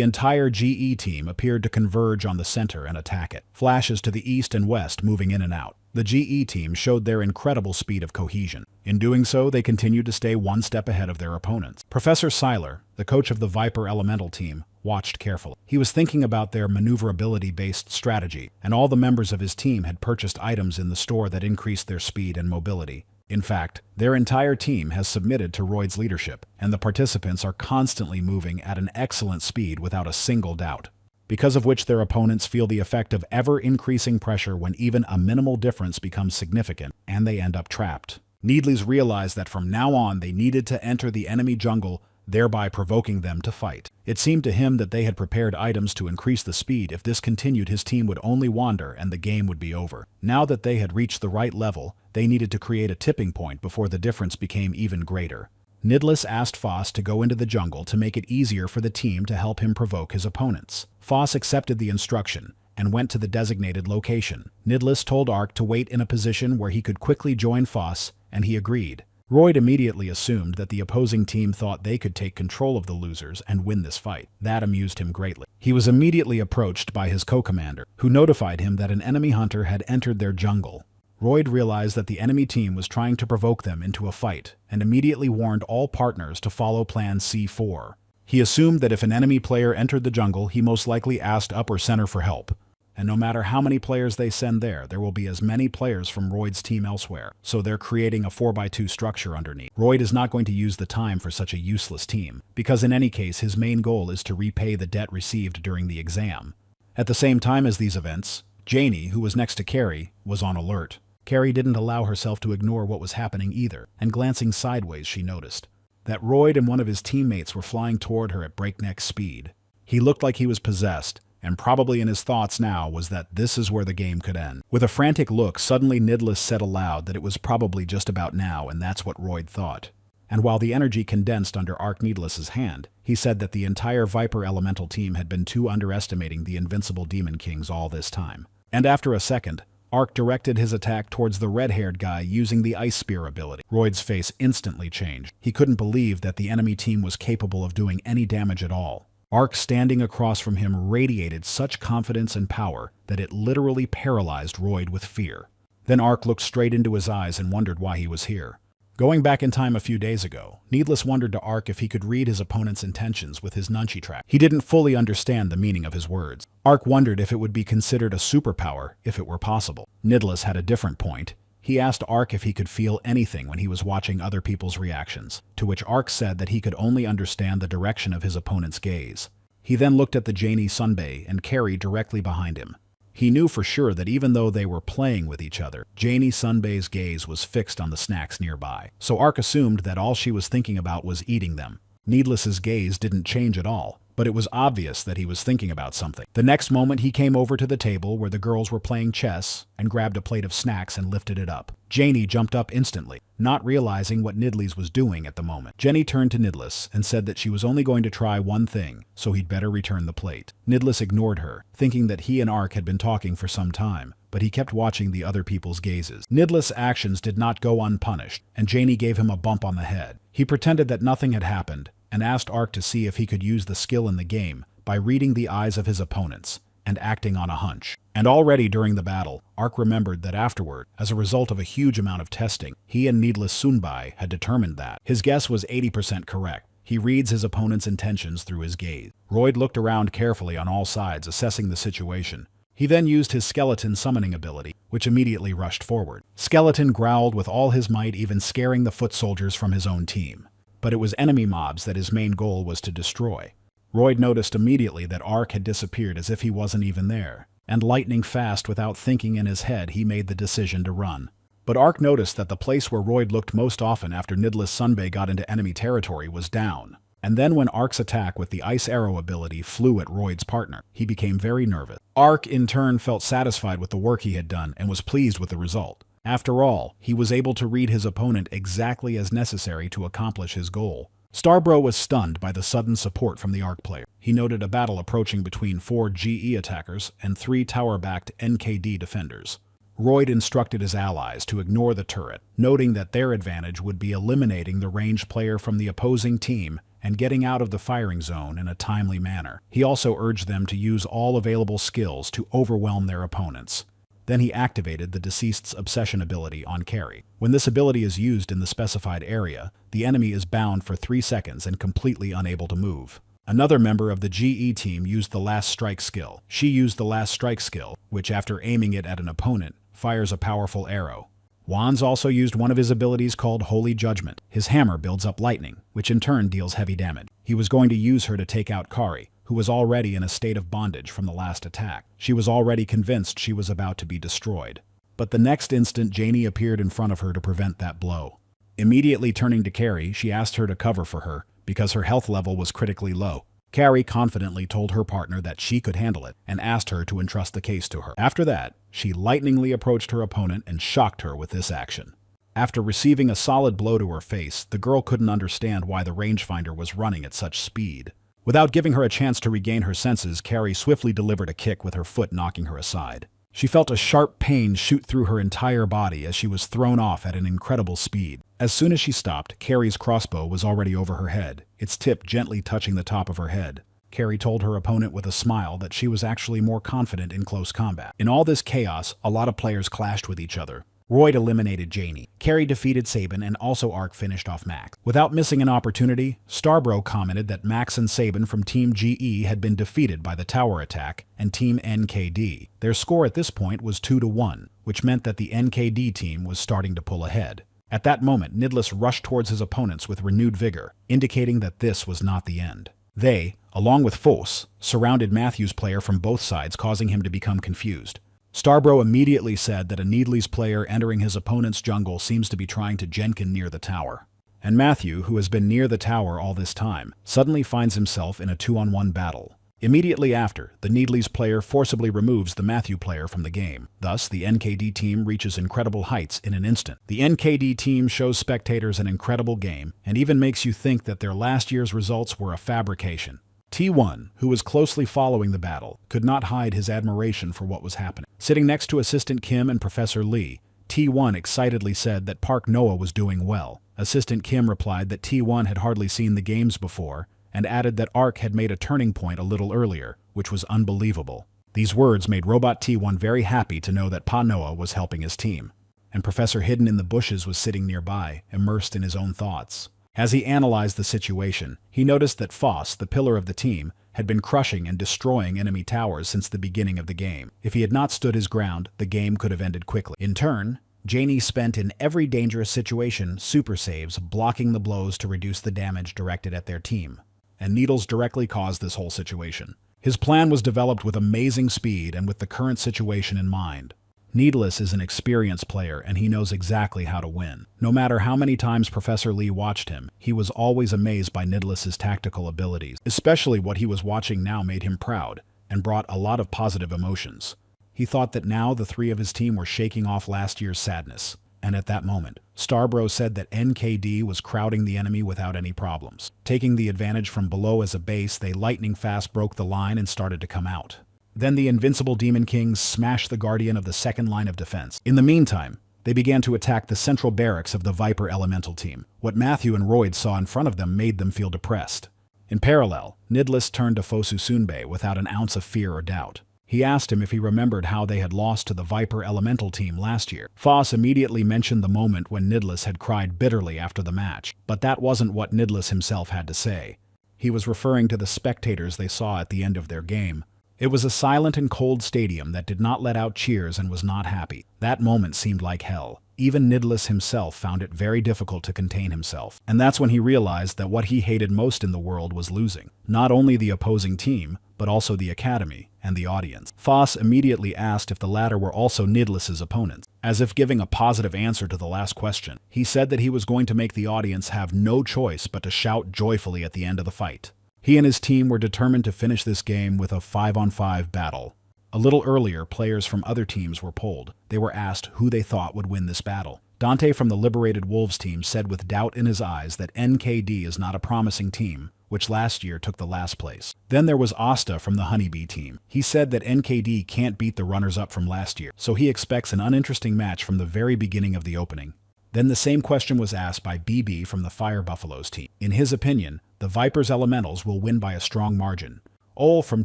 entire GE team appeared to converge on the center and attack it. Flashes to the east and west moving in and out. The GE team showed their incredible speed of cohesion. In doing so, they continued to stay one step ahead of their opponents. Professor Seiler, the coach of the Viper Elemental team, watched carefully. He was thinking about their maneuverability-based strategy, and all the members of his team had purchased items in the store that increased their speed and mobility. In fact, their entire team has submitted to Royd's leadership, and the participants are constantly moving at an excellent speed without a single doubt, because of which their opponents feel the effect of ever-increasing pressure when even a minimal difference becomes significant, and they end up trapped. Needles realized that from now on they needed to enter the enemy jungle, thereby provoking them to fight. It seemed to him that they had prepared items to increase the speed. If this continued, his team would only wander and the game would be over. Now that they had reached the right level, they needed to create a tipping point before the difference became even greater. Nidless asked Foss to go into the jungle to make it easier for the team to help him provoke his opponents. Foss accepted the instruction and went to the designated location. Nidless told Ark to wait in a position where he could quickly join Foss, and he agreed. Royd immediately assumed that the opposing team thought they could take control of the losers and win this fight. That amused him greatly. He was immediately approached by his co-commander, who notified him that an enemy hunter had entered their jungle. Royd realized that the enemy team was trying to provoke them into a fight, and immediately warned all partners to follow Plan C4. He assumed that if an enemy player entered the jungle, he most likely asked up or center for help. And no matter how many players they send there will be as many players from Royd's team elsewhere, so they're creating a 4x2 structure underneath. Royd is not going to use the time for such a useless team, because in any case his main goal is to repay the debt received during the exam. At the same time as these events, Janie, who was next to Carrie, was on alert. Carrie didn't allow herself to ignore what was happening either, and glancing sideways she noticed that Royd and one of his teammates were flying toward her at breakneck speed. He looked like he was possessed, and probably in his thoughts now was that this is where the game could end. With a frantic look, suddenly Nidless said aloud that it was probably just about now, and that's what Royd thought. And while the energy condensed under Ark Needless's hand, he said that the entire Viper Elemental team had been too underestimating the invincible Demon Kings all this time. And after a second, Ark directed his attack towards the red-haired guy using the Ice Spear ability. Royd's face instantly changed. He couldn't believe that the enemy team was capable of doing any damage at all. Ark, standing across from him, radiated such confidence and power that it literally paralyzed Royd with fear. Then Ark looked straight into his eyes and wondered why he was here. Going back in time a few days ago, Needless wondered to Ark if he could read his opponent's intentions with his nunchi track. He didn't fully understand the meaning of his words. Ark wondered if it would be considered a superpower if it were possible. Needless had a different point. He asked Ark if he could feel anything when he was watching other people's reactions, to which Ark said that he could only understand the direction of his opponent's gaze. He then looked at the Janie Sunbae and Carrie directly behind him. He knew for sure that even though they were playing with each other, Janie Sunbae's gaze was fixed on the snacks nearby. So Ark assumed that all she was thinking about was eating them. Needless's gaze didn't change at all, but it was obvious that he was thinking about something. The next moment he came over to the table where the girls were playing chess and grabbed a plate of snacks and lifted it up. Janie jumped up instantly, not realizing what Nidless was doing at the moment. Jenny turned to Nidless and said that she was only going to try one thing, so he'd better return the plate. Nidless ignored her, thinking that he and Ark had been talking for some time, but he kept watching the other people's gazes. Nidless' actions did not go unpunished, and Janie gave him a bump on the head. He pretended that nothing had happened, and asked Ark to see if he could use the skill in the game by reading the eyes of his opponents and acting on a hunch. And already during the battle, Ark remembered that afterward, as a result of a huge amount of testing, he and Needless Sunbae had determined that his guess was 80% correct. He reads his opponent's intentions through his gaze. Royd looked around carefully on all sides, assessing the situation. He then used his skeleton summoning ability, which immediately rushed forward. Skeleton growled with all his might, even scaring the foot soldiers from his own team. But it was enemy mobs that his main goal was to destroy. Royd noticed immediately that Ark had disappeared as if he wasn't even there. And lightning fast, without thinking in his head, he made the decision to run. But Ark noticed that the place where Royd looked most often after Nidless Sunbae got into enemy territory was down. And then when Ark's attack with the Ice Arrow ability flew at Royd's partner, he became very nervous. Ark, in turn, felt satisfied with the work he had done and was pleased with the result. After all, he was able to read his opponent exactly as necessary to accomplish his goal. Starbro was stunned by the sudden support from the Ark player. He noted a battle approaching between 4 GE attackers and 3 tower-backed NKD defenders. Royd instructed his allies to ignore the turret, noting that their advantage would be eliminating the ranged player from the opposing team and getting out of the firing zone in a timely manner. He also urged them to use all available skills to overwhelm their opponents. Then he activated the deceased's obsession ability on carry. When this ability is used in the specified area, the enemy is bound for 3 seconds and completely unable to move. Another member of the GE team used the last strike skill. She used the last strike skill, which after aiming it at an opponent, fires a powerful arrow. Wands also used one of his abilities called Holy Judgment. His hammer builds up lightning, which in turn deals heavy damage. He was going to use her to take out Kari, who was already in a state of bondage from the last attack. She was already convinced she was about to be destroyed. But the next instant, Janie appeared in front of her to prevent that blow. Immediately turning to Carrie, she asked her to cover for her, because her health level was critically low. Carrie confidently told her partner that she could handle it and asked her to entrust the case to her. After that, she lightningly approached her opponent and shocked her with this action. After receiving a solid blow to her face, the girl couldn't understand why the rangefinder was running at such speed. Without giving her a chance to regain her senses, Carrie swiftly delivered a kick with her foot, knocking her aside. She felt a sharp pain shoot through her entire body as she was thrown off at an incredible speed. As soon as she stopped, Carrie's crossbow was already over her head, its tip gently touching the top of her head. Carrie told her opponent with a smile that she was actually more confident in close combat. In all this chaos, a lot of players clashed with each other. Royd eliminated Janie. Carrie defeated Sabin, and also Ark finished off Max. Without missing an opportunity, Starbro commented that Max and Sabin from Team GE had been defeated by the tower attack and Team NKD. Their score at this point was 2-1, which meant that the NKD team was starting to pull ahead. At that moment, Nidless rushed towards his opponents with renewed vigor, indicating that this was not the end. They, along with Foss, surrounded Matthew's player from both sides, causing him to become confused. Starbro immediately said that a Needley's player entering his opponent's jungle seems to be trying to Jenkin near the tower. And Matthew, who has been near the tower all this time, suddenly finds himself in a 2-on-1 battle. Immediately after, the Needley's player forcibly removes the Matthew player from the game. Thus, the NKD team reaches incredible heights in an instant. The NKD team shows spectators an incredible game, and even makes you think that their last year's results were a fabrication. T1, who was closely following the battle, could not hide his admiration for what was happening. Sitting next to Assistant Kim and Professor Lee, T1 excitedly said that Park Noah was doing well. Assistant Kim replied that T1 had hardly seen the games before, and added that Ark had made a turning point a little earlier, which was unbelievable. These words made Robot T1 very happy to know that Pa Noah was helping his team. And Professor Hidden in the Bushes was sitting nearby, immersed in his own thoughts. As he analyzed the situation, he noticed that Foss, the pillar of the team, had been crushing and destroying enemy towers since the beginning of the game. If he had not stood his ground, the game could have ended quickly. In turn, Janie spent in every dangerous situation super saves, blocking the blows to reduce the damage directed at their team. And Needles directly caused this whole situation. His plan was developed with amazing speed and with the current situation in mind. Needless is an experienced player, and he knows exactly how to win. No matter how many times Professor Lee watched him, he was always amazed by Needless's tactical abilities. Especially what he was watching now made him proud, and brought a lot of positive emotions. He thought that now the three of his team were shaking off last year's sadness. And at that moment, Starbro said that NKD was crowding the enemy without any problems. Taking the advantage from below as a base, they lightning fast broke the line and started to come out. Then the invincible Demon Kings smashed the Guardian of the second line of defense. In the meantime, they began to attack the central barracks of the Viper Elemental team. What Matthew and Royd saw in front of them made them feel depressed. In parallel, Nidless turned to Fosu Sunbae without an ounce of fear or doubt. He asked him if he remembered how they had lost to the Viper Elemental team last year. Foss immediately mentioned the moment when Nidless had cried bitterly after the match, but that wasn't what Nidless himself had to say. He was referring to the spectators they saw at the end of their game. It was a silent and cold stadium that did not let out cheers and was not happy. That moment seemed like hell. Even Nidless himself found it very difficult to contain himself. And that's when he realized that what he hated most in the world was losing. Not only the opposing team, but also the academy and the audience. Foss immediately asked if the latter were also Nidless's opponents. As if giving a positive answer to the last question, he said that he was going to make the audience have no choice but to shout joyfully at the end of the fight. He and his team were determined to finish this game with a 5-on-5 battle. A little earlier, players from other teams were polled. They were asked who they thought would win this battle. Dante from the Liberated Wolves team said with doubt in his eyes that NKD is not a promising team, which last year took the last place. Then there was Asta from the Honeybee team. He said that NKD can't beat the runners-up from last year, so he expects an uninteresting match from the very beginning of the opening. Then the same question was asked by BB from the Fire Buffaloes team. In his opinion, the Vipers Elementals will win by a strong margin. Ol from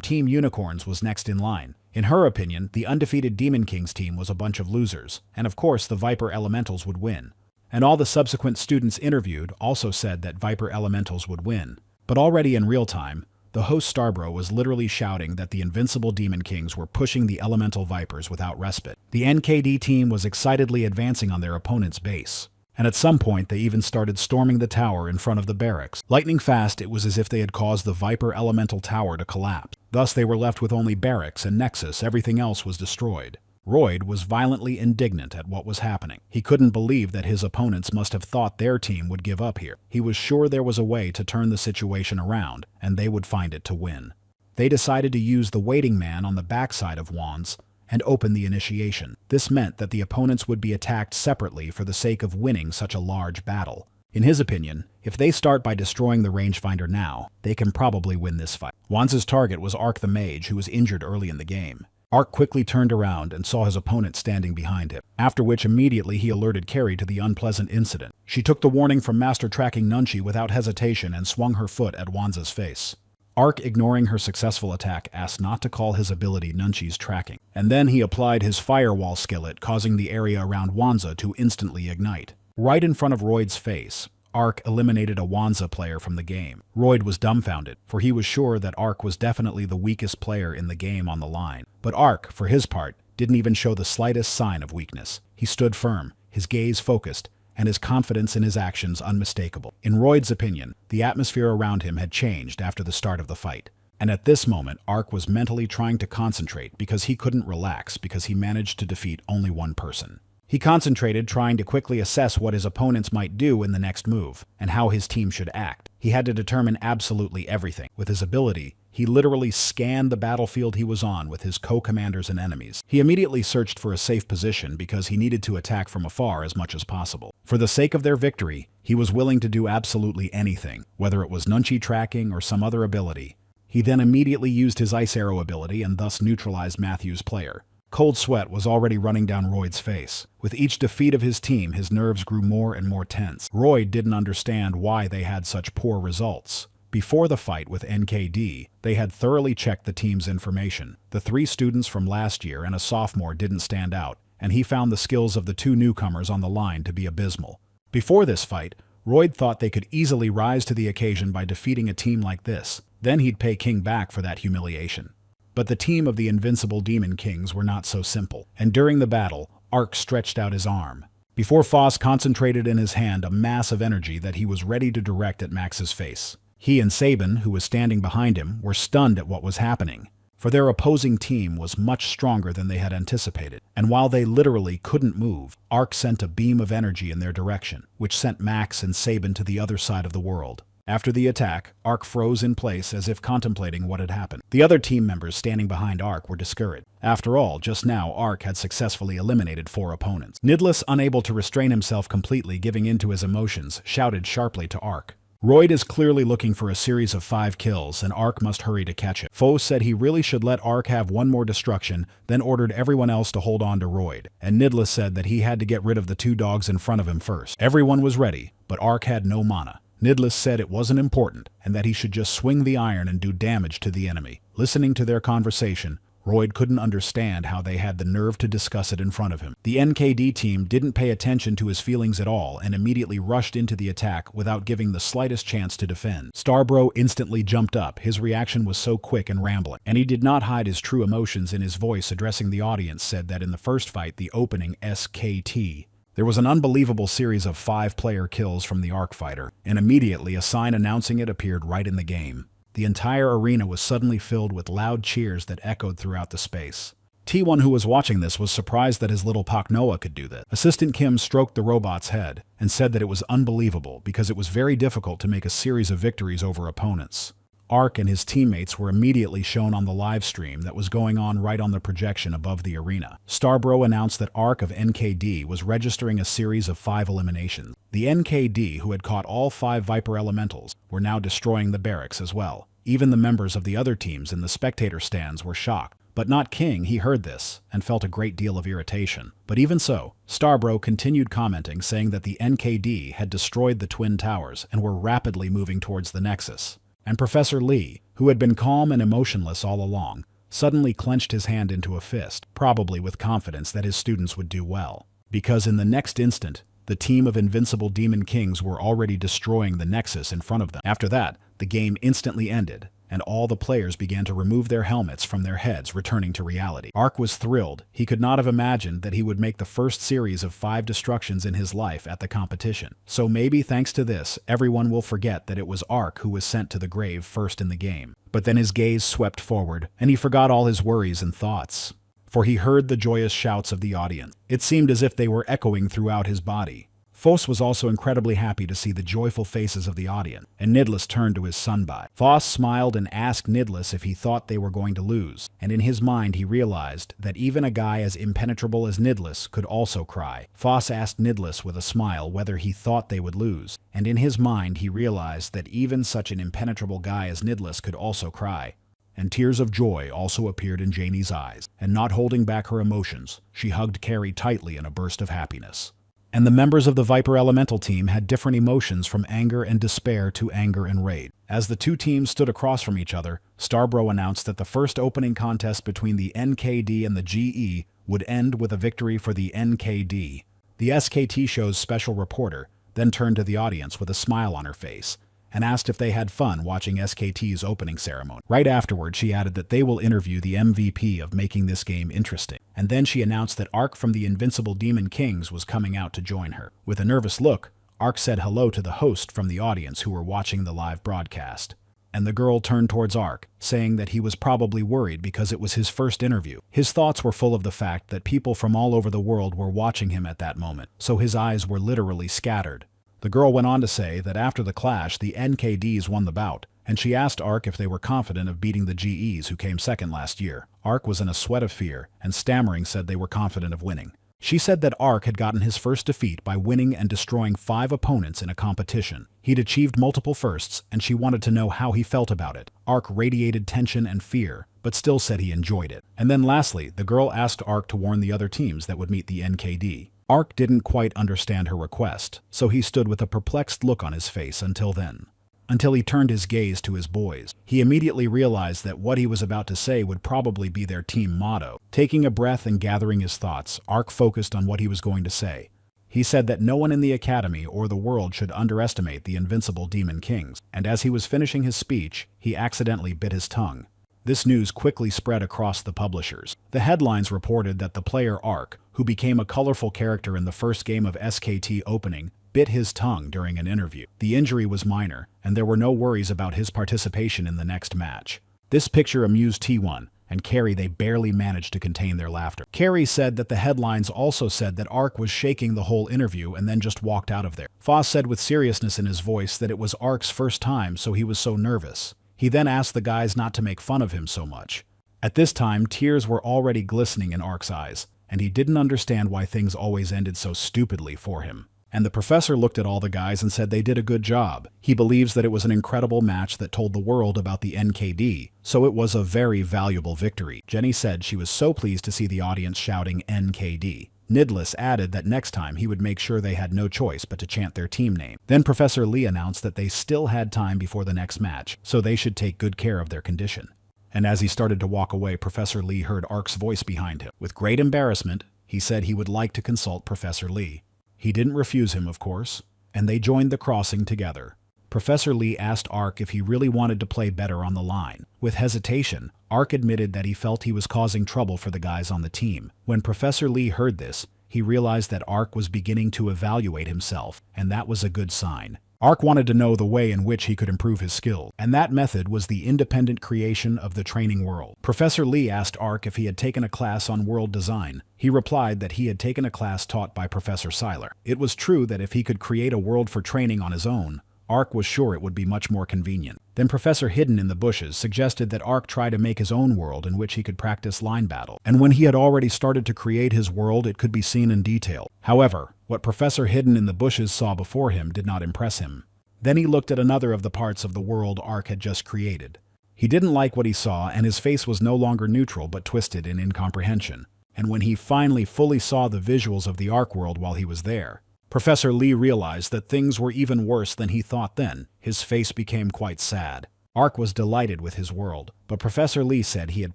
Team Unicorns was next in line. In her opinion, the undefeated Demon Kings team was a bunch of losers, and of course the Viper Elementals would win. And all the subsequent students interviewed also said that Viper Elementals would win. But already in real time, the host Starbro was literally shouting that the invincible Demon Kings were pushing the Elemental Vipers without respite. The NKD team was excitedly advancing on their opponent's base. And at some point they even started storming the tower in front of the barracks. Lightning fast, it was as if they had caused the Viper Elemental Tower to collapse. Thus they were left with only barracks and Nexus, everything else was destroyed. Royd was violently indignant at what was happening. He couldn't believe that his opponents must have thought their team would give up here. He was sure there was a way to turn the situation around, and they would find it to win. They decided to use the waiting man on the backside of Wands and open the initiation. This meant that the opponents would be attacked separately for the sake of winning such a large battle. In his opinion, if they start by destroying the rangefinder now, they can probably win this fight. Wands' target was Ark the Mage, who was injured early in the game. Ark quickly turned around and saw his opponent standing behind him, after which immediately he alerted Carrie to the unpleasant incident. She took the warning from Master Tracking Nunchi without hesitation and swung her foot at Wands' face. Ark, ignoring her successful attack, asked not to call his ability Nunchi's tracking, and then he applied his firewall skillet, causing the area around Wanza to instantly ignite. Right in front of Royd's face, Ark eliminated a Wanza player from the game. Royd was dumbfounded, for he was sure that Ark was definitely the weakest player in the game on the line. But Ark, for his part, didn't even show the slightest sign of weakness. He stood firm, his gaze focused, and his confidence in his actions unmistakable. In Royd's opinion, the atmosphere around him had changed after the start of the fight. And at this moment, Ark was mentally trying to concentrate because he couldn't relax because he managed to defeat only one person. He concentrated trying to quickly assess what his opponents might do in the next move, and how his team should act. He had to determine absolutely everything. With his ability, he literally scanned the battlefield he was on with his co-commanders and enemies. He immediately searched for a safe position because he needed to attack from afar as much as possible. For the sake of their victory, he was willing to do absolutely anything, whether it was Nunchi tracking or some other ability. He then immediately used his Ice Arrow ability and thus neutralized Matthew's player. Cold sweat was already running down Royd's face. With each defeat of his team, his nerves grew more and more tense. Royd didn't understand why they had such poor results. Before the fight with NKD, they had thoroughly checked the team's information. The 3 students from last year and a sophomore didn't stand out, and he found the skills of the 2 newcomers on the line to be abysmal. Before this fight, Royd thought they could easily rise to the occasion by defeating a team like this. Then he'd pay King back for that humiliation. But the team of the invincible Demon Kings were not so simple, and during the battle, Ark stretched out his arm. Before Foss concentrated in his hand a mass of energy that he was ready to direct at Max's face. He and Sabin, who was standing behind him, were stunned at what was happening, for their opposing team was much stronger than they had anticipated. And while they literally couldn't move, Ark sent a beam of energy in their direction, which sent Max and Sabin to the other side of the world. After the attack, Ark froze in place as if contemplating what had happened. The other team members standing behind Ark were discouraged. After all, just now Ark had successfully eliminated 4 opponents. Nidless, unable to restrain himself completely, giving in to his emotions, shouted sharply to Ark. Royd is clearly looking for a series of 5 kills, and Ark must hurry to catch it. Foe said he really should let Ark have one more destruction, then ordered everyone else to hold on to Royd. And Nidless said that he had to get rid of the 2 dogs in front of him first. Everyone was ready, but Ark had no mana. Nidless said it wasn't important, and that he should just swing the iron and do damage to the enemy. Listening to their conversation, Royd couldn't understand how they had the nerve to discuss it in front of him. The NKD team didn't pay attention to his feelings at all and immediately rushed into the attack without giving the slightest chance to defend. Starbro instantly jumped up. His reaction was so quick and rambling, and he did not hide his true emotions in his voice. Addressing the audience, said that in the first fight, the opening SKT, there was an unbelievable series of 5-player kills from the Arc fighter, and immediately a sign announcing it appeared right in the game. The entire arena was suddenly filled with loud cheers that echoed throughout the space. T1, who was watching this, was surprised that his little Pak Noah could do this. Assistant Kim stroked the robot's head and said that it was unbelievable because it was very difficult to make a series of victories over opponents. Arc and his teammates were immediately shown on the live stream that was going on right on the projection above the arena. Starbro announced that Arc of NKD was registering a series of 5 eliminations. The NKD, who had caught all 5 Viper Elementals, were now destroying the barracks as well. Even the members of the other teams in the spectator stands were shocked. But not King. He heard this and felt a great deal of irritation. But even so, Starbro continued commenting, saying that the NKD had destroyed the Twin Towers and were rapidly moving towards the Nexus. And Professor Lee, who had been calm and emotionless all along, suddenly clenched his hand into a fist, probably with confidence that his students would do well. Because in the next instant, the team of invincible Demon Kings were already destroying the Nexus in front of them. After that, the game instantly ended, and all the players began to remove their helmets from their heads, returning to reality. Arc was thrilled. He could not have imagined that he would make the first series of 5 destructions in his life at the competition. So maybe thanks to this, everyone will forget that it was Arc who was sent to the grave first in the game. But then his gaze swept forward, and he forgot all his worries and thoughts. For he heard the joyous shouts of the audience. It seemed as if they were echoing throughout his body. Foss was also incredibly happy to see the joyful faces of the audience, and Nidless turned to his Sunbai. Foss smiled and asked Nidless if he thought they were going to lose, and in his mind he realized that even a guy as impenetrable as Nidless could also cry. Foss asked Nidless with a smile whether he thought they would lose, and in his mind he realized that even such an impenetrable guy as Nidless could also cry. And tears of joy also appeared in Janie's eyes, and not holding back her emotions, she hugged Carrie tightly in a burst of happiness. And the members of the Viper Elemental team had different emotions, from anger and despair to anger and rage. As the two teams stood across from each other, Starbro announced that the first opening contest between the NKD and the GE would end with a victory for the NKD. The SKT show's special reporter then turned to the audience with a smile on her face and asked if they had fun watching SKT's opening ceremony. Right afterward, she added that they will interview the MVP of making this game interesting. And then she announced that Arc from the Invincible Demon Kings was coming out to join her. With a nervous look, Arc said hello to the host from the audience who were watching the live broadcast. And the girl turned towards Arc, saying that he was probably worried because it was his first interview. His thoughts were full of the fact that people from all over the world were watching him at that moment, so his eyes were literally scattered. The girl went on to say that after the clash, the NKDs won the bout, and she asked Arc if they were confident of beating the GEs who came second last year. Arc was in a sweat of fear, and stammering said they were confident of winning. She said that Arc had gotten his first defeat by winning and destroying 5 opponents in a competition. He'd achieved multiple firsts, and she wanted to know how he felt about it. Arc radiated tension and fear, but still said he enjoyed it. And then lastly, the girl asked Arc to warn the other teams that would meet the NKD. Arc didn't quite understand her request, so he stood with a perplexed look on his face until he turned his gaze to his boys. He immediately realized that what he was about to say would probably be their team motto. Taking a breath and gathering his thoughts, Arc focused on what he was going to say. He said that no one in the academy or the world should underestimate the invincible Demon Kings, and as he was finishing his speech, he accidentally bit his tongue. This news quickly spread across the publishers. The headlines reported that the player Arc, who became a colorful character in the first game of SKT opening, bit his tongue during an interview. The injury was minor, and there were no worries about his participation in the next match. This picture amused T1 and Carrie. They barely managed to contain their laughter. Carrie said that the headlines also said that Arc was shaking the whole interview and then just walked out of there. Foss said with seriousness in his voice that it was Arc's first time, so he was so nervous. He then asked the guys not to make fun of him so much. At this time, tears were already glistening in Arc's eyes, and he didn't understand why things always ended so stupidly for him. And the professor looked at all the guys and said they did a good job. He believes that it was an incredible match that told the world about the NKD, so it was a very valuable victory. Jenny said she was so pleased to see the audience shouting NKD. Nidless added that next time he would make sure they had no choice but to chant their team name. Then Professor Lee announced that they still had time before the next match, so they should take good care of their condition. And as he started to walk away, Professor Lee heard Ark's voice behind him. With great embarrassment, he said he would like to consult Professor Lee. He didn't refuse him, of course, and they joined the crossing together. Professor Lee asked Ark if he really wanted to play better on the line. With hesitation, Ark admitted that he felt he was causing trouble for the guys on the team. When Professor Lee heard this, he realized that Ark was beginning to evaluate himself, and that was a good sign. Ark wanted to know the way in which he could improve his skill, and that method was the independent creation of the training world. Professor Lee asked Ark if he had taken a class on world design. He replied that he had taken a class taught by Professor Seiler. It was true that if he could create a world for training on his own, Ark was sure it would be much more convenient. Then Professor Hidden in the Bushes suggested that Ark try to make his own world in which he could practice line battle. And when he had already started to create his world, it could be seen in detail. However, what Professor Hidden in the Bushes saw before him did not impress him. Then he looked at another of the parts of the world Ark had just created. He didn't like what he saw, and his face was no longer neutral but twisted in incomprehension. And when he finally fully saw the visuals of the Ark world while he was there, Professor Lee realized that things were even worse than he thought then. His face became quite sad. Ark was delighted with his world, but Professor Lee said he had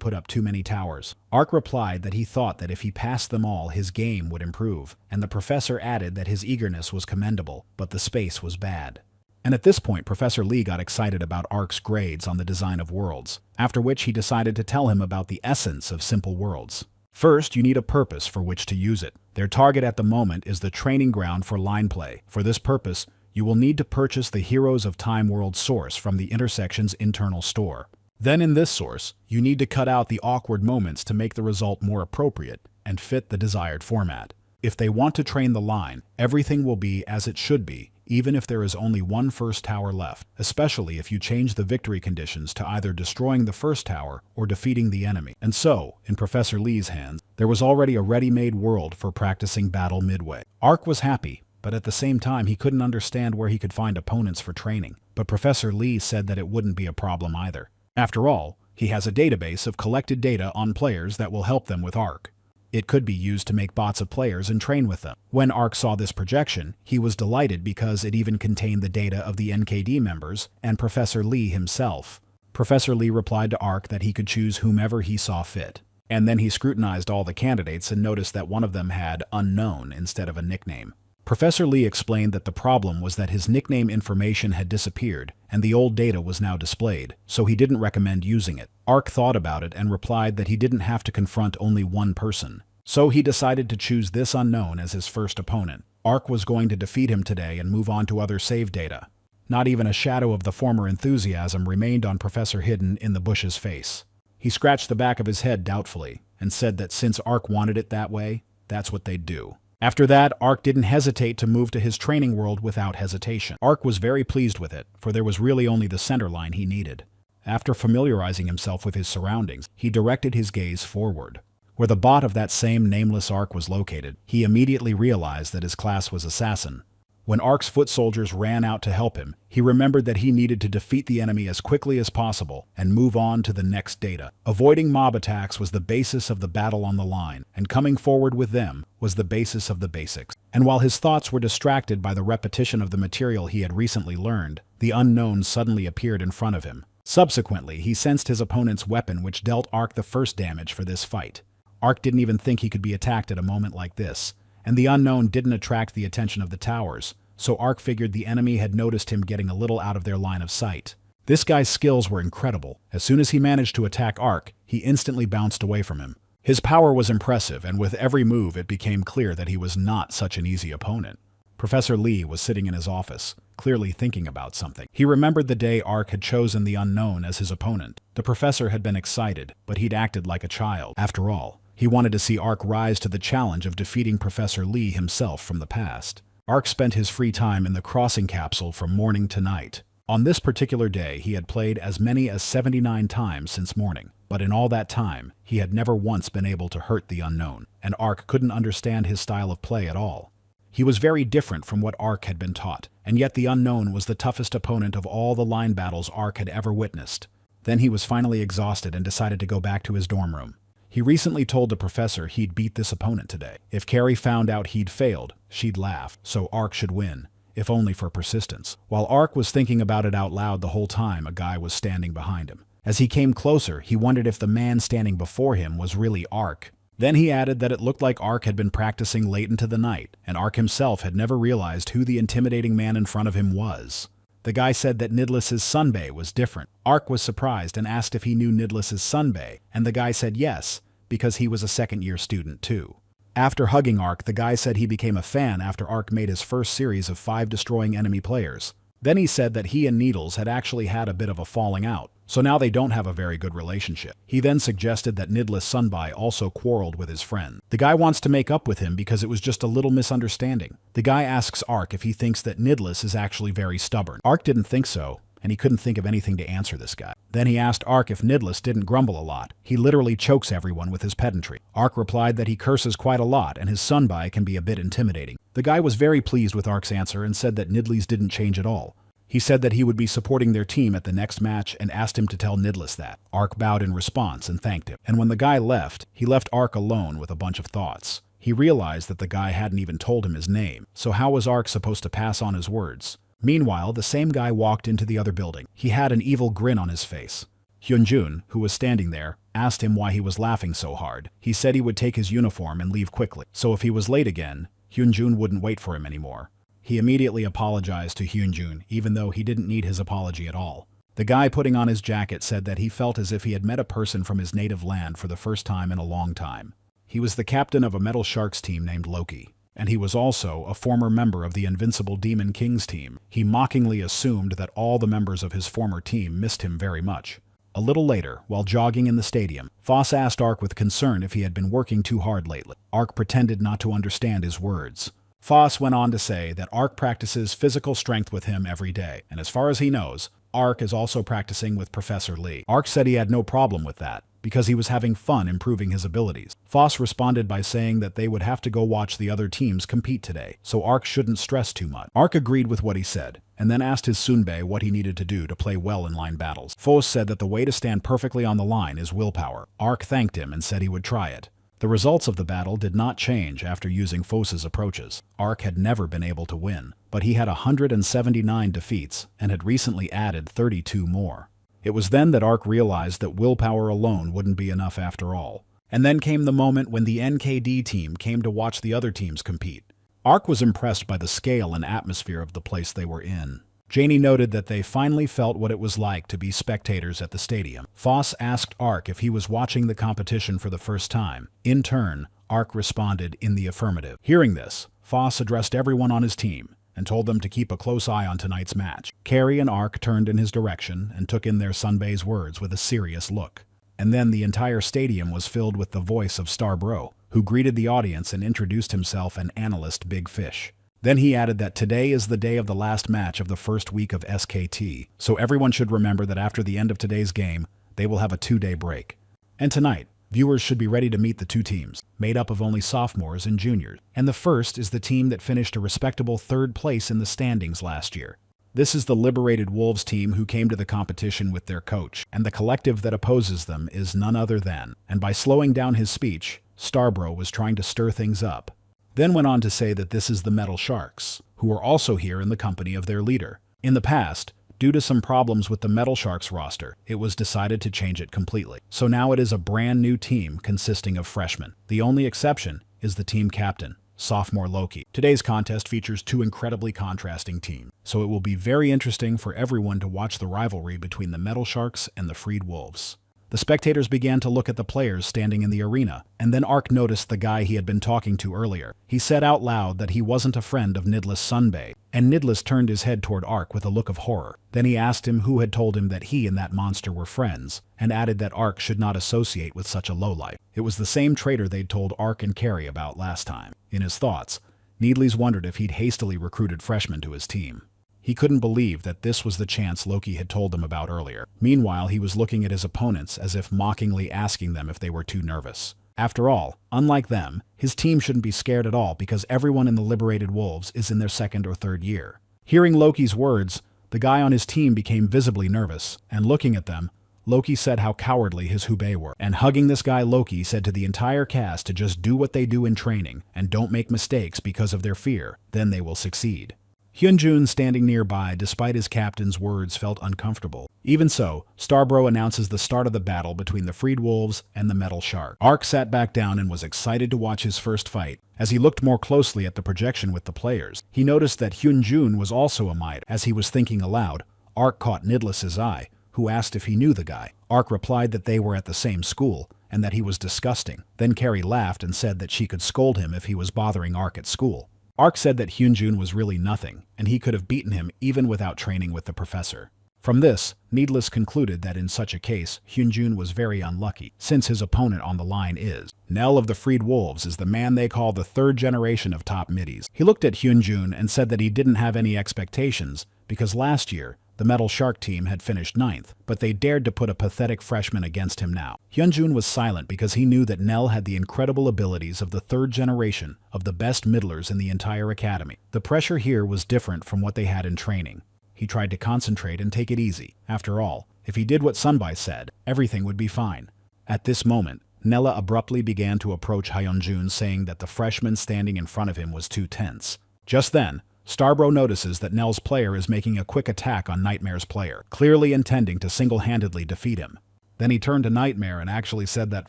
put up too many towers. Ark replied that he thought that if he passed them all, his game would improve, and the professor added that his eagerness was commendable, but the space was bad. And at this point, Professor Lee got excited about Ark's grades on the design of worlds, after which he decided to tell him about the essence of simple worlds. First, you need a purpose for which to use it. Their target at the moment is the training ground for line play. For this purpose, you will need to purchase the Heroes of Time World source from the Intersection's internal store. Then in this source, you need to cut out the awkward moments to make the result more appropriate and fit the desired format. If they want to train the line, everything will be as it should be, even if there is only one first tower left, especially if you change the victory conditions to either destroying the first tower or defeating the enemy. And so, in Professor Lee's hands, there was already a ready-made world for practicing battle midway. Ark was happy, but at the same time he couldn't understand where he could find opponents for training. But Professor Lee said that it wouldn't be a problem either. After all, he has a database of collected data on players that will help them with Ark. It could be used to make bots of players and train with them. When Ark saw this projection, he was delighted because it even contained the data of the NKD members and Professor Lee himself. Professor Lee replied to Ark that he could choose whomever he saw fit. And then he scrutinized all the candidates and noticed that one of them had unknown instead of a nickname. Professor Lee explained that the problem was that his nickname information had disappeared, and the old data was now displayed, so he didn't recommend using it. Ark thought about it and replied that he didn't have to confront only one person. So he decided to choose this unknown as his first opponent. Ark was going to defeat him today and move on to other save data. Not even a shadow of the former enthusiasm remained on Professor Hidden in the Bush's face. He scratched the back of his head doubtfully and said that since Ark wanted it that way, that's what they'd do. After that, Ark didn't hesitate to move to his training world without hesitation. Ark was very pleased with it, for there was really only the center line he needed. After familiarizing himself with his surroundings, he directed his gaze forward. Where the bot of that same nameless Ark was located, he immediately realized that his class was Assassin. When Ark's foot soldiers ran out to help him, he remembered that he needed to defeat the enemy as quickly as possible and move on to the next data. Avoiding mob attacks was the basis of the battle on the line, and coming forward with them was the basis of the basics. And while his thoughts were distracted by the repetition of the material he had recently learned, the unknown suddenly appeared in front of him. Subsequently, he sensed his opponent's weapon, which dealt Ark the first damage for this fight. Ark didn't even think he could be attacked at a moment like this, and the unknown didn't attract the attention of the towers, so Ark figured the enemy had noticed him getting a little out of their line of sight. This guy's skills were incredible. As soon as he managed to attack Ark, he instantly bounced away from him. His power was impressive, and with every move it became clear that he was not such an easy opponent. Professor Lee was sitting in his office, clearly thinking about something. He remembered the day Ark had chosen the unknown as his opponent. The professor had been excited, but he'd acted like a child. After all, he wanted to see Ark rise to the challenge of defeating Professor Lee himself from the past. Ark spent his free time in the crossing capsule from morning to night. On this particular day, he had played as many as 79 times since morning, but in all that time, he had never once been able to hurt the unknown, and Ark couldn't understand his style of play at all. He was very different from what Ark had been taught, and yet the unknown was the toughest opponent of all the line battles Ark had ever witnessed. Then he was finally exhausted and decided to go back to his dorm room. He recently told the professor he'd beat this opponent today. If Carrie found out he'd failed, she'd laugh, so Ark should win, if only for persistence. While Ark was thinking about it out loud the whole time, a guy was standing behind him. As he came closer, he wondered if the man standing before him was really Ark. Then he added that it looked like Ark had been practicing late into the night, and Ark himself had never realized who the intimidating man in front of him was. The guy said that Nidless's sunbae was different. Ark was surprised and asked if he knew Nidless's sunbae, and the guy said yes, because he was a second-year student too. After hugging Ark, the guy said he became a fan after Ark made his first series of 5 destroying enemy players. Then he said that he and Needles had actually had a bit of a falling out, so now they don't have a very good relationship. He then suggested that Nidless Sunbai also quarreled with his friend. The guy wants to make up with him because it was just a little misunderstanding. The guy asks Ark if he thinks that Nidless is actually very stubborn. Ark didn't think so, and he couldn't think of anything to answer this guy. Then he asked Ark if Nidless didn't grumble a lot. He literally chokes everyone with his pedantry. Ark replied that he curses quite a lot and his sunbai can be a bit intimidating. The guy was very pleased with Ark's answer and said that Nidless didn't change at all. He said that he would be supporting their team at the next match and asked him to tell Nidless that. Ark bowed in response and thanked him. And when the guy left, he left Ark alone with a bunch of thoughts. He realized that the guy hadn't even told him his name, so how was Ark supposed to pass on his words? Meanwhile, the same guy walked into the other building. He had an evil grin on his face. Hyunjun, who was standing there, asked him why he was laughing so hard. He said he would take his uniform and leave quickly, so if he was late again, Hyunjun wouldn't wait for him anymore. He immediately apologized to Hyunjun, even though he didn't need his apology at all. The guy putting on his jacket said that he felt as if he had met a person from his native land for the first time in a long time. He was the captain of a Metal Sharks team named Loki, and he was also a former member of the Invincible Demon Kings team. He mockingly assumed that all the members of his former team missed him very much. A little later, while jogging in the stadium, Foss asked Ark with concern if he had been working too hard lately. Ark pretended not to understand his words. Foss went on to say that Ark practices physical strength with him every day, and as far as he knows, Ark is also practicing with Professor Lee. Ark said he had no problem with that, because he was having fun improving his abilities. Foss responded by saying that they would have to go watch the other teams compete today, so Ark shouldn't stress too much. Ark agreed with what he said, and then asked his Sunbae what he needed to do to play well in line battles. Foss said that the way to stand perfectly on the line is willpower. Ark thanked him and said he would try it. The results of the battle did not change after using Foss's approaches. Ark had never been able to win, but he had 179 defeats and had recently added 32 more. It was then that Ark realized that willpower alone wouldn't be enough after all. And then came the moment when the NKD team came to watch the other teams compete. Ark was impressed by the scale and atmosphere of the place they were in. Janie noted that they finally felt what it was like to be spectators at the stadium. Foss asked Ark if he was watching the competition for the first time. In turn, Ark responded in the affirmative. Hearing this, Foss addressed everyone on his team and told them to keep a close eye on tonight's match. Carrie and Ark turned in his direction and took in their Sunbae's words with a serious look. And then the entire stadium was filled with the voice of Starbro, who greeted the audience and introduced himself an analyst Big Fish. Then he added that today is the day of the last match of the first week of SKT, so everyone should remember that after the end of today's game, they will have a 2-day break. And tonight, viewers should be ready to meet the two teams, made up of only sophomores and juniors. And the first is the team that finished a respectable 3rd place in the standings last year. This is the Liberated Wolves team who came to the competition with their coach, and the collective that opposes them is none other than, and by slowing down his speech, Starbro was trying to stir things up. Then went on to say that this is the Metal Sharks, who are also here in the company of their leader. In the past, due to some problems with the Metal Sharks roster, it was decided to change it completely. So now it is a brand new team consisting of freshmen. The only exception is the team captain, sophomore Loki. Today's contest features 2 incredibly contrasting teams, so it will be very interesting for everyone to watch the rivalry between the Metal Sharks and the Freed Wolves. The spectators began to look at the players standing in the arena, and then Ark noticed the guy he had been talking to earlier. He said out loud that he wasn't a friend of Nidless Sunbae, and Nidless turned his head toward Ark with a look of horror. Then he asked him who had told him that he and that monster were friends, and added that Ark should not associate with such a lowlife. It was the same traitor they'd told Ark and Carrie about last time. In his thoughts, Nidless wondered if he'd hastily recruited freshmen to his team. He couldn't believe that this was the chance Loki had told them about earlier. Meanwhile, he was looking at his opponents as if mockingly asking them if they were too nervous. After all, unlike them, his team shouldn't be scared at all because everyone in the Liberated Wolves is in their 2nd or 3rd year. Hearing Loki's words, the guy on his team became visibly nervous, and looking at them, Loki said how cowardly his Hubei were. And hugging this guy, Loki said to the entire cast to just do what they do in training and don't make mistakes because of their fear, then they will succeed. Hyunjun, standing nearby despite his captain's words, felt uncomfortable. Even so, Starbro announces the start of the battle between the freed wolves and the metal shark. Ark sat back down and was excited to watch his first fight. As he looked more closely at the projection with the players, he noticed that Hyunjun was also a mite. As he was thinking aloud, Ark caught Nidless's eye, who asked if he knew the guy. Ark replied that they were at the same school, and that he was disgusting. Then Carrie laughed and said that she could scold him if he was bothering Ark at school. Ark said that Hyunjun was really nothing, and he could have beaten him even without training with the professor. From this, Needless concluded that in such a case, Hyunjun was very unlucky, since his opponent on the line is. Nell of the Freed Wolves is the man they call the third generation of top middies. He looked at Hyunjun and said that he didn't have any expectations, because last year, the Metal Shark team had finished 9th, but they dared to put a pathetic freshman against him now. Hyunjun was silent because he knew that Nell had the incredible abilities of the third generation of the best middlers in the entire academy. The pressure here was different from what they had in training. He tried to concentrate and take it easy. After all, if he did what Sunbai said, everything would be fine. At this moment, Nella abruptly began to approach Hyunjun, saying that the freshman standing in front of him was too tense. Just then, Starbro notices that Nell's player is making a quick attack on Nightmare's player, clearly intending to single-handedly defeat him. Then he turned to Nightmare and actually said that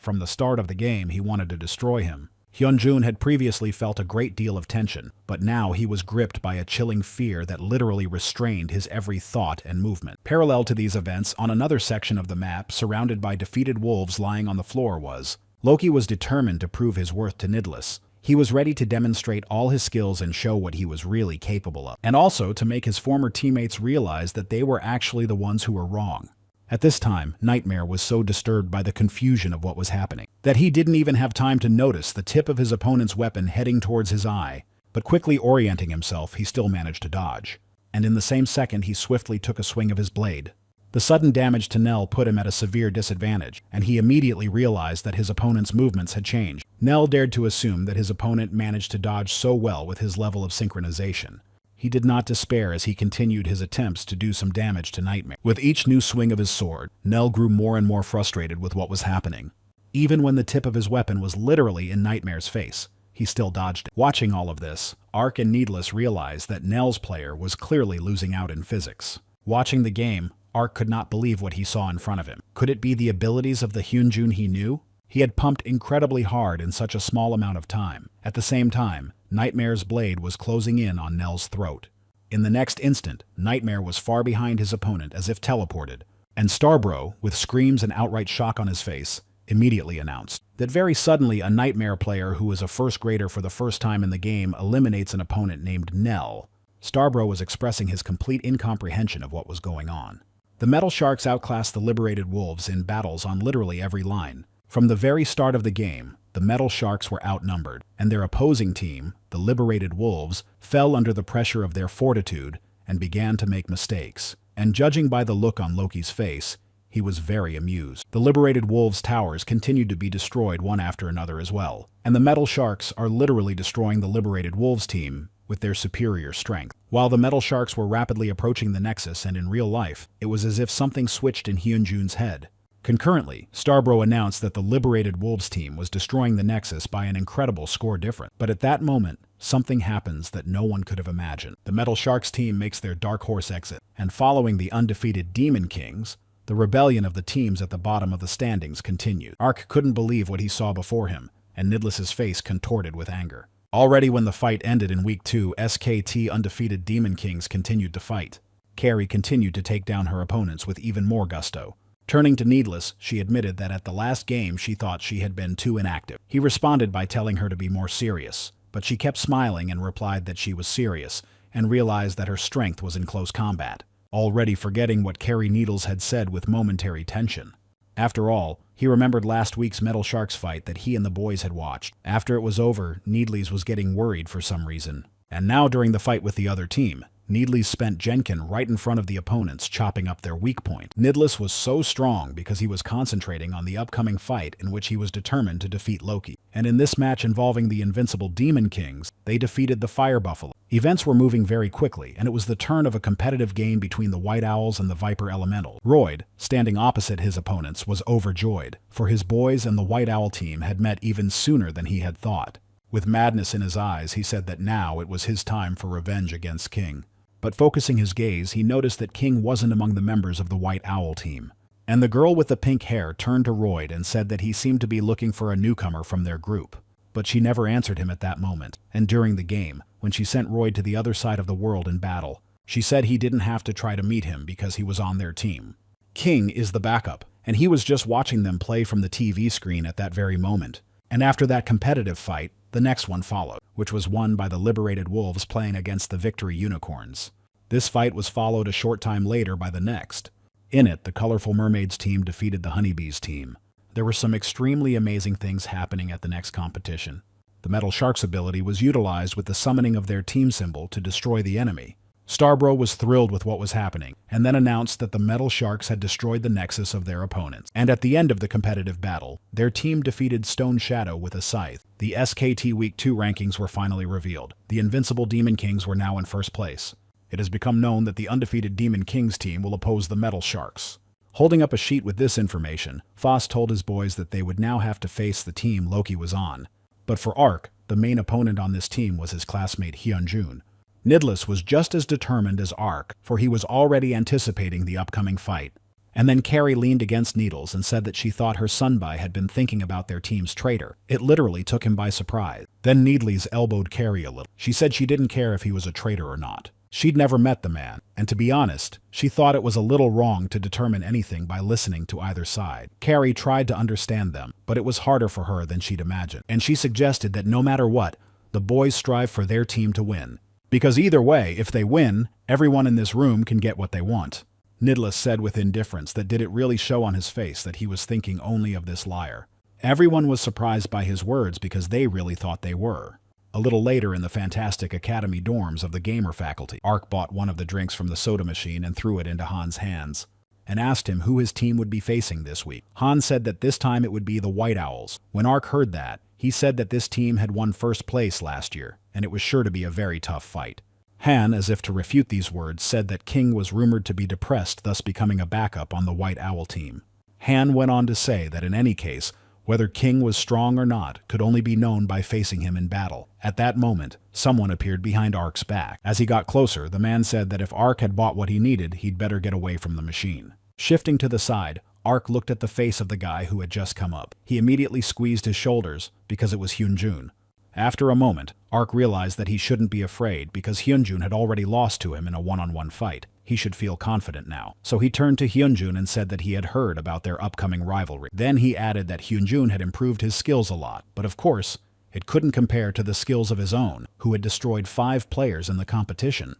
from the start of the game he wanted to destroy him. Hyunjun had previously felt a great deal of tension, but now he was gripped by a chilling fear that literally restrained his every thought and movement. Parallel to these events, on another section of the map, surrounded by defeated wolves lying on the floor was, Loki was determined to prove his worth to Nidless. He was ready to demonstrate all his skills and show what he was really capable of, and also to make his former teammates realize that they were actually the ones who were wrong. At this time, Nightmare was so disturbed by the confusion of what was happening that he didn't even have time to notice the tip of his opponent's weapon heading towards his eye, but quickly orienting himself, he still managed to dodge. And in the same second, he swiftly took a swing of his blade. The sudden damage to Nell put him at a severe disadvantage, and he immediately realized that his opponent's movements had changed. Nell dared to assume that his opponent managed to dodge so well with his level of synchronization. He did not despair as he continued his attempts to do some damage to Nightmare. With each new swing of his sword, Nell grew more and more frustrated with what was happening. Even when the tip of his weapon was literally in Nightmare's face, he still dodged it. Watching all of this, Ark and Needless realized that Nell's player was clearly losing out in physics. Watching the game, Ark could not believe what he saw in front of him. Could it be the abilities of the Hyunjun he knew? He had pumped incredibly hard in such a small amount of time. At the same time, Nightmare's blade was closing in on Nell's throat. In the next instant, Nightmare was far behind his opponent as if teleported, and Starbro, with screams and outright shock on his face, immediately announced that very suddenly a Nightmare player who is a first grader for the first time in the game eliminates an opponent named Nell. Starbro was expressing his complete incomprehension of what was going on. The Metal Sharks outclassed the Liberated Wolves in battles on literally every line. From the very start of the game, the Metal Sharks were outnumbered, and their opposing team, the Liberated Wolves, fell under the pressure of their fortitude and began to make mistakes. And judging by the look on Loki's face, he was very amused. The Liberated Wolves' towers continued to be destroyed one after another as well, and the Metal Sharks are literally destroying the Liberated Wolves team with their superior strength. While the Metal Sharks were rapidly approaching the Nexus and in real life, it was as if something switched in Hyunjun's head. Concurrently, Starbro announced that the Liberated Wolves team was destroying the Nexus by an incredible score difference. But at that moment, something happens that no one could have imagined. The Metal Sharks team makes their Dark Horse exit, and following the undefeated Demon Kings, the rebellion of the teams at the bottom of the standings continued. Ark couldn't believe what he saw before him, and Nidless's face contorted with anger. Already when the fight ended in Week 2, SKT undefeated Demon Kings continued to fight. Carrie continued to take down her opponents with even more gusto. Turning to Needless, she admitted that at the last game she thought she had been too inactive. He responded by telling her to be more serious, but she kept smiling and replied that she was serious, and realized that her strength was in close combat, already forgetting what Carrie Needles had said with momentary tension. After all, he remembered last week's Metal Sharks fight that he and the boys had watched. After it was over, Needles was getting worried for some reason. And now during the fight with the other team, Needles spent Jenkin right in front of the opponents, chopping up their weak point. Nidless was so strong because he was concentrating on the upcoming fight in which he was determined to defeat Loki. And in this match involving the invincible Demon Kings, they defeated the Fire Buffalo. Events were moving very quickly, and it was the turn of a competitive game between the White Owls and the Viper Elemental. Royd, standing opposite his opponents, was overjoyed, for his boys and the White Owl team had met even sooner than he had thought. With madness in his eyes, he said that now it was his time for revenge against King. but focusing his gaze, he noticed that King wasn't among the members of the White Owl team. And the girl with the pink hair turned to Royd and said that he seemed to be looking for a newcomer from their group. But she never answered him at that moment, and during the game, when she sent Royd to the other side of the world in battle, she said he didn't have to try to meet him because he was on their team. King is the backup, and he was just watching them play from the TV screen at that very moment. And after that competitive fight, the next one followed, which was won by the liberated wolves playing against the victory unicorns. This fight was followed a short time later by the next. In it, the colorful mermaids team defeated the honeybees team. There were some extremely amazing things happening at the next competition. The metal shark's ability was utilized with the summoning of their team symbol to destroy the enemy. Starbro was thrilled with what was happening, and then announced that the metal sharks had destroyed the nexus of their opponents. And at the end of the competitive battle, their team defeated Stone Shadow with a scythe. The SKT Week 2 rankings were finally revealed. The Invincible Demon Kings were now in first place. It has become known that the undefeated Demon Kings team will oppose the Metal Sharks. Holding up a sheet with this information, Foss told his boys that they would now have to face the team Loki was on. But for Ark, the main opponent on this team was his classmate Hyunjun. Nidless was just as determined as Ark, for he was already anticipating the upcoming fight. And then Carrie leaned against Needles and said that she thought her Sunbai had been thinking about their team's traitor. It literally took him by surprise. Then Needles elbowed Carrie a little. She said she didn't care if he was a traitor or not. She'd never met the man, and to be honest, she thought it was a little wrong to determine anything by listening to either side. Carrie tried to understand them, but it was harder for her than she'd imagined, and she suggested that no matter what, the boys strive for their team to win. Because either way, if they win, everyone in this room can get what they want. Nidless said with indifference that did it really show on his face that he was thinking only of this liar. Everyone was surprised by his words because they really thought they were. A little later in the Fantastic Academy dorms of the gamer faculty, Ark bought one of the drinks from the soda machine and threw it into Han's hands, and asked him who his team would be facing this week. Han said that this time it would be the White Owls. When Ark heard that, he said that this team had won first place last year, and it was sure to be a very tough fight. Han, as if to refute these words, said that King was rumored to be depressed, thus becoming a backup on the White Owl team. Han went on to say that in any case, whether King was strong or not could only be known by facing him in battle. At that moment, someone appeared behind Ark's back. As he got closer, the man said that if Ark had bought what he needed, he'd better get away from the machine. Shifting to the side, Ark looked at the face of the guy who had just come up. He immediately squeezed his shoulders because it was Hyunjun. After a moment, Ark realized that he shouldn't be afraid because Hyunjun had already lost to him in a one-on-one fight. He should feel confident now. So he turned to Hyunjun and said that he had heard about their upcoming rivalry. Then he added that Hyunjun had improved his skills a lot, but of course, it couldn't compare to the skills of his own, who had destroyed 5 players in the competition.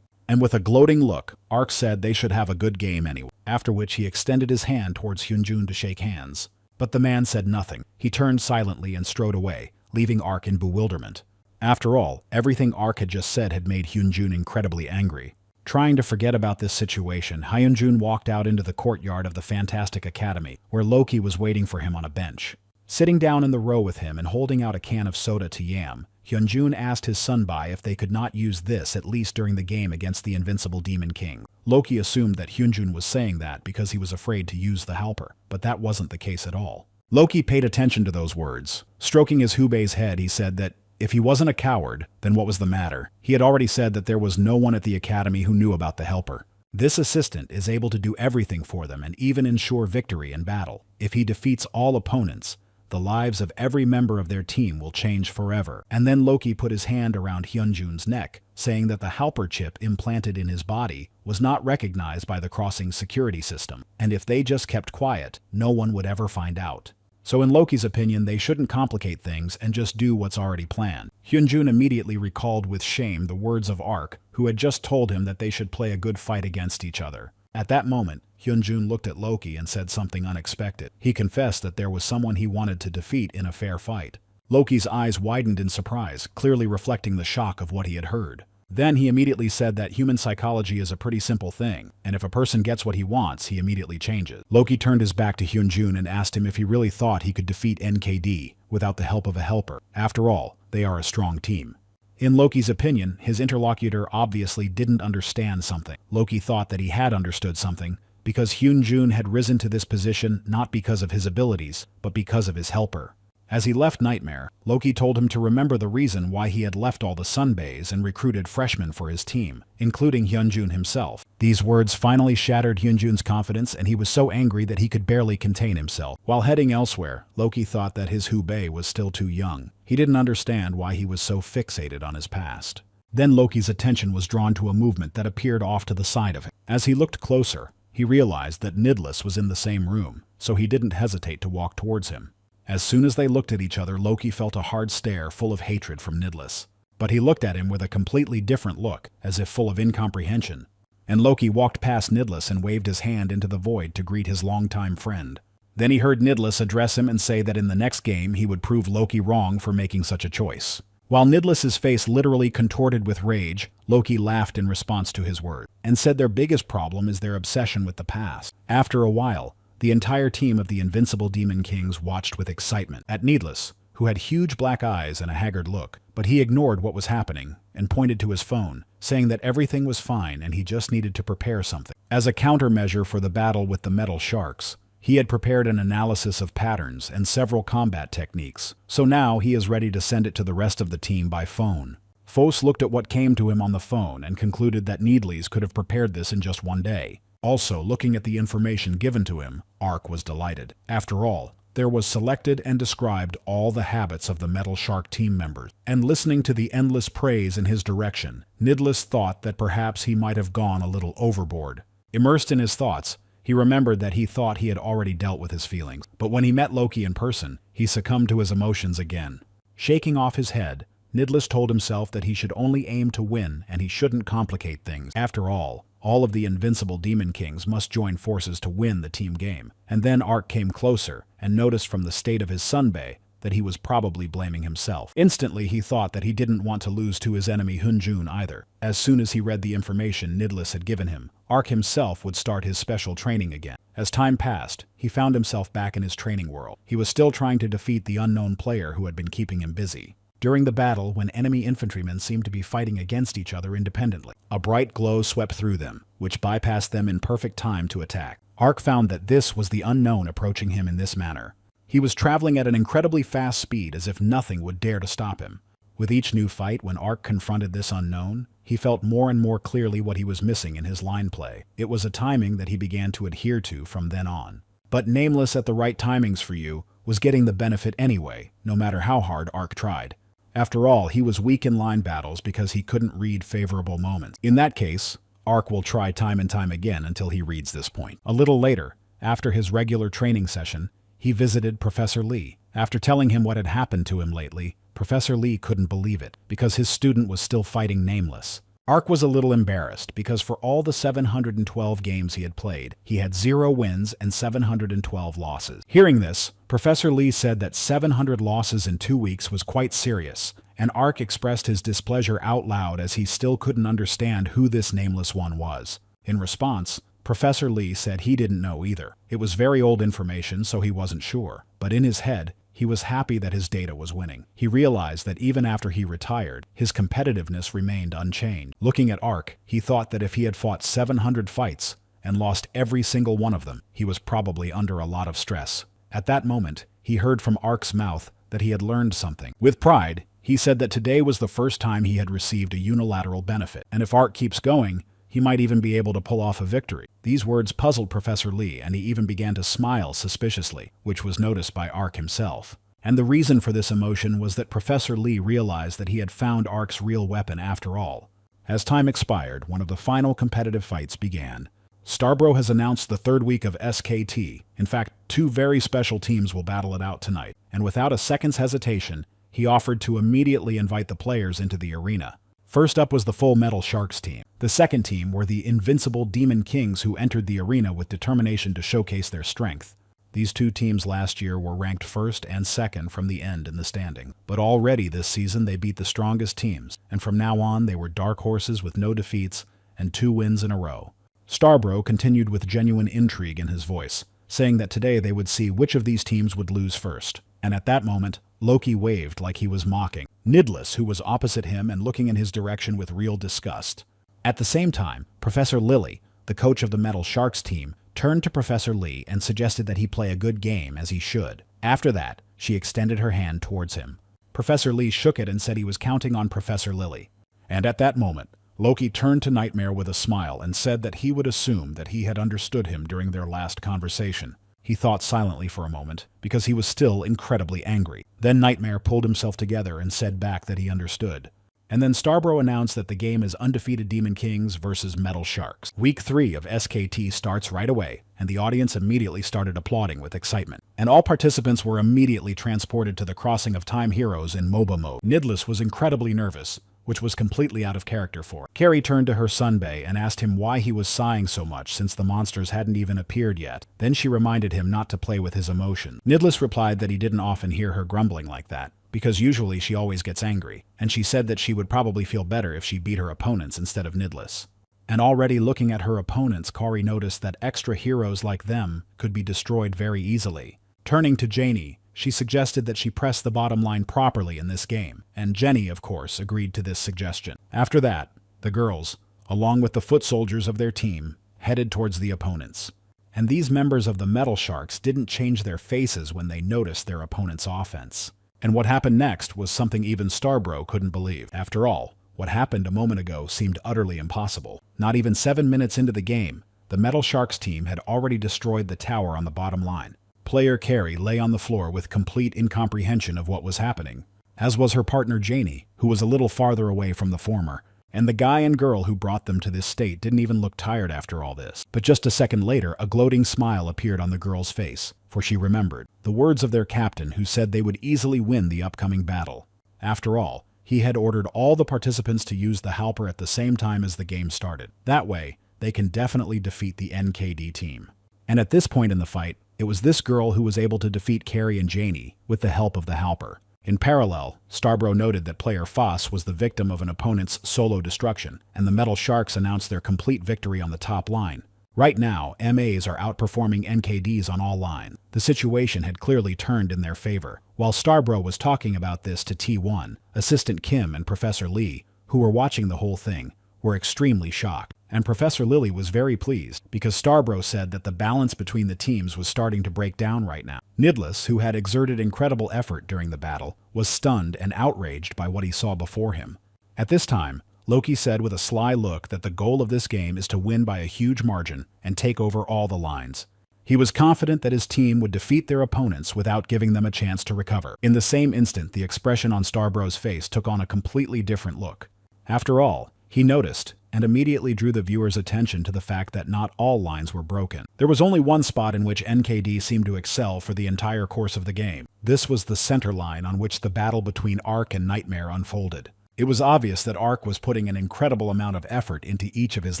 And with a gloating look, Ark said they should have a good game anyway, after which he extended his hand towards Hyunjun to shake hands. But the man said nothing. He turned silently and strode away, leaving Ark in bewilderment. After all, everything Ark had just said had made Hyunjun incredibly angry. Trying to forget about this situation, Hyunjun walked out into the courtyard of the Fantastic Academy, where Loki was waiting for him on a bench. Sitting down in the row with him and holding out a can of soda to Yam, Hyunjun asked his Sunbai if they could not use this at least during the game against the Invincible Demon King. Loki assumed that Hyunjun was saying that because he was afraid to use the helper, but that wasn't the case at all. Loki paid attention to those words. Stroking his Hubei's head, he said that if he wasn't a coward, then what was the matter? He had already said that there was no one at the academy who knew about the helper. This assistant is able to do everything for them and even ensure victory in battle. If he defeats all opponents, the lives of every member of their team will change forever. And then Loki put his hand around Hyunjun's neck, saying that the helper chip implanted in his body was not recognized by the crossing security system, and if they just kept quiet, no one would ever find out. So in Loki's opinion, they shouldn't complicate things and just do what's already planned. Hyunjun immediately recalled with shame the words of Ark, who had just told him that they should play a good fight against each other. At that moment, Hyunjun looked at Loki and said something unexpected. He confessed that there was someone he wanted to defeat in a fair fight. Loki's eyes widened in surprise, clearly reflecting the shock of what he had heard. Then he immediately said that human psychology is a pretty simple thing, and if a person gets what he wants, he immediately changes. Loki turned his back to Hyunjun and asked him if he really thought he could defeat NKD without the help of a helper. After all, they are a strong team. In Loki's opinion, his interlocutor obviously didn't understand something. Loki thought that he had understood something, because Hyunjun had risen to this position not because of his abilities, but because of his helper. As he left Nightmare, Loki told him to remember the reason why he had left all the sunbays and recruited freshmen for his team, including Hyunjun himself. These words finally shattered Hyunjun's confidence, and he was so angry that he could barely contain himself. While heading elsewhere, Loki thought that his Hubei was still too young. He didn't understand why he was so fixated on his past. Then Loki's attention was drawn to a movement that appeared off to the side of him. As he looked closer, he realized that Nidless was in the same room, so he didn't hesitate to walk towards him. As soon as they looked at each other, Loki felt a hard stare full of hatred from Nidless. But he looked at him with a completely different look, as if full of incomprehension. And Loki walked past Nidless and waved his hand into the void to greet his longtime friend. Then he heard Nidless address him and say that in the next game he would prove Loki wrong for making such a choice. While Nidless's face literally contorted with rage, Loki laughed in response to his words, and said their biggest problem is their obsession with the past. After a while, the entire team of the Invincible Demon Kings watched with excitement at Nidless, who had huge black eyes and a haggard look, but he ignored what was happening and pointed to his phone, saying that everything was fine and he just needed to prepare something. As a countermeasure for the battle with the metal sharks, he had prepared an analysis of patterns and several combat techniques, so now he is ready to send it to the rest of the team by phone. Fos looked at what came to him on the phone and concluded that Needles could have prepared this in just one day. Also, looking at the information given to him, Ark was delighted. After all, there was selected and described all the habits of the Metal Shark team members, and listening to the endless praise in his direction, Nidless thought that perhaps he might have gone a little overboard. Immersed in his thoughts, he remembered that he thought he had already dealt with his feelings, but when he met Loki in person, he succumbed to his emotions again. Shaking off his head, Nidless told himself that he should only aim to win and he shouldn't complicate things. After all of the Invincible Demon Kings must join forces to win the team game. And then Ark came closer and noticed from the state of his sunbae that he was probably blaming himself. Instantly, he thought that he didn't want to lose to his enemy Hyunjun either. As soon as he read the information Nidless had given him, Ark himself would start his special training again. As time passed, he found himself back in his training world. He was still trying to defeat the unknown player who had been keeping him busy. During the battle, when enemy infantrymen seemed to be fighting against each other independently, a bright glow swept through them, which bypassed them in perfect time to attack. Ark found that this was the unknown approaching him in this manner. He was traveling at an incredibly fast speed as if nothing would dare to stop him. With each new fight, when Ark confronted this unknown, he felt more and more clearly what he was missing in his line play. It was a timing that he began to adhere to from then on. But Nameless at the right timings for you was getting the benefit anyway, no matter how hard Ark tried. After all, he was weak in line battles because he couldn't read favorable moments. In that case, Ark will try time and time again until he reads this point. A little later, after his regular training session, he visited Professor Lee. After telling him what had happened to him lately, Professor Lee couldn't believe it, because his student was still fighting Nameless. Ark was a little embarrassed, because for all the 712 games he had played, he had 0 wins and 712 losses. Hearing this, Professor Lee said that 700 losses in 2 weeks was quite serious, and Ark expressed his displeasure out loud as he still couldn't understand who this Nameless one was. In response, Professor Lee said he didn't know either. It was very old information, so he wasn't sure, but in his head, he was happy that his data was winning. He realized that even after he retired, his competitiveness remained unchanged. Looking at Ark, he thought that if he had fought 700 fights and lost every single one of them, he was probably under a lot of stress. At that moment, he heard from Ark's mouth that he had learned something. With pride, he said that today was the first time he had received a unilateral benefit, and if Ark keeps going, he might even be able to pull off a victory. These words puzzled Professor Lee, and he even began to smile suspiciously, which was noticed by Ark himself. And the reason for this emotion was that Professor Lee realized that he had found Ark's real weapon after all. As time expired, one of the final competitive fights began. Starbro has announced the 3rd week of SKT. In fact, 2 very special teams will battle it out tonight, and without a second's hesitation, he offered to immediately invite the players into the arena. First up was the Full Metal Sharks team. The second team were the Invincible Demon Kings, who entered the arena with determination to showcase their strength. These 2 teams last year were ranked 1st and 2nd from the end in the standing. But already this season they beat the strongest teams, and from now on they were dark horses with no defeats and 2 wins in a row. Starbro continued with genuine intrigue in his voice, saying that today they would see which of these teams would lose first. And at that moment, Loki waved like he was mocking Nidless, who was opposite him and looking in his direction with real disgust. At the same time, Professor Lily, the coach of the Metal Sharks team, turned to Professor Lee and suggested that he play a good game, as he should. After that, She extended her hand towards him. Professor Lee shook it and said he was counting on Professor Lily. And at that moment, Loki turned to Nightmare with a smile and said that he would assume that he had understood him during their last conversation. He thought silently for a moment, because he was still incredibly angry. Then Nightmare pulled himself together and said back that he understood. And then Starbro announced that the game is Undefeated Demon Kings versus Metal Sharks. Week 3 of SKT starts right away, and the audience immediately started applauding with excitement. And all participants were immediately transported to the Crossing of Time Heroes in MOBA mode. Nidless was incredibly nervous, which was completely out of character for her. Carrie turned to her Sunbae and asked him why he was sighing so much since the monsters hadn't even appeared yet. Then she reminded him not to play with his emotions. Nidless replied that he didn't often hear her grumbling like that, because usually she always gets angry, and she said that she would probably feel better if she beat her opponents instead of Nidless. And already looking at her opponents, Kari noticed that extra heroes like them could be destroyed very easily. Turning to Janie, she suggested that she press the bottom line properly in this game, and Jenny, of course, agreed to this suggestion. After that, the girls, along with the foot soldiers of their team, headed towards the opponents. And these members of the Metal Sharks didn't change their faces when they noticed their opponent's offense. And what happened next was something even Starbro couldn't believe. After all, what happened a moment ago seemed utterly impossible. Not even 7 minutes into the game, the Metal Sharks team had already destroyed the tower on the bottom line. Player Carrie lay on the floor with complete incomprehension of what was happening, as was her partner Janie, who was a little farther away from the former. And the guy and girl who brought them to this state didn't even look tired after all this. But just a second later, a gloating smile appeared on the girl's face, for she remembered the words of their captain who said they would easily win the upcoming battle. After all, he had ordered all the participants to use the Halper at the same time as the game started. That way, they can definitely defeat the NKD team. And at this point in the fight, it was this girl who was able to defeat Carrie and Janie with the help of the Halper. In parallel, Starbro noted that player Foss was the victim of an opponent's solo destruction, and the Metal Sharks announced their complete victory on the top line. Right now, MAs are outperforming NKDs on all lines. The situation had clearly turned in their favor. While Starbro was talking about this to T1, Assistant Kim and Professor Lee, who were watching the whole thing, were extremely shocked. And Professor Lily was very pleased, because Starbro said that the balance between the teams was starting to break down right now. Nidless, who had exerted incredible effort during the battle, was stunned and outraged by what he saw before him. At this time, Loki said with a sly look that the goal of this game is to win by a huge margin and take over all the lines. He was confident that his team would defeat their opponents without giving them a chance to recover. In the same instant, the expression on Starbro's face took on a completely different look. After all, he noticed, and immediately drew the viewer's attention to the fact that not all lines were broken. There was only one spot in which NKD seemed to excel for the entire course of the game. This was the center line on which the battle between Ark and Nightmare unfolded. It was obvious that Ark was putting an incredible amount of effort into each of his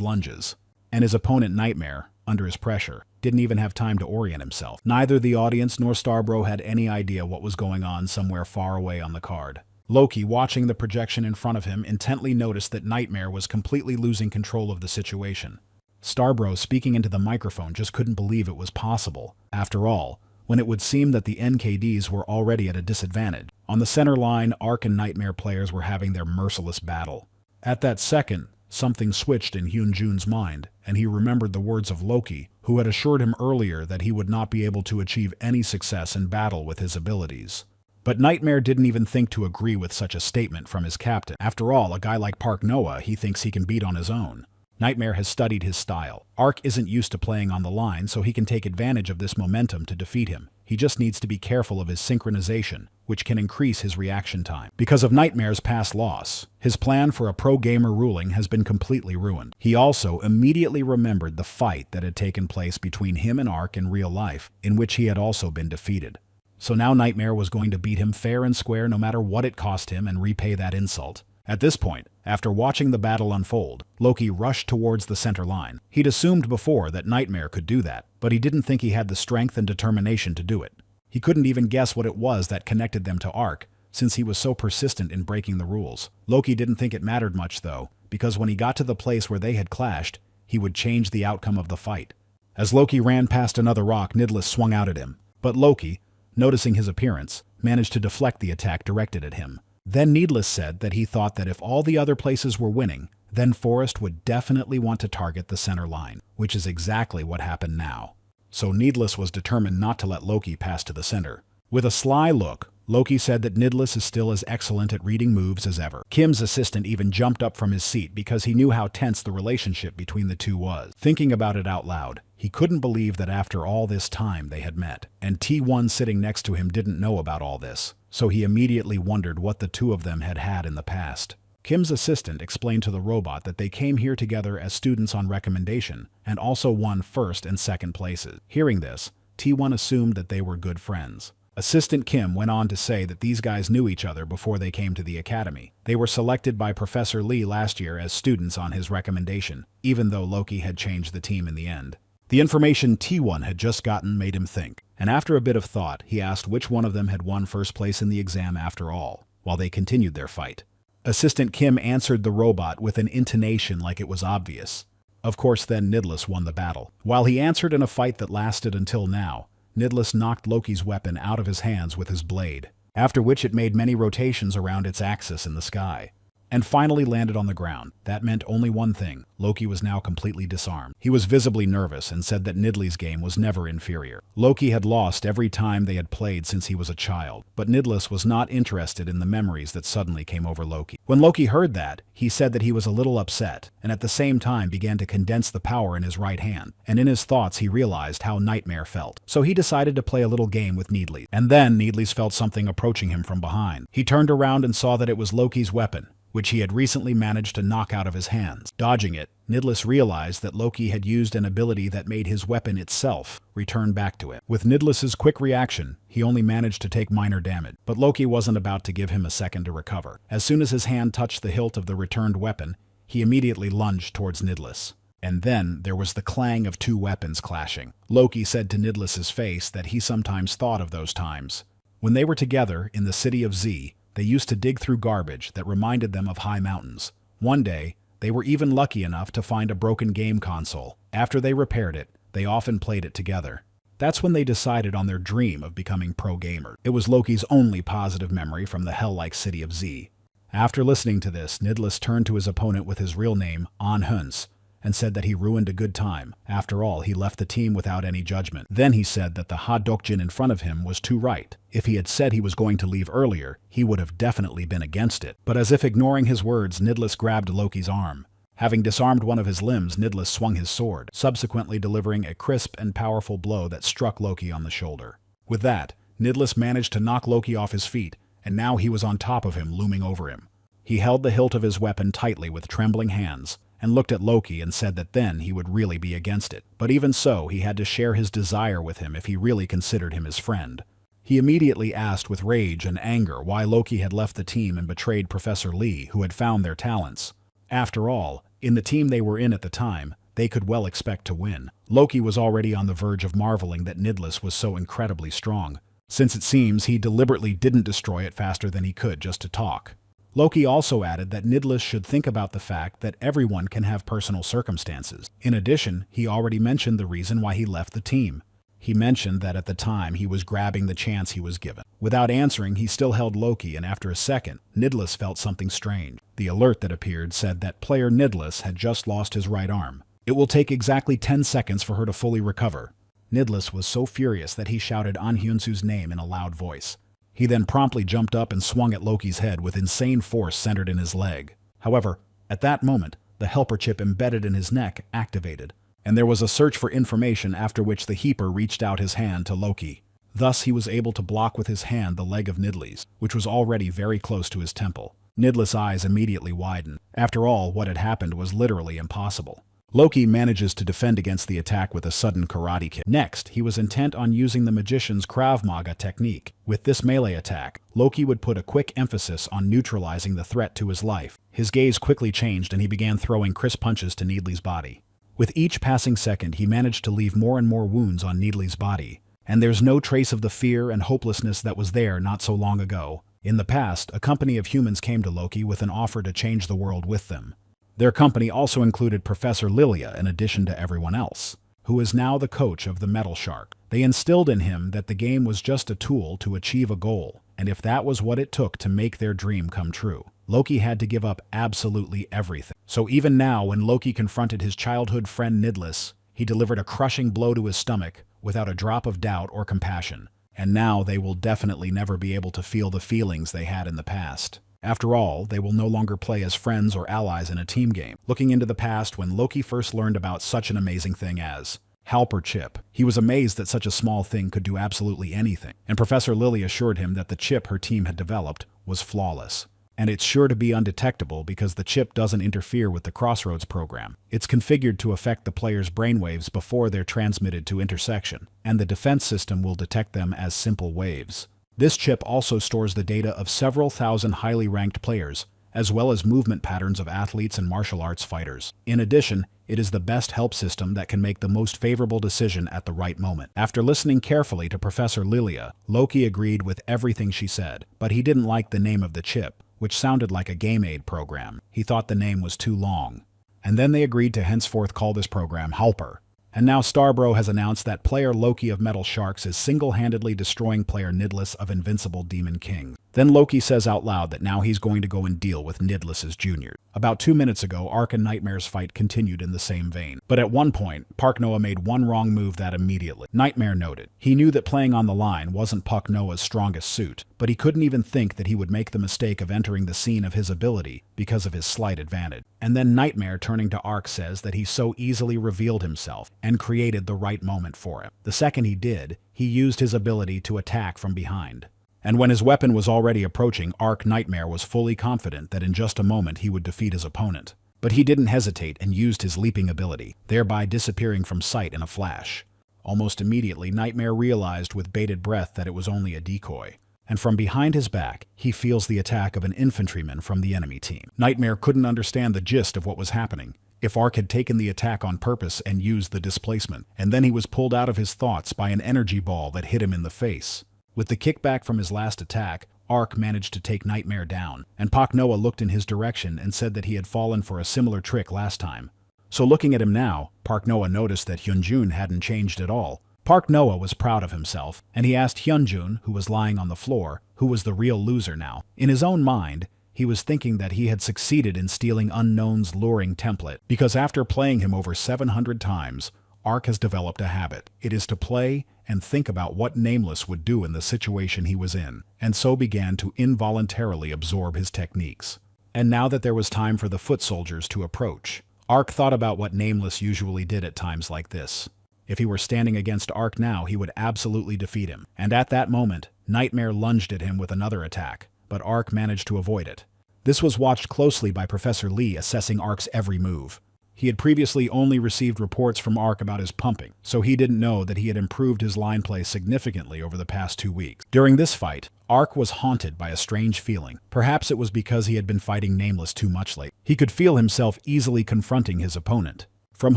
lunges, and his opponent Nightmare, under his pressure, didn't even have time to orient himself. Neither the audience nor Starbro had any idea what was going on somewhere far away on the card. Loki, watching the projection in front of him, intently noticed that Nightmare was completely losing control of the situation. Starbro, speaking into the microphone, just couldn't believe it was possible. After all, when it would seem that the NKDs were already at a disadvantage. On the center line, Ark and Nightmare players were having their merciless battle. At that second, something switched in Hyunjun's mind, and he remembered the words of Loki, who had assured him earlier that he would not be able to achieve any success in battle with his abilities. But Nightmare didn't even think to agree with such a statement from his captain. After all, a guy like Park Noah he thinks he can beat on his own. Nightmare has studied his style. Ark isn't used to playing on the line, so he can take advantage of this momentum to defeat him. He just needs to be careful of his synchronization, which can increase his reaction time. Because of Nightmare's past loss, his plan for a pro-gamer ruling has been completely ruined. He also immediately remembered the fight that had taken place between him and Ark in real life, in which he had also been defeated. So now Nightmare was going to beat him fair and square no matter what it cost him and repay that insult. At this point, after watching the battle unfold, Loki rushed towards the center line. He'd assumed before that Nightmare could do that, but he didn't think he had the strength and determination to do it. He couldn't even guess what it was that connected them to Ark, since he was so persistent in breaking the rules. Loki didn't think it mattered much though, because when he got to the place where they had clashed, he would change the outcome of the fight. As Loki ran past another rock, Nidless swung out at him, but Loki, noticing his appearance, managed to deflect the attack directed at him. Then Needless said that he thought that if all the other places were winning, then Forrest would definitely want to target the center line, which is exactly what happened now. So Needless was determined not to let Loki pass to the center. With a sly look, Loki said that Nidless is still as excellent at reading moves as ever. Kim's assistant even jumped up from his seat because he knew how tense the relationship between the two was. Thinking about it out loud, he couldn't believe that after all this time they had met, and T1 sitting next to him didn't know about all this, so he immediately wondered what the two of them had had in the past. Kim's assistant explained to the robot that they came here together as students on recommendation, and also won first and second places. Hearing this, T1 assumed that they were good friends. Assistant Kim went on to say that these guys knew each other before they came to the academy. They were selected by Professor Lee last year as students on his recommendation, even though Loki had changed the team in the end. The information T1 had just gotten made him think, and after a bit of thought, he asked which one of them had won first place in the exam after all, while they continued their fight. Assistant Kim answered the robot with an intonation like it was obvious. Of course, then Nidless won the battle. While he answered in a fight that lasted until now, Nidless knocked Loki's weapon out of his hands with his blade, after which it made many rotations around its axis in the sky, and finally landed on the ground. That meant only one thing: Loki was now completely disarmed. He was visibly nervous and said that Nidley's game was never inferior. Loki had lost every time they had played since he was a child, but Nidless was not interested in the memories that suddenly came over Loki. When Loki heard that, he said that he was a little upset, and at the same time began to condense the power in his right hand, and in his thoughts he realized how Nightmare felt. So he decided to play a little game with Needles. And then Needles felt something approaching him from behind. He turned around and saw that it was Loki's weapon, which he had recently managed to knock out of his hands. Dodging it, Nidless realized that Loki had used an ability that made his weapon itself return back to it. With Nidless's quick reaction, he only managed to take minor damage, but Loki wasn't about to give him a second to recover. As soon as his hand touched the hilt of the returned weapon, he immediately lunged towards Nidless. And then there was the clang of two weapons clashing. Loki said to Nidless's face that he sometimes thought of those times. When they were together in the city of Z, they used to dig through garbage that reminded them of high mountains. One day, they were even lucky enough to find a broken game console. After they repaired it, they often played it together. That's when they decided on their dream of becoming pro gamers. It was Loki's only positive memory from the hell-like city of Z. After listening to this, Nidless turned to his opponent with his real name, An Huns, and said that he ruined a good time. After all, he left the team without any judgment. Then he said that the Hadokjin in front of him was too right. If he had said he was going to leave earlier, he would have definitely been against it. But as if ignoring his words, Nidless grabbed Loki's arm. Having disarmed one of his limbs, Nidless swung his sword, subsequently delivering a crisp and powerful blow that struck Loki on the shoulder. With that, Nidless managed to knock Loki off his feet, and now he was on top of him, looming over him. He held the hilt of his weapon tightly with trembling hands, and looked at Loki and said that then he would really be against it. But even so, he had to share his desire with him if he really considered him his friend. He immediately asked with rage and anger why Loki had left the team and betrayed Professor Lee, who had found their talents. After all, in the team they were in at the time, they could well expect to win. Loki was already on the verge of marveling that Nidless was so incredibly strong, since it seems he deliberately didn't destroy it faster than he could just to talk. Loki also added that Nidless should think about the fact that everyone can have personal circumstances. In addition, he already mentioned the reason why he left the team. He mentioned that at the time he was grabbing the chance he was given. Without answering, he still held Loki, and after a second, Nidless felt something strange. The alert that appeared said that player Nidless had just lost his right arm. It will take exactly 10 seconds for her to fully recover. Nidless was so furious that he shouted An Hyunsu's name in a loud voice. He then promptly jumped up and swung at Loki's head with insane force centered in his leg. However, at that moment, the helper chip embedded in his neck activated, and there was a search for information, after which the Heaper reached out his hand to Loki. Thus he was able to block with his hand the leg of Nidless, which was already very close to his temple. Nidless' eyes immediately widened. After all, what had happened was literally impossible. Loki manages to defend against the attack with a sudden karate kick. Next, he was intent on using the magician's Krav Maga technique. With this melee attack, Loki would put a quick emphasis on neutralizing the threat to his life. His gaze quickly changed and he began throwing crisp punches to Needley's body. With each passing second, he managed to leave more and more wounds on Needley's body, and there's no trace of the fear and hopelessness that was there not so long ago. In the past, a company of humans came to Loki with an offer to change the world with them. Their company also included Professor Lilia in addition to everyone else, who is now the coach of the Metal Shark. They instilled in him that the game was just a tool to achieve a goal, and if that was what it took to make their dream come true, Loki had to give up absolutely everything. So even now, when Loki confronted his childhood friend Nidless, he delivered a crushing blow to his stomach without a drop of doubt or compassion, and now they will definitely never be able to feel the feelings they had in the past. After all, they will no longer play as friends or allies in a team game. Looking into the past when Loki first learned about such an amazing thing as Halper chip, he was amazed that such a small thing could do absolutely anything, and Professor Lily assured him that the chip her team had developed was flawless. And it's sure to be undetectable because the chip doesn't interfere with the Crossroads program. It's configured to affect the player's brainwaves before they're transmitted to intersection, and the defense system will detect them as simple waves. This chip also stores the data of several thousand highly ranked players, as well as movement patterns of athletes and martial arts fighters. In addition, it is the best help system that can make the most favorable decision at the right moment. After listening carefully to Professor Lilia, Loki agreed with everything she said, but he didn't like the name of the chip, which sounded like a game aid program. He thought the name was too long. And then they agreed to henceforth call this program Halper. And now Starbro has announced that player Loki of Metal Sharks is single-handedly destroying player Nidless of Invincible Demon King. Then Loki says out loud that now he's going to go and deal with Nidless's junior. About 2 minutes ago, Ark and Nightmare's fight continued in the same vein. But at one point, Park Noah made one wrong move that immediately Nightmare noted. He knew that playing on the line wasn't Park Noah's strongest suit, but he couldn't even think that he would make the mistake of entering the scene of his ability because of his slight advantage. And then Nightmare, turning to Ark, says that he so easily revealed himself and created the right moment for him. The second he did, he used his ability to attack from behind. And when his weapon was already approaching, Ark Nightmare was fully confident that in just a moment he would defeat his opponent. But he didn't hesitate and used his leaping ability, thereby disappearing from sight in a flash. Almost immediately, Nightmare realized with bated breath that it was only a decoy. And from behind his back, he feels the attack of an infantryman from the enemy team. Nightmare couldn't understand the gist of what was happening. If Ark had taken the attack on purpose and used the displacement, and then he was pulled out of his thoughts by an energy ball that hit him in the face. With the kickback from his last attack, Ark managed to take Nightmare down, and Park Noah looked in his direction and said that he had fallen for a similar trick last time. So looking at him now, Park Noah noticed that Hyunjun hadn't changed at all. Park Noah was proud of himself, and he asked Hyunjun, who was lying on the floor, who was the real loser now. In his own mind, he was thinking that he had succeeded in stealing Unknown's luring template, because after playing him over 700 times, Ark has developed a habit. It is to play and think about what Nameless would do in the situation he was in, and so began to involuntarily absorb his techniques. And now that there was time for the foot soldiers to approach, Ark thought about what Nameless usually did at times like this. If he were standing against Ark now, he would absolutely defeat him. And at that moment, Nightmare lunged at him with another attack, but Ark managed to avoid it. This was watched closely by Professor Lee, assessing Ark's every move. He had previously only received reports from Ark about his pumping, so he didn't know that he had improved his line play significantly over the past 2 weeks. During this fight, Ark was haunted by a strange feeling. Perhaps it was because he had been fighting Nameless too much lately. He could feel himself easily confronting his opponent, from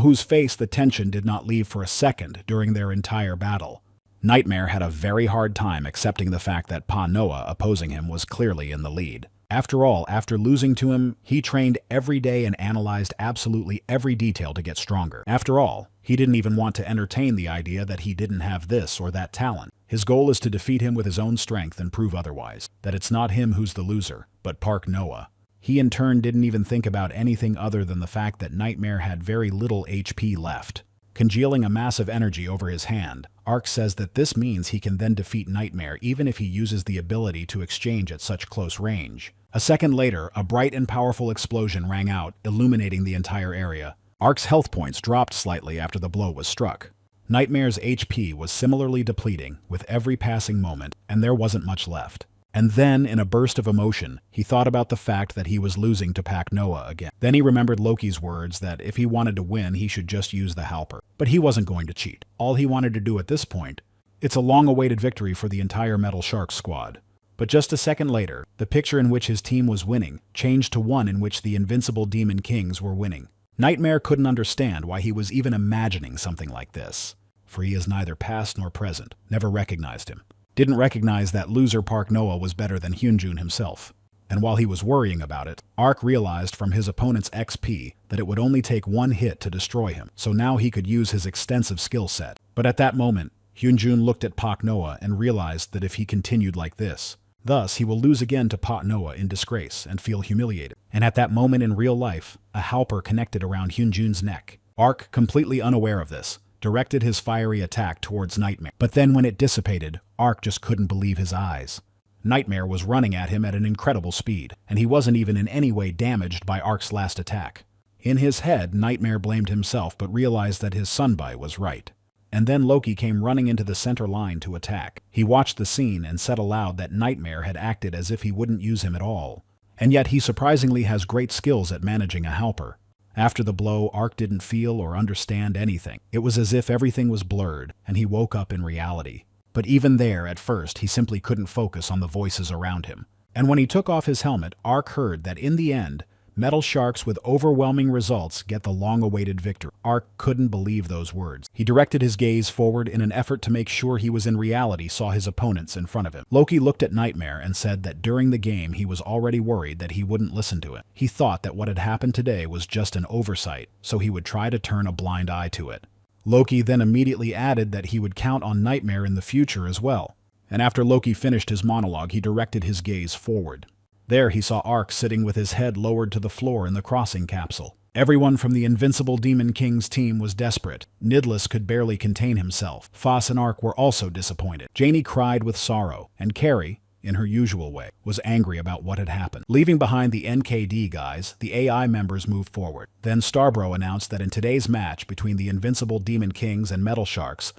whose face the tension did not leave for a second during their entire battle. Nightmare had a very hard time accepting the fact that Pa Noah opposing him was clearly in the lead. After all, after losing to him, he trained every day and analyzed absolutely every detail to get stronger. After all, he didn't even want to entertain the idea that he didn't have this or that talent. His goal is to defeat him with his own strength and prove otherwise, that it's not him who's the loser, but Park Noah. He in turn didn't even think about anything other than the fact that Nightmare had very little HP left. Congealing a massive energy over his hand, Ark says that this means he can then defeat Nightmare even if he uses the ability to exchange at such close range. A second later, a bright and powerful explosion rang out, illuminating the entire area. Ark's health points dropped slightly after the blow was struck. Nightmare's HP was similarly depleting with every passing moment, and there wasn't much left. And then, in a burst of emotion, he thought about the fact that he was losing to Park Noah again. Then he remembered Loki's words that if he wanted to win, he should just use the Halper. But he wasn't going to cheat. All he wanted to do at this point, it's a long-awaited victory for the entire Metal Sharks squad. But just a second later, the picture in which his team was winning changed to one in which the Invincible Demon Kings were winning. Nightmare couldn't understand why he was even imagining something like this, for he is neither past nor present, never recognized him. Didn't recognize that loser Park Noah was better than Hyunjun himself. And while he was worrying about it, Ark realized from his opponent's XP that it would only take one hit to destroy him, so now he could use his extensive skill set. But at that moment, Hyunjun looked at Park Noah and realized that if he continued like this, thus he will lose again to Park Noah in disgrace and feel humiliated. And at that moment in real life, a halper connected around Hyunjun's neck. Ark, completely unaware of this, directed his fiery attack towards Nightmare. But then when it dissipated, Ark just couldn't believe his eyes. Nightmare was running at him at an incredible speed, and he wasn't even in any way damaged by Ark's last attack. In his head, Nightmare blamed himself but realized that his Sunbai was right. And then Loki came running into the center line to attack. He watched the scene and said aloud that Nightmare had acted as if he wouldn't use him at all. And yet he surprisingly has great skills at managing a helper. After the blow, Ark didn't feel or understand anything. It was as if everything was blurred, and he woke up in reality. But even there, at first, he simply couldn't focus on the voices around him. And when he took off his helmet, Ark heard that in the end, metal sharks with overwhelming results get the long-awaited victory. Ark couldn't believe those words. He directed his gaze forward in an effort to make sure he was in reality saw his opponents in front of him. Loki looked at Nightmare and said that during the game he was already worried that he wouldn't listen to it. He thought that what had happened today was just an oversight, so he would try to turn a blind eye to it. Loki then immediately added that he would count on Nightmare in the future as well. And after Loki finished his monologue, he directed his gaze forward. There he saw Ark sitting with his head lowered to the floor in the crossing capsule. Everyone from the Invincible Demon King's team was desperate. Nidless could barely contain himself. Foss and Ark were also disappointed. Janie cried with sorrow, and Carrie, in her usual way, was angry about what had happened. Leaving behind the NKD guys, the AI members moved forward. Then Starbro announced that in today's match between the Invincible Demon Kings and Metal Sharks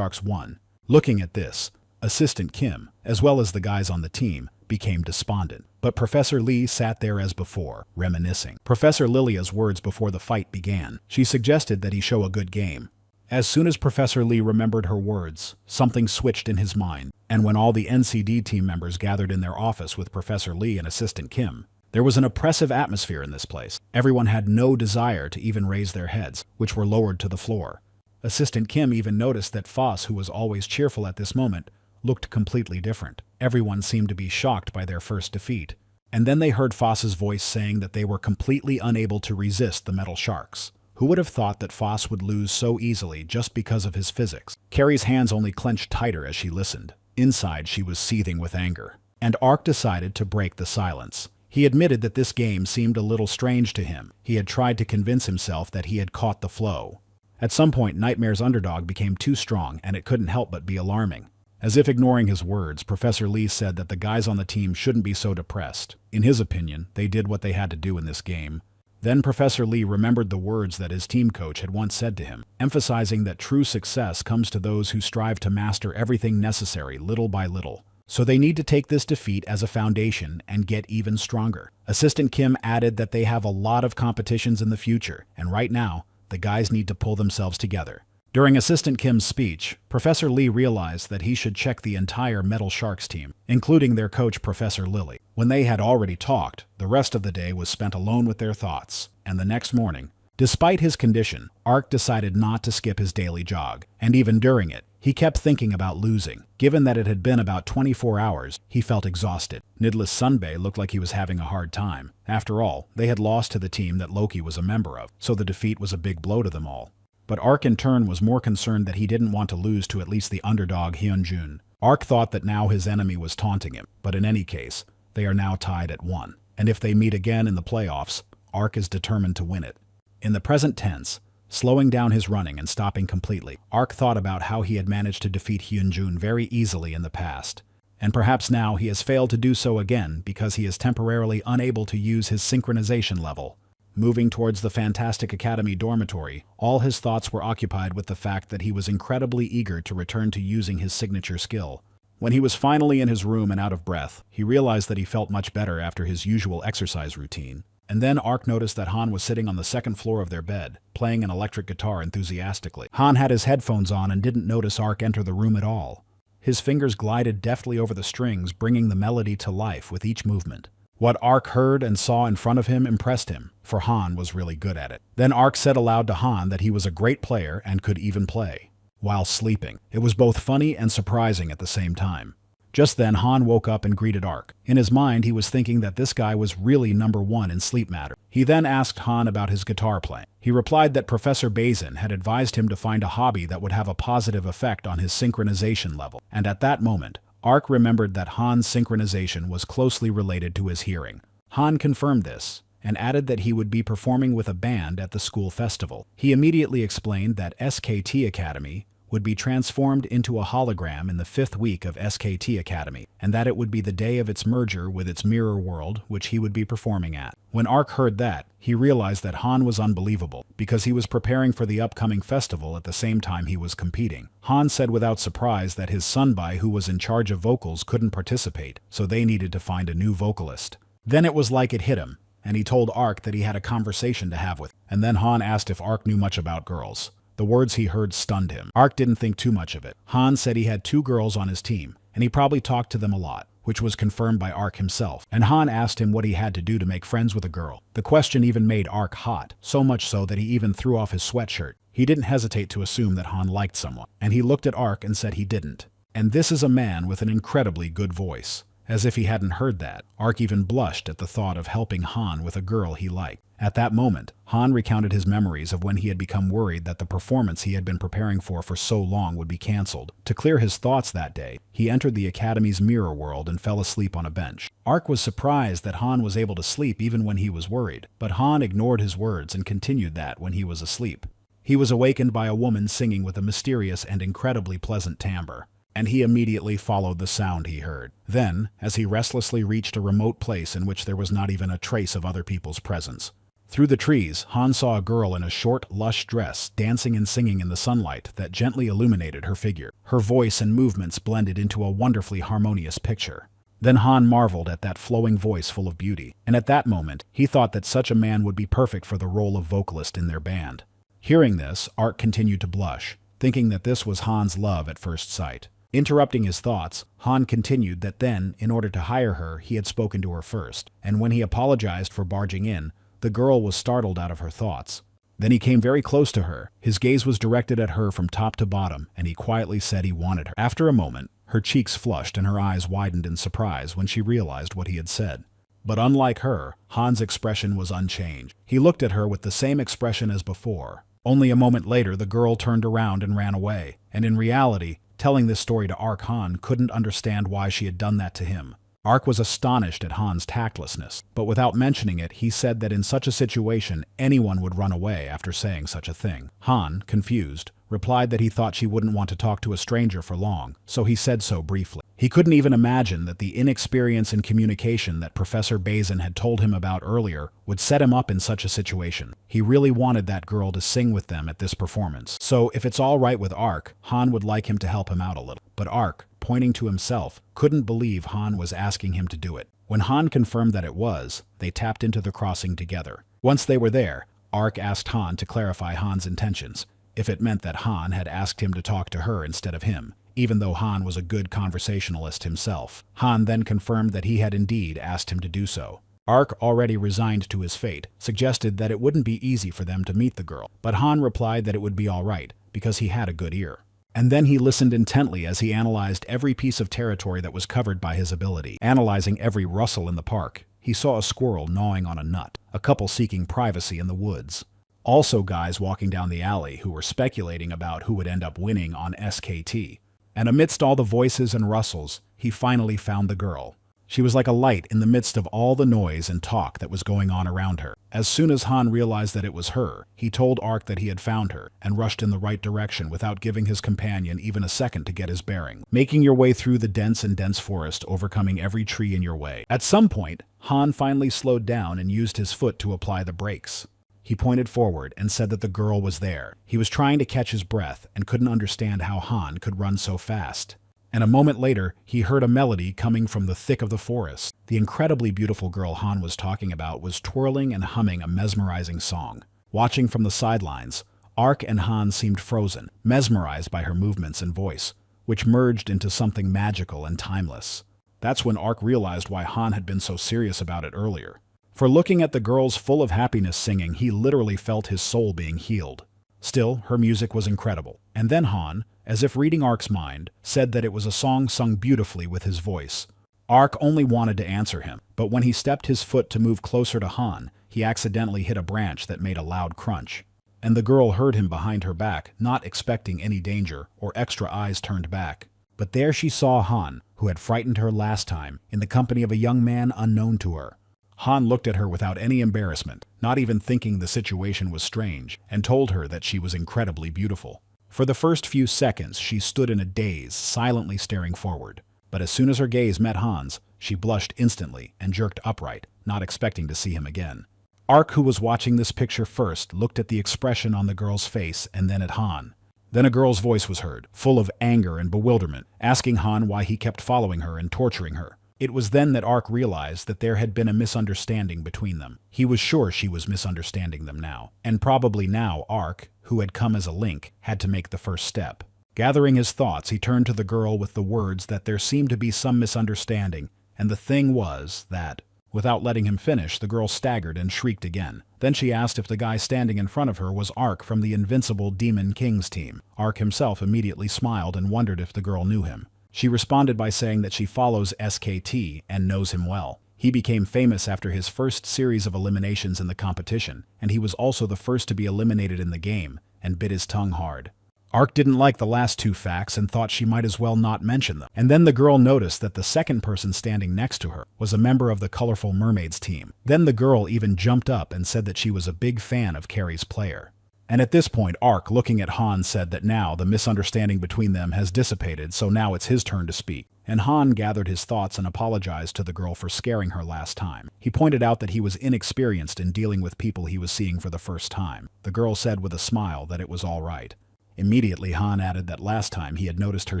won. Looking at this, Assistant Kim, as well as the guys on the team, became despondent. But Professor Lee sat there as before, reminiscing. Professor Lilia's words before the fight began. She suggested that he show a good game. As soon as Professor Lee remembered her words, something switched in his mind, and when all the NCD team members gathered in their office with Professor Lee and Assistant Kim, there was an oppressive atmosphere in this place. Everyone had no desire to even raise their heads, which were lowered to the floor. Assistant Kim even noticed that Foss, who was always cheerful at this moment, looked completely different. Everyone seemed to be shocked by their first defeat. And then they heard Foss's voice saying that they were completely unable to resist the metal sharks. Who would have thought that Foss would lose so easily just because of his physics? Carrie's hands only clenched tighter as she listened. Inside, she was seething with anger. And Ark decided to break the silence. He admitted that this game seemed a little strange to him. He had tried to convince himself that he had caught the flow. At some point, Nightmare's underdog became too strong, and it couldn't help but be alarming. As if ignoring his words, Professor Lee said that the guys on the team shouldn't be so depressed. In his opinion, they did what they had to do in this game. Then Professor Lee remembered the words that his team coach had once said to him, emphasizing that true success comes to those who strive to master everything necessary little by little. So they need to take this defeat as a foundation and get even stronger. Assistant Kim added that they have a lot of competitions in the future, and right now, the guys need to pull themselves together. During Assistant Kim's speech, Professor Lee realized that he should check the entire Metal Sharks team, including their coach Professor Lily. When they had already talked, the rest of the day was spent alone with their thoughts, and the next morning, despite his condition, Ark decided not to skip his daily jog, and even during it, he kept thinking about losing. Given that it had been about 24 hours, he felt exhausted. Nidless Sunbae looked like he was having a hard time. After all, they had lost to the team that Loki was a member of, so the defeat was a big blow to them all. But Ark in turn was more concerned that he didn't want to lose to at least the underdog Hyunjun. Ark thought that now his enemy was taunting him, but in any case, they are now tied at 1. And if they meet again in the playoffs, Ark is determined to win it. In the present tense, slowing down his running and stopping completely, Ark thought about how he had managed to defeat Hyunjun very easily in the past. And perhaps now he has failed to do so again because he is temporarily unable to use his synchronization level. Moving towards the Fantastic Academy dormitory, all his thoughts were occupied with the fact that he was incredibly eager to return to using his signature skill. When he was finally in his room and out of breath, he realized that he felt much better after his usual exercise routine. And then Ark noticed that Han was sitting on the second floor of their bed, playing an electric guitar enthusiastically. Han had his headphones on and didn't notice Ark enter the room at all. His fingers glided deftly over the strings, bringing the melody to life with each movement. What Ark heard and saw in front of him impressed him, for Han was really good at it. Then Ark said aloud to Han that he was a great player and could even play. While sleeping. It was both funny and surprising at the same time. Just then, Han woke up and greeted Ark. In his mind, he was thinking that this guy was really #1 in sleep matter. He then asked Han about his guitar playing. He replied that Professor Bazin had advised him to find a hobby that would have a positive effect on his synchronization level. And at that moment, Ark remembered that Han's synchronization was closely related to his hearing. Han confirmed this, and added that he would be performing with a band at the school festival. He immediately explained that SKT Academy would be transformed into a hologram in the 5th week of SKT Academy, and that it would be the day of its merger with its mirror world, which he would be performing at. When Ark heard that, he realized that Han was unbelievable, because he was preparing for the upcoming festival at the same time he was competing. Han said without surprise that his sonbai, who was in charge of vocals, couldn't participate, so they needed to find a new vocalist. Then it was like it hit him, and he told Ark that he had a conversation to have with him. And then Han asked if Ark knew much about girls. The words he heard stunned him. Ark didn't think too much of it. Han said he had 2 girls on his team, and he probably talked to them a lot, which was confirmed by Ark himself. And Han asked him what he had to do to make friends with a girl. The question even made Ark hot, so much so that he even threw off his sweatshirt. He didn't hesitate to assume that Han liked someone, and he looked at Ark and said he didn't. And this is a man with an incredibly good voice. As if he hadn't heard that, Ark even blushed at the thought of helping Han with a girl he liked. At that moment, Han recounted his memories of when he had become worried that the performance he had been preparing for so long would be cancelled. To clear his thoughts that day, he entered the Academy's mirror world and fell asleep on a bench. Ark was surprised that Han was able to sleep even when he was worried, but Han ignored his words and continued that when he was asleep. He was awakened by a woman singing with a mysterious and incredibly pleasant timbre, and he immediately followed the sound he heard. Then, as he restlessly reached a remote place in which there was not even a trace of other people's presence, through the trees, Han saw a girl in a short, lush dress dancing and singing in the sunlight that gently illuminated her figure. Her voice and movements blended into a wonderfully harmonious picture. Then Han marveled at that flowing voice full of beauty, and at that moment, he thought that such a man would be perfect for the role of vocalist in their band. Hearing this, Ark continued to blush, thinking that this was Han's love at first sight. Interrupting his thoughts, Han continued that then, in order to hire her, he had spoken to her first, and when he apologized for barging in, the girl was startled out of her thoughts. Then he came very close to her. His gaze was directed at her from top to bottom, and he quietly said he wanted her. After a moment, her cheeks flushed and her eyes widened in surprise when she realized what he had said. But unlike her, Han's expression was unchanged. He looked at her with the same expression as before. Only a moment later, the girl turned around and ran away, and in reality, telling this story to Ark, Han couldn't understand why she had done that to him. Ark was astonished at Han's tactlessness, but without mentioning it, he said that in such a situation, anyone would run away after saying such a thing. Han, confused, replied that he thought she wouldn't want to talk to a stranger for long, so he said so briefly. He couldn't even imagine that the inexperience in communication that Professor Bazin had told him about earlier would set him up in such a situation. He really wanted that girl to sing with them at this performance. So if it's all right with Ark, Han would like him to help him out a little. But Ark, pointing to himself, couldn't believe Han was asking him to do it. When Han confirmed that it was, they tapped into the crossing together. Once they were there, Ark asked Han to clarify Han's intentions, if it meant that Han had asked him to talk to her instead of him, even though Han was a good conversationalist himself. Han then confirmed that he had indeed asked him to do so. Ark, already resigned to his fate, suggested that it wouldn't be easy for them to meet the girl, but Han replied that it would be all right, because he had a good ear. And then he listened intently as he analyzed every piece of territory that was covered by his ability. Analyzing every rustle in the park, he saw a squirrel gnawing on a nut, a couple seeking privacy in the woods. Also guys walking down the alley who were speculating about who would end up winning on SKT. And amidst all the voices and rustles, he finally found the girl. She was like a light in the midst of all the noise and talk that was going on around her. As soon as Han realized that it was her, he told Ark that he had found her and rushed in the right direction without giving his companion even a second to get his bearing. Making your way through the dense forest, overcoming every tree in your way. At some point, Han finally slowed down and used his foot to apply the brakes. He pointed forward and said that the girl was there. He was trying to catch his breath and couldn't understand how Han could run so fast. And a moment later, he heard a melody coming from the thick of the forest. The incredibly beautiful girl Han was talking about was twirling and humming a mesmerizing song. Watching from the sidelines, Ark and Han seemed frozen, mesmerized by her movements and voice, which merged into something magical and timeless. That's when Ark realized why Han had been so serious about it earlier. For looking at the girls full of happiness singing, he literally felt his soul being healed. Still, her music was incredible. And then Han, as if reading Ark's mind, said that it was a song sung beautifully with his voice. Ark only wanted to answer him, but when he stepped his foot to move closer to Han, he accidentally hit a branch that made a loud crunch. And the girl heard him behind her back, not expecting any danger or extra eyes turned back. But there she saw Han, who had frightened her last time, in the company of a young man unknown to her. Han looked at her without any embarrassment, not even thinking the situation was strange, and told her that she was incredibly beautiful. For the first few seconds, she stood in a daze, silently staring forward. But as soon as her gaze met Han's, she blushed instantly and jerked upright, not expecting to see him again. Ark, who was watching this picture first, looked at the expression on the girl's face and then at Han. Then a girl's voice was heard, full of anger and bewilderment, asking Han why he kept following her and torturing her. It was then that Ark realized that there had been a misunderstanding between them. He was sure she was misunderstanding them now, and probably now Ark, who had come as a link, had to make the first step. Gathering his thoughts, he turned to the girl with the words that there seemed to be some misunderstanding, and the thing was that, without letting him finish, the girl staggered and shrieked again. Then she asked if the guy standing in front of her was Ark from the Invincible Demon King's team. Ark himself immediately smiled and wondered if the girl knew him. She responded by saying that she follows SKT and knows him well. He became famous after his first series of eliminations in the competition, and he was also the first to be eliminated in the game, and bit his tongue hard. Ark didn't like the last two facts and thought she might as well not mention them. And then the girl noticed that the second person standing next to her was a member of the Colorful Mermaids team. Then the girl even jumped up and said that she was a big fan of Carrie's player. And at this point, Ark, looking at Han, said that now the misunderstanding between them has dissipated, so now it's his turn to speak. And Han gathered his thoughts and apologized to the girl for scaring her last time. He pointed out that he was inexperienced in dealing with people he was seeing for the first time. The girl said with a smile that it was all right. Immediately, Han added that last time he had noticed her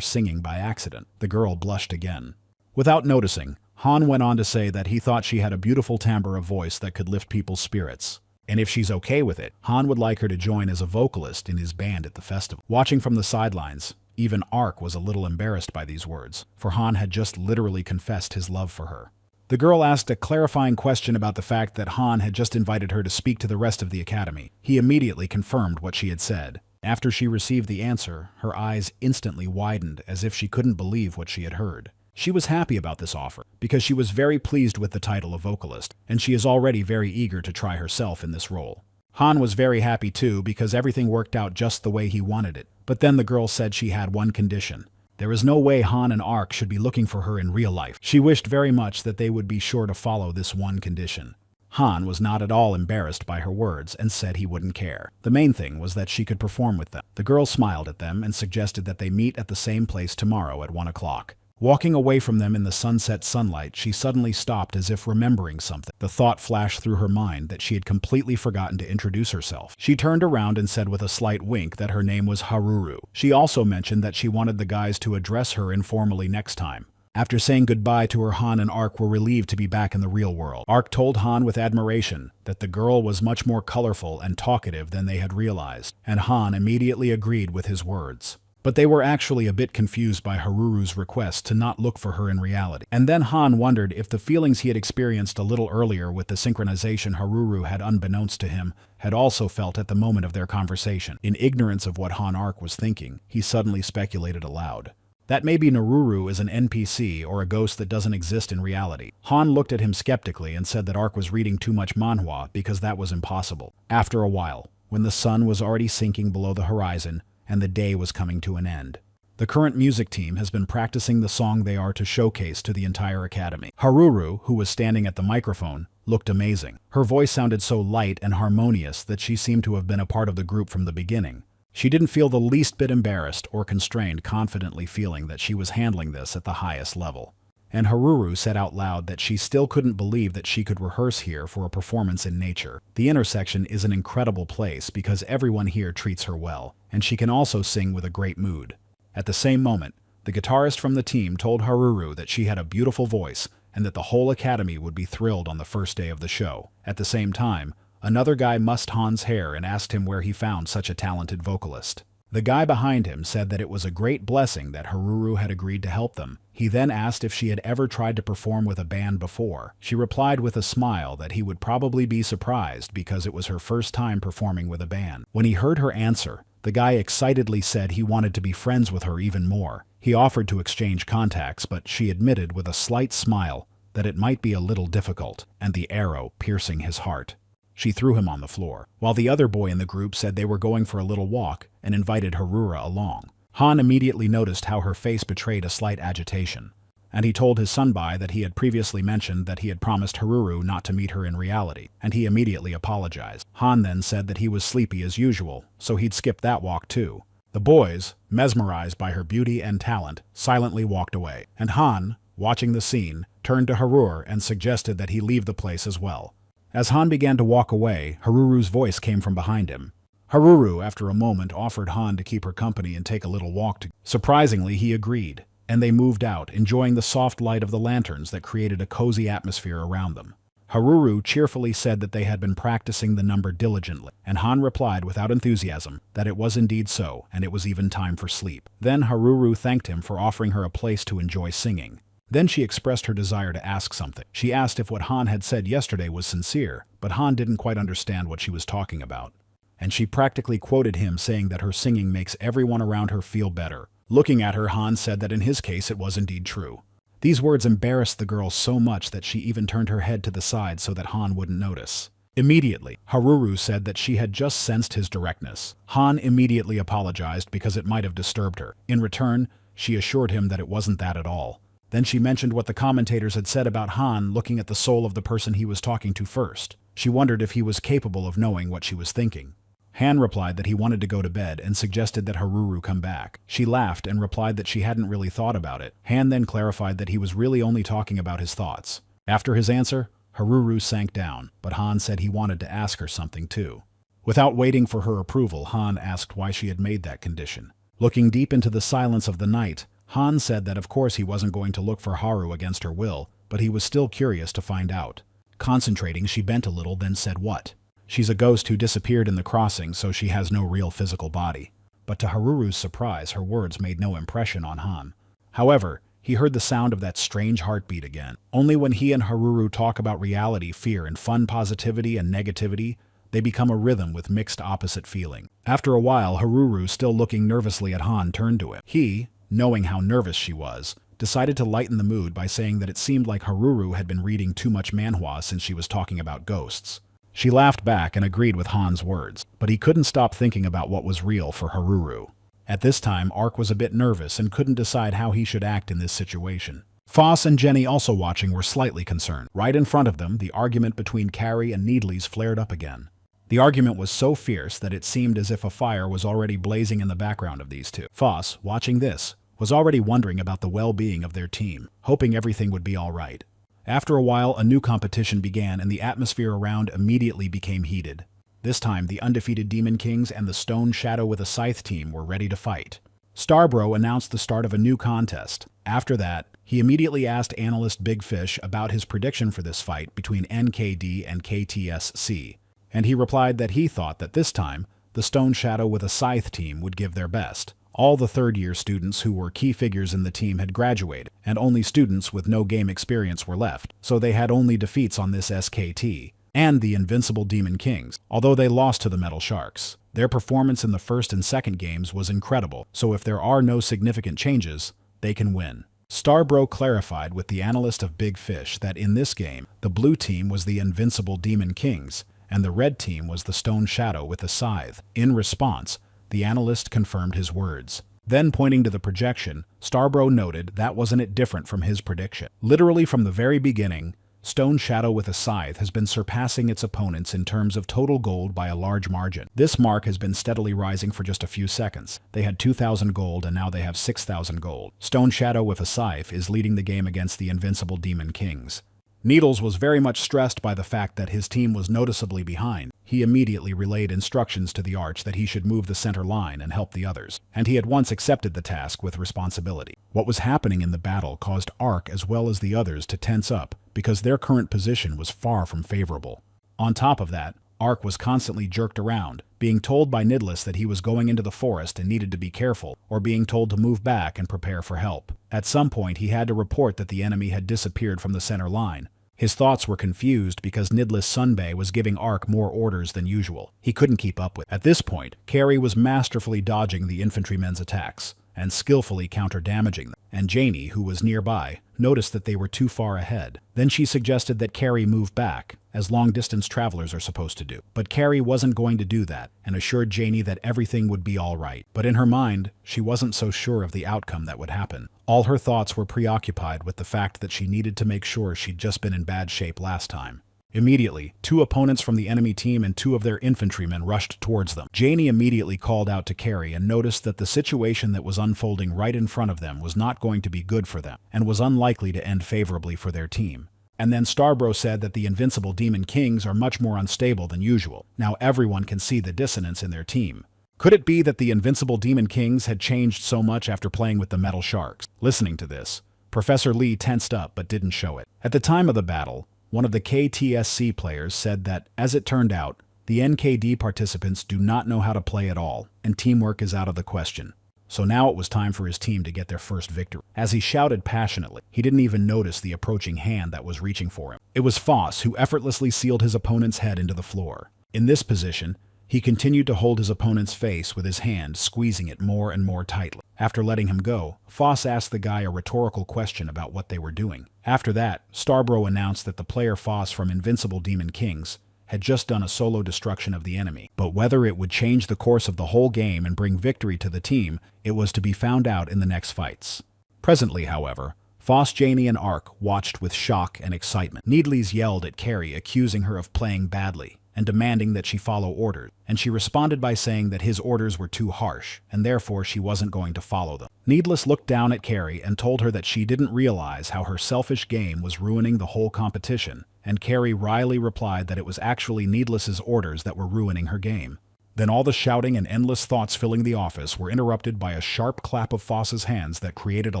singing by accident. The girl blushed again. Without noticing, Han went on to say that he thought she had a beautiful timbre of voice that could lift people's spirits. And if she's okay with it, Han would like her to join as a vocalist in his band at the festival. Watching from the sidelines, even Ark was a little embarrassed by these words, for Han had just literally confessed his love for her. The girl asked a clarifying question about the fact that Han had just invited her to speak to the rest of the academy. He immediately confirmed what she had said. After she received the answer, her eyes instantly widened as if she couldn't believe what she had heard. She was happy about this offer, because she was very pleased with the title of vocalist, and she is already very eager to try herself in this role. Han was very happy too, because everything worked out just the way he wanted it. But then the girl said she had one condition. There is no way Han and Ark should be looking for her in real life. She wished very much that they would be sure to follow this one condition. Han was not at all embarrassed by her words and said he wouldn't care. The main thing was that she could perform with them. The girl smiled at them and suggested that they meet at the same place tomorrow at 1 o'clock. Walking away from them in the sunset sunlight, she suddenly stopped as if remembering something. The thought flashed through her mind that she had completely forgotten to introduce herself. She turned around and said with a slight wink that her name was Haruru. She also mentioned that she wanted the guys to address her informally next time. After saying goodbye to her, Han and Ark were relieved to be back in the real world. Ark told Han with admiration that the girl was much more colorful and talkative than they had realized, and Han immediately agreed with his words. But they were actually a bit confused by Haruru's request to not look for her in reality. And then Han wondered if the feelings he had experienced a little earlier with the synchronization Haruru had, unbeknownst to him, had also felt at the moment of their conversation. In ignorance of what Han Ark was thinking, he suddenly speculated aloud. That maybe Naruru is an NPC or a ghost that doesn't exist in reality. Han looked at him skeptically and said that Ark was reading too much manhwa because that was impossible. After a while, when the sun was already sinking below the horizon, and the day was coming to an end. The current music team has been practicing the song they are to showcase to the entire academy. Haruru, who was standing at the microphone, looked amazing. Her voice sounded so light and harmonious that she seemed to have been a part of the group from the beginning. She didn't feel the least bit embarrassed or constrained, confidently feeling that she was handling this at the highest level. And Haruru said out loud that she still couldn't believe that she could rehearse here for a performance in nature. The intersection is an incredible place because everyone here treats her well, and she can also sing with a great mood. At the same moment, the guitarist from the team told Haruru that she had a beautiful voice and that the whole academy would be thrilled on the first day of the show. At the same time, another guy mussed Han's hair and asked him where he found such a talented vocalist. The guy behind him said that it was a great blessing that Haruru had agreed to help them. He then asked if she had ever tried to perform with a band before. She replied with a smile that he would probably be surprised because it was her first time performing with a band. When he heard her answer, the guy excitedly said he wanted to be friends with her even more. He offered to exchange contacts, but she admitted with a slight smile that it might be a little difficult, and the arrow piercing his heart. She threw him on the floor, while the other boy in the group said they were going for a little walk and invited Harura along. Han immediately noticed how her face betrayed a slight agitation. and he told his sunbai that he had previously mentioned that he had promised Haruru not to meet her in reality, and he immediately apologized. Han then said that he was sleepy as usual, so he'd skip that walk too. The boys, mesmerized by her beauty and talent, silently walked away, and Han, watching the scene, turned to Haruru and suggested that he leave the place as well. As Han began to walk away, Haruru's voice came from behind him. Haruru, after a moment, offered Han to keep her company and take a little walk together. Surprisingly, he agreed, and they moved out, enjoying the soft light of the lanterns that created a cozy atmosphere around them. Haruru cheerfully said that they had been practicing the number diligently, and Han replied without enthusiasm that it was indeed so, and it was even time for sleep. Then Haruru thanked him for offering her a place to enjoy singing. Then she expressed her desire to ask something. She asked if what Han had said yesterday was sincere, but Han didn't quite understand what she was talking about. And she practically quoted him saying that her singing makes everyone around her feel better. Looking at her, Han said that in his case it was indeed true. These words embarrassed the girl so much that she even turned her head to the side so that Han wouldn't notice. Immediately, Haruru said that she had just sensed his directness. Han immediately apologized because it might have disturbed her. In return, she assured him that it wasn't that at all. Then she mentioned what the commentators had said about Han looking at the soul of the person he was talking to first. She wondered if he was capable of knowing what she was thinking. Han replied that he wanted to go to bed and suggested that Haruru come back. She laughed and replied that she hadn't really thought about it. Han then clarified that he was really only talking about his thoughts. After his answer, Haruru sank down, but Han said he wanted to ask her something too. Without waiting for her approval, Han asked why she had made that condition. Looking deep into the silence of the night, Han said that of course he wasn't going to look for Haru against her will, but he was still curious to find out. Concentrating, she bent a little, then said, "What?" She's a ghost who disappeared in the crossing, so she has no real physical body. But to Haruru's surprise, her words made no impression on Han. However, he heard the sound of that strange heartbeat again. Only when he and Haruru talk about reality, fear, and fun, positivity and negativity, they become a rhythm with mixed opposite feeling. After a while, Haruru, still looking nervously at Han, turned to him. He, knowing how nervous she was, decided to lighten the mood by saying that it seemed like Haruru had been reading too much manhwa since she was talking about ghosts. She laughed back and agreed with Han's words, but he couldn't stop thinking about what was real for Haruru. At this time, Ark was a bit nervous and couldn't decide how he should act in this situation. Foss and Jenny, also watching, were slightly concerned. Right in front of them, the argument between Carrie and Needles flared up again. The argument was so fierce that it seemed as if a fire was already blazing in the background of these two. Foss, watching this, was already wondering about the well-being of their team, hoping everything would be all right. After a while, a new competition began and the atmosphere around immediately became heated. This time, the undefeated Demon Kings and the Stone Shadow with a Scythe team were ready to fight. Starbro announced the start of a new contest. After that, he immediately asked analyst Big Fish about his prediction for this fight between NKD and KTSC, and he replied that he thought that this time, the Stone Shadow with a Scythe team would give their best. All the third-year students who were key figures in the team had graduated, and only students with no game experience were left, so they had only defeats on this SKT, and the invincible Demon Kings, although they lost to the Metal Sharks. Their performance in the first and second games was incredible, so if there are no significant changes, they can win. Starbro clarified with the analyst of Big Fish that in this game, the blue team was the invincible Demon Kings, and the red team was the Stone Shadow with a Scythe. In response, the analyst confirmed his words. Then, pointing to the projection, Starbro noted that wasn't it different from his prediction. Literally from the very beginning, Stone Shadow with a Scythe has been surpassing its opponents in terms of total gold by a large margin. This mark has been steadily rising for just a few seconds. They had 2,000 gold and now they have 6,000 gold. Stone Shadow with a Scythe is leading the game against the invincible Demon Kings. Needles was very much stressed by the fact that his team was noticeably behind. He immediately relayed instructions to the Arch that he should move the center line and help the others, and he at once accepted the task with responsibility. What was happening in the battle caused Arch as well as the others to tense up because their current position was far from favorable. On top of that, Arch was constantly jerked around, being told by Nidless that he was going into the forest and needed to be careful, or being told to move back and prepare for help. At some point, he had to report that the enemy had disappeared from the center line. His thoughts were confused because Nidless Sunbae was giving Ark more orders than usual. He couldn't keep up with. At this point, Carrie was masterfully dodging the infantrymen's attacks, and skillfully counter-damaging them. And Janie, who was nearby, noticed that they were too far ahead. Then she suggested that Carrie move back, as long-distance travelers are supposed to do. But Carrie wasn't going to do that, and assured Janie that everything would be all right. But in her mind, she wasn't so sure of the outcome that would happen. All her thoughts were preoccupied with the fact that she needed to make sure she'd just been in bad shape last time. Immediately, 2 opponents from the enemy team and 2 of their infantrymen rushed towards them. Janie immediately called out to Carrie and noticed that the situation that was unfolding right in front of them was not going to be good for them, and was unlikely to end favorably for their team. And then Starbro said that the invincible Demon Kings are much more unstable than usual. Now everyone can see the dissonance in their team. Could it be that the invincible Demon Kings had changed so much after playing with the Metal Sharks? Listening to this, Professor Lee tensed up but didn't show it. At the time of the battle, one of the KTSC players said that, as it turned out, the NKD participants do not know how to play at all, and teamwork is out of the question. So now it was time for his team to get their first victory. As he shouted passionately, he didn't even notice the approaching hand that was reaching for him. It was Foss who effortlessly sealed his opponent's head into the floor. In this position, he continued to hold his opponent's face with his hand, squeezing it more and more tightly. After letting him go, Foss asked the guy a rhetorical question about what they were doing. After that, Starbro announced that the player Foss from Invincible Demon Kings had just done a solo destruction of the enemy, but whether it would change the course of the whole game and bring victory to the team, it was to be found out in the next fights. Presently, however, Foss, Janie, and Ark watched with shock and excitement. Needles yelled at Carrie, accusing her of playing badly and demanding that she follow orders, and she responded by saying that his orders were too harsh, and therefore she wasn't going to follow them. Needless looked down at Carrie and told her that she didn't realize how her selfish game was ruining the whole competition, and Carrie wryly replied that it was actually Needless's orders that were ruining her game. Then all the shouting and endless thoughts filling the office were interrupted by a sharp clap of Foss's hands that created a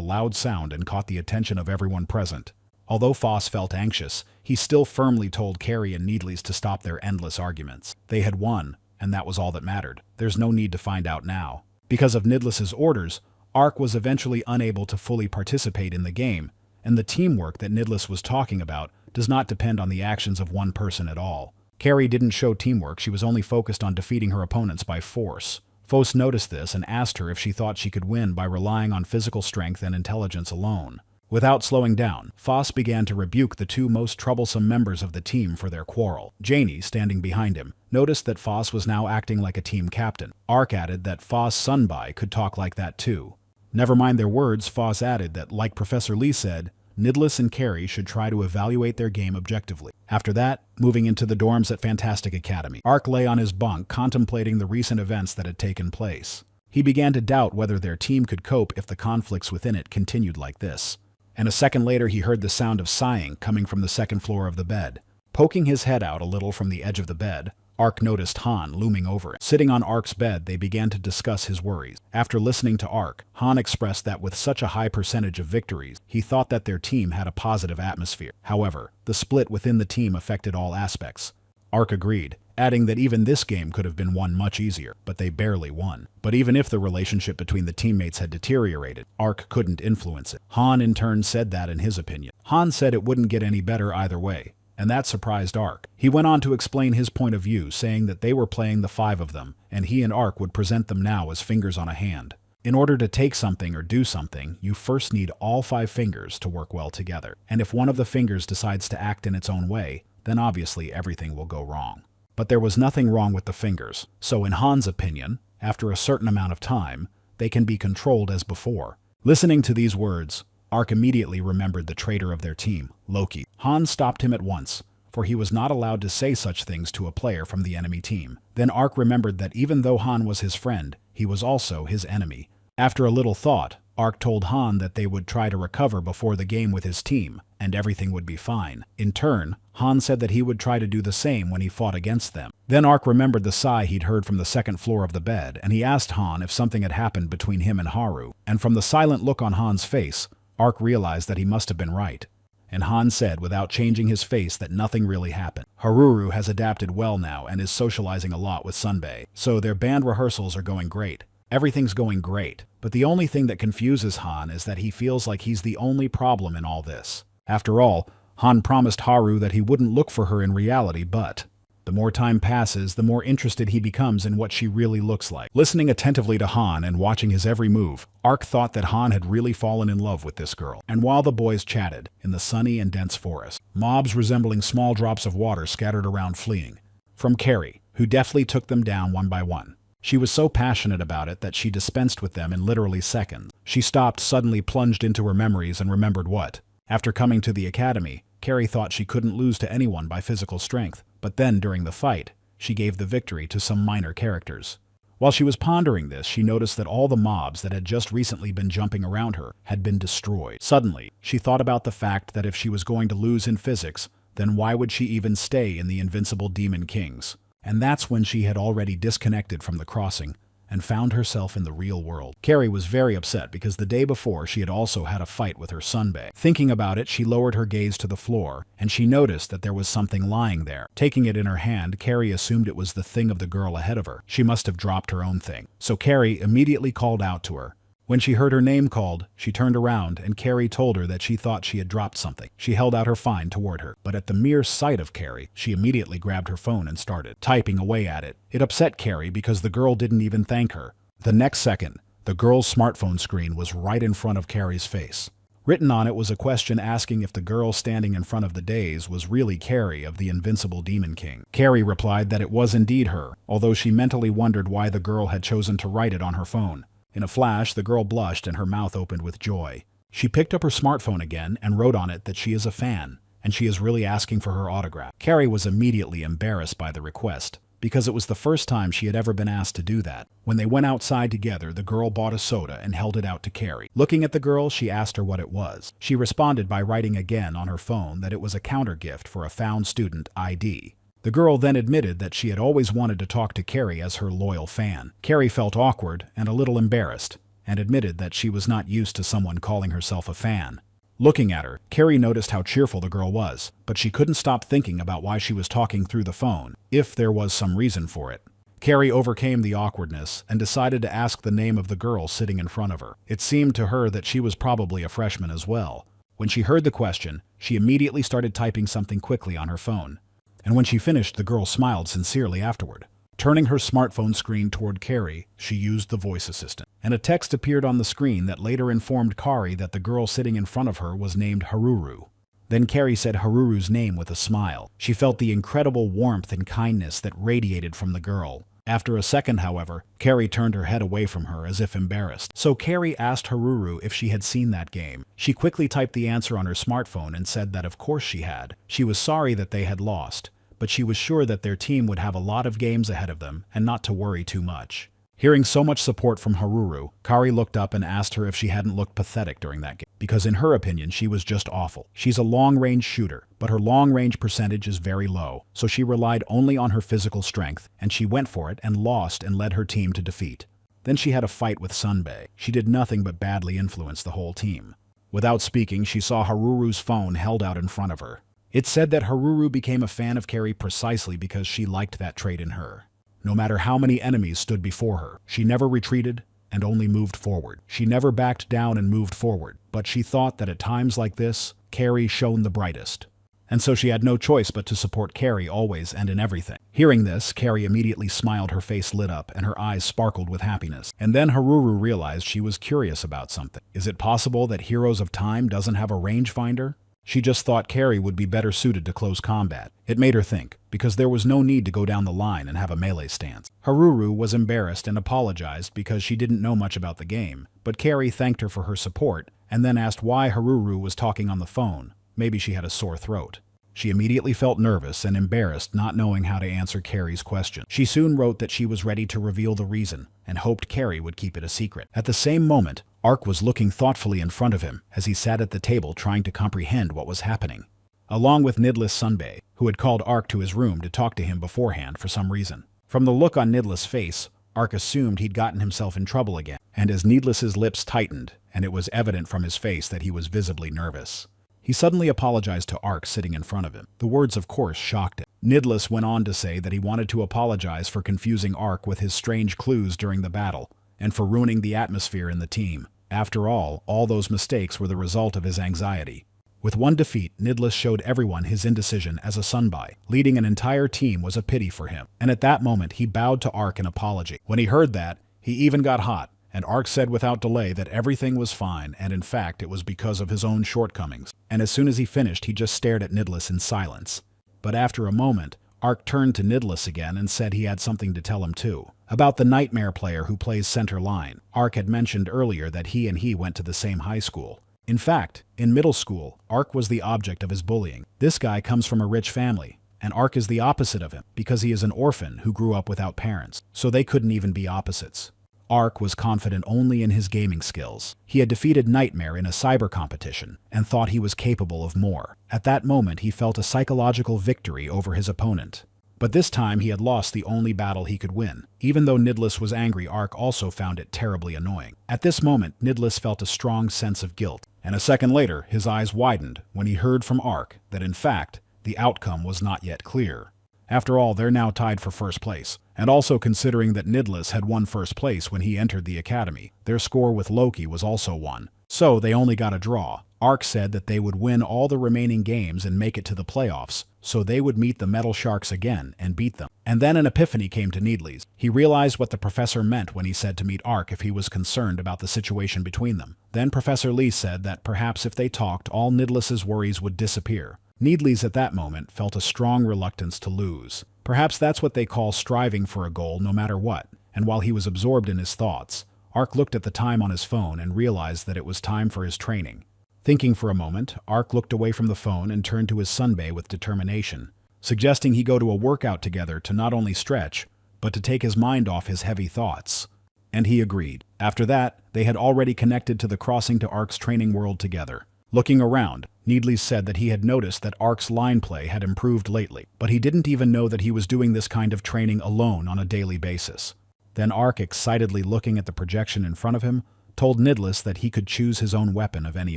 loud sound and caught the attention of everyone present. Although Foss felt anxious, he still firmly told Carrie and Needles to stop their endless arguments. They had won, and that was all that mattered. There's no need to find out now. Because of Needless's orders, Ark was eventually unable to fully participate in the game, and the teamwork that Needless was talking about does not depend on the actions of one person at all. Carrie didn't show teamwork, she was only focused on defeating her opponents by force. Foss noticed this and asked her if she thought she could win by relying on physical strength and intelligence alone. Without slowing down, Foss began to rebuke the 2 most troublesome members of the team for their quarrel. Janie, standing behind him, noticed that Foss was now acting like a team captain. Ark added that Foss Sunbai could talk like that too. Never mind their words, Foss added that, like Professor Lee said, Needless and Carrie should try to evaluate their game objectively. After that, moving into the dorms at Fantastic Academy, Ark lay on his bunk contemplating the recent events that had taken place. He began to doubt whether their team could cope if the conflicts within it continued like this. And a second later he heard the sound of sighing coming from the second floor of the bed. Poking his head out a little from the edge of the bed, Ark noticed Han looming over it. Sitting on Ark's bed, they began to discuss his worries. After listening to Ark, Han expressed that with such a high percentage of victories, he thought that their team had a positive atmosphere. However, the split within the team affected all aspects. Ark agreed, adding that even this game could have been won much easier, but they barely won. But even if the relationship between the teammates had deteriorated, Ark couldn't influence it. Han in turn said that in his opinion. Han said it wouldn't get any better either way, and that surprised Ark. He went on to explain his point of view, saying that they were playing the 5 of them, and he and Ark would present them now as fingers on a hand. In order to take something or do something, you first need all 5 fingers to work well together. And if one of the fingers decides to act in its own way, then obviously everything will go wrong. But there was nothing wrong with the fingers, so in Han's opinion, after a certain amount of time, they can be controlled as before. Listening to these words, Ark immediately remembered the traitor of their team, Loki. Han stopped him at once, for he was not allowed to say such things to a player from the enemy team. Then Ark remembered that even though Han was his friend, he was also his enemy. After a little thought, Ark told Han that they would try to recover before the game with his team, and everything would be fine. In turn, Han said that he would try to do the same when he fought against them. Then Ark remembered the sigh he'd heard from the second floor of the bed, and he asked Han if something had happened between him and Haru. And from the silent look on Han's face, Ark realized that he must have been right. And Han said without changing his face that nothing really happened. Haruru has adapted well now and is socializing a lot with Sunbae, so their band rehearsals are going great. Everything's going great, but the only thing that confuses Han is that he feels like he's the only problem in all this. After all, Han promised Haru that he wouldn't look for her in reality, but The more time passes, the more interested he becomes in what she really looks like. Listening attentively to Han and watching his every move, Ark thought that Han had really fallen in love with this girl. And while the boys chatted, in the sunny and dense forest, mobs resembling small drops of water scattered around fleeing from Carrie, who deftly took them down one by one. She was so passionate about it that she dispensed with them in literally seconds. She stopped, suddenly plunged into her memories, and remembered what. After coming to the academy, Carrie thought she couldn't lose to anyone by physical strength, but then, during the fight, she gave the victory to some minor characters. While she was pondering this, she noticed that all the mobs that had just recently been jumping around her had been destroyed. Suddenly, she thought about the fact that if she was going to lose in physics, then why would she even stay in the Invincible Demon Kings? And that's when she had already disconnected from the crossing and found herself in the real world. Carrie was very upset because the day before she had also had a fight with her sunbae. Thinking about it, she lowered her gaze to the floor, and she noticed that there was something lying there. Taking it in her hand, Carrie assumed it was the thing of the girl ahead of her. She must have dropped her own thing. So Carrie immediately called out to her. When she heard her name called, she turned around, and Carrie told her that she thought she had dropped something. She held out her find toward her, but at the mere sight of Carrie, she immediately grabbed her phone and started typing away at it. It upset Carrie because the girl didn't even thank her. The next second, the girl's smartphone screen was right in front of Carrie's face. Written on it was a question asking if the girl standing in front of the days was really Carrie of the Invincible Demon King. Carrie replied that it was indeed her, although she mentally wondered why the girl had chosen to write it on her phone. In a flash, the girl blushed and her mouth opened with joy. She picked up her smartphone again and wrote on it that she is a fan, and she is really asking for her autograph. Carrie was immediately embarrassed by the request, because it was the first time she had ever been asked to do that. When they went outside together, the girl bought a soda and held it out to Carrie. Looking at the girl, she asked her what it was. She responded by writing again on her phone that it was a counter gift for a found student ID. The girl then admitted that she had always wanted to talk to Carrie as her loyal fan. Carrie felt awkward and a little embarrassed, and admitted that she was not used to someone calling herself a fan. Looking at her, Carrie noticed how cheerful the girl was, but she couldn't stop thinking about why she was talking through the phone, if there was some reason for it. Carrie overcame the awkwardness and decided to ask the name of the girl sitting in front of her. It seemed to her that she was probably a freshman as well. When she heard the question, she immediately started typing something quickly on her phone. And when she finished, the girl smiled sincerely afterward. Turning her smartphone screen toward Carrie, she used the voice assistant. And a text appeared on the screen that later informed Carrie that the girl sitting in front of her was named Haruru. Then Carrie said Haruru's name with a smile. She felt the incredible warmth and kindness that radiated from the girl. After a second, however, Carrie turned her head away from her as if embarrassed. So Carrie asked Haruru if she had seen that game. She quickly typed the answer on her smartphone and said that of course she had. She was sorry that they had lost, but she was sure that their team would have a lot of games ahead of them and not to worry too much. Hearing so much support from Haruru, Carrie looked up and asked her if she hadn't looked pathetic during that game, because in her opinion she was just awful. She's a long-range shooter, but her long-range percentage is very low, so she relied only on her physical strength, and she went for it and lost and led her team to defeat. Then she had a fight with Sunbae. She did nothing but badly influence the whole team. Without speaking, she saw Haruru's phone held out in front of her. It said that Haruru became a fan of Carrie precisely because she liked that trait in her. No matter how many enemies stood before her, she never retreated and only moved forward. She never backed down and moved forward, but she thought that at times like this, Carrie shone the brightest. And so she had no choice but to support Carrie always and in everything. Hearing this, Carrie immediately smiled, her face lit up, and her eyes sparkled with happiness. And then Haruru realized she was curious about something. Is it possible that Heroes of Time doesn't have a rangefinder? She just thought Carrie would be better suited to close combat. It made her think, because there was no need to go down the line and have a melee stance. Haruru was embarrassed and apologized because she didn't know much about the game, but Carrie thanked her for her support and then asked why Haruru was talking on the phone. Maybe she had a sore throat. She immediately felt nervous and embarrassed, not knowing how to answer Carrie's question. She soon wrote that she was ready to reveal the reason and hoped Carrie would keep it a secret. At the same moment, Ark was looking thoughtfully in front of him as he sat at the table trying to comprehend what was happening, along with Nidless Sunbae, who had called Ark to his room to talk to him beforehand for some reason. From the look on Nidless' face, Ark assumed he'd gotten himself in trouble again, and as Needless's lips tightened, and it was evident from his face that he was visibly nervous, he suddenly apologized to Ark sitting in front of him. The words, of course, shocked him. Nidless went on to say that he wanted to apologize for confusing Ark with his strange clues during the battle, and for ruining the atmosphere in the team. After all those mistakes were the result of his anxiety. With one defeat, Nidless showed everyone his indecision as a sunbai. Leading an entire team was a pity for him, and at that moment he bowed to Ark in apology. When he heard that, he even got hot, and Ark said without delay that everything was fine, and in fact it was because of his own shortcomings. And as soon as he finished, he just stared at Nidless in silence. But after a moment, Ark turned to Nidless again and said he had something to tell him too. About the nightmare player who plays center line. Ark had mentioned earlier that he went to the same high school. In fact, in middle school, Ark was the object of his bullying. This guy comes from a rich family, and Ark is the opposite of him because he is an orphan who grew up without parents, so they couldn't even be opposites. Ark was confident only in his gaming skills. He had defeated Nightmare in a cyber competition and thought he was capable of more. At that moment, he felt a psychological victory over his opponent. But this time he had lost the only battle he could win. Even though Nidless was angry, Ark also found it terribly annoying. At this moment, Nidless felt a strong sense of guilt, and a second later, his eyes widened when he heard from Ark that in fact, the outcome was not yet clear. After all, they're now tied for first place, and also considering that Nidless had won first place when he entered the academy, their score with Loki was also 1. So they only got a draw. Ark said that they would win all the remaining games and make it to the playoffs, so they would meet the Metal Sharks again and beat them. And then an epiphany came to Nidless. He realized what the professor meant when he said to meet Ark if he was concerned about the situation between them. Then Professor Lee said that perhaps if they talked, all Nidless's worries would disappear. Nidless at that moment felt a strong reluctance to lose. Perhaps that's what they call striving for a goal no matter what. And while he was absorbed in his thoughts, Ark looked at the time on his phone and realized that it was time for his training. Thinking for a moment, Ark looked away from the phone and turned to his sunbae with determination, suggesting he go to a workout together to not only stretch, but to take his mind off his heavy thoughts. And he agreed. After that, they had already connected to the crossing to Ark's training world together. Looking around, Nidless said that he had noticed that Ark's line play had improved lately, but he didn't even know that he was doing this kind of training alone on a daily basis. Then Ark, excitedly looking at the projection in front of him, told Nidless that he could choose his own weapon of any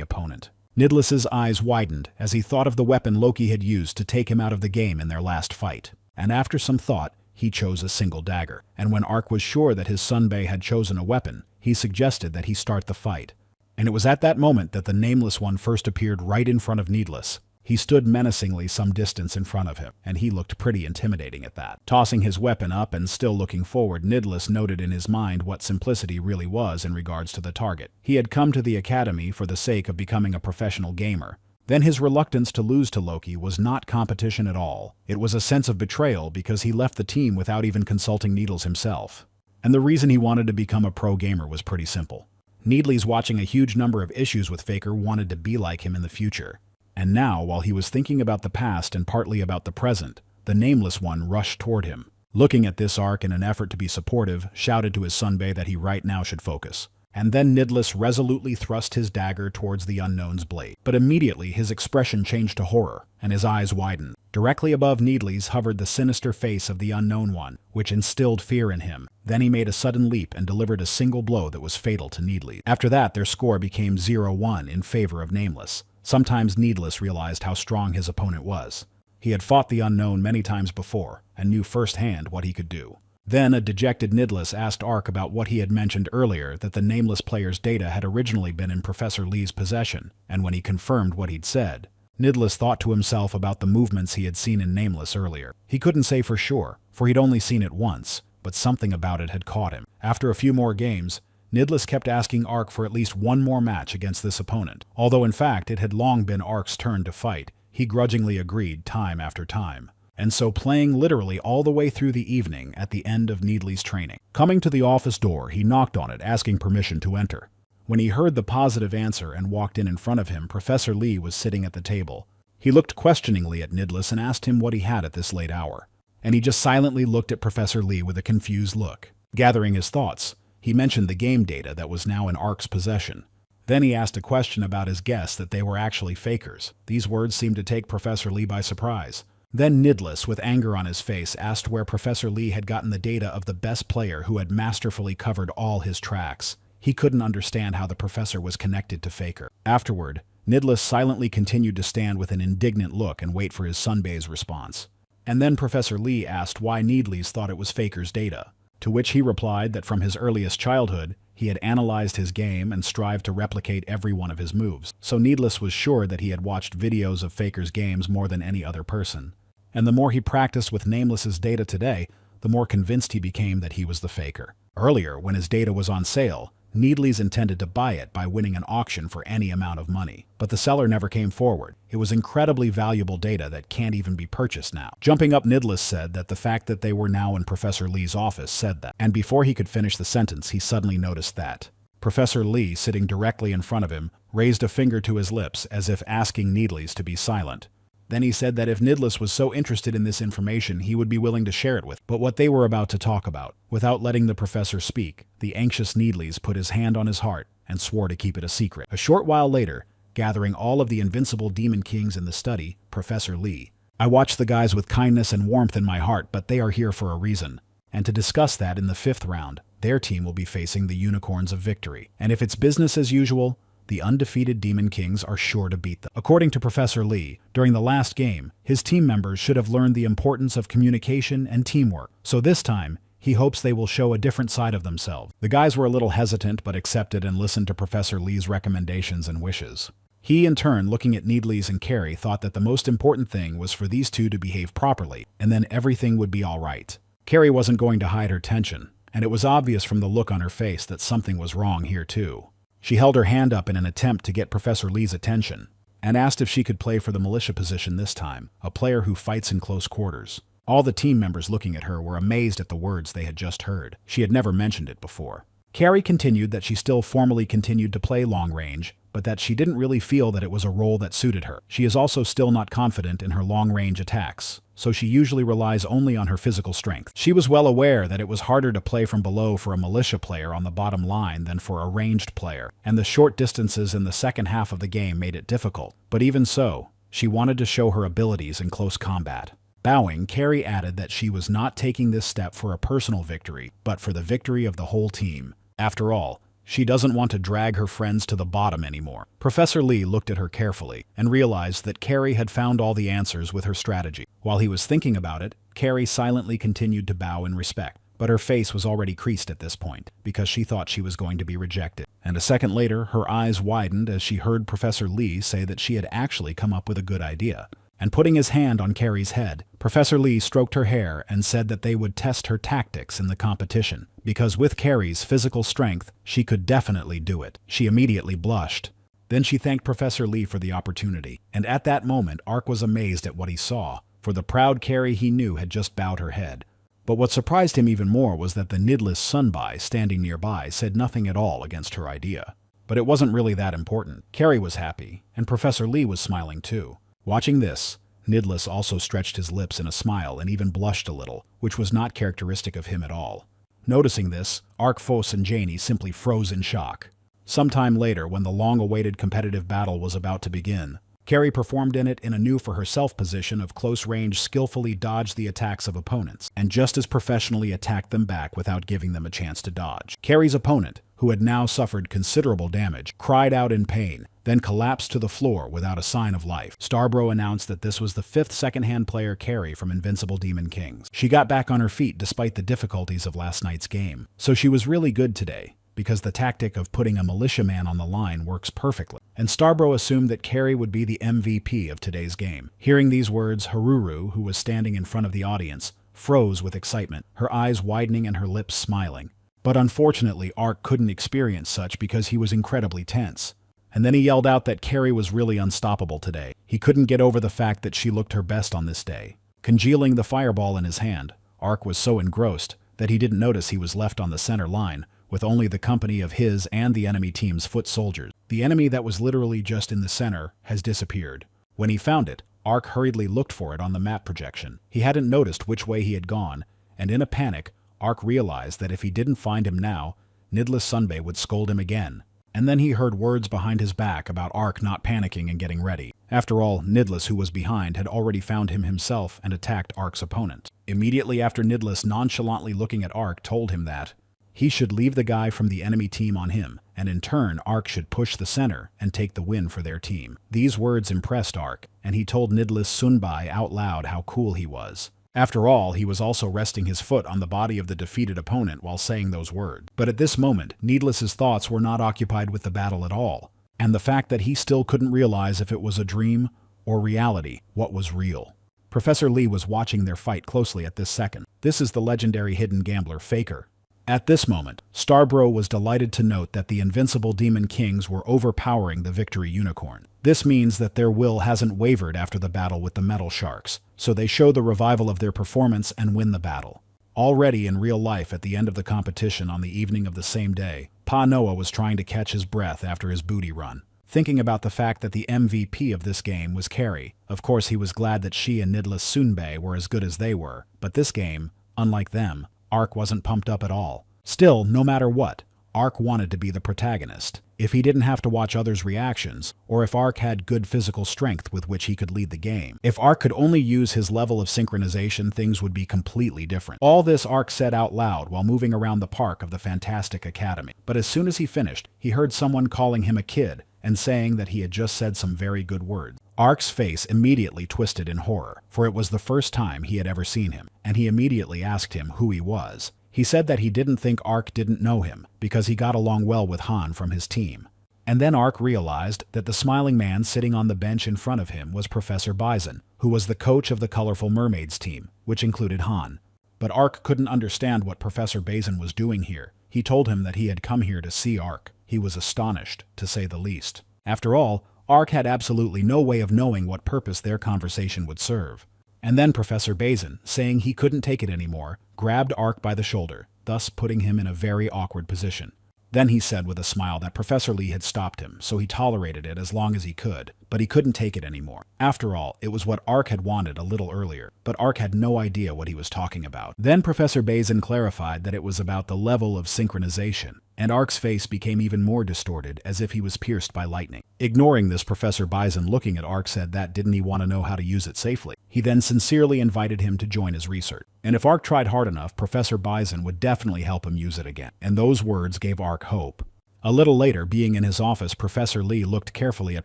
opponent. Nidless's eyes widened as he thought of the weapon Loki had used to take him out of the game in their last fight. And after some thought, he chose a single dagger. And when Ark was sure that his sunbae had chosen a weapon, he suggested that he start the fight. And it was at that moment that the Nameless One first appeared right in front of Nidless. He stood menacingly some distance in front of him, and he looked pretty intimidating at that. Tossing his weapon up and still looking forward, Nidless noted in his mind what simplicity really was in regards to the target. He had come to the academy for the sake of becoming a professional gamer. Then his reluctance to lose to Loki was not competition at all. It was a sense of betrayal because he left the team without even consulting Needles himself. And the reason he wanted to become a pro gamer was pretty simple. Nidless, watching a huge number of issues with Faker, wanted to be like him in the future. And now, while he was thinking about the past and partly about the present, the Nameless One rushed toward him. Looking at this Ark in an effort to be supportive, shouted to his sunbae that he right now should focus. And then Nidless resolutely thrust his dagger towards the unknown's blade. But immediately his expression changed to horror, and his eyes widened. Directly above Nidless hovered the sinister face of the Unknown One, which instilled fear in him. Then he made a sudden leap and delivered a single blow that was fatal to Nidless. After that, their score became 0-1 in favor of Nameless. Sometimes Nidless realized how strong his opponent was. He had fought the Unknown many times before, and knew firsthand what he could do. Then a dejected Nidless asked Ark about what he had mentioned earlier, that the Nameless player's data had originally been in Professor Lee's possession, and when he confirmed what he'd said, Nidless thought to himself about the movements he had seen in Nameless earlier. He couldn't say for sure, for he'd only seen it once, but something about it had caught him. After a few more games, Nidless kept asking Ark for at least one more match against this opponent. Although in fact it had long been Ark's turn to fight, he grudgingly agreed time after time. And so playing literally all the way through the evening at the end of Nidless' training. Coming to the office door, he knocked on it, asking permission to enter. When he heard the positive answer and walked in front of him, Professor Lee was sitting at the table. He looked questioningly at Nidless and asked him what he had at this late hour. And he just silently looked at Professor Lee with a confused look. Gathering his thoughts, he mentioned the game data that was now in Ark's possession. Then he asked a question about his guess that they were actually fakers. These words seemed to take Professor Lee by surprise. Then Nidless, with anger on his face, asked where Professor Lee had gotten the data of the best player who had masterfully covered all his tracks. He couldn't understand how the professor was connected to Faker. Afterward, Nidless silently continued to stand with an indignant look and wait for his sunbae's response. And then Professor Lee asked why Nidless thought it was Faker's data. To which he replied that from his earliest childhood, he had analyzed his game and strived to replicate every one of his moves. So Needless was sure that he had watched videos of Faker's games more than any other person. And the more he practiced with Nameless's data today, the more convinced he became that he was the Faker. Earlier, when his data was on sale, Needless intended to buy it by winning an auction for any amount of money. But the seller never came forward. It was incredibly valuable data that can't even be purchased now. Jumping up, Needless said that the fact that they were now in Professor Lee's office said that. And before he could finish the sentence, he suddenly noticed that Professor Lee, sitting directly in front of him, raised a finger to his lips as if asking Needless to be silent. Then he said that if Needless was so interested in this information, he would be willing to share it with. But what they were about to talk about, without letting the professor speak, the anxious Needless put his hand on his heart and swore to keep it a secret. A short while later, gathering all of the invincible demon kings in the study, Professor Lee, I watch the guys with kindness and warmth in my heart, but they are here for a reason. And to discuss that in the 5th round, their team will be facing the Unicorns of Victory. And if it's business as usual, the undefeated Demon Kings are sure to beat them. According to Professor Lee, during the last game, his team members should have learned the importance of communication and teamwork. So this time, he hopes they will show a different side of themselves. The guys were a little hesitant but accepted and listened to Professor Lee's recommendations and wishes. He, in turn, looking at Needless and Carrie, thought that the most important thing was for these two to behave properly, and then everything would be all right. Carrie wasn't going to hide her tension, and it was obvious from the look on her face that something was wrong here too. She held her hand up in an attempt to get Professor Lee's attention, and asked if she could play for the militia position this time, a player who fights in close quarters. All the team members looking at her were amazed at the words they had just heard. She had never mentioned it before. Carrie continued that she still formally continued to play long range, but that she didn't really feel that it was a role that suited her. She is also still not confident in her long-range attacks, so she usually relies only on her physical strength. She was well aware that it was harder to play from below for a militia player on the bottom line than for a ranged player, and the short distances in the second half of the game made it difficult. But even so, she wanted to show her abilities in close combat. Bowing, Carrie added that she was not taking this step for a personal victory, but for the victory of the whole team. After all, she doesn't want to drag her friends to the bottom anymore. Professor Lee looked at her carefully and realized that Carrie had found all the answers with her strategy. While he was thinking about it, Carrie silently continued to bow in respect, but her face was already creased at this point because she thought she was going to be rejected. And a second later, her eyes widened as she heard Professor Lee say that she had actually come up with a good idea. And putting his hand on Carrie's head, Professor Lee stroked her hair and said that they would test her tactics in the competition, because with Carrie's physical strength, she could definitely do it. She immediately blushed. Then she thanked Professor Lee for the opportunity, and at that moment, Ark was amazed at what he saw, for the proud Carrie he knew had just bowed her head. But what surprised him even more was that the Nidless Sunbai standing nearby said nothing at all against her idea. But it wasn't really that important. Carrie was happy, and Professor Lee was smiling too. Watching this, Nidless also stretched his lips in a smile and even blushed a little, which was not characteristic of him at all. Noticing this, Ark, Fos, and Janie simply froze in shock. Sometime later, when the long-awaited competitive battle was about to begin, Carrie performed in it in a new-for-herself position of close range, skillfully dodged the attacks of opponents, and just as professionally attacked them back without giving them a chance to dodge. Carrie's opponent, who had now suffered considerable damage, cried out in pain, then collapsed to the floor without a sign of life. Starbro announced that this was the 5th second-hand player Carrie from Invincible Demon Kings. She got back on her feet despite the difficulties of last night's game, so she was really good today, because the tactic of putting a militiaman on the line works perfectly. And Starbro assumed that Carrie would be the MVP of today's game. Hearing these words, Haruru, who was standing in front of the audience, froze with excitement, her eyes widening and her lips smiling. But unfortunately, Ark couldn't experience such because he was incredibly tense. And then he yelled out that Carrie was really unstoppable today. He couldn't get over the fact that she looked her best on this day. Congealing the fireball in his hand, Ark was so engrossed that he didn't notice he was left on the center line, with only the company of his and the enemy team's foot soldiers. The enemy that was literally just in the center has disappeared. When he found it, Ark hurriedly looked for it on the map projection. He hadn't noticed which way he had gone, and in a panic, Ark realized that if he didn't find him now, Nidless Sunbae would scold him again. And then he heard words behind his back about Ark not panicking and getting ready. After all, Nidless, who was behind, had already found him himself and attacked Ark's opponent. Immediately after, Nidless, nonchalantly looking at Ark, told him that he should leave the guy from the enemy team on him, and in turn, Ark should push the center and take the win for their team. These words impressed Ark, and he told Nidless Sunbai out loud how cool he was. After all, he was also resting his foot on the body of the defeated opponent while saying those words. But at this moment, Needless's thoughts were not occupied with the battle at all, and the fact that he still couldn't realize if it was a dream or reality, what was real. Professor Lee was watching their fight closely at this second. This is the legendary hidden gambler Faker. At this moment, Starbro was delighted to note that the invincible demon kings were overpowering the victory unicorn. This means that their will hasn't wavered after the battle with the metal sharks, so they show the revival of their performance and win the battle. Already in real life at the end of the competition on the evening of the same day, Pa Noah was trying to catch his breath after his booty run, thinking about the fact that the MVP of this game was Carrie. Of course, he was glad that she and Nidless Sunbae were as good as they were, but this game, unlike them, Ark wasn't pumped up at all. Still, no matter what, Ark wanted to be the protagonist. If he didn't have to watch others' reactions, or if Ark had good physical strength with which he could lead the game. If Ark could only use his level of synchronization, things would be completely different. All this Ark said out loud while moving around the park of the Fantastic Academy. But as soon as he finished, he heard someone calling him a kid and saying that he had just said some very good words. Ark's face immediately twisted in horror, for it was the first time he had ever seen him, and he immediately asked him who he was. He said that he didn't think Ark didn't know him, because he got along well with Han from his team. And then Ark realized that the smiling man sitting on the bench in front of him was Professor Bison, who was the coach of the Colorful Mermaids team, which included Han. But Ark couldn't understand what Professor Bison was doing here. He told him that he had come here to see Ark. He was astonished, to say the least. After all, Ark had absolutely no way of knowing what purpose their conversation would serve. And then Professor Bison, saying he couldn't take it anymore, grabbed Ark by the shoulder, thus putting him in a very awkward position. Then he said with a smile that Professor Lee had stopped him, so he tolerated it as long as he could, but he couldn't take it anymore. After all, it was what Ark had wanted a little earlier, but Ark had no idea what he was talking about. Then Professor Bison clarified that it was about the level of synchronization, and Ark's face became even more distorted, as if he was pierced by lightning. Ignoring this, Professor Bison, looking at Ark, said that didn't he want to know how to use it safely. He then sincerely invited him to join his research. And if Ark tried hard enough, Professor Bison would definitely help him use it again. And those words gave Ark hope. A little later, being in his office, Professor Lee looked carefully at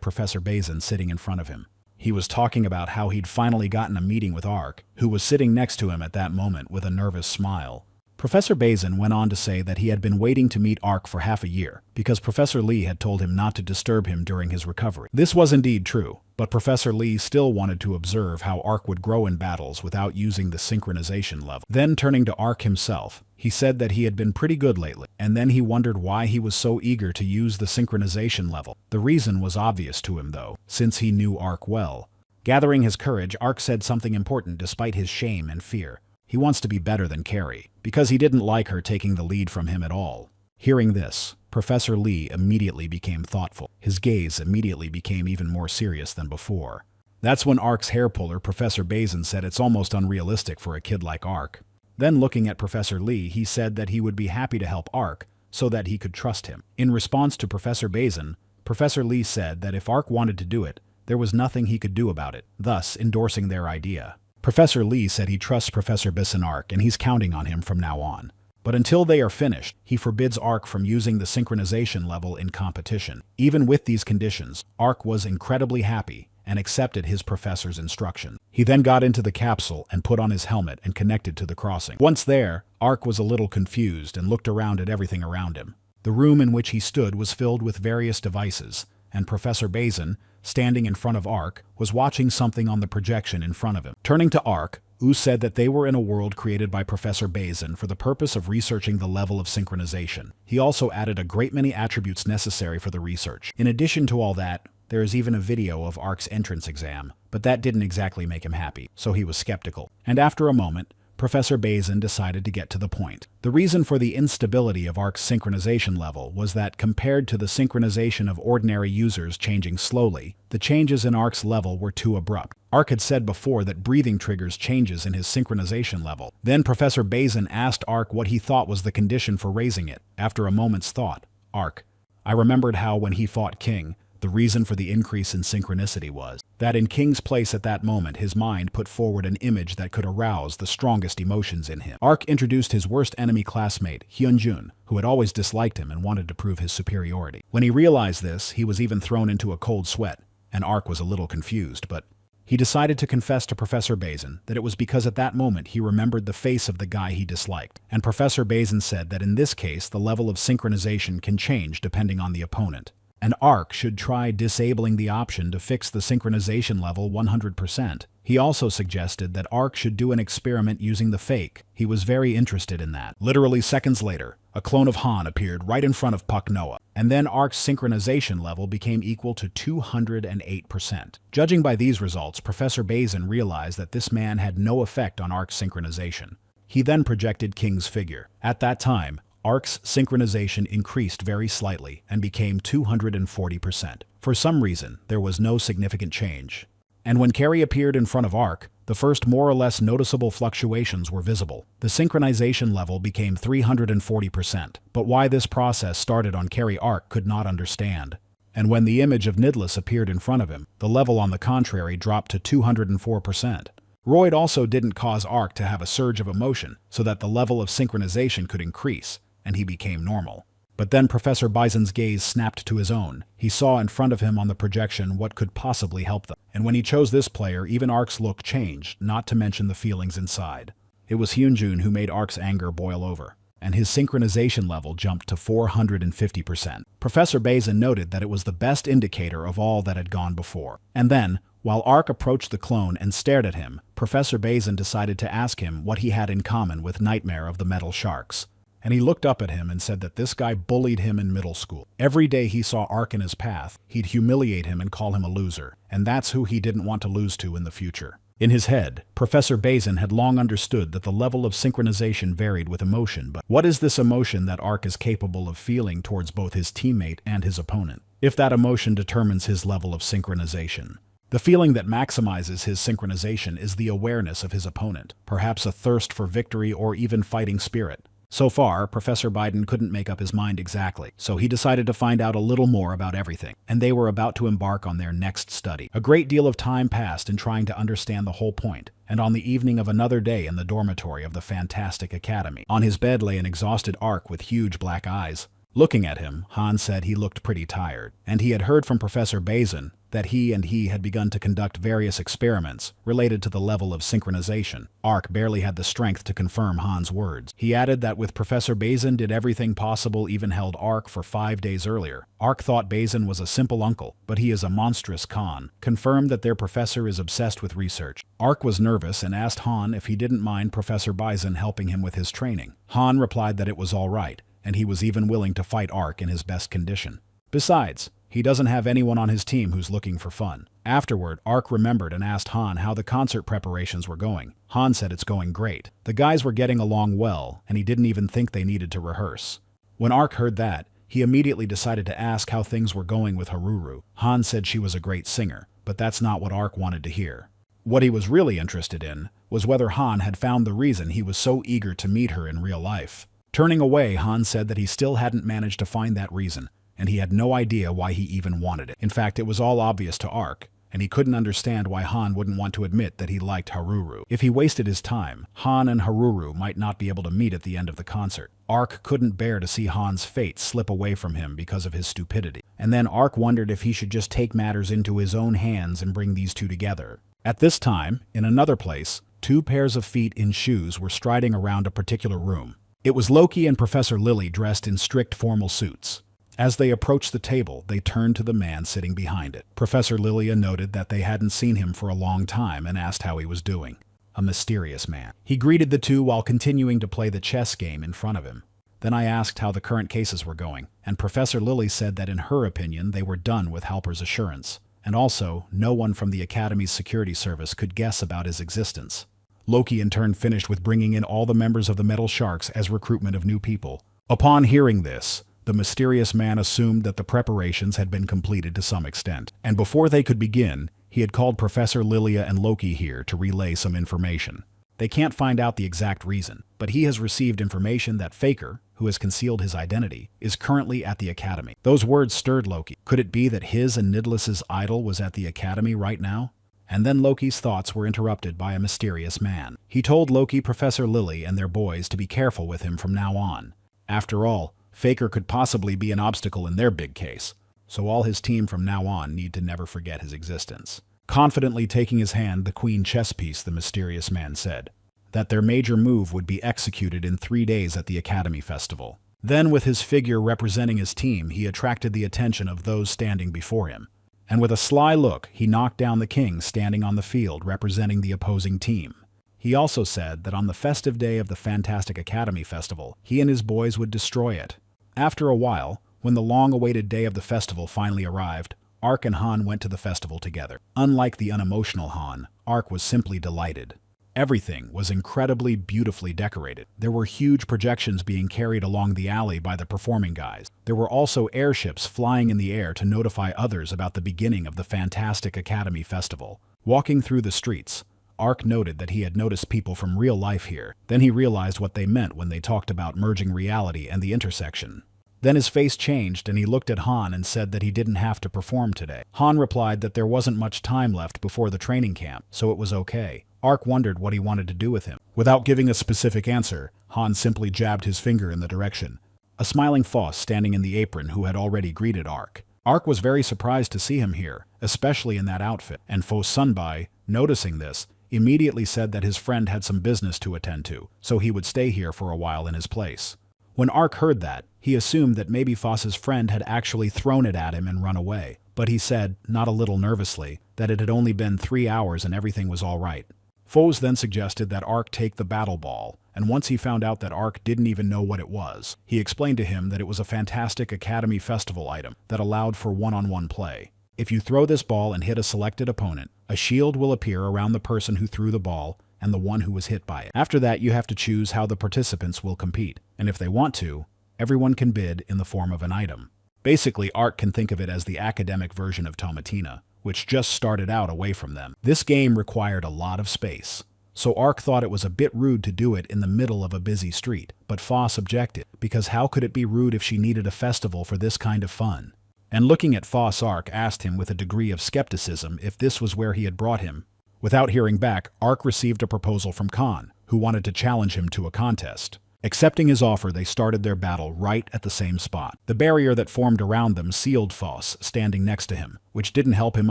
Professor Bison sitting in front of him. He was talking about how he'd finally gotten a meeting with Ark, who was sitting next to him at that moment with a nervous smile. Professor Bison went on to say that he had been waiting to meet Ark for half a year, because Professor Lee had told him not to disturb him during his recovery. This was indeed true, but Professor Lee still wanted to observe how Ark would grow in battles without using the synchronization level. Then turning to Ark himself, he said that he had been pretty good lately, and then he wondered why he was so eager to use the synchronization level. The reason was obvious to him though, since he knew Ark well. Gathering his courage, Ark said something important despite his shame and fear. He wants to be better than Carrie, because he didn't like her taking the lead from him at all. Hearing this, Professor Lee immediately became thoughtful. His gaze immediately became even more serious than before. That's when Ark's hair puller, Professor Bison, said it's almost unrealistic for a kid like Ark. Then looking at Professor Lee, he said that he would be happy to help Ark so that he could trust him. In response to Professor Bison, Professor Lee said that if Ark wanted to do it, there was nothing he could do about it, thus endorsing their idea. Professor Lee said he trusts Professor Bison Ark and he's counting on him from now on. But until they are finished, he forbids Ark from using the synchronization level in competition. Even with these conditions, Ark was incredibly happy and accepted his professor's instruction. He then got into the capsule and put on his helmet and connected to the crossing. Once there, Ark was a little confused and looked around at everything around him. The room in which he stood was filled with various devices, and Professor Bison, standing in front of Ark, was watching something on the projection in front of him. Turning to Ark, Wu said that they were in a world created by Professor Bison for the purpose of researching the level of synchronization. He also added a great many attributes necessary for the research. In addition to all that, there is even a video of Ark's entrance exam, but that didn't exactly make him happy, so he was skeptical. And after a moment, Professor Bison decided to get to the point. The reason for the instability of Ark's synchronization level was that compared to the synchronization of ordinary users changing slowly, the changes in Ark's level were too abrupt. Ark had said before that breathing triggers changes in his synchronization level. Then Professor Bison asked Ark what he thought was the condition for raising it. After a moment's thought, Ark, I remembered how when he fought King, the reason for the increase in synchronicity was that in King's place at that moment his mind put forward an image that could arouse the strongest emotions in him. Ark introduced his worst enemy classmate, Hyunjun, who had always disliked him and wanted to prove his superiority. When he realized this, he was even thrown into a cold sweat, and Ark was a little confused, but He decided to confess to Professor Bazin that it was because at that moment he remembered the face of the guy he disliked, and Professor Bazin said that in this case the level of synchronization can change depending on the opponent. And Ark should try disabling the option to fix the synchronization level 100%. He also suggested that Ark should do an experiment using the fake. He was very interested in that. Literally seconds later, a clone of Han appeared right in front of Puck Noah, and then Ark's synchronization level became equal to 208%. Judging by these results, Professor Bazin realized that this man had no effect on Ark's synchronization. He then projected King's figure. At that time, Ark's synchronization increased very slightly and became 240%. For some reason, there was no significant change. And when Carrie appeared in front of Ark, the first more or less noticeable fluctuations were visible. The synchronization level became 340%, but why this process started on Carrie, Ark could not understand. And when the image of Nidless appeared in front of him, the level on the contrary dropped to 204%. Royd also didn't cause Ark to have a surge of emotion so that the level of synchronization could increase, and he became normal. But then Professor Bazin's gaze snapped to his own. He saw in front of him on the projection what could possibly help them. And when he chose this player, even Ark's look changed, not to mention the feelings inside. It was Hyunjun who made Ark's anger boil over, and his synchronization level jumped to 450%. Professor Bazin noted that it was the best indicator of all that had gone before. And then, while Ark approached the clone and stared at him, Professor Bazin decided to ask him what he had in common with Nightmare of the Metal Sharks. And he looked up at him and said that this guy bullied him in middle school. Every day he saw Ark in his path, he'd humiliate him and call him a loser, and that's who he didn't want to lose to in the future. In his head, Professor Bazin had long understood that the level of synchronization varied with emotion, but what is this emotion that Ark is capable of feeling towards both his teammate and his opponent? If that emotion determines his level of synchronization. The feeling that maximizes his synchronization is the awareness of his opponent, perhaps a thirst for victory or even fighting spirit. So far, Professor Biden couldn't make up his mind exactly, so he decided to find out a little more about everything, and they were about to embark on their next study. A great deal of time passed in trying to understand the whole point, and on the evening of another day in the dormitory of the Fantastic Academy, on his bed lay an exhausted Ark with huge black eyes. Looking at him, Han said he looked pretty tired, and he had heard from Professor Bazin that he had begun to conduct various experiments related to the level of synchronization. Ark barely had the strength to confirm Han's words. He added that with Professor Bazin did everything possible, even held Ark for 5 days earlier. Ark thought Bazin was a simple uncle, but he is a monstrous con. Confirmed that their professor is obsessed with research. Ark was nervous and asked Han if he didn't mind Professor Bazin helping him with his training. Han replied that it was all right, and he was even willing to fight Ark in his best condition. Besides, he doesn't have anyone on his team who's looking for fun. Afterward, Ark remembered and asked Han how the concert preparations were going. Han said it's going great. The guys were getting along well, and he didn't even think they needed to rehearse. When Ark heard that, he immediately decided to ask how things were going with Haruru. Han said she was a great singer, but that's not what Ark wanted to hear. What he was really interested in was whether Han had found the reason he was so eager to meet her in real life. Turning away, Han said that he still hadn't managed to find that reason, and he had no idea why he even wanted it. In fact, it was all obvious to Ark, and he couldn't understand why Han wouldn't want to admit that he liked Haruru. If he wasted his time, Han and Haruru might not be able to meet at the end of the concert. Ark couldn't bear to see Han's fate slip away from him because of his stupidity. And then Ark wondered if he should just take matters into his own hands and bring these two together. At this time, in another place, 2 pairs of feet in shoes were striding around a particular room. It was Loki and Professor Lily dressed in strict formal suits. As they approached the table, they turned to the man sitting behind it. Professor Lilia noted that they hadn't seen him for a long time and asked how he was doing. A mysterious man. He greeted the two while continuing to play the chess game in front of him. Then I asked how the current cases were going, and Professor Lily said that in her opinion they were done with Halper's assurance, and also no one from the Academy's security service could guess about his existence. Loki in turn finished with bringing in all the members of the Metal Sharks as recruitment of new people. Upon hearing this, the mysterious man assumed that the preparations had been completed to some extent, and before they could begin, he had called Professor Lilia and Loki here to relay some information. They can't find out the exact reason, but he has received information that Faker, who has concealed his identity, is currently at the Academy. Those words stirred Loki. Could it be that his and Nidless's idol was at the Academy right now? And then Loki's thoughts were interrupted by a mysterious man. He told Loki, Professor Lily, and their boys to be careful with him from now on. After all, Faker could possibly be an obstacle in their big case, so all his team from now on need to never forget his existence. Confidently taking his hand the queen chess piece, the mysterious man said that their major move would be executed in 3 days at the Academy Festival. Then, with his figure representing his team, he attracted the attention of those standing before him. And with a sly look, he knocked down the king standing on the field representing the opposing team. He also said that on the festive day of the Fantastic Academy Festival, he and his boys would destroy it. After a while, when the long-awaited day of the festival finally arrived, Ark and Han went to the festival together. Unlike the unemotional Han, Ark was simply delighted. Everything was incredibly beautifully decorated. There were huge projections being carried along the alley by the performing guys. There were also airships flying in the air to notify others about the beginning of the Fantastic Academy Festival. Walking through the streets, Ark noted that he had noticed people from real life here. Then he realized what they meant when they talked about merging reality and the intersection. Then his face changed and he looked at Han and said that he didn't have to perform today. Han replied that there wasn't much time left before the training camp, so it was okay. Ark wondered what he wanted to do with him. Without giving a specific answer, Han simply jabbed his finger in the direction. A smiling Foss standing in the apron who had already greeted Ark. Ark was very surprised to see him here, especially in that outfit, and Foss Sunbai, noticing this, immediately said that his friend had some business to attend to, so he would stay here for a while in his place. When Ark heard that, he assumed that maybe Foss's friend had actually thrown it at him and run away, but he said, not a little nervously, that it had only been 3 hours and everything was all right. Foss then suggested that Ark take the battle ball, and once he found out that Ark didn't even know what it was, he explained to him that it was a Fantastic Academy Festival item that allowed for one-on-one play. If you throw this ball and hit a selected opponent, a shield will appear around the person who threw the ball and the one who was hit by it. After that, you have to choose how the participants will compete, and if they want to, everyone can bid in the form of an item. Basically, Ark can think of it as the academic version of Tomatina, which just started out away from them. This game required a lot of space, so Ark thought it was a bit rude to do it in the middle of a busy street, but Foss objected, because how could it be rude if she needed a festival for this kind of fun? And looking at Foss, Ark asked him with a degree of skepticism if this was where he had brought him. Without hearing back, Ark received a proposal from Khan, who wanted to challenge him to a contest. Accepting his offer, they started their battle right at the same spot. The barrier that formed around them sealed Foss standing next to him, which didn't help him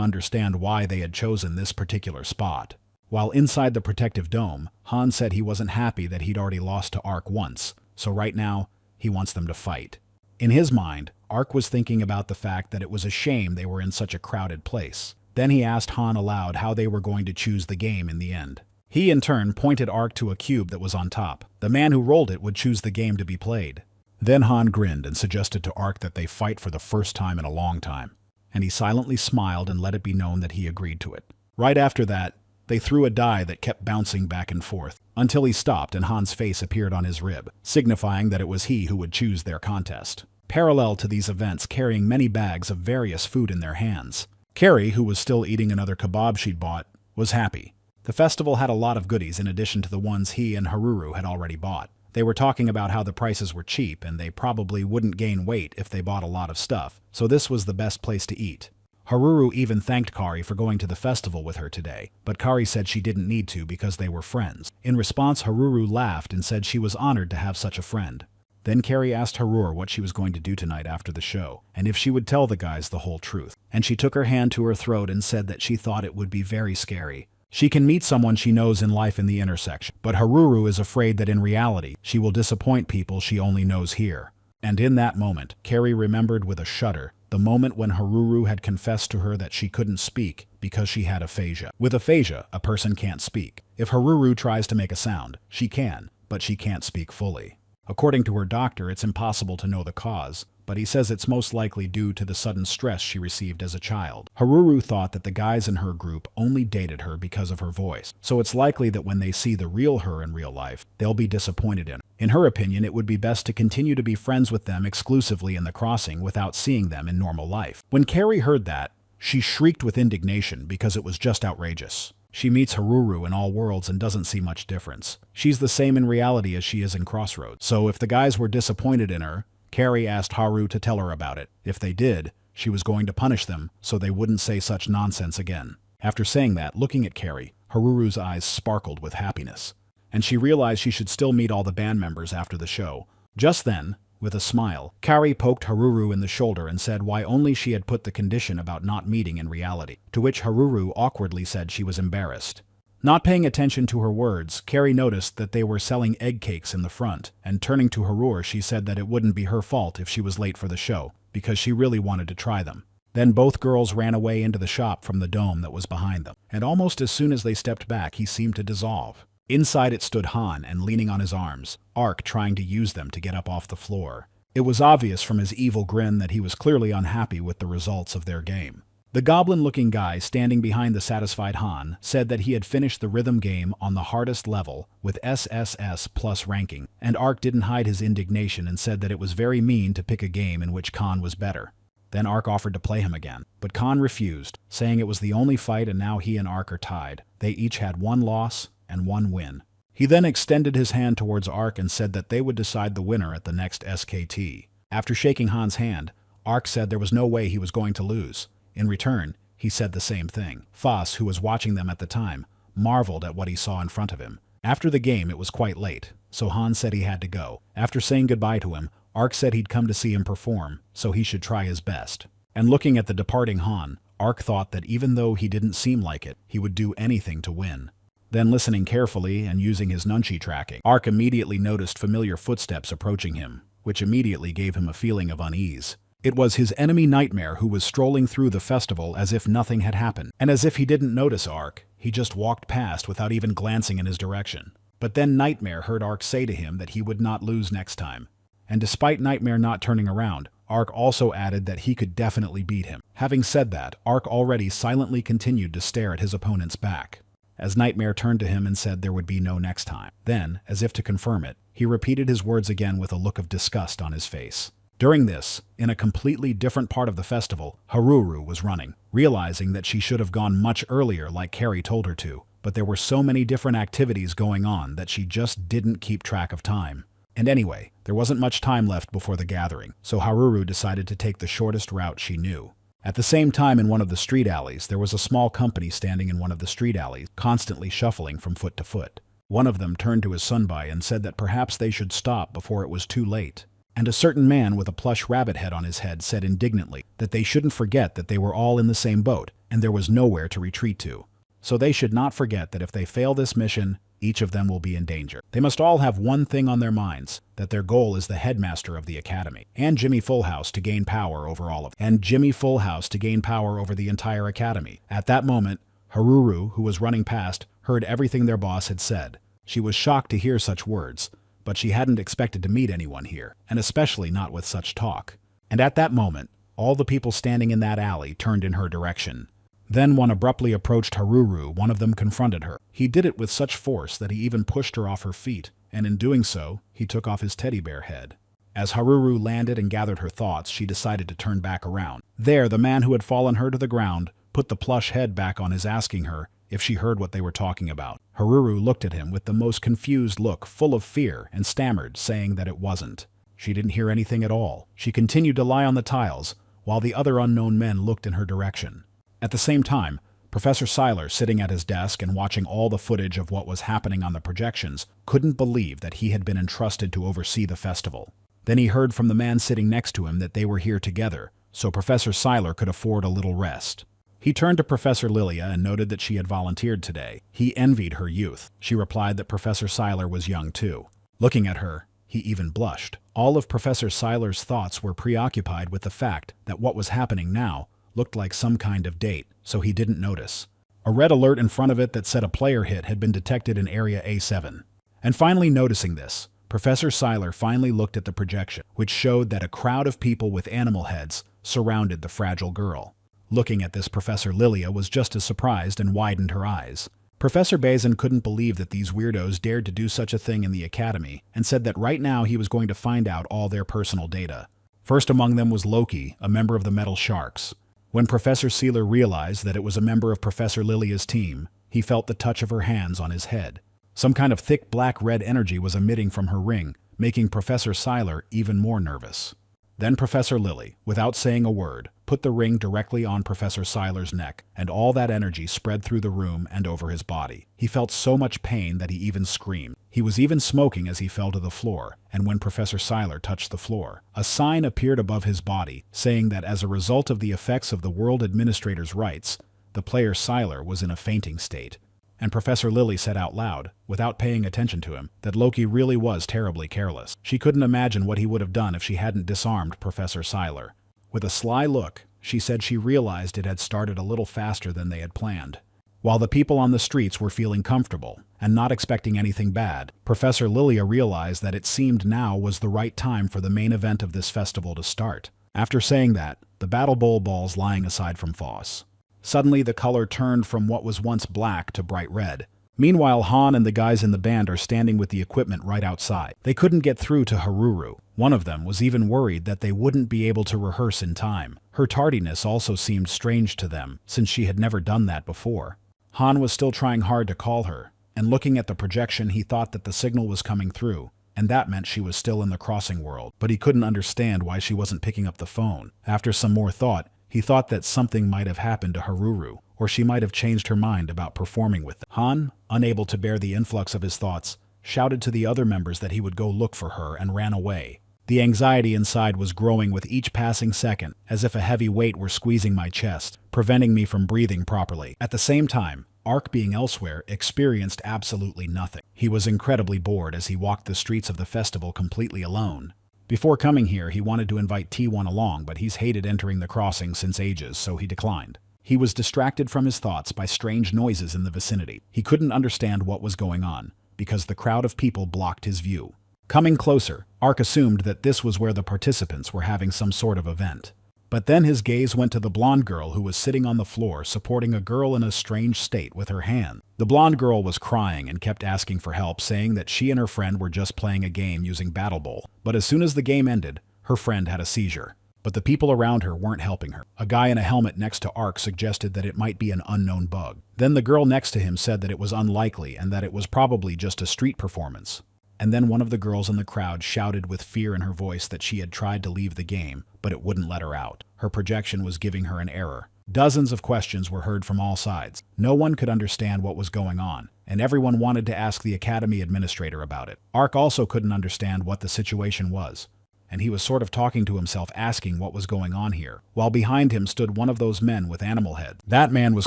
understand why they had chosen this particular spot. While inside the protective dome, Han said he wasn't happy that he'd already lost to Ark once, so right now, he wants them to fight. In his mind, Ark was thinking about the fact that it was a shame they were in such a crowded place. Then he asked Han aloud how they were going to choose the game in the end. He, in turn, pointed Ark to a cube that was on top. The man who rolled it would choose the game to be played. Then Han grinned and suggested to Ark that they fight for the first time in a long time, and he silently smiled and let it be known that he agreed to it. Right after that, they threw a die that kept bouncing back and forth, until he stopped and Han's face appeared on his rib, signifying that it was he who would choose their contest. Parallel to these events, carrying many bags of various food in their hands, Carrie, who was still eating another kebab she'd bought, was happy. The festival had a lot of goodies in addition to the ones he and Haruru had already bought. They were talking about how the prices were cheap and they probably wouldn't gain weight if they bought a lot of stuff, so this was the best place to eat. Haruru even thanked Kari for going to the festival with her today, but Kari said she didn't need to because they were friends. In response, Haruru laughed and said she was honored to have such a friend. Then Carrie asked Haruru what she was going to do tonight after the show, and if she would tell the guys the whole truth. And she took her hand to her throat and said that she thought it would be very scary. She can meet someone she knows in life in the intersection, but Haruru is afraid that in reality, she will disappoint people she only knows here. And in that moment, Carrie remembered with a shudder the moment when Haruru had confessed to her that she couldn't speak because she had aphasia. With aphasia, a person can't speak. If Haruru tries to make a sound, she can, but she can't speak fully. According to her doctor, it's impossible to know the cause, but he says it's most likely due to the sudden stress she received as a child. Haruru thought that the guys in her group only dated her because of her voice, so it's likely that when they see the real her in real life, they'll be disappointed in her. In her opinion, it would be best to continue to be friends with them exclusively in the crossing without seeing them in normal life. When Carrie heard that, she shrieked with indignation because it was just outrageous. She meets Haruru in all worlds and doesn't see much difference. She's the same in reality as she is in Crossroads. So if the guys were disappointed in her, Carrie asked Haru to tell her about it. If they did, she was going to punish them so they wouldn't say such nonsense again. After saying that, looking at Carrie, Haruru's eyes sparkled with happiness, and she realized she should still meet all the band members after the show. Just then, With a smile, Kari poked Haruru in the shoulder and said why only she had put the condition about not meeting in reality, to which Haruru awkwardly said she was embarrassed. Not paying attention to her words, Kari noticed that they were selling egg cakes in the front, and turning to Haruru she said that it wouldn't be her fault if she was late for the show, because she really wanted to try them. Then both girls ran away into the shop from the dome that was behind them, and almost as soon as they stepped back he seemed to dissolve. Inside it stood Han, and leaning on his arms, Ark trying to use them to get up off the floor. It was obvious from his evil grin that he was clearly unhappy with the results of their game. The goblin-looking guy standing behind the satisfied Han said that he had finished the rhythm game on the hardest level with SSS plus ranking, and Ark didn't hide his indignation and said that it was very mean to pick a game in which Khan was better. Then Ark offered to play him again, but Khan refused, saying it was the only fight and now he and Ark are tied. They each had 1 loss and 1 win. He then extended his hand towards Ark and said that they would decide the winner at the next SKT. After shaking Han's hand, Ark said there was no way he was going to lose. In return, he said the same thing. Foss, who was watching them at the time, marveled at what he saw in front of him. After the game, it was quite late, so Han said he had to go. After saying goodbye to him, Ark said he'd come to see him perform, so he should try his best. And looking at the departing Han, Ark thought that even though he didn't seem like it, he would do anything to win. Then listening carefully and using his nunchi tracking, Ark immediately noticed familiar footsteps approaching him, which immediately gave him a feeling of unease. It was his enemy Nightmare who was strolling through the festival as if nothing had happened, and as if he didn't notice Ark, he just walked past without even glancing in his direction. But then Nightmare heard Ark say to him that he would not lose next time. And despite Nightmare not turning around, Ark also added that he could definitely beat him. Having said that, Ark already silently continued to stare at his opponent's back, as Nightmare turned to him and said there would be no next time. Then, as if to confirm it, he repeated his words again with a look of disgust on his face. During this, in a completely different part of the festival, Haruru was running, realizing that she should have gone much earlier like Kari told her to, but there were so many different activities going on that she just didn't keep track of time. And anyway, there wasn't much time left before the gathering, so Haruru decided to take the shortest route she knew. At the same time, in one of the street alleys, there was a small company standing in one of the street alleys, constantly shuffling from foot to foot. One of them turned to his sunbai and said that perhaps they should stop before it was too late. And a certain man with a plush rabbit head on his head said indignantly that they shouldn't forget that they were all in the same boat, and there was nowhere to retreat to. So they should not forget that if they fail this mission, each of them will be in danger. They must all have one thing on their minds, that their goal is the headmaster of the academy, and Jimmy Fullhouse to gain power over all of them, and Jimmy Fullhouse to gain power over the entire academy. At that moment, Haruru, who was running past, heard everything their boss had said. She was shocked to hear such words, but she hadn't expected to meet anyone here, and especially not with such talk. And at that moment, all the people standing in that alley turned in her direction. Then one abruptly approached Haruru. One of them confronted her. He did it with such force that he even pushed her off her feet, and in doing so, he took off his teddy bear head. As Haruru landed and gathered her thoughts, she decided to turn back around. There, the man who had fallen her to the ground put the plush head back on his, asking her if she heard what they were talking about. Haruru looked at him with the most confused look, full of fear, and stammered, saying that it wasn't. She didn't hear anything at all. She continued to lie on the tiles, while the other unknown men looked in her direction. At the same time, Professor Seiler, sitting at his desk and watching all the footage of what was happening on the projections, couldn't believe that he had been entrusted to oversee the festival. Then he heard from the man sitting next to him that they were here together, so Professor Seiler could afford a little rest. He turned to Professor Lilia and noted that she had volunteered today. He envied her youth. She replied that Professor Seiler was young too. Looking at her, he even blushed. All of Professor Seiler's thoughts were preoccupied with the fact that what was happening now looked like some kind of date, so he didn't notice. A red alert in front of it that said a player hit had been detected in Area A7. And finally noticing this, Professor Seiler finally looked at the projection, which showed that a crowd of people with animal heads surrounded the fragile girl. Looking at this, Professor Lilia was just as surprised and widened her eyes. Professor Bazin couldn't believe that these weirdos dared to do such a thing in the academy, and said that right now he was going to find out all their personal data. First among them was Loki, a member of the Metal Sharks. When Professor Seiler realized that it was a member of Professor Lilia's team, he felt the touch of her hands on his head. Some kind of thick black-red energy was emitting from her ring, making Professor Seiler even more nervous. Then Professor Lily, without saying a word, put the ring directly on Professor Seiler's neck, and all that energy spread through the room and over his body. He felt so much pain that he even screamed. He was even smoking as he fell to the floor, and when Professor Seiler touched the floor, a sign appeared above his body, saying that as a result of the effects of the World Administrator's rites, the player Seiler was in a fainting state. And Professor Lily said out loud, without paying attention to him, that Loki really was terribly careless. She couldn't imagine what he would have done if she hadn't disarmed Professor Seiler. With a sly look, she said she realized it had started a little faster than they had planned. While the people on the streets were feeling comfortable and not expecting anything bad, Professor Lilia realized that it seemed now was the right time for the main event of this festival to start. After saying that, the battle bowl balls lying aside from Foss. Suddenly the color turned from what was once black to bright red. Meanwhile, Han and the guys in the band are standing with the equipment right outside. They couldn't get through to Haruru. One of them was even worried that they wouldn't be able to rehearse in time. Her tardiness also seemed strange to them, since she had never done that before. Han was still trying hard to call her, and looking at the projection he thought that the signal was coming through, and that meant she was still in the crossing world, but he couldn't understand why she wasn't picking up the phone. After some more thought, he thought that something might have happened to Haruru, or she might have changed her mind about performing with them. Han, unable to bear the influx of his thoughts, shouted to the other members that he would go look for her and ran away. The anxiety inside was growing with each passing second, as if a heavy weight were squeezing my chest, preventing me from breathing properly. At the same time, Ark, being elsewhere, experienced absolutely nothing. He was incredibly bored as he walked the streets of the festival completely alone. Before coming here, he wanted to invite T1 along, but he's hated entering the crossing since ages, so he declined. He was distracted from his thoughts by strange noises in the vicinity. He couldn't understand what was going on, because the crowd of people blocked his view. Coming closer, Ark assumed that this was where the participants were having some sort of event. But then his gaze went to the blonde girl who was sitting on the floor supporting a girl in a strange state with her hand. The blonde girl was crying and kept asking for help, saying that she and her friend were just playing a game using Battle Bowl. But as soon as the game ended, her friend had a seizure. But the people around her weren't helping her. A guy in a helmet next to Ark suggested that it might be an unknown bug. Then the girl next to him said that it was unlikely and that it was probably just a street performance. And then one of the girls in the crowd shouted with fear in her voice that she had tried to leave the game, but it wouldn't let her out. Her projection was giving her an error. Dozens of questions were heard from all sides. No one could understand what was going on, and everyone wanted to ask the academy administrator about it. Ark also couldn't understand what the situation was, and he was sort of talking to himself, asking what was going on here, while behind him stood one of those men with animal heads. That man was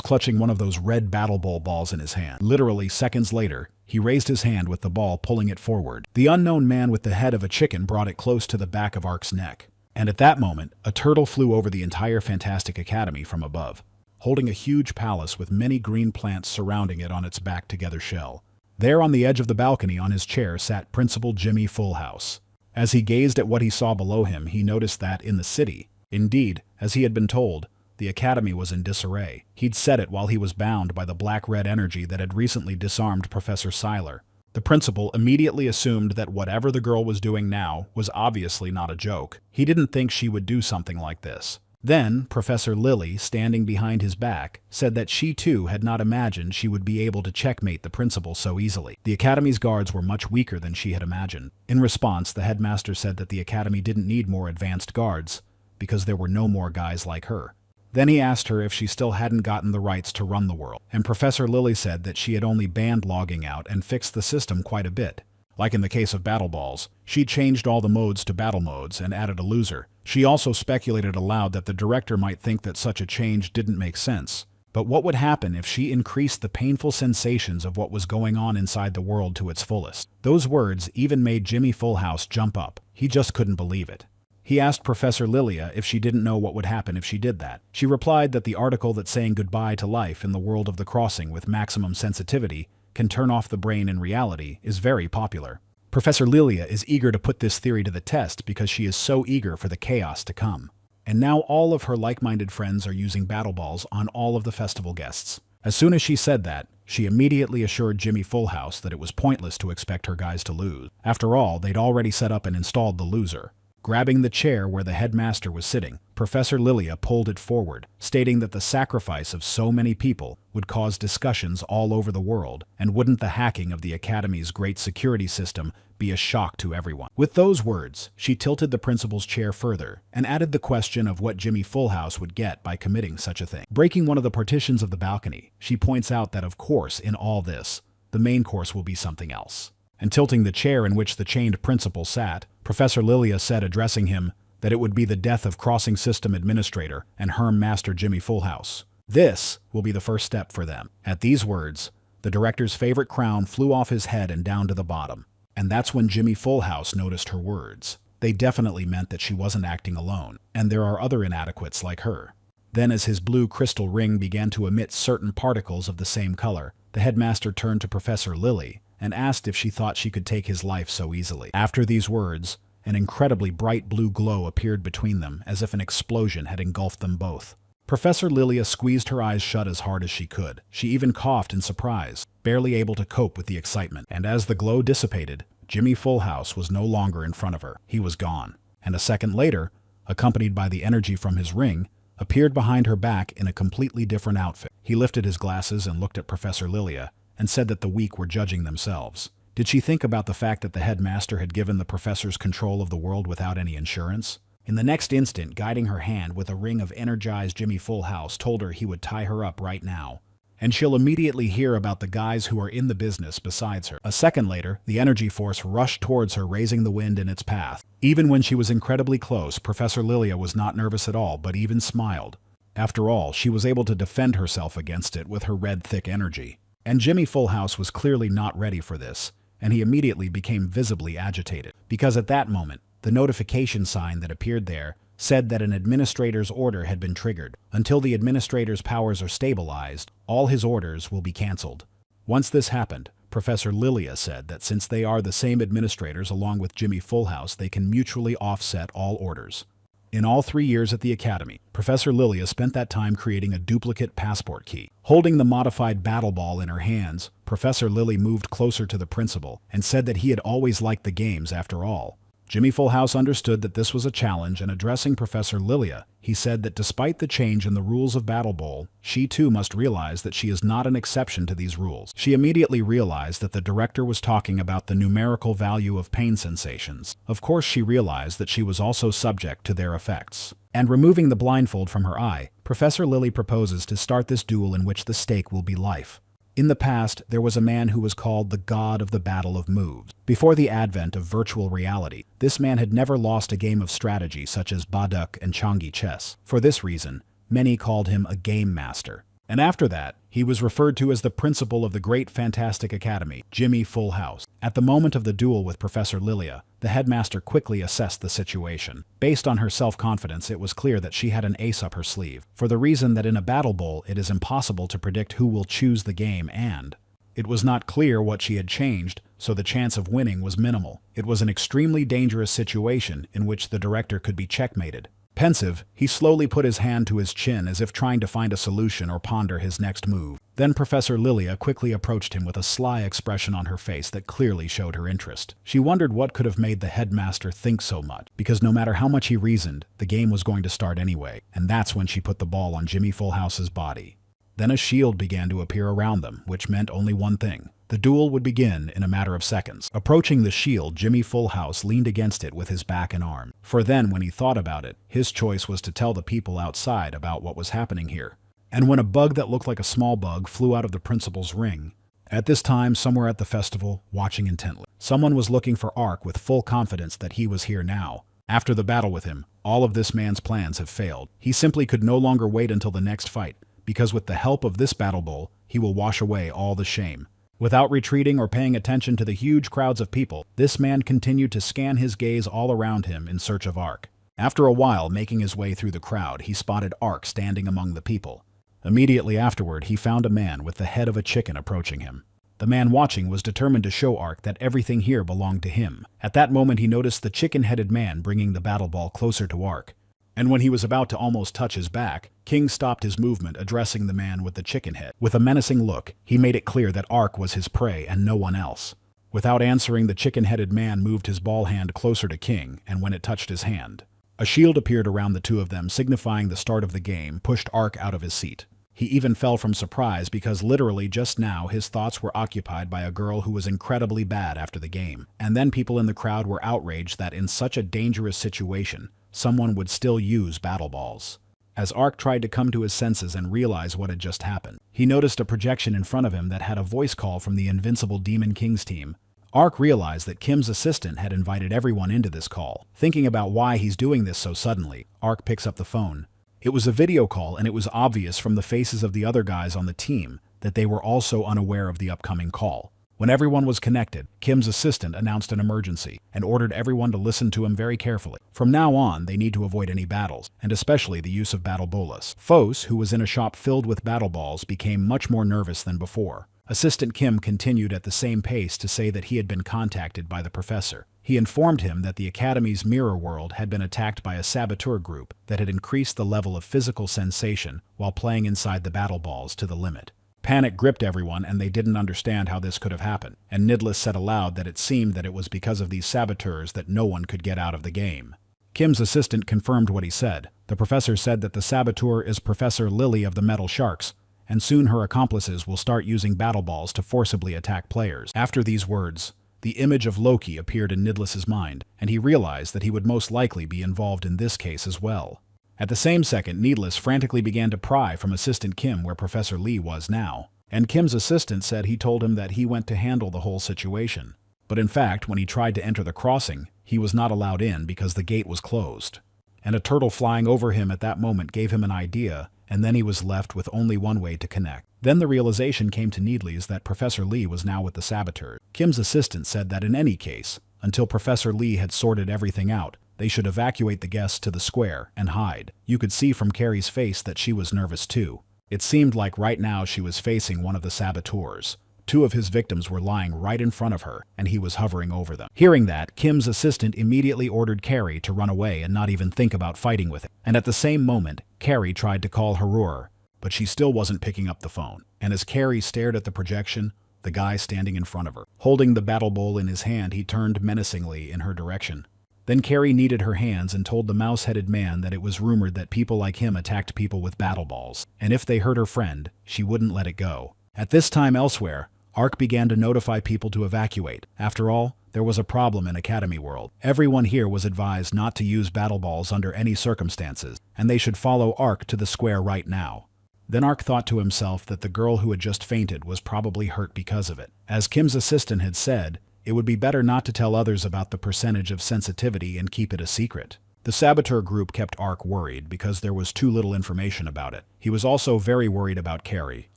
clutching one of those red Battle Bowl balls in his hand. Literally seconds later, he raised his hand with the ball, pulling it forward. The unknown man with the head of a chicken brought it close to the back of Ark's neck. And at that moment, a turtle flew over the entire Fantastic Academy from above, holding a huge palace with many green plants surrounding it on its back-together shell. There on the edge of the balcony on his chair sat Principal Jimmy Fullhouse. As he gazed at what he saw below him, he noticed that in the city, indeed, as he had been told, the academy was in disarray. He'd said it while he was bound by the black-red energy that had recently disarmed Professor Seiler. The principal immediately assumed that whatever the girl was doing now was obviously not a joke. He didn't think she would do something like this. Then, Professor Lily, standing behind his back, said that she too had not imagined she would be able to checkmate the principal so easily. The academy's guards were much weaker than she had imagined. In response, the headmaster said that the academy didn't need more advanced guards, because there were no more guys like her. Then he asked her if she still hadn't gotten the rights to run the world, and Professor Lily said that she had only banned logging out and fixed the system quite a bit. Like in the case of Battle Balls, she changed all the modes to battle modes and added a loser. She also speculated aloud that the director might think that such a change didn't make sense. But what would happen if she increased the painful sensations of what was going on inside the world to its fullest? Those words even made Jimmy Fullhouse jump up. He just couldn't believe it. He asked Professor Lilia if she didn't know what would happen if she did that. She replied that the article that saying goodbye to life in the world of the crossing with maximum sensitivity can turn off the brain in reality is very popular. Professor Lilia is eager to put this theory to the test because she is so eager for the chaos to come. And now all of her like-minded friends are using battle balls on all of the festival guests. As soon as she said that, she immediately assured Jimmy Fullhouse that it was pointless to expect her guys to lose. After all, they'd already set up and installed the loser. Grabbing the chair where the headmaster was sitting, Professor Lilia pulled it forward, stating that the sacrifice of so many people would cause discussions all over the world, and wouldn't the hacking of the Academy's great security system be a shock to everyone. With those words, she tilted the principal's chair further, and added the question of what Jimmy Fullhouse would get by committing such a thing. Breaking one of the partitions of the balcony, she points out that of course, in all this, the main course will be something else. And tilting the chair in which the chained principal sat, Professor Lilia said, addressing him, that it would be the death of Crossing System Administrator and Herm Master Jimmy Fullhouse. This will be the first step for them. At these words, the director's favorite crown flew off his head and down to the bottom. And that's when Jimmy Fullhouse noticed her words. They definitely meant that she wasn't acting alone, and there are other inadequates like her. Then as his blue crystal ring began to emit certain particles of the same color, the headmaster turned to Professor Lily and asked if she thought she could take his life so easily. After these words, an incredibly bright blue glow appeared between them, as if an explosion had engulfed them both. Professor Lilia squeezed her eyes shut as hard as she could. She even coughed in surprise, barely able to cope with the excitement. And as the glow dissipated, Jimmy Fullhouse was no longer in front of her. He was gone. And a second later, accompanied by the energy from his ring, appeared behind her back in a completely different outfit. He lifted his glasses and looked at Professor Lilia, and said that the weak were judging themselves. Did she think about the fact that the headmaster had given the professors control of the world without any insurance? In the next instant, guiding her hand with a ring of energized Jimmy Fullhouse told her he would tie her up right now. And she'll immediately hear about the guys who are in the business besides her. A second later, the energy force rushed towards her, raising the wind in its path. Even when she was incredibly close, Professor Lilia was not nervous at all, but even smiled. After all, she was able to defend herself against it with her red, thick energy. And Jimmy Fullhouse was clearly not ready for this, and he immediately became visibly agitated. Because at that moment, the notification sign that appeared there said that an administrator's order had been triggered. Until the administrator's powers are stabilized, all his orders will be cancelled. Once this happened, Professor Lilia said that since they are the same administrators along with Jimmy Fullhouse, they can mutually offset all orders. In all 3 years at the Academy, Professor Lilia spent that time creating a duplicate passport key. Holding the modified battle ball in her hands, Professor Lily moved closer to the principal and said that he had always liked the games after all. Jimmy Fullhouse understood that this was a challenge, and addressing Professor Lilia, he said that despite the change in the rules of Battle Bowl, she too must realize that she is not an exception to these rules. She immediately realized that the director was talking about the numerical value of pain sensations. Of course, she realized that she was also subject to their effects. And removing the blindfold from her eye, Professor Lily proposes to start this duel in which the stake will be life. In the past, there was a man who was called the God of the Battle of Moves. Before the advent of virtual reality, this man had never lost a game of strategy such as Baduk and Changi chess. For this reason, many called him a game master. And after that, he was referred to as the principal of the Great Fantastic Academy, Jimmy Fullhouse. At the moment of the duel with Professor Lilia, the headmaster quickly assessed the situation. Based on her self-confidence, it was clear that she had an ace up her sleeve, for the reason that in a battle bowl it is impossible to predict who will choose the game, and it was not clear what she had changed, so the chance of winning was minimal. It was an extremely dangerous situation in which the director could be checkmated. Pensive, he slowly put his hand to his chin as if trying to find a solution or ponder his next move. Then Professor Lilia quickly approached him with a sly expression on her face that clearly showed her interest. She wondered what could have made the headmaster think so much, because no matter how much he reasoned, the game was going to start anyway, and that's when she put the ball on Jimmy Fullhouse's body. Then a shield began to appear around them, which meant only one thing. The duel would begin in a matter of seconds. Approaching the shield, Jimmy Fullhouse leaned against it with his back and arm. For then, when he thought about it, his choice was to tell the people outside about what was happening here. And when a bug that looked like a small bug flew out of the principal's ring, at this time, somewhere at the festival, watching intently, someone was looking for Ark with full confidence that he was here now. After the battle with him, all of this man's plans have failed. He simply could no longer wait until the next fight, because with the help of this battle bowl, he will wash away all the shame. Without retreating or paying attention to the huge crowds of people, this man continued to scan his gaze all around him in search of Ark. After a while, making his way through the crowd, he spotted Ark standing among the people. Immediately afterward, he found a man with the head of a chicken approaching him. The man watching was determined to show Ark that everything here belonged to him. At that moment, he noticed the chicken-headed man bringing the battle ball closer to Ark. And when he was about to almost touch his back, King stopped his movement, addressing the man with the chicken head. With a menacing look, he made it clear that Ark was his prey and no one else. Without answering, the chicken-headed man moved his ball hand closer to King, and when it touched his hand, a shield appeared around the two of them, signifying the start of the game, pushed Ark out of his seat. He even fell from surprise because literally just now his thoughts were occupied by a girl who was incredibly bad after the game. And then people in the crowd were outraged that in such a dangerous situation, someone would still use battle balls. As Ark tried to come to his senses and realize what had just happened, he noticed a projection in front of him that had a voice call from the Invincible Demon King's team. Ark realized that Kim's assistant had invited everyone into this call. Thinking about why he's doing this so suddenly, Ark picks up the phone. It was a video call, and it was obvious from the faces of the other guys on the team that they were also unaware of the upcoming call. When everyone was connected, Kim's assistant announced an emergency and ordered everyone to listen to him very carefully. From now on, they need to avoid any battles, and especially the use of battle bolas. Fos, who was in a shop filled with battle balls, became much more nervous than before. Assistant Kim continued at the same pace to say that he had been contacted by the professor. He informed him that the Academy's mirror world had been attacked by a saboteur group that had increased the level of physical sensation while playing inside the battle balls to the limit. Panic gripped everyone, and they didn't understand how this could have happened, and Nidless said aloud that it seemed that it was because of these saboteurs that no one could get out of the game. Kim's assistant confirmed what he said. The professor said that the saboteur is Professor Lily of the Metal Sharks, and soon her accomplices will start using battle balls to forcibly attack players. After these words, the image of Loki appeared in Nidless's mind, and he realized that he would most likely be involved in this case as well. At the same second, Nidless frantically began to pry from Assistant Kim where Professor Lee was now, and Kim's assistant said he told him that he went to handle the whole situation. But in fact, when he tried to enter the crossing, he was not allowed in because the gate was closed. And a turtle flying over him at that moment gave him an idea, and then he was left with only one way to connect. Then the realization came to Needles that Professor Lee was now with the saboteurs. Kim's assistant said that in any case, until Professor Lee had sorted everything out, they should evacuate the guests to the square and hide. You could see from Carrie's face that she was nervous too. It seemed like right now she was facing one of the saboteurs. Two of his victims were lying right in front of her, and he was hovering over them. Hearing that, Kim's assistant immediately ordered Carrie to run away and not even think about fighting with him. And at the same moment, Carrie tried to call Harur, but she still wasn't picking up the phone. And as Carrie stared at the projection, the guy standing in front of her, holding the battle bowl in his hand, he turned menacingly in her direction. Then Carrie kneaded her hands and told the mouse-headed man that it was rumored that people like him attacked people with battle balls, and if they hurt her friend, she wouldn't let it go. At this time elsewhere, Ark began to notify people to evacuate. After all, there was a problem in Academy World. Everyone here was advised not to use battle balls under any circumstances, and they should follow Ark to the square right now. Then Ark thought to himself that the girl who had just fainted was probably hurt because of it. As Kim's assistant had said, it would be better not to tell others about the percentage of sensitivity and keep it a secret. The saboteur group kept Ark worried because there was too little information about it. He was also very worried about Carrie,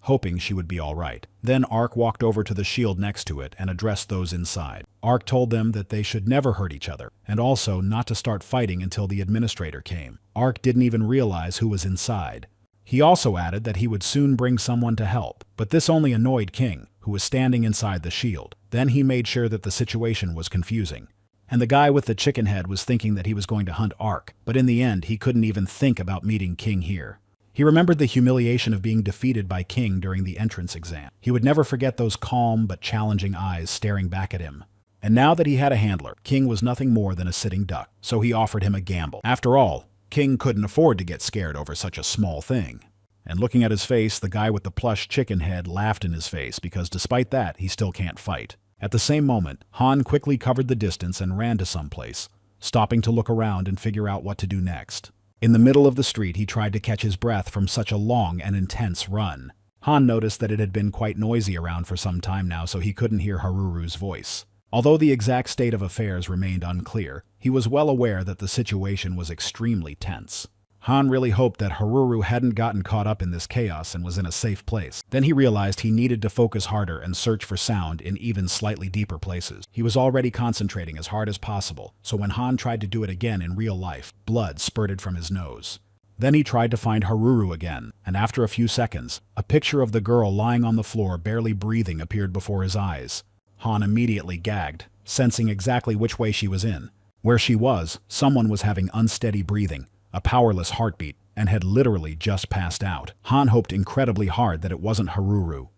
hoping she would be all right. Then Ark walked over to the shield next to it and addressed those inside. Ark told them that they should never hurt each other, and also not to start fighting until the administrator came. Ark didn't even realize who was inside. He also added that he would soon bring someone to help, but this only annoyed King, who was standing inside the shield. Then he made sure that the situation was confusing. And the guy with the chicken head was thinking that he was going to hunt Ark, but in the end he couldn't even think about meeting King here. He remembered the humiliation of being defeated by King during the entrance exam. He would never forget those calm but challenging eyes staring back at him. And now that he had a handler, King was nothing more than a sitting duck, so he offered him a gamble. After all, King couldn't afford to get scared over such a small thing. And looking at his face, the guy with the plush chicken head laughed in his face because despite that, he still can't fight. At the same moment, Han quickly covered the distance and ran to someplace, stopping to look around and figure out what to do next. In the middle of the street, he tried to catch his breath from such a long and intense run. Han noticed that it had been quite noisy around for some time now, so he couldn't hear Haruru's voice. Although the exact state of affairs remained unclear, he was well aware that the situation was extremely tense. Han really hoped that Haruru hadn't gotten caught up in this chaos and was in a safe place. Then he realized he needed to focus harder and search for sound in even slightly deeper places. He was already concentrating as hard as possible, so when Han tried to do it again in real life, blood spurted from his nose. Then he tried to find Haruru again, and after a few seconds, a picture of the girl lying on the floor barely breathing appeared before his eyes. Han immediately gagged, sensing exactly which way she was in. Where she was, someone was having unsteady breathing, a powerless heartbeat, and had literally just passed out. Han hoped incredibly hard that it wasn't Haruru.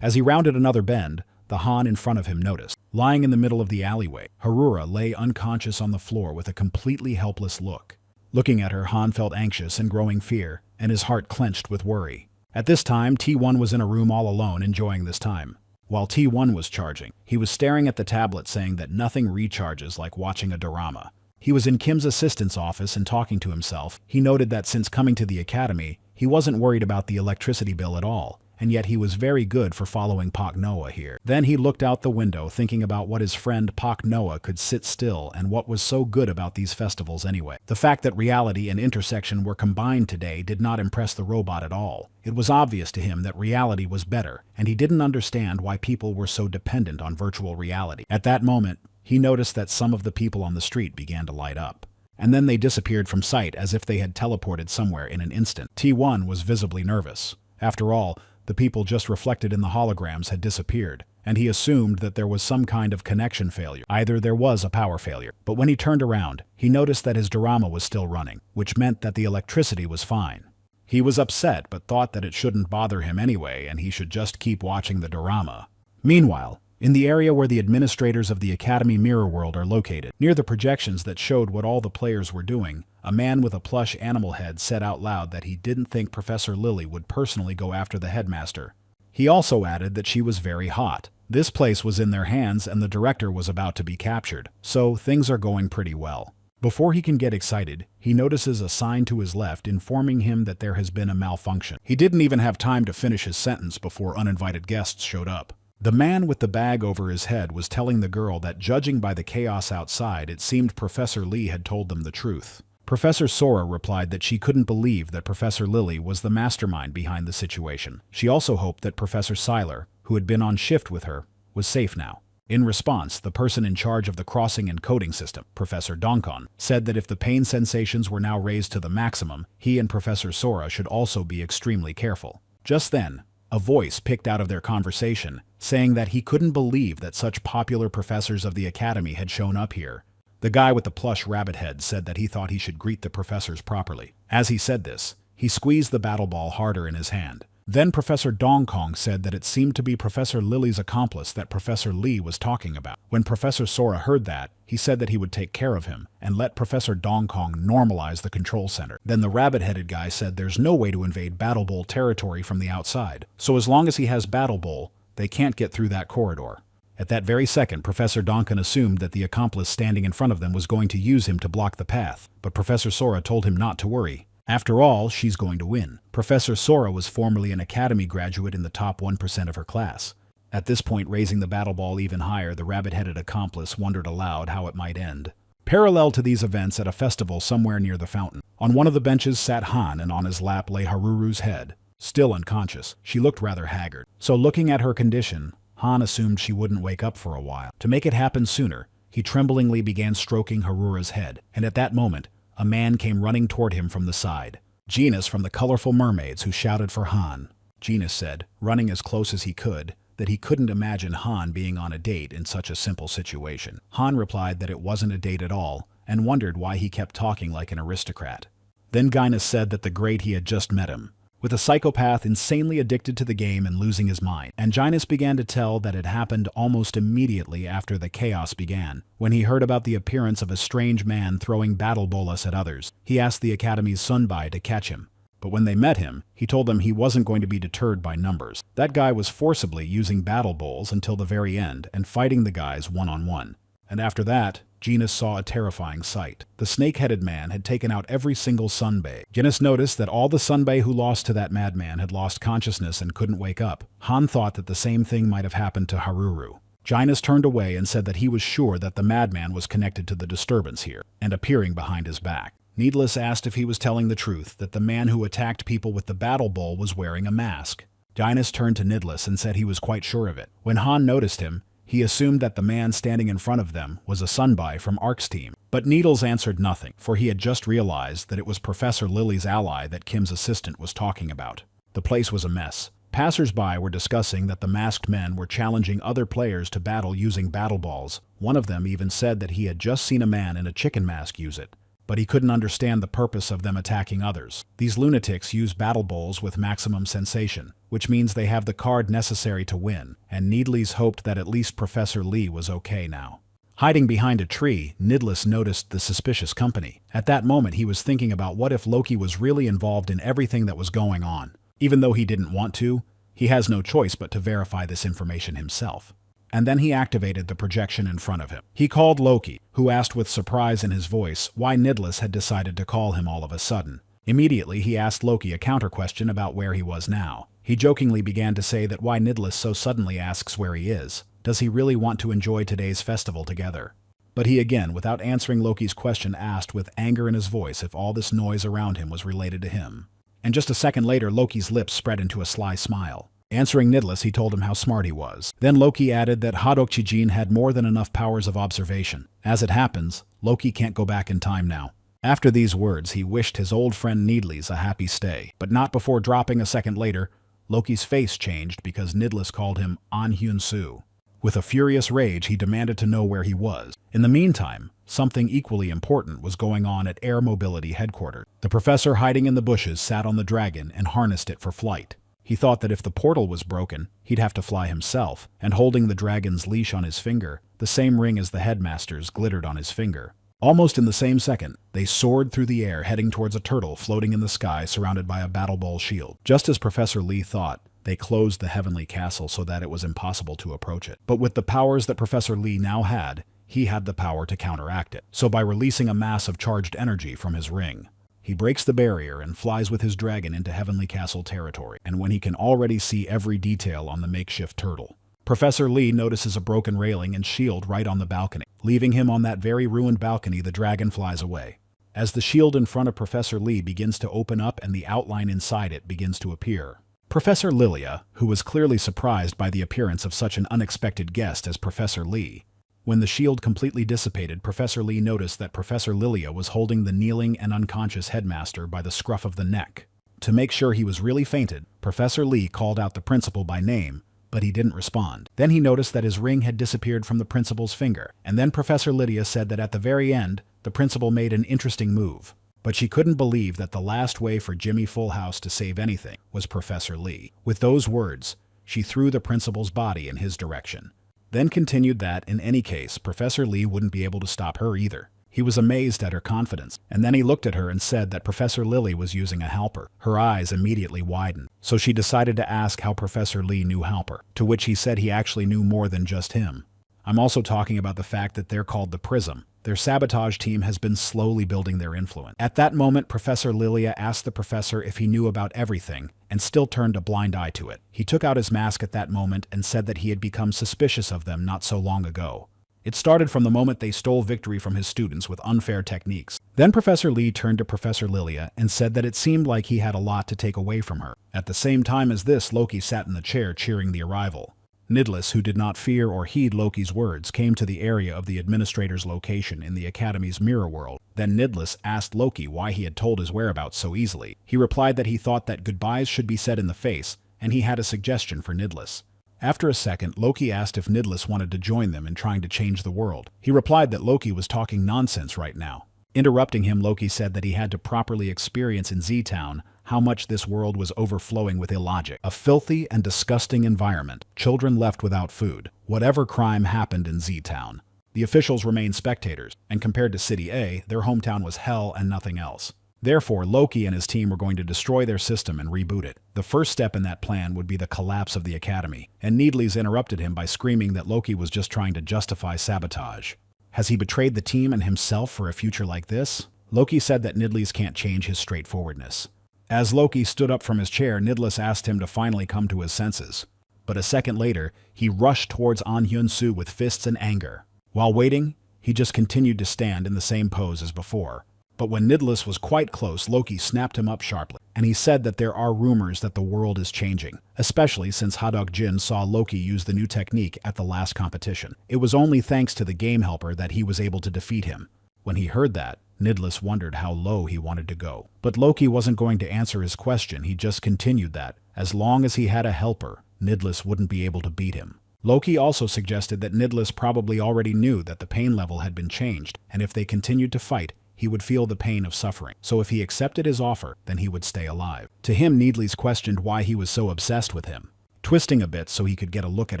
As he rounded another bend, the Han in front of him noticed. Lying in the middle of the alleyway, Harura lay unconscious on the floor with a completely helpless look. Looking at her, Han felt anxious and growing fear, and his heart clenched with worry. At this time, T1 was in a room all alone, enjoying this time. While T1 was charging, he was staring at the tablet saying that nothing recharges like watching a dorama. He was in Kim's assistant's office and talking to himself. He noted that since coming to the academy, he wasn't worried about the electricity bill at all, and yet he was very good for following Pak Noah here. Then he looked out the window thinking about what his friend Pak Noah could sit still and what was so good about these festivals anyway. The fact that reality and intersection were combined today did not impress the robot at all. It was obvious to him that reality was better, and he didn't understand why people were so dependent on virtual reality. At that moment, he noticed that some of the people on the street began to light up. And then they disappeared from sight as if they had teleported somewhere in an instant. T1 was visibly nervous. After all, the people just reflected in the holograms had disappeared, and he assumed that there was some kind of connection failure. Either there was a power failure. But when he turned around, he noticed that his dorama was still running, which meant that the electricity was fine. He was upset, but thought that it shouldn't bother him anyway, and he should just keep watching the dorama. Meanwhile, in the area where the administrators of the Academy Mirror World are located, near the projections that showed what all the players were doing, a man with a plush animal head said out loud that he didn't think Professor Lily would personally go after the headmaster. He also added that she was very hot. This place was in their hands and the director was about to be captured, so things are going pretty well. Before he can get excited, he notices a sign to his left informing him that there has been a malfunction. He didn't even have time to finish his sentence before uninvited guests showed up. The man with the bag over his head was telling the girl that judging by the chaos outside, it seemed Professor Lee had told them the truth. Professor Sora replied that she couldn't believe that Professor Lily was the mastermind behind the situation. She also hoped that Professor Seiler, who had been on shift with her, was safe now. In response, the person in charge of the crossing and coding system, Professor Donkon, said that if the pain sensations were now raised to the maximum, he and Professor Sora should also be extremely careful. Just then, a voice picked out of their conversation, saying that he couldn't believe that such popular professors of the academy had shown up here. The guy with the plush rabbit head said that he thought he should greet the professors properly. As he said this, he squeezed the battle ball harder in his hand. Then Professor Dongkong said that it seemed to be Professor Lily's accomplice that Professor Lee was talking about. When Professor Sora heard that, he said that he would take care of him and let Professor Dongkong normalize the control center. Then the rabbit-headed guy said there's no way to invade Battle Bowl territory from the outside, so as long as he has Battle Bowl, they can't get through that corridor. At that very second, Professor Donkin assumed that the accomplice standing in front of them was going to use him to block the path, but Professor Sora told him not to worry. After all, she's going to win. Professor Sora was formerly an academy graduate in the top 1% of her class. At this point, raising the battle ball even higher, the rabbit-headed accomplice wondered aloud how it might end. Parallel to these events at a festival somewhere near the fountain, on one of the benches sat Han, and on his lap lay Haruru's head. Still unconscious, she looked rather haggard. So looking at her condition, Han assumed she wouldn't wake up for a while. To make it happen sooner, he tremblingly began stroking Harura's head, and at that moment, a man came running toward him from the side. Genus from the Colorful Mermaids, who shouted for Han. Genus said, running as close as he could, that he couldn't imagine Han being on a date in such a simple situation. Han replied that it wasn't a date at all, and wondered why he kept talking like an aristocrat. Then Gaius said that the great he had just met him, with a psychopath insanely addicted to the game and losing his mind. And Gaius began to tell that it happened almost immediately after the chaos began, when he heard about the appearance of a strange man throwing battle bolas at others. He asked the Academy's Sunbai to catch him, but when they met him, he told them he wasn't going to be deterred by numbers. That guy was forcibly using battle bowls until the very end and fighting the guys one-on-one. And after that, Genus saw a terrifying sight. The snake-headed man had taken out every single Sunbei. Genus noticed that all the Sunbei who lost to that madman had lost consciousness and couldn't wake up. Han thought that the same thing might have happened to Haruru. Genus turned away and said that he was sure that the madman was connected to the disturbance here, and appearing behind his back. Needless asked if he was telling the truth, that the man who attacked people with the battle bowl was wearing a mask. Genus turned to Nidless and said he was quite sure of it. When Han noticed him, he assumed that the man standing in front of them was a Sunbai from Ark's team. But Needles answered nothing, for he had just realized that it was Professor Lily's ally that Kim's assistant was talking about. The place was a mess. Passers-by were discussing that the masked men were challenging other players to battle using battle balls. One of them even said that he had just seen a man in a chicken mask use it, but he couldn't understand the purpose of them attacking others. These lunatics use battle bowls with maximum sensation, which means they have the card necessary to win, and Needles hoped that at least Professor Lee was okay now. Hiding behind a tree, Needles noticed the suspicious company. At that moment, he was thinking about what if Loki was really involved in everything that was going on. Even though he didn't want to, he has no choice but to verify this information himself. And then he activated the projection in front of him. He called Loki, who asked with surprise in his voice why Needles had decided to call him all of a sudden. Immediately, he asked Loki a counter-question about where he was now. He jokingly began to say that why Needles so suddenly asks where he is. Does he really want to enjoy today's festival together? But he again, without answering Loki's question, asked with anger in his voice if all this noise around him was related to him. And just a second later, Loki's lips spread into a sly smile. Answering Needles, he told him how smart he was. Then Loki added that Hadokchijin had more than enough powers of observation. As it happens, Loki can't go back in time now. After these words, he wished his old friend Needles a happy stay, but not before dropping a second later. Loki's face changed because Needles called him An Hyun-soo. With a furious rage, he demanded to know where he was. In the meantime, something equally important was going on at Air Mobility headquarters. The professor, hiding in the bushes, sat on the dragon and harnessed it for flight. He thought that if the portal was broken, he'd have to fly himself, and holding the dragon's leash on his finger, the same ring as the headmaster's glittered on his finger. Almost in the same second, they soared through the air, heading towards a turtle floating in the sky surrounded by a battle ball shield. Just as Professor Lee thought, they closed the heavenly castle so that it was impossible to approach it. But with the powers that Professor Lee now had, he had the power to counteract it. So by releasing a mass of charged energy from his ring, he breaks the barrier and flies with his dragon into Heavenly Castle territory, and when he can already see every detail on the makeshift turtle. Professor Lee notices a broken railing and shield right on the balcony. Leaving him on that very ruined balcony, the dragon flies away. As the shield in front of Professor Lee begins to open up and the outline inside it begins to appear, Professor Lilia, who was clearly surprised by the appearance of such an unexpected guest as Professor Lee. When the shield completely dissipated, Professor Lee noticed that Professor Lilia was holding the kneeling and unconscious headmaster by the scruff of the neck. To make sure he was really fainted, Professor Lee called out the principal by name, but he didn't respond. Then he noticed that his ring had disappeared from the principal's finger, and then Professor Lydia said that at the very end, the principal made an interesting move. But she couldn't believe that the last way for Jimmy Fullhouse to save anything was Professor Lee. With those words, she threw the principal's body in his direction. Then continued that, in any case, Professor Lee wouldn't be able to stop her either. He was amazed at her confidence, and then he looked at her and said that Professor Lily was using a helper. Her eyes immediately widened, so she decided to ask how Professor Lee knew helper, to which he said he actually knew more than just him. I'm also talking about the fact that they're called the Prism. Their sabotage team has been slowly building their influence. At that moment, Professor Lilia asked the professor if he knew about everything, and still turned a blind eye to it. He took out his mask at that moment and said that he had become suspicious of them not so long ago. It started from the moment they stole victory from his students with unfair techniques. Then Professor Lee turned to Professor Lilia and said that it seemed like he had a lot to take away from her. At the same time as this, Loki sat in the chair cheering the arrival. Nidlis, who did not fear or heed Loki's words, came to the area of the administrator's location in the Academy's mirror world. Then Nidlis asked Loki why he had told his whereabouts so easily. He replied that he thought that goodbyes should be said in the face, and he had a suggestion for Nidlis. After a second, Loki asked if Nidlis wanted to join them in trying to change the world. He replied that Loki was talking nonsense right now. Interrupting him, Loki said that he had to properly experience in Z-Town how much this world was overflowing with illogic. A filthy and disgusting environment, children left without food. Whatever crime happened in Z-Town, the officials remained spectators, and compared to City A, their hometown was hell and nothing else. Therefore, Loki and his team were going to destroy their system and reboot it. The first step in that plan would be the collapse of the Academy, and Needles interrupted him by screaming that Loki was just trying to justify sabotage. Has he betrayed the team and himself for a future like this? Loki said that Needles can't change his straightforwardness. As Loki stood up from his chair, Needles asked him to finally come to his senses. But a second later, he rushed towards An Hyun-soo with fists and anger. While waiting, he just continued to stand in the same pose as before. But when Needles was quite close, Loki snapped him up sharply, and he said that there are rumors that the world is changing, especially since Hadok-jin saw Loki use the new technique at the last competition. It was only thanks to the game helper that he was able to defeat him. When he heard that, Needles wondered how low he wanted to go. But Loki wasn't going to answer his question. He just continued that, as long as he had a helper, Needles wouldn't be able to beat him. Loki also suggested that Needles probably already knew that the pain level had been changed, and if they continued to fight, he would feel the pain of suffering. So if he accepted his offer, then he would stay alive. To him, Needles questioned why he was so obsessed with him. Twisting a bit so he could get a look at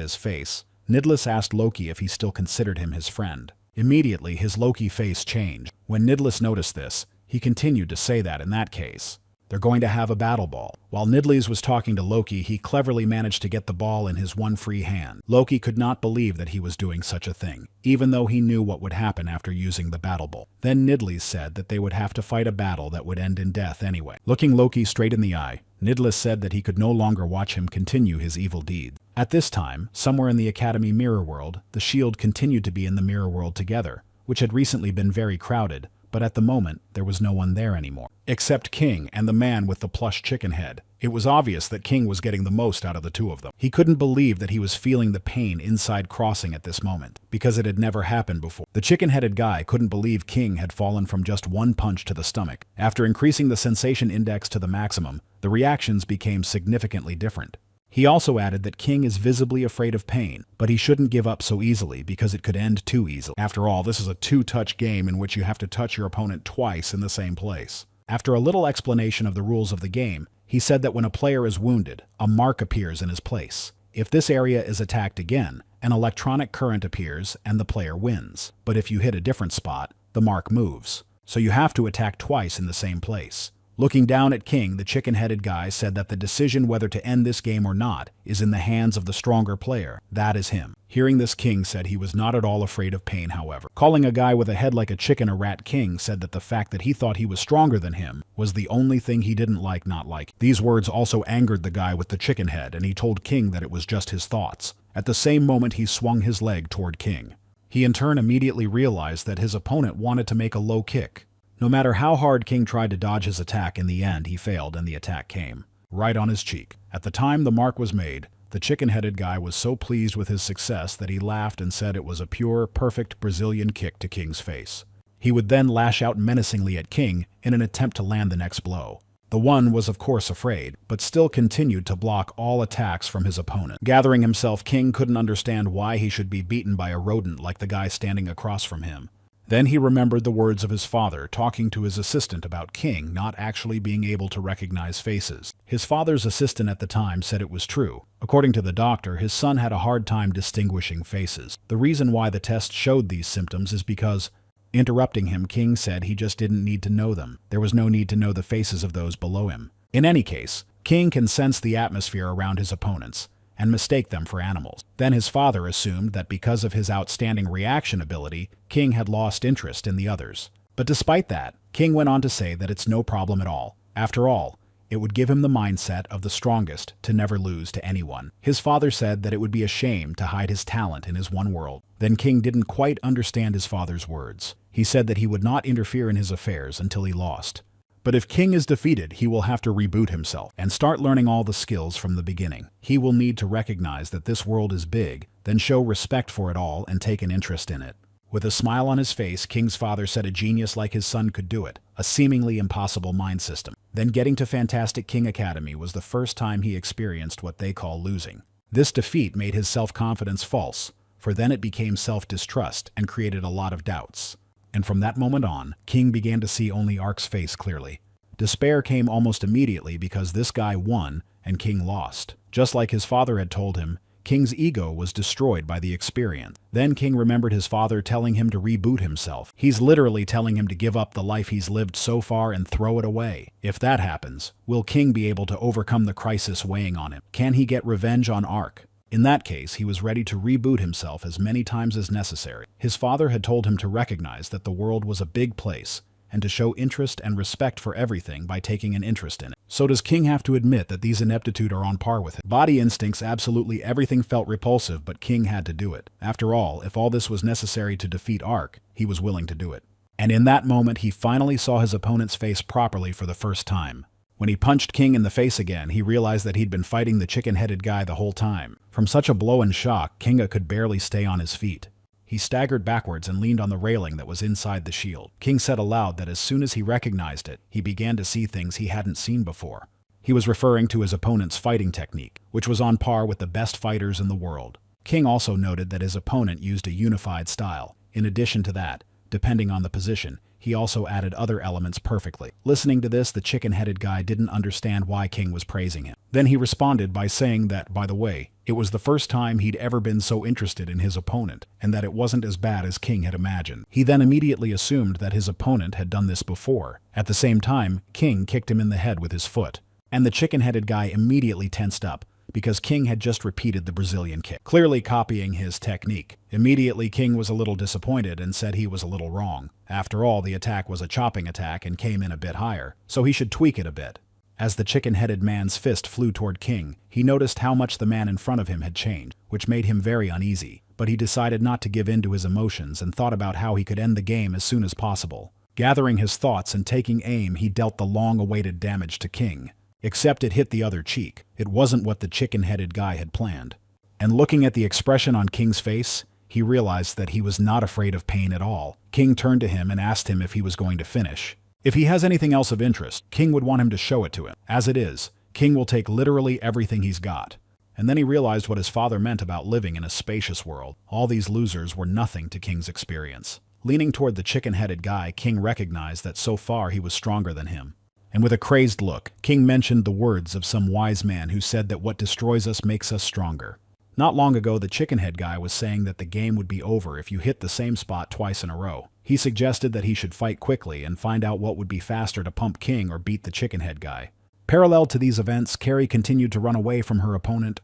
his face, Nidlis asked Loki if he still considered him his friend. Immediately, his Loki face changed. When Nidlis noticed this, he continued to say that in that case, they're going to have a battle ball. While Nidles was talking to Loki, he cleverly managed to get the ball in his one free hand. Loki could not believe that he was doing such a thing, even though he knew what would happen after using the battle ball. Then Nidles said that they would have to fight a battle that would end in death anyway. Looking Loki straight in the eye, Nidlis said that he could no longer watch him continue his evil deeds. At this time, somewhere in the Academy Mirror World, the Shield continued to be in the Mirror World together, which had recently been very crowded, but at the moment, there was no one there anymore. Except King and the man with the plush chicken head. It was obvious that King was getting the most out of the two of them. He couldn't believe that he was feeling the pain inside crossing at this moment, because it had never happened before. The chicken-headed guy couldn't believe King had fallen from just one punch to the stomach. After increasing the sensation index to the maximum, the reactions became significantly different. He also added that King is visibly afraid of pain, but he shouldn't give up so easily because it could end too easily. After all, this is a two-touch game in which you have to touch your opponent twice in the same place. After a little explanation of the rules of the game, he said that when a player is wounded, a mark appears in his place. If this area is attacked again, an electronic current appears and the player wins. But if you hit a different spot, the mark moves. So you have to attack twice in the same place. Looking down at King, the chicken-headed guy said that the decision whether to end this game or not is in the hands of the stronger player. That is him. Hearing this, King said he was not at all afraid of pain, however. Calling a guy with a head like a chicken a rat, King said that the fact that he thought he was stronger than him was the only thing he didn't like not like. These words also angered the guy with the chicken head, and he told King that it was just his thoughts. At the same moment, he swung his leg toward King. He in turn immediately realized that his opponent wanted to make a low kick. No matter how hard King tried to dodge his attack, in the end he failed and the attack came right on his cheek. At the time the mark was made, the chicken-headed guy was so pleased with his success that he laughed and said it was a pure, perfect Brazilian kick to King's face. He would then lash out menacingly at King in an attempt to land the next blow. The one was of course afraid, but still continued to block all attacks from his opponent. Gathering himself, King couldn't understand why he should be beaten by a rodent like the guy standing across from him. Then he remembered the words of his father talking to his assistant about King not actually being able to recognize faces. His father's assistant at the time said it was true. According to the doctor, his son had a hard time distinguishing faces. The reason why the test showed these symptoms is because, interrupting him, King said he just didn't need to know them. There was no need to know the faces of those below him. In any case, King can sense the atmosphere around his opponents and mistake them for animals. Then his father assumed that because of his outstanding reaction ability, King had lost interest in the others. But despite that, King went on to say that it's no problem at all. After all, it would give him the mindset of the strongest to never lose to anyone. His father said that it would be a shame to hide his talent in his one world. Then King didn't quite understand his father's words. He said that he would not interfere in his affairs until he lost. But if King is defeated, he will have to reboot himself and start learning all the skills from the beginning. He will need to recognize that this world is big, then show respect for it all and take an interest in it. With a smile on his face, King's father said a genius like his son could do it, a seemingly impossible mind system. Then getting to Fantastic King Academy was the first time he experienced what they call losing. This defeat made his self-confidence false, for then it became self-distrust and created a lot of doubts. And from that moment on, King began to see only Ark's face clearly. Despair came almost immediately because this guy won and King lost. Just like his father had told him, King's ego was destroyed by the experience. Then King remembered his father telling him to reboot himself. He's literally telling him to give up the life he's lived so far and throw it away. If that happens, will King be able to overcome the crisis weighing on him? Can he get revenge on Ark? In that case, he was ready to reboot himself as many times as necessary. His father had told him to recognize that the world was a big place and to show interest and respect for everything by taking an interest in it. So does King have to admit that these ineptitude are on par with him? Body instincts, absolutely everything felt repulsive, but King had to do it. After all, if all this was necessary to defeat Ark, he was willing to do it. And in that moment, he finally saw his opponent's face properly for the first time. When he punched King in the face again, he realized that he'd been fighting the chicken-headed guy the whole time. From such a blow and shock, Kinga could barely stay on his feet. He staggered backwards and leaned on the railing that was inside the shield. King said aloud that as soon as he recognized it, he began to see things he hadn't seen before. He was referring to his opponent's fighting technique, which was on par with the best fighters in the world. King also noted that his opponent used a unified style. In addition to that, depending on the position, he also added other elements perfectly. Listening to this, the chicken-headed guy didn't understand why King was praising him. Then he responded by saying that, by the way, it was the first time he'd ever been so interested in his opponent, and that it wasn't as bad as King had imagined. He then immediately assumed that his opponent had done this before. At the same time, King kicked him in the head with his foot, and the chicken-headed guy immediately tensed up, because King had just repeated the Brazilian kick, clearly copying his technique. Immediately, King was a little disappointed and said he was a little wrong. After all, the attack was a chopping attack and came in a bit higher, so he should tweak it a bit. As the chicken-headed man's fist flew toward King, he noticed how much the man in front of him had changed, which made him very uneasy, but he decided not to give in to his emotions and thought about how he could end the game as soon as possible. Gathering his thoughts and taking aim, he dealt the long-awaited damage to King. Except it hit the other cheek. It wasn't what the chicken-headed guy had planned. And looking at the expression on King's face, he realized that he was not afraid of pain at all. King turned to him and asked him if he was going to finish. If he has anything else of interest, King would want him to show it to him. As it is, King will take literally everything he's got. And then he realized what his father meant about living in a spacious world. All these losers were nothing to King's experience. Leaning toward the chicken-headed guy, King recognized that so far he was stronger than him. And with a crazed look, King mentioned the words of some wise man who said that what destroys us makes us stronger. Not long ago, the chicken-head guy was saying that the game would be over if you hit the same spot twice in a row. He suggested that he should fight quickly and find out what would be faster to pump King or beat the chicken-head guy. Parallel to these events, Carrie continued to run away from her opponent,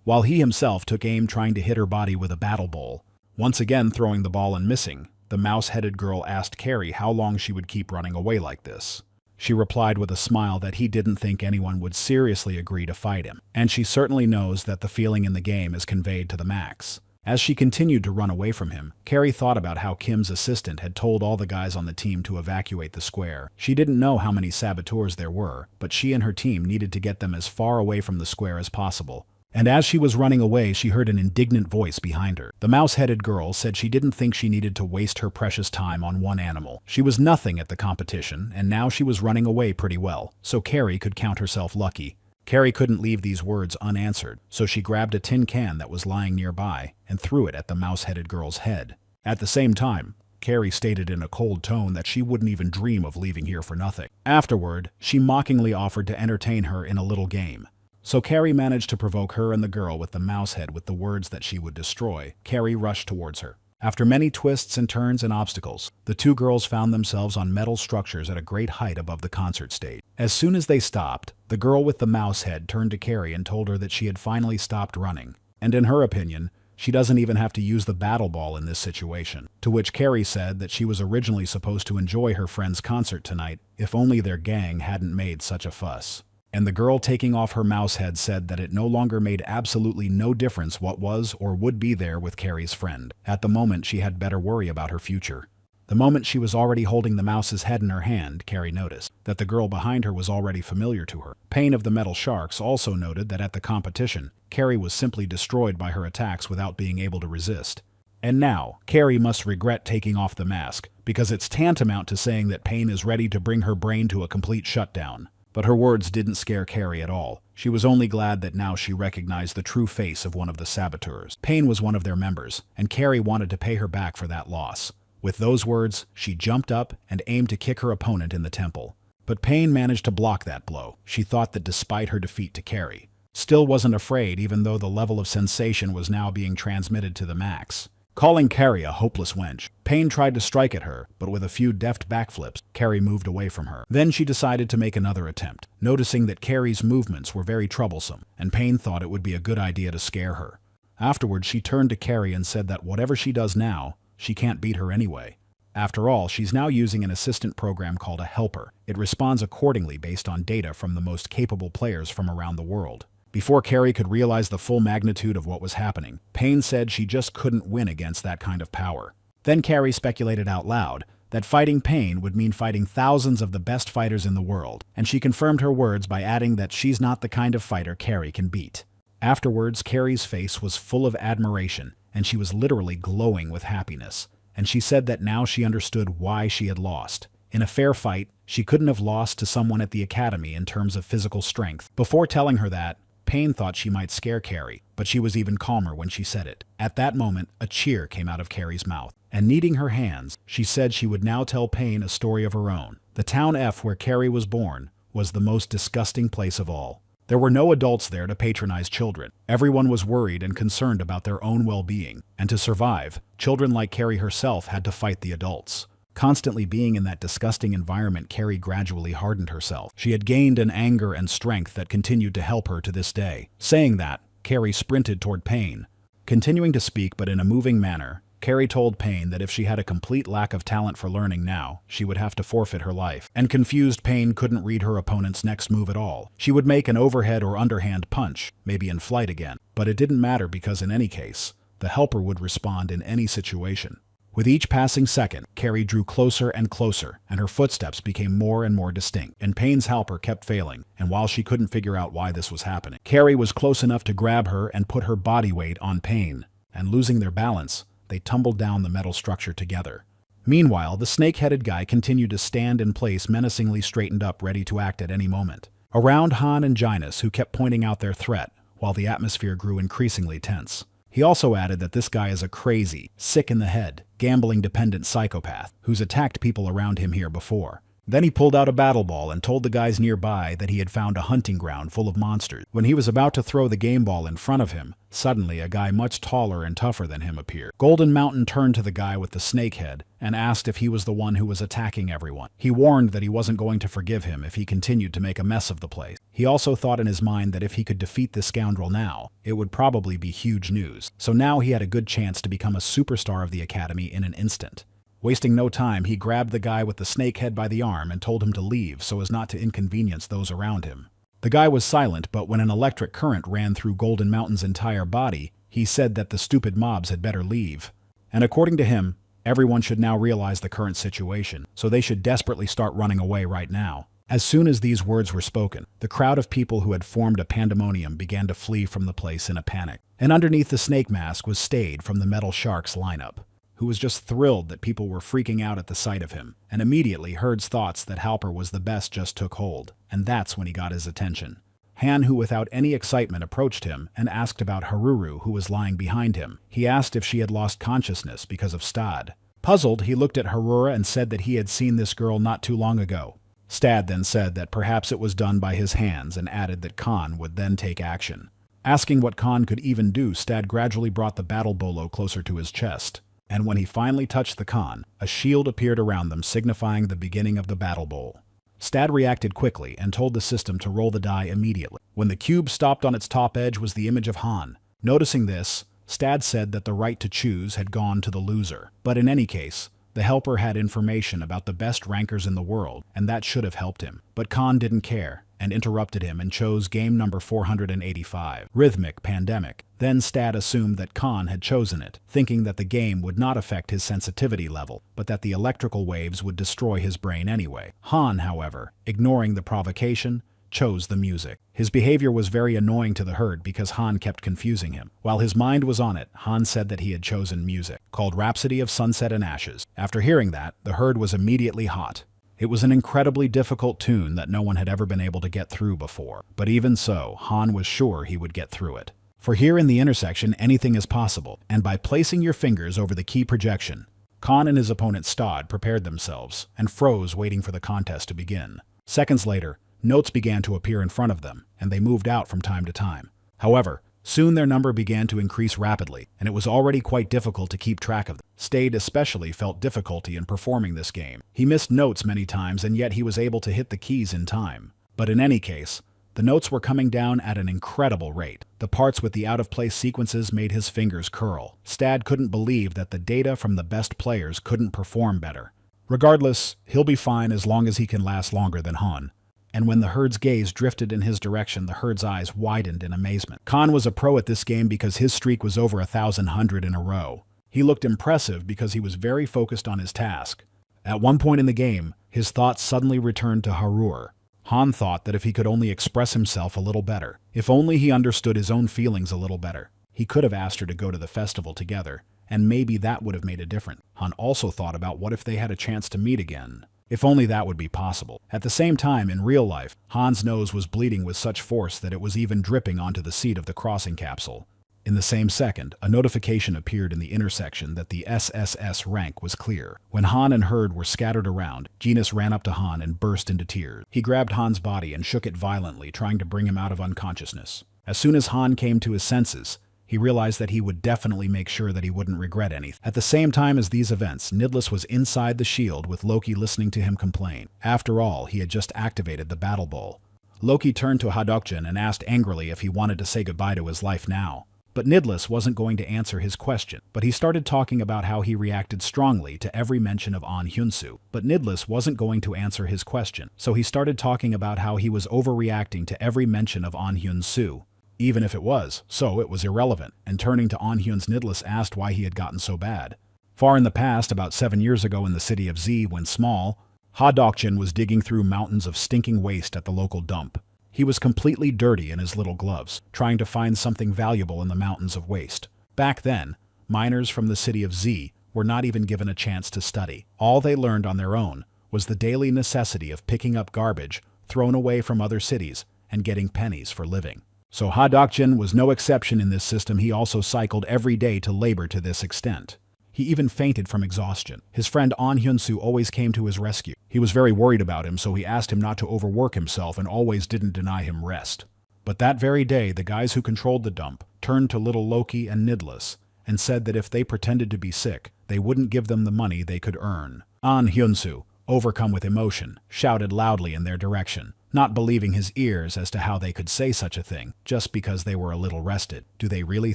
while he himself took aim trying to hit her body with a battle bowl. Once again throwing the ball and missing, the mouse-headed girl asked Carrie how long she would keep running away like this. She replied with a smile that he didn't think anyone would seriously agree to fight him, and she certainly knows that the feeling in the game is conveyed to the max. As she continued to run away from him, Carrie thought about how Kim's assistant had told all the guys on the team to evacuate the square. She didn't know how many saboteurs there were, but she and her team needed to get them as far away from the square as possible. And as she was running away, she heard an indignant voice behind her. The mouse-headed girl said she didn't think she needed to waste her precious time on one animal. She was nothing at the competition, and now she was running away pretty well, so Carrie could count herself lucky. Carrie couldn't leave these words unanswered, so she grabbed a tin can that was lying nearby and threw it at the mouse-headed girl's head. At the same time, Carrie stated in a cold tone that she wouldn't even dream of leaving here for nothing. Afterward, she mockingly offered to entertain her in a little game. So Carrie managed to provoke her and the girl with the mouse head with the words that she would destroy. Carrie rushed towards her. After many twists and turns and obstacles, the two girls found themselves on metal structures at a great height above the concert stage. As soon as they stopped, the girl with the mouse head turned to Carrie and told her that she had finally stopped running. And in her opinion, she doesn't even have to use the battle ball in this situation. To which Carrie said that she was originally supposed to enjoy her friend's concert tonight if only their gang hadn't made such a fuss. And the girl taking off her mouse head said that it no longer made absolutely no difference what was or would be there with Carrie's friend. At the moment, she had better worry about her future. The moment she was already holding the mouse's head in her hand, Carrie noticed that the girl behind her was already familiar to her. Pain of the Metal Sharks also noted that at the competition, Carrie was simply destroyed by her attacks without being able to resist. And now, Carrie must regret taking off the mask, because it's tantamount to saying that Pain is ready to bring her brain to a complete shutdown. But her words didn't scare Carrie at all. She was only glad that now she recognized the true face of one of the saboteurs. Pain was one of their members, and Carrie wanted to pay her back for that loss. With those words, she jumped up and aimed to kick her opponent in the temple. But Pain managed to block that blow. She thought that despite her defeat to Carrie, still wasn't afraid even though the level of sensation was now being transmitted to the max. Calling Carrie a hopeless wench, Pain tried to strike at her, but with a few deft backflips, Carrie moved away from her. Then she decided to make another attempt, noticing that Carrie's movements were very troublesome, and Pain thought it would be a good idea to scare her. Afterwards, she turned to Carrie and said that whatever she does now, she can't beat her anyway. After all, she's now using an assistant program called a helper. It responds accordingly based on data from the most capable players from around the world. Before Carrie could realize the full magnitude of what was happening, Pain said she just couldn't win against that kind of power. Then Carrie speculated out loud that fighting Pain would mean fighting thousands of the best fighters in the world, and she confirmed her words by adding that she's not the kind of fighter Carrie can beat. Afterwards, Carrie's face was full of admiration, and she was literally glowing with happiness, and she said that now she understood why she had lost. In a fair fight, she couldn't have lost to someone at the academy in terms of physical strength. Before telling her that, Pain thought she might scare Carrie, but she was even calmer when she said it. At that moment, a cheer came out of Carrie's mouth, and kneading her hands, she said she would now tell Pain a story of her own. The town F where Carrie was born was the most disgusting place of all. There were no adults there to patronize children. Everyone was worried and concerned about their own well-being, and to survive, children like Carrie herself had to fight the adults. Constantly being in that disgusting environment, Carrie gradually hardened herself. She had gained an anger and strength that continued to help her to this day. Saying that, Carrie sprinted toward Pain. Continuing to speak but in a moving manner, Carrie told Pain that if she had a complete lack of talent for learning now, she would have to forfeit her life. And confused, Pain couldn't read her opponent's next move at all. She would make an overhead or underhand punch, maybe in flight again. But it didn't matter because in any case, the helper would respond in any situation. With each passing second, Carrie drew closer and closer, and her footsteps became more and more distinct. And Pain's helper kept failing, and while she couldn't figure out why this was happening, Carrie was close enough to grab her and put her body weight on Pain. And losing their balance, they tumbled down the metal structure together. Meanwhile, the snake-headed guy continued to stand in place, menacingly straightened up, ready to act at any moment. Around Han and Gynus, who kept pointing out their threat, while the atmosphere grew increasingly tense. He also added that this guy is a crazy, sick-in-the-head, gambling-dependent psychopath who's attacked people around him here before. Then he pulled out a battle ball and told the guys nearby that he had found a hunting ground full of monsters. When he was about to throw the game ball in front of him, suddenly a guy much taller and tougher than him appeared. Golden Mountain turned to the guy with the snake head and asked if he was the one who was attacking everyone. He warned that he wasn't going to forgive him if he continued to make a mess of the place. He also thought in his mind that if he could defeat this scoundrel now, it would probably be huge news. So now he had a good chance to become a superstar of the academy in an instant. Wasting no time, he grabbed the guy with the snake head by the arm and told him to leave so as not to inconvenience those around him. The guy was silent, but when an electric current ran through Golden Mountain's entire body, he said that the stupid mobs had better leave. And according to him, everyone should now realize the current situation, so they should desperately start running away right now. As soon as these words were spoken, the crowd of people who had formed a pandemonium began to flee from the place in a panic. And underneath the snake mask was Stade from the Metal Sharks lineup, who was just thrilled that people were freaking out at the sight of him, and immediately Herd's thoughts that Halper was the best just took hold, and that's when he got his attention. Han, who without any excitement approached him and asked about Haruru, who was lying behind him. He asked if she had lost consciousness because of Stad. Puzzled, he looked at Harura and said that he had seen this girl not too long ago. Stad then said that perhaps it was done by his hands and added that Khan would then take action. Asking what Khan could even do, Stad gradually brought the battle bolo closer to his chest. And when he finally touched the Khan, a shield appeared around them, signifying the beginning of the battle bowl. Stad reacted quickly and told the system to roll the die immediately. When the cube stopped on its top edge was the image of Han. Noticing this, Stad said that the right to choose had gone to the loser. But in any case, the helper had information about the best rankers in the world, and that should have helped him. But Khan didn't care, and interrupted him and chose game number 485, Rhythmic Pandemic. Then Stad assumed that Khan had chosen it, thinking that the game would not affect his sensitivity level, but that the electrical waves would destroy his brain anyway. Han, however, ignoring the provocation, chose the music. His behavior was very annoying to the herd because Han kept confusing him. While his mind was on it, Han said that he had chosen music, called Rhapsody of Sunset and Ashes. After hearing that, the herd was immediately hot. It was an incredibly difficult tune that no one had ever been able to get through before, but even so, Han was sure he would get through it. For here in the intersection, anything is possible, and by placing your fingers over the key projection, Khan and his opponent Stad prepared themselves and froze, waiting for the contest to begin. Seconds later, notes began to appear in front of them, and they moved out from time to time. However, soon their number began to increase rapidly, and it was already quite difficult to keep track of them. Stade especially felt difficulty in performing this game. He missed notes many times, and yet he was able to hit the keys in time. But in any case, the notes were coming down at an incredible rate. The parts with the out-of-place sequences made his fingers curl. Stad couldn't believe that the data from the best players couldn't perform better. Regardless, he'll be fine as long as he can last longer than Han. And when the herd's gaze drifted in his direction, the herd's eyes widened in amazement. Khan was a pro at this game because his streak was over 1,100 in a row. He looked impressive because he was very focused on his task. At one point in the game, his thoughts suddenly returned to Harur. Han thought that if he could only express himself a little better, if only he understood his own feelings a little better, he could have asked her to go to the festival together, and maybe that would have made a difference. Han also thought about what if they had a chance to meet again. If only that would be possible. At the same time, in real life, Han's nose was bleeding with such force that it was even dripping onto the seat of the crossing capsule. In the same second, a notification appeared in the intersection that the SSS rank was clear. When Han and Herd were scattered around, Genus ran up to Han and burst into tears. He grabbed Han's body and shook it violently, trying to bring him out of unconsciousness. As soon as Han came to his senses, he realized that he would definitely make sure that he wouldn't regret anything. At the same time as these events, Nidless was inside the shield with Loki listening to him complain. After all, he had just activated the battle bowl. Loki turned to Hadokjin and asked angrily if he wanted to say goodbye to his life now. But Nidless wasn't going to answer his question, but he started talking about how he reacted strongly to every mention of An Hyunsu. But Nidless wasn't going to answer his question, so he started talking about how he was overreacting to every mention of An Hyunsu. Even if it was, so it was irrelevant, and turning to An Hyun's, Nidless asked why he had gotten so bad. Far in the past, about 7 years ago in the city of Z, when small, Hadokjin was digging through mountains of stinking waste at the local dump. He was completely dirty in his little gloves, trying to find something valuable in the mountains of waste. Back then, miners from the city of Z were not even given a chance to study. All they learned on their own was the daily necessity of picking up garbage thrown away from other cities and getting pennies for living. So Hadokjin was no exception in this system. He also cycled every day to labor to this extent. He even fainted from exhaustion. His friend An Hyunsu always came to his rescue. He was very worried about him, so he asked him not to overwork himself and always didn't deny him rest. But that very day, the guys who controlled the dump turned to little Loki and Nidless and said that if they pretended to be sick, they wouldn't give them the money they could earn. An Hyunsu, overcome with emotion, shouted loudly in their direction, not believing his ears as to how they could say such a thing just because they were a little rested. Do they really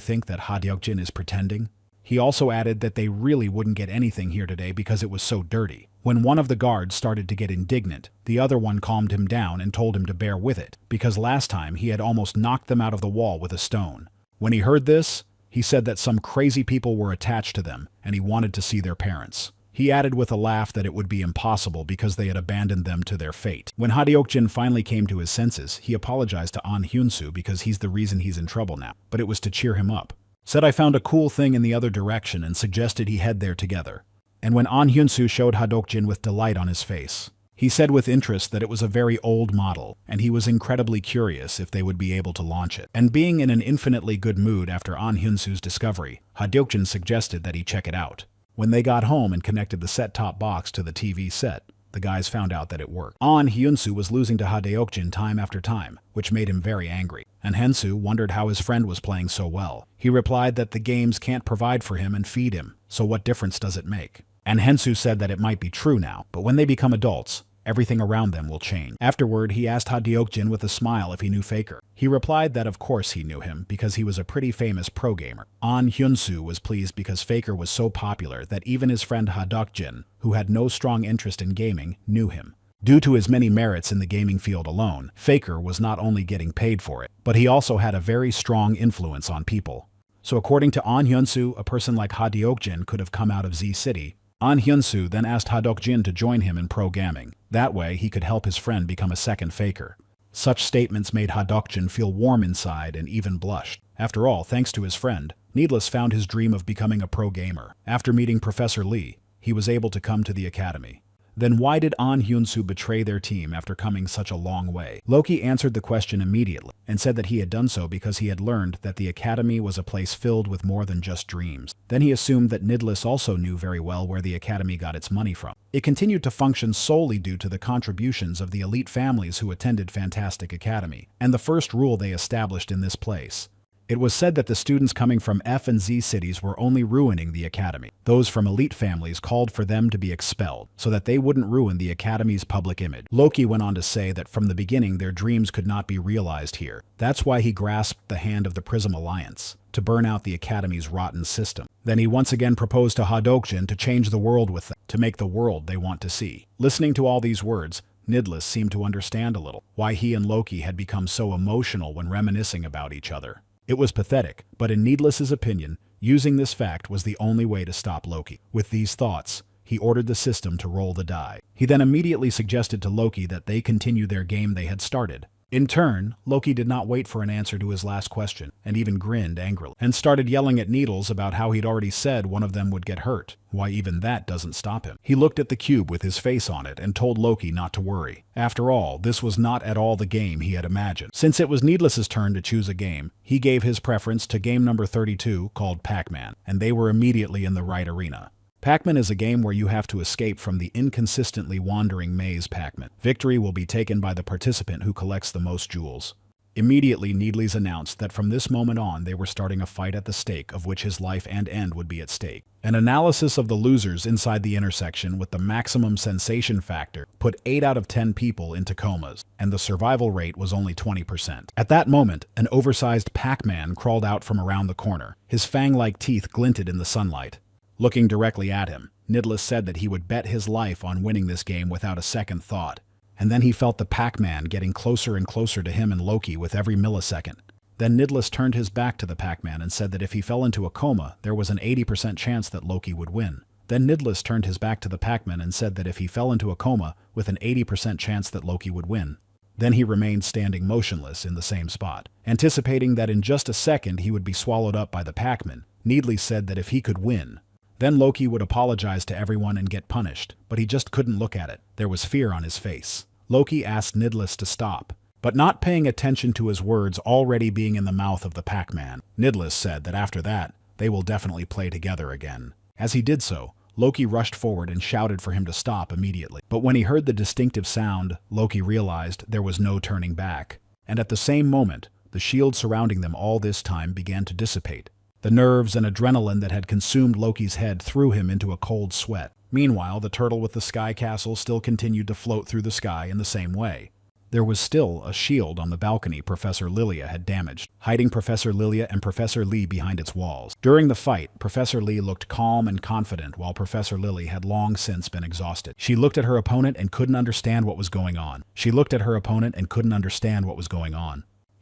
think that Hadokjin is pretending? He also added that they really wouldn't get anything here today because it was so dirty. When one of the guards started to get indignant, the other one calmed him down and told him to bear with it, because last time he had almost knocked them out of the wall with a stone. When he heard this, he said that some crazy people were attached to them and he wanted to see their parents. He added with a laugh that it would be impossible because they had abandoned them to their fate. When Hadokjin finally came to his senses, he apologized to An Hyunsu because he's the reason he's in trouble now, but it was to cheer him up. Said I found a cool thing in the other direction and suggested he head there together. And when An Hyunsu showed Hadokjin with delight on his face, he said with interest that it was a very old model, and he was incredibly curious if they would be able to launch it. And being in an infinitely good mood after An Hyunsu's discovery, Hadokjin suggested that he check it out. When they got home and connected the set-top box to the TV set, the guys found out that it worked. An Hyunsu was losing to Hadokjin time after time, which made him very angry. And Hensu wondered how his friend was playing so well. He replied that the games can't provide for him and feed him, so what difference does it make? And Hensu said that it might be true now, but when they become adults, everything around them will change. Afterward, he asked Hadokjin with a smile if he knew Faker. He replied that of course he knew him because he was a pretty famous pro gamer. An Hyunsu was pleased because Faker was so popular that even his friend Hadokjin, who had no strong interest in gaming, knew him. Due to his many merits in the gaming field alone, Faker was not only getting paid for it, but he also had a very strong influence on people. So according to An Hyunsu, a person like Hadokjin could have come out of Z City. An Hyunsu then asked Hadokjin to join him in pro gaming. That way, he could help his friend become a second Faker. Such statements made Hadokjin feel warm inside and even blushed. After all, thanks to his friend, Needless found his dream of becoming a pro gamer. After meeting Professor Lee, he was able to come to the academy. Then why did An Hyunsu betray their team after coming such a long way? Loki answered the question immediately and said that he had done so because he had learned that the academy was a place filled with more than just dreams. Then he assumed that Nidless also knew very well where the academy got its money from. It continued to function solely due to the contributions of the elite families who attended Fantastic Academy, and the first rule they established in this place. It was said that the students coming from F and Z cities were only ruining the academy. Those from elite families called for them to be expelled, so that they wouldn't ruin the academy's public image. Loki went on to say that from the beginning their dreams could not be realized here. That's why he grasped the hand of the Prism Alliance, to burn out the academy's rotten system. Then he once again proposed to Hadokjin to change the world with them, to make the world they want to see. Listening to all these words, Nidless seemed to understand a little why he and Loki had become so emotional when reminiscing about each other. It was pathetic, but in Needless's opinion, using this fact was the only way to stop Loki. With these thoughts, he ordered the system to roll the die. He then immediately suggested to Loki that they continue their game they had started. In turn, Loki did not wait for an answer to his last question, and even grinned angrily, and started yelling at Needles about how he'd already said one of them would get hurt. Why, even that doesn't stop him. He looked at the cube with his face on it and told Loki not to worry. After all, this was not at all the game he had imagined. Since it was Needless's turn to choose a game, he gave his preference to game number 32, called Pac-Man, and they were immediately in the right arena. Pac-Man is a game where you have to escape from the inconsistently wandering maze Pac-Man. Victory will be taken by the participant who collects the most jewels. Immediately, Needles announced that from this moment on they were starting a fight at the stake of which his life and end would be at stake. An analysis of the losers inside the intersection with the maximum sensation factor put 8 out of 10 people into comas, and the survival rate was only 20%. At that moment, an oversized Pac-Man crawled out from around the corner. His fang-like teeth glinted in the sunlight. Looking directly at him, Needless said that he would bet his life on winning this game without a second thought. And then he felt the Pac-Man getting closer and closer to him and Loki with every millisecond. Then Needless turned his back to the Pac-Man and said that if he fell into a coma, there was an 80% chance that Loki would win. Then Needless turned his back to the Pac-Man and said that if he fell into a coma, with an 80% chance that Loki would win. Then he remained standing motionless in the same spot. Anticipating that in just a second he would be swallowed up by the Pac-Man, Needless said that if he could win, then Loki would apologize to everyone and get punished, but he just couldn't look at it. There was fear on his face. Loki asked Needless to stop, but not paying attention to his words already being in the mouth of the Pac-Man. Needless said that after that, they will definitely play together again. As he did so, Loki rushed forward and shouted for him to stop immediately. But when he heard the distinctive sound, Loki realized there was no turning back. And at the same moment, the shield surrounding them all this time began to dissipate. The nerves and adrenaline that had consumed Loki's head threw him into a cold sweat. Meanwhile, the turtle with the sky castle still continued to float through the sky in the same way. There was still a shield on the balcony Professor Lilia had damaged, hiding Professor Lilia and Professor Lee behind its walls. During the fight, Professor Lee looked calm and confident while Professor Lily had long since been exhausted. She looked at her opponent and couldn't understand what was going on.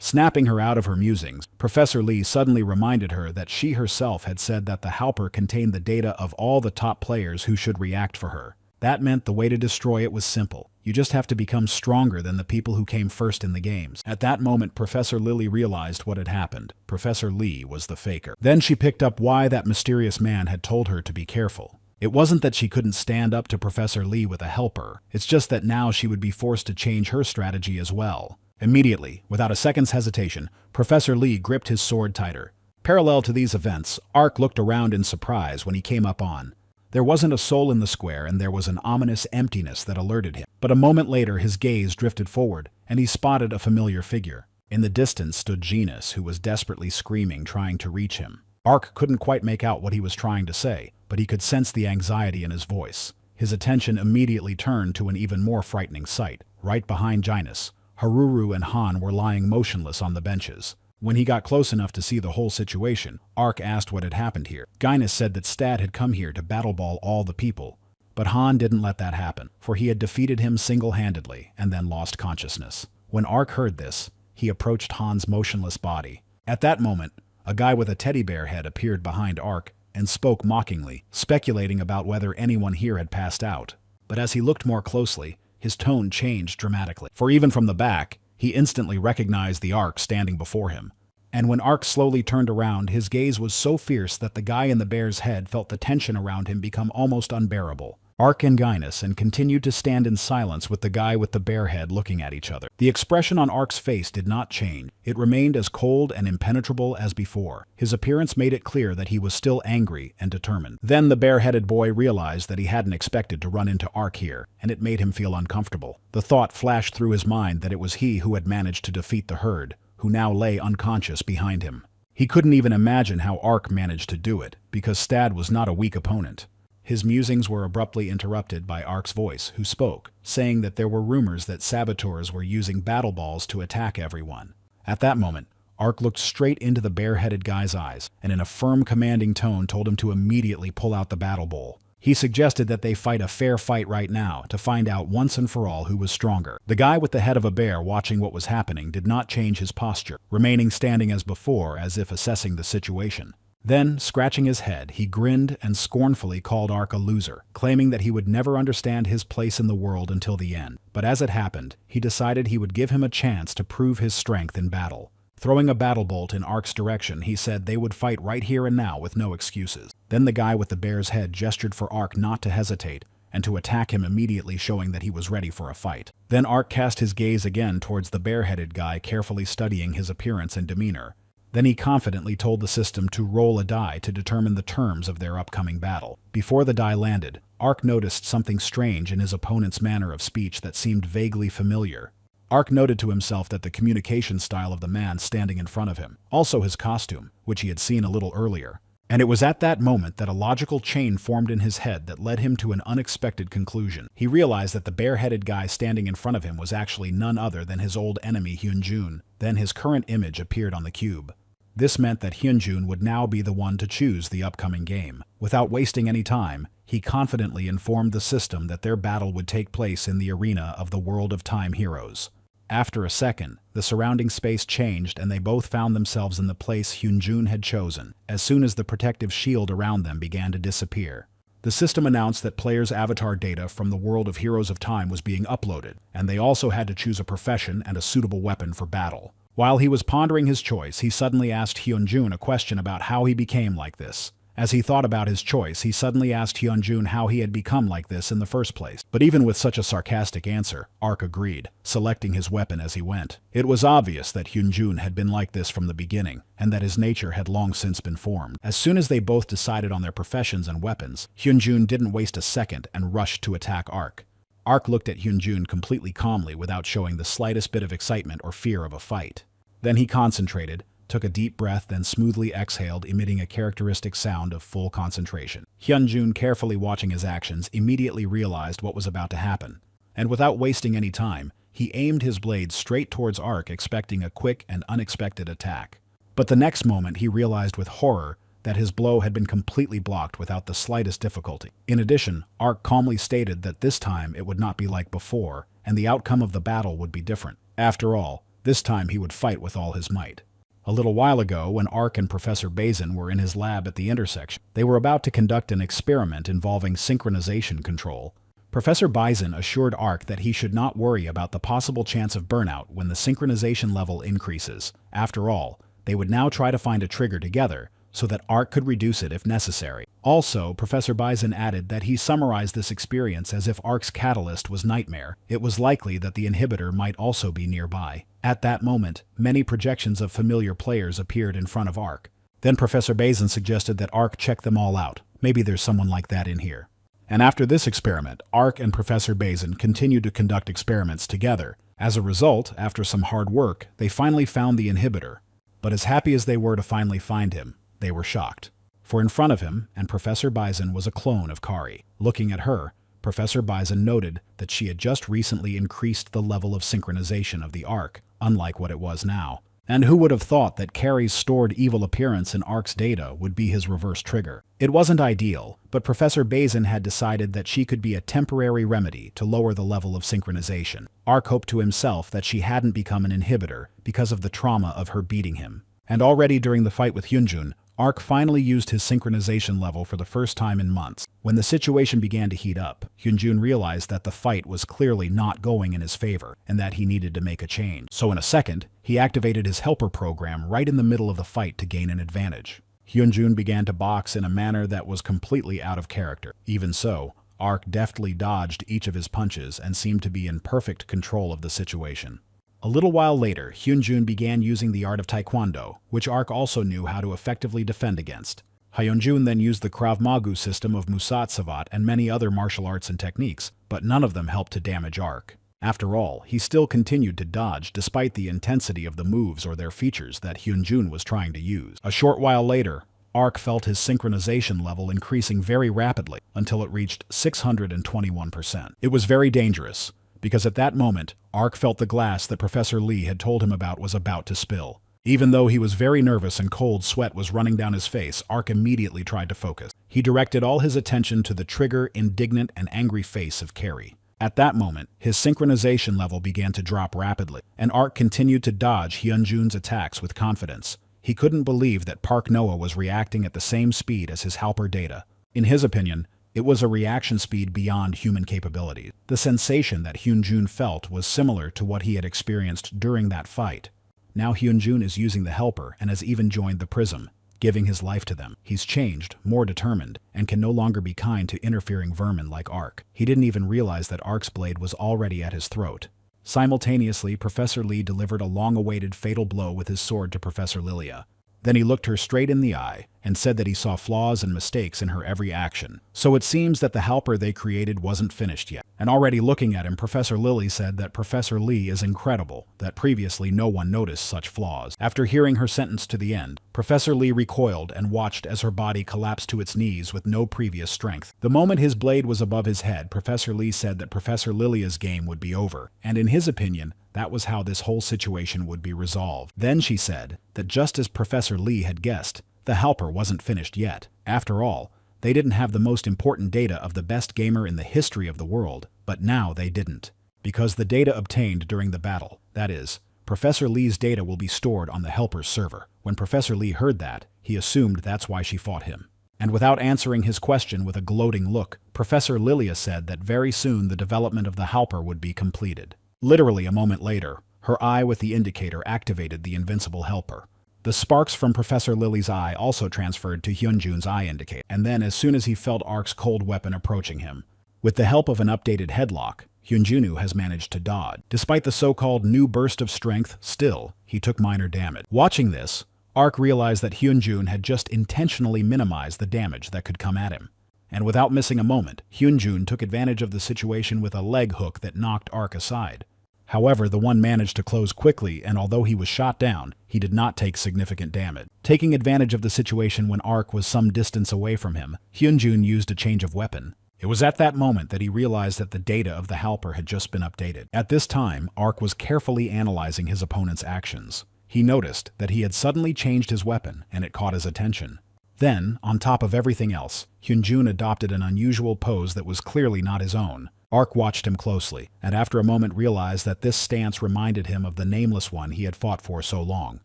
Snapping her out of her musings, Professor Lee suddenly reminded her that she herself had said that the Halper contained the data of all the top players who should react for her. That meant the way to destroy it was simple. You just have to become stronger than the people who came first in the games. At that moment, Professor Lily realized what had happened. Professor Lee was the faker. Then she picked up why that mysterious man had told her to be careful. It wasn't that she couldn't stand up to Professor Lee with a helper. It's just that now she would be forced to change her strategy as well. Immediately, without a second's hesitation, Professor Lee gripped his sword tighter. Parallel to these events, Ark looked around in surprise when he came up on. There wasn't a soul in the square, and there was an ominous emptiness that alerted him. But a moment later, his gaze drifted forward, and he spotted a familiar figure. In the distance stood Genus, who was desperately screaming, trying to reach him. Ark couldn't quite make out what he was trying to say, but he could sense the anxiety in his voice. His attention immediately turned to an even more frightening sight. Right behind Genus, Haruru and Han were lying motionless on the benches. When he got close enough to see the whole situation, Ark asked what had happened here. Guinness said that Stad had come here to battle ball all the people. But Han didn't let that happen, for he had defeated him single-handedly and then lost consciousness. When Ark heard this, he approached Han's motionless body. At that moment, a guy with a teddy bear head appeared behind Ark and spoke mockingly, speculating about whether anyone here had passed out. But as he looked more closely, his tone changed dramatically, for even from the back, he instantly recognized the Ark standing before him. And when Ark slowly turned around, his gaze was so fierce that the guy in the bear's head felt the tension around him become almost unbearable. Ark and Guinness continued to stand in silence with the guy with the bear head looking at each other. The expression on Ark's face did not change. It remained as cold and impenetrable as before. His appearance made it clear that he was still angry and determined. Then the bear-headed boy realized that he hadn't expected to run into Ark here, and it made him feel uncomfortable. The thought flashed through his mind that it was he who had managed to defeat the herd, who now lay unconscious behind him. He couldn't even imagine how Ark managed to do it, because Stad was not a weak opponent. His musings were abruptly interrupted by Ark's voice, who spoke, saying that there were rumors that saboteurs were using battle balls to attack everyone. At that moment, Ark looked straight into the bare-headed guy's eyes, and in a firm, commanding tone told him to immediately pull out the battle bowl. He suggested that they fight a fair fight right now to find out once and for all who was stronger. The guy with the head of a bear watching what was happening did not change his posture, remaining standing as before as if assessing the situation. Then, scratching his head, he grinned and scornfully called Ark a loser, claiming that he would never understand his place in the world until the end. But as it happened, he decided he would give him a chance to prove his strength in battle. Throwing a battle bolt in Ark's direction, he said they would fight right here and now with no excuses. Then the guy with the bear's head gestured for Ark not to hesitate, and to attack him immediately, showing that he was ready for a fight. Then Ark cast his gaze again towards the bare-headed guy, carefully studying his appearance and demeanor. Then he confidently told the system to roll a die to determine the terms of their upcoming battle. Before the die landed, Ark noticed something strange in his opponent's manner of speech that seemed vaguely familiar. Ark noted to himself that the communication style of the man standing in front of him, also his costume, which he had seen a little earlier. And it was at that moment that a logical chain formed in his head that led him to an unexpected conclusion. He realized that the bare-headed guy standing in front of him was actually none other than his old enemy Hyunjun. Then his current image appeared on the cube. This meant that Hyunjun would now be the one to choose the upcoming game. Without wasting any time, he confidently informed the system that their battle would take place in the arena of the World of Time Heroes. After a second, the surrounding space changed and they both found themselves in the place Hyunjun had chosen, as soon as the protective shield around them began to disappear. The system announced that players' avatar data from the World of Heroes of Time was being uploaded, and they also had to choose a profession and a suitable weapon for battle. While he was pondering his choice, he suddenly asked Hyunjun a question about how he became like this. As he thought about his choice, he suddenly asked Hyunjun how he had become like this in the first place. But even with such a sarcastic answer, Ark agreed, selecting his weapon as he went. It was obvious that Hyunjun had been like this from the beginning, and that his nature had long since been formed. As soon as they both decided on their professions and weapons, Hyunjun didn't waste a second and rushed to attack Ark. Ark looked at Hyunjun completely calmly without showing the slightest bit of excitement or fear of a fight. Then he concentrated, took a deep breath, then smoothly exhaled, emitting a characteristic sound of full concentration. Hyunjun, carefully watching his actions, immediately realized what was about to happen. And without wasting any time, he aimed his blade straight towards Ark, expecting a quick and unexpected attack. But the next moment he realized with horror that his blow had been completely blocked without the slightest difficulty. In addition, Ark calmly stated that this time it would not be like before, and the outcome of the battle would be different. After all, this time he would fight with all his might. A little while ago, when Ark and Professor Bazin were in his lab at the intersection, they were about to conduct an experiment involving synchronization control. Professor Bazin assured Ark that he should not worry about the possible chance of burnout when the synchronization level increases. After all, they would now try to find a trigger together, so that Ark could reduce it if necessary. Also, Professor Bazin added that he summarized this experience as if Ark's catalyst was Nightmare. It was likely that the inhibitor might also be nearby. At that moment, many projections of familiar players appeared in front of Ark. Then Professor Bazin suggested that Ark check them all out. Maybe there's someone like that in here. And after this experiment, Ark and Professor Bazin continued to conduct experiments together. As a result, after some hard work, they finally found the inhibitor. But as happy as they were to finally find him, they were shocked. For in front of him and Professor Bazin was a clone of Kari. Looking at her, Professor Bazin noted that she had just recently increased the level of synchronization of the Ark, unlike what it was now. And who would have thought that Kari's stored evil appearance in Ark's data would be his reverse trigger? It wasn't ideal, but Professor Bazin had decided that she could be a temporary remedy to lower the level of synchronization. Ark hoped to himself that she hadn't become an inhibitor because of the trauma of her beating him. And already during the fight with Hyunjun, Ark finally used his synchronization level for the first time in months. When the situation began to heat up, Hyunjun realized that the fight was clearly not going in his favor, and that he needed to make a change. So in a second, he activated his helper program right in the middle of the fight to gain an advantage. Hyunjun began to box in a manner that was completely out of character. Even so, Ark deftly dodged each of his punches and seemed to be in perfect control of the situation. A little while later, Hyunjun began using the art of Taekwondo, which Ark also knew how to effectively defend against. Hyunjun then used the Krav Maga system of Musat Savat and many other martial arts and techniques, but none of them helped to damage Ark. After all, he still continued to dodge despite the intensity of the moves or their features that Hyunjun was trying to use. A short while later, Ark felt his synchronization level increasing very rapidly until it reached 621%. It was very dangerous, because at that moment, Ark felt the glass that Professor Lee had told him about was about to spill. Even though he was very nervous and cold sweat was running down his face, Ark immediately tried to focus. He directed all his attention to the trigger, indignant, and angry face of Kari. At that moment, his synchronization level began to drop rapidly, and Ark continued to dodge Hyunjun's attacks with confidence. He couldn't believe that Park Noah was reacting at the same speed as his helper Data. In his opinion, it was a reaction speed beyond human capabilities. The sensation that Hyunjun felt was similar to what he had experienced during that fight. Now Hyunjun is using the helper and has even joined the Prism, giving his life to them. He's changed, more determined, and can no longer be kind to interfering vermin like Ark. He didn't even realize that Ark's blade was already at his throat. Simultaneously, Professor Lee delivered a long-awaited fatal blow with his sword to Professor Lilia. Then he looked her straight in the eye and said that he saw flaws and mistakes in her every action. So it seems that the helper they created wasn't finished yet. And already looking at him, Professor Lily said that Professor Lee is incredible, that previously no one noticed such flaws. After hearing her sentence to the end, Professor Lee recoiled and watched as her body collapsed to its knees with no previous strength. The moment his blade was above his head, Professor Lee said that Professor Lilia's game would be over, and in his opinion, that was how this whole situation would be resolved. Then she said that just as Professor Lee had guessed, the helper wasn't finished yet. After all, they didn't have the most important data of the best gamer in the history of the world, but now they didn't. Because the data obtained during the battle, that is, Professor Lee's data will be stored on the helper's server. When Professor Lee heard that, he assumed that's why she fought him. And without answering his question with a gloating look, Professor Lilia said that very soon the development of the helper would be completed. Literally a moment later, her eye with the indicator activated the invincible helper. The sparks from Professor Lily's eye also transferred to Hyunjun's eye indicator, and then as soon as he felt Ark's cold weapon approaching him, with the help of an updated headlock, Hyunjunu has managed to dodge. Despite the so-called new burst of strength, still, he took minor damage. Watching this, Ark realized that Hyunjun had just intentionally minimized the damage that could come at him. And without missing a moment, Hyunjun took advantage of the situation with a leg hook that knocked Ark aside. However, the one managed to close quickly, and although he was shot down, he did not take significant damage. Taking advantage of the situation when Ark was some distance away from him, Hyunjun used a change of weapon. It was at that moment that he realized that the data of the helper had just been updated. At this time, Ark was carefully analyzing his opponent's actions. He noticed that he had suddenly changed his weapon, and it caught his attention. Then, on top of everything else, Hyunjun adopted an unusual pose that was clearly not his own. Ark watched him closely, and after a moment realized that this stance reminded him of the nameless one he had fought for so long.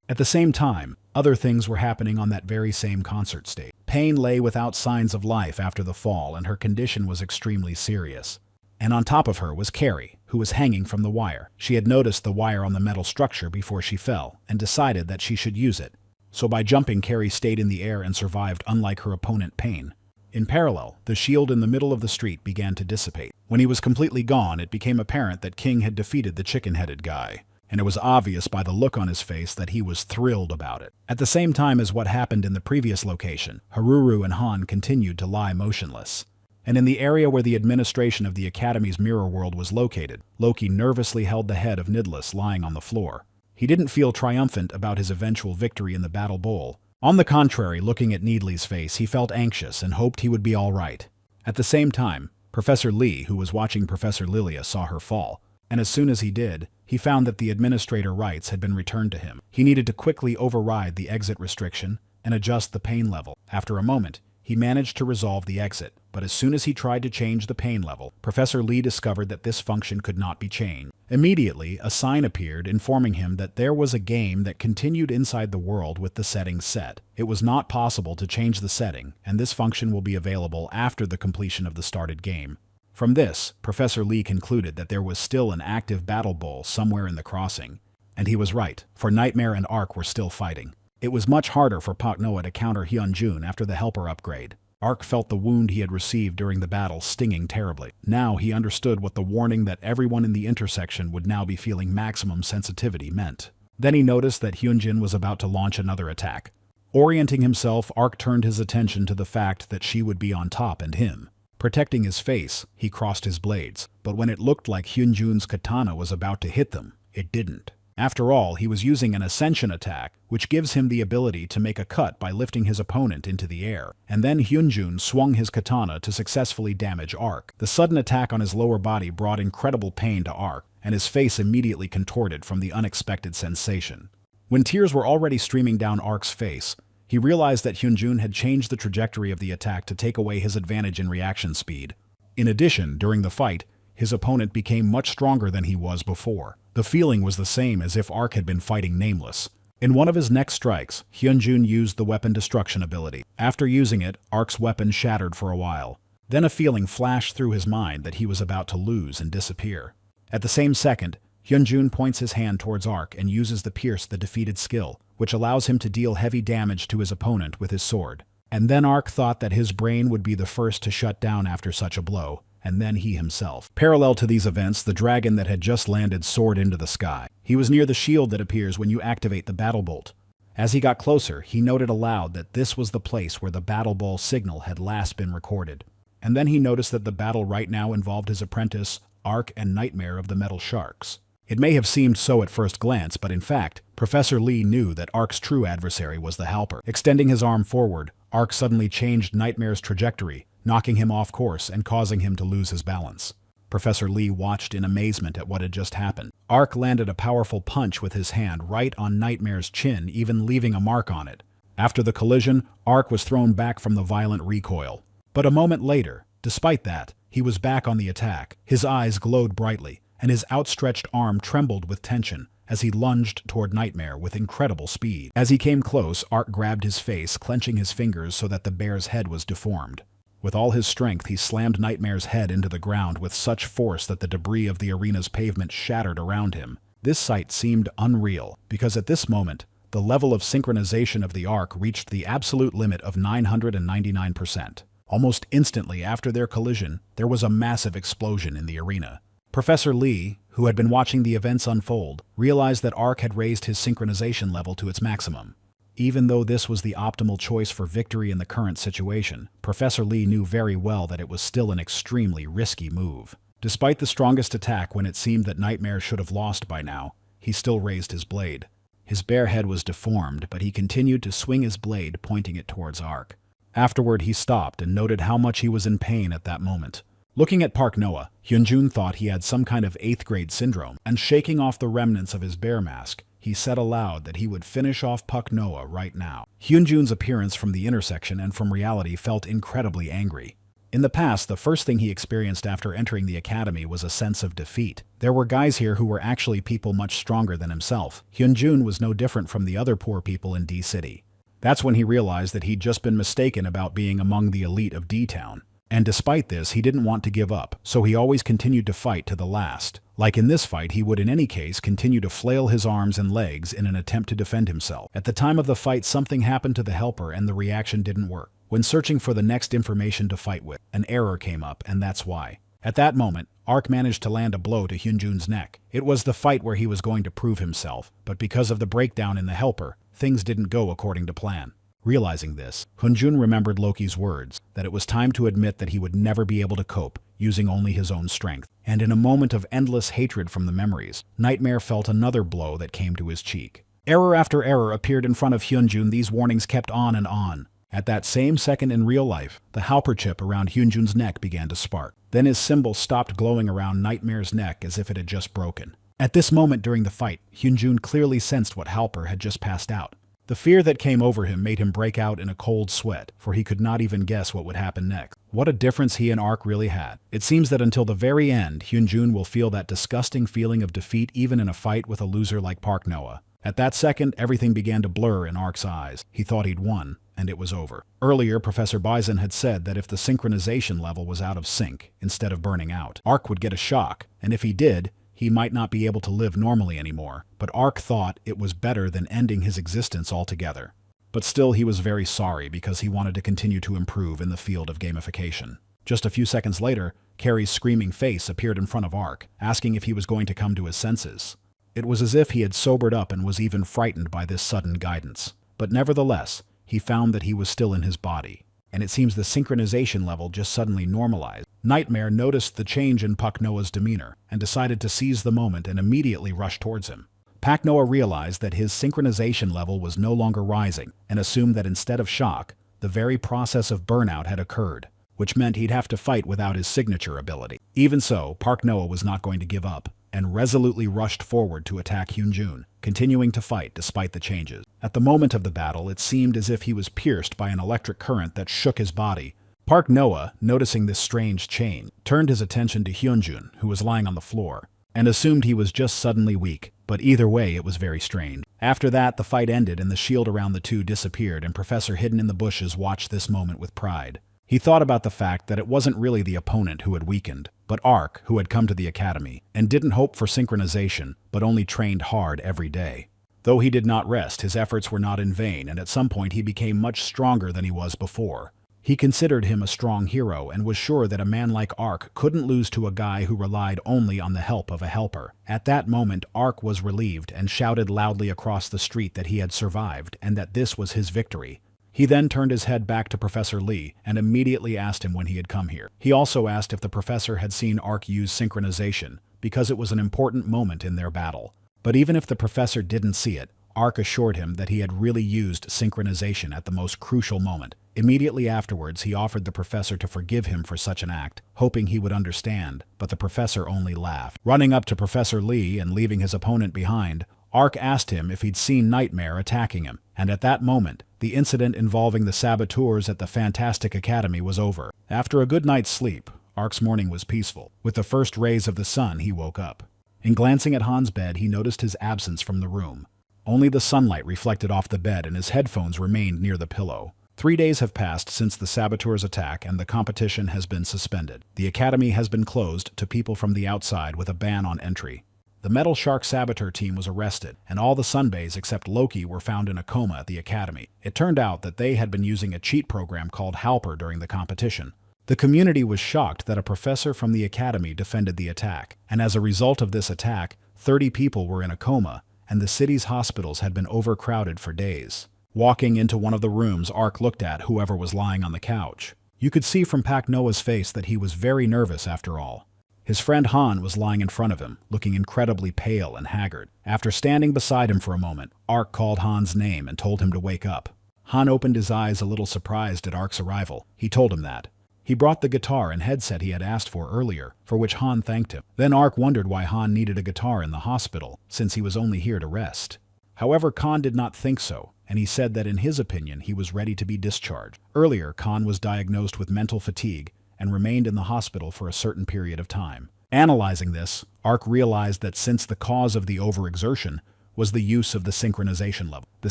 At the same time, other things were happening on that very same concert stage. Pain lay without signs of life after the fall, and her condition was extremely serious. And on top of her was Carrie, who was hanging from the wire. She had noticed the wire on the metal structure before she fell, and decided that she should use it. So by jumping, Carrie stayed in the air and survived, unlike her opponent Pain. In parallel, the shield in the middle of the street began to dissipate. When he was completely gone, it became apparent that King had defeated the chicken-headed guy, and it was obvious by the look on his face that he was thrilled about it. At the same time as what happened in the previous location, Haruru and Han continued to lie motionless. And in the area where the administration of the Academy's mirror world was located, Loki nervously held the head of Nidless lying on the floor. He didn't feel triumphant about his eventual victory in the Battle Bowl. On the contrary, looking at Needley's face, he felt anxious and hoped he would be all right. At the same time, Professor Lee, who was watching Professor Lilia, saw her fall, and as soon as he did, he found that the administrator rights had been returned to him. He needed to quickly override the exit restriction and adjust the pain level. After a moment, he managed to resolve the exit, but as soon as he tried to change the pain level, Professor Lee discovered that this function could not be changed. Immediately, a sign appeared informing him that there was a game that continued inside the world with the settings set. It was not possible to change the setting, and this function will be available after the completion of the started game. From this, Professor Lee concluded that there was still an active battle bowl somewhere in the crossing. And he was right, for Nightmare and Ark were still fighting. It was much harder for Park Noah to counter Hyunjun after the helper upgrade. Ark felt the wound he had received during the battle stinging terribly. Now he understood what the warning that everyone in the intersection would now be feeling maximum sensitivity meant. Then he noticed that Hyunjin was about to launch another attack. Orienting himself, Ark turned his attention to the fact that she would be on top and him. Protecting his face, he crossed his blades, but when it looked like Hyunjun's katana was about to hit them, it didn't. After all, he was using an ascension attack, which gives him the ability to make a cut by lifting his opponent into the air, and then Hyunjun swung his katana to successfully damage Ark. The sudden attack on his lower body brought incredible pain to Ark, and his face immediately contorted from the unexpected sensation. When tears were already streaming down Ark's face, he realized that Hyunjun had changed the trajectory of the attack to take away his advantage in reaction speed. In addition, during the fight, his opponent became much stronger than he was before. The feeling was the same as if Ark had been fighting Nameless. In one of his next strikes, Hyunjun used the weapon destruction ability. After using it, Ark's weapon shattered for a while. Then a feeling flashed through his mind that he was about to lose and disappear. At the same second, Hyunjun points his hand towards Ark and uses the Pierce the Defeated skill, which allows him to deal heavy damage to his opponent with his sword. And then Ark thought that his brain would be the first to shut down after such a blow, and then he himself. Parallel to these events, the dragon that had just landed soared into the sky. He was near the shield that appears when you activate the battle bolt. As he got closer, he noted aloud that this was the place where the battle ball signal had last been recorded. And then he noticed that the battle right now involved his apprentice, Ark and Nightmare of the Metal Sharks. It may have seemed so at first glance, but in fact, Professor Lee knew that Ark's true adversary was the Helper. Extending his arm forward, Ark suddenly changed Nightmare's trajectory, knocking him off course and causing him to lose his balance. Professor Lee watched in amazement at what had just happened. Ark landed a powerful punch with his hand right on Nightmare's chin, even leaving a mark on it. After the collision, Ark was thrown back from the violent recoil. But a moment later, despite that, he was back on the attack. His eyes glowed brightly, and his outstretched arm trembled with tension as he lunged toward Nightmare with incredible speed. As he came close, Ark grabbed his face, clenching his fingers so that the bear's head was deformed. With all his strength, he slammed Nightmare's head into the ground with such force that the debris of the arena's pavement shattered around him. This sight seemed unreal, because at this moment, the level of synchronization of the Ark reached the absolute limit of 999%. Almost instantly after their collision, there was a massive explosion in the arena. Professor Lee, who had been watching the events unfold, realized that Ark had raised his synchronization level to its maximum. Even though this was the optimal choice for victory in the current situation, Professor Lee knew very well that it was still an extremely risky move. Despite the strongest attack when it seemed that Nightmare should have lost by now, he still raised his blade. His bare head was deformed, but he continued to swing his blade, pointing it towards Ark. Afterward, he stopped and noted how much he was in pain at that moment. Looking at Park Noah, Hyunjun thought he had some kind of 8th grade syndrome, and shaking off the remnants of his bear mask, he said aloud that he would finish off Park Noah right now. Hyunjun's appearance from the intersection and from reality felt incredibly angry. In the past, the first thing he experienced after entering the academy was a sense of defeat. There were guys here who were actually people much stronger than himself. Hyunjun was no different from the other poor people in D-City. That's when he realized that he'd just been mistaken about being among the elite of D-Town. And despite this, he didn't want to give up, so he always continued to fight to the last. Like in this fight, he would in any case continue to flail his arms and legs in an attempt to defend himself. At the time of the fight, something happened to the Helper and the reaction didn't work. When searching for the next information to fight with, an error came up, and that's why. At that moment, Ark managed to land a blow to Hyunjun's neck. It was the fight where he was going to prove himself, but because of the breakdown in the Helper, things didn't go according to plan. Realizing this, Hyunjun remembered Loki's words, that it was time to admit that he would never be able to cope, using only his own strength. And in a moment of endless hatred from the memories, Nightmare felt another blow that came to his cheek. Error after error appeared in front of Hyunjun. These warnings kept on and on. At that same second in real life, the Halper chip around Hyunjun's neck began to spark. Then his symbol stopped glowing around Nightmare's neck as if it had just broken. At this moment during the fight, Hyunjun clearly sensed what Halper had just passed out. The fear that came over him made him break out in a cold sweat, for he could not even guess what would happen next. What a difference he and Ark really had. It seems that until the very end, Hyunjun will feel that disgusting feeling of defeat even in a fight with a loser like Park Noah. At that second, everything began to blur in Ark's eyes. He thought he'd won, and it was over. Earlier, Professor Bison had said that if the synchronization level was out of sync, instead of burning out, Ark would get a shock, and if he did, he might not be able to live normally anymore, but Ark thought it was better than ending his existence altogether. But still, he was very sorry because he wanted to continue to improve in the field of gamification. Just a few seconds later, Carrie's screaming face appeared in front of Ark, asking if he was going to come to his senses. It was as if he had sobered up and was even frightened by this sudden guidance. But nevertheless, he found that he was still in his body, and it seems the synchronization level just suddenly normalized. Nightmare noticed the change in Park Noah's demeanor and decided to seize the moment and immediately rush towards him. Park Noah realized that his synchronization level was no longer rising and assumed that instead of shock, the very process of burnout had occurred, which meant he'd have to fight without his signature ability. Even so, Park Noah was not going to give up and resolutely rushed forward to attack Hyunjun, continuing to fight despite the changes. At the moment of the battle, it seemed as if he was pierced by an electric current that shook his body. Park Noah, noticing this strange change, turned his attention to Hyunjun, who was lying on the floor, and assumed he was just suddenly weak, but either way it was very strange. After that, the fight ended and the shield around the two disappeared, and Professor hidden in the bushes watched this moment with pride. He thought about the fact that it wasn't really the opponent who had weakened, but Ark, who had come to the academy, and didn't hope for synchronization, but only trained hard every day. Though he did not rest, his efforts were not in vain, and at some point he became much stronger than he was before. He considered him a strong hero and was sure that a man like Ark couldn't lose to a guy who relied only on the help of a helper. At that moment, Ark was relieved and shouted loudly across the street that he had survived and that this was his victory. He then turned his head back to Professor Lee and immediately asked him when he had come here. He also asked if the professor had seen Ark use synchronization, because it was an important moment in their battle. But even if the professor didn't see it, Ark assured him that he had really used synchronization at the most crucial moment. Immediately afterwards, he offered the professor to forgive him for such an act, hoping he would understand, but the professor only laughed. Running up to Professor Lee and leaving his opponent behind, Ark asked him if he'd seen Nightmare attacking him, and at that moment, the incident involving the saboteurs at the Fantastic Academy was over. After a good night's sleep, Ark's morning was peaceful. With the first rays of the sun, he woke up. In glancing at Han's bed, he noticed his absence from the room. Only the sunlight reflected off the bed and his headphones remained near the pillow. 3 days have passed since the saboteurs' attack and the competition has been suspended. The academy has been closed to people from the outside with a ban on entry. The Metal Shark Saboteur team was arrested, and all the Sunbays except Loki were found in a coma at the academy. It turned out that they had been using a cheat program called Halper during the competition. The community was shocked that a professor from the academy defended the attack, and as a result of this attack, 30 people were in a coma, and the city's hospitals had been overcrowded for days. Walking into one of the rooms, Ark looked at whoever was lying on the couch. You could see from Pak Noah's face that he was very nervous after all. His friend Han was lying in front of him, looking incredibly pale and haggard. After standing beside him for a moment, Ark called Han's name and told him to wake up. Han opened his eyes a little surprised at Ark's arrival. He told him that. He brought the guitar and headset he had asked for earlier, for which Han thanked him. Then Ark wondered why Han needed a guitar in the hospital, since he was only here to rest. However, Khan did not think so, and he said that in his opinion he was ready to be discharged. Earlier, Khan was diagnosed with mental fatigue and remained in the hospital for a certain period of time. Analyzing this, Ark realized that since the cause of the overexertion was the use of the synchronization level, the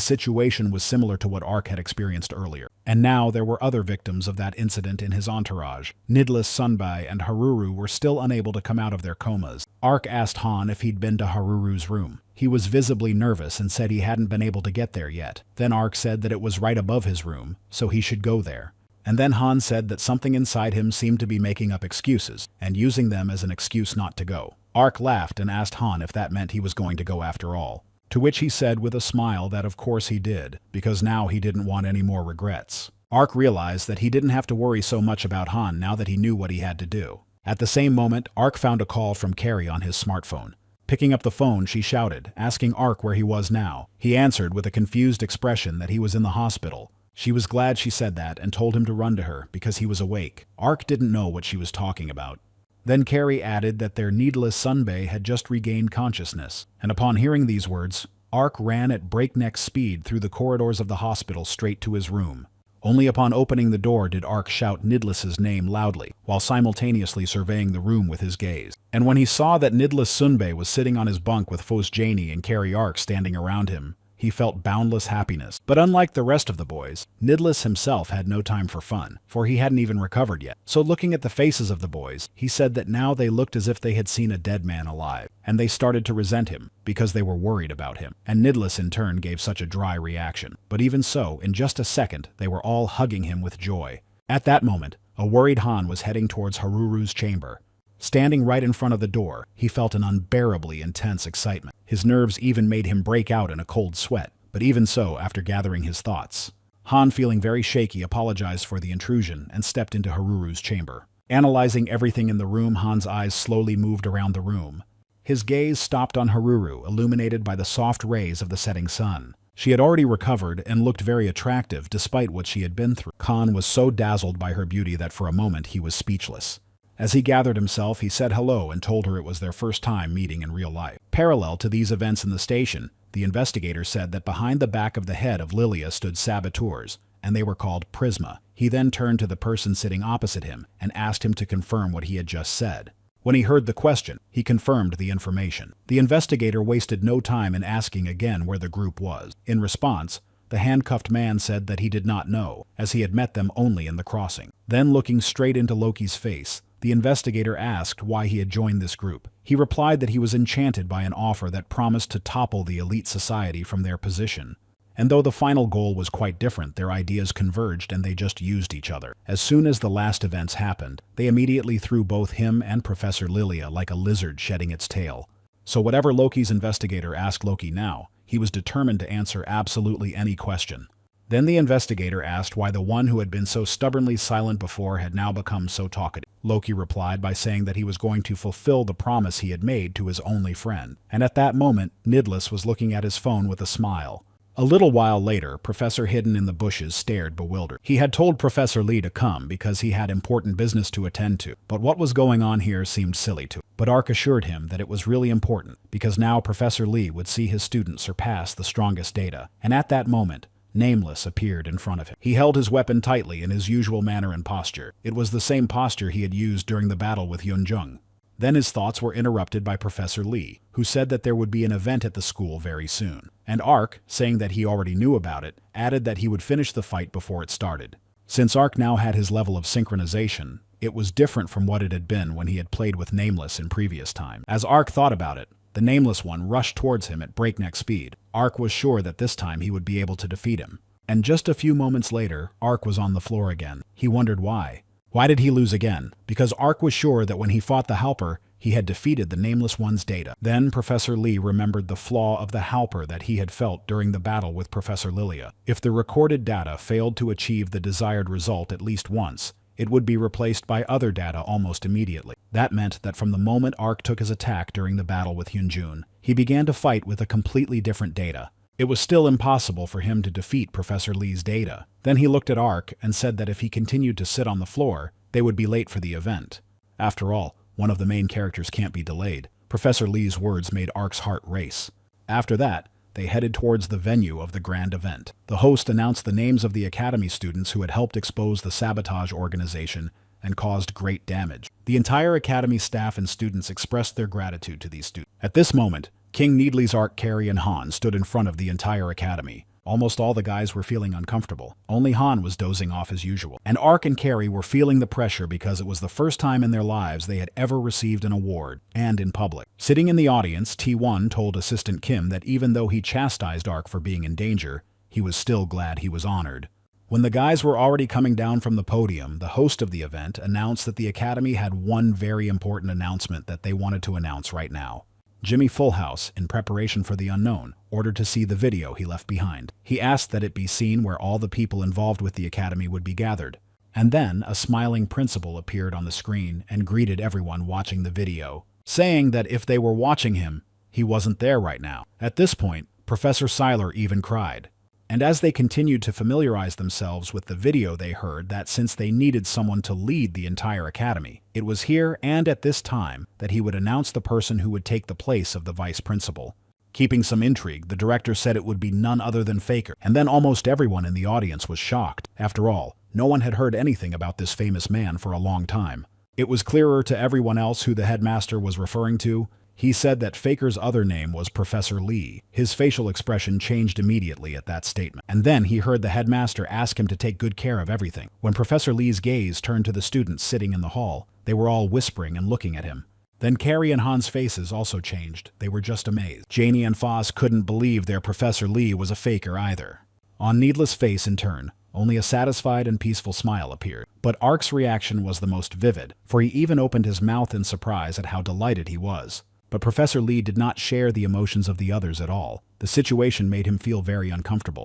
situation was similar to what Ark had experienced earlier. And now there were other victims of that incident in his entourage. Nidless, Sunbai, and Haruru were still unable to come out of their comas. Ark asked Han if he'd been to Haruru's room. He was visibly nervous and said he hadn't been able to get there yet. Then Ark said that it was right above his room, so he should go there. And then Han said that something inside him seemed to be making up excuses, and using them as an excuse not to go. Ark laughed and asked Han if that meant he was going to go after all. To which he said with a smile that of course he did, because now he didn't want any more regrets. Ark realized that he didn't have to worry so much about Han now that he knew what he had to do. At the same moment, Ark found a call from Carrie on his smartphone. Picking up the phone, she shouted, asking Ark where he was now. He answered with a confused expression that he was in the hospital. She was glad she said that and told him to run to her because he was awake. Ark didn't know what she was talking about. Then Carrie added that their needless Sunbay had just regained consciousness, and upon hearing these words, Ark ran at breakneck speed through the corridors of the hospital straight to his room. Only upon opening the door did Ark shout Nidless's name loudly, while simultaneously surveying the room with his gaze. And when he saw that Nidless Sunbay was sitting on his bunk with Fos Janie and Carrie Ark standing around him, he felt boundless happiness. But unlike the rest of the boys, Nidless himself had no time for fun, for he hadn't even recovered yet. So looking at the faces of the boys, he said that now they looked as if they had seen a dead man alive, and they started to resent him, because they were worried about him. And Nidless in turn gave such a dry reaction. But even so, in just a second, they were all hugging him with joy. At that moment, a worried Han was heading towards Haruru's chamber. Standing right in front of the door, he felt an unbearably intense excitement. His nerves even made him break out in a cold sweat, but even so, after gathering his thoughts, Han, feeling very shaky, apologized for the intrusion and stepped into Haruru's chamber. Analyzing everything in the room, Han's eyes slowly moved around the room. His gaze stopped on Haruru, illuminated by the soft rays of the setting sun. She had already recovered and looked very attractive despite what she had been through. Han was so dazzled by her beauty that for a moment he was speechless. As he gathered himself, he said hello and told her it was their first time meeting in real life. Parallel to these events in the station, the investigator said that behind the back of the head of Lilia stood saboteurs, and they were called Prisma. He then turned to the person sitting opposite him and asked him to confirm what he had just said. When he heard the question, he confirmed the information. The investigator wasted no time in asking again where the group was. In response, the handcuffed man said that he did not know, as he had met them only in the crossing. Then, looking straight into Loki's face, the investigator asked why he had joined this group. He replied that he was enchanted by an offer that promised to topple the elite society from their position. And though the final goal was quite different, their ideas converged and they just used each other. As soon as the last events happened, they immediately threw both him and Professor Lilia like a lizard shedding its tail. So whatever Loki's investigator asked Loki now, he was determined to answer absolutely any question. Then the investigator asked why the one who had been so stubbornly silent before had now become so talkative. Loki replied by saying that he was going to fulfill the promise he had made to his only friend. And at that moment, Nidless was looking at his phone with a smile. A little while later, Professor hidden in the bushes stared bewildered. He had told Professor Lee to come because he had important business to attend to, but what was going on here seemed silly to him. But Ark assured him that it was really important, because now Professor Lee would see his student surpass the strongest data. And at that moment, Nameless appeared in front of him. He held his weapon tightly in his usual manner and posture. It was the same posture he had used during the battle with Yunjung. Then his thoughts were interrupted by Professor Lee, who said that there would be an event at the school very soon. And Ark, saying that he already knew about it, added that he would finish the fight before it started. Since Ark now had his level of synchronization, it was different from what it had been when he had played with Nameless in previous time. As Ark thought about it, the Nameless one rushed towards him at breakneck speed. Ark was sure that this time he would be able to defeat him. And just a few moments later, Ark was on the floor again. He wondered why. Why did he lose again? Because Ark was sure that when he fought the Halper, he had defeated the Nameless one's data. Then Professor Lee remembered the flaw of the Halper that he had felt during the battle with Professor Lilia. If the recorded data failed to achieve the desired result at least once, it would be replaced by other data almost immediately. That meant that from the moment Ark took his attack during the battle with Hyunjun, he began to fight with a completely different data. It was still impossible for him to defeat Professor Lee's data. Then he looked at Ark and said that if he continued to sit on the floor, they would be late for the event. After all, one of the main characters can't be delayed. Professor Lee's words made Ark's heart race. After that, they headed towards the venue of the grand event. The host announced the names of the Academy students who had helped expose the sabotage organization and caused great damage. The entire Academy staff and students expressed their gratitude to these students. At this moment, King Needley's Ark, Carrie, and Han stood in front of the entire Academy. Almost all the guys were feeling uncomfortable. Only Han was dozing off as usual. And Ark and Carrie were feeling the pressure because it was the first time in their lives they had ever received an award, and in public. Sitting in the audience, T1 told Assistant Kim that even though he chastised Ark for being in danger, he was still glad he was honored. When the guys were already coming down from the podium, the host of the event announced that the Academy had one very important announcement that they wanted to announce right now. Jimmy Fullhouse, in preparation for the unknown, ordered to see the video he left behind. He asked that it be seen where all the people involved with the Academy would be gathered. And then a smiling principal appeared on the screen and greeted everyone watching the video, saying that if they were watching him, he wasn't there right now. At this point, Professor Seiler even cried. And as they continued to familiarize themselves with the video, they heard that since they needed someone to lead the entire Academy, it was here and at this time that he would announce the person who would take the place of the vice principal. Keeping some intrigue, the director said it would be none other than Faker, and then almost everyone in the audience was shocked. After all, no one had heard anything about this famous man for a long time. It was clearer to everyone else who the headmaster was referring to. He said that Faker's other name was Professor Lee. His facial expression changed immediately at that statement. And then he heard the headmaster ask him to take good care of everything. When Professor Lee's gaze turned to the students sitting in the hall, they were all whispering and looking at him. Then Carrie and Han's faces also changed. They were just amazed. Janie and Foz couldn't believe their Professor Lee was a faker either. On Needless' face in turn, only a satisfied and peaceful smile appeared. But Ark's reaction was the most vivid, for he even opened his mouth in surprise at how delighted he was. But Professor Lee did not share the emotions of the others at all. The situation made him feel very uncomfortable.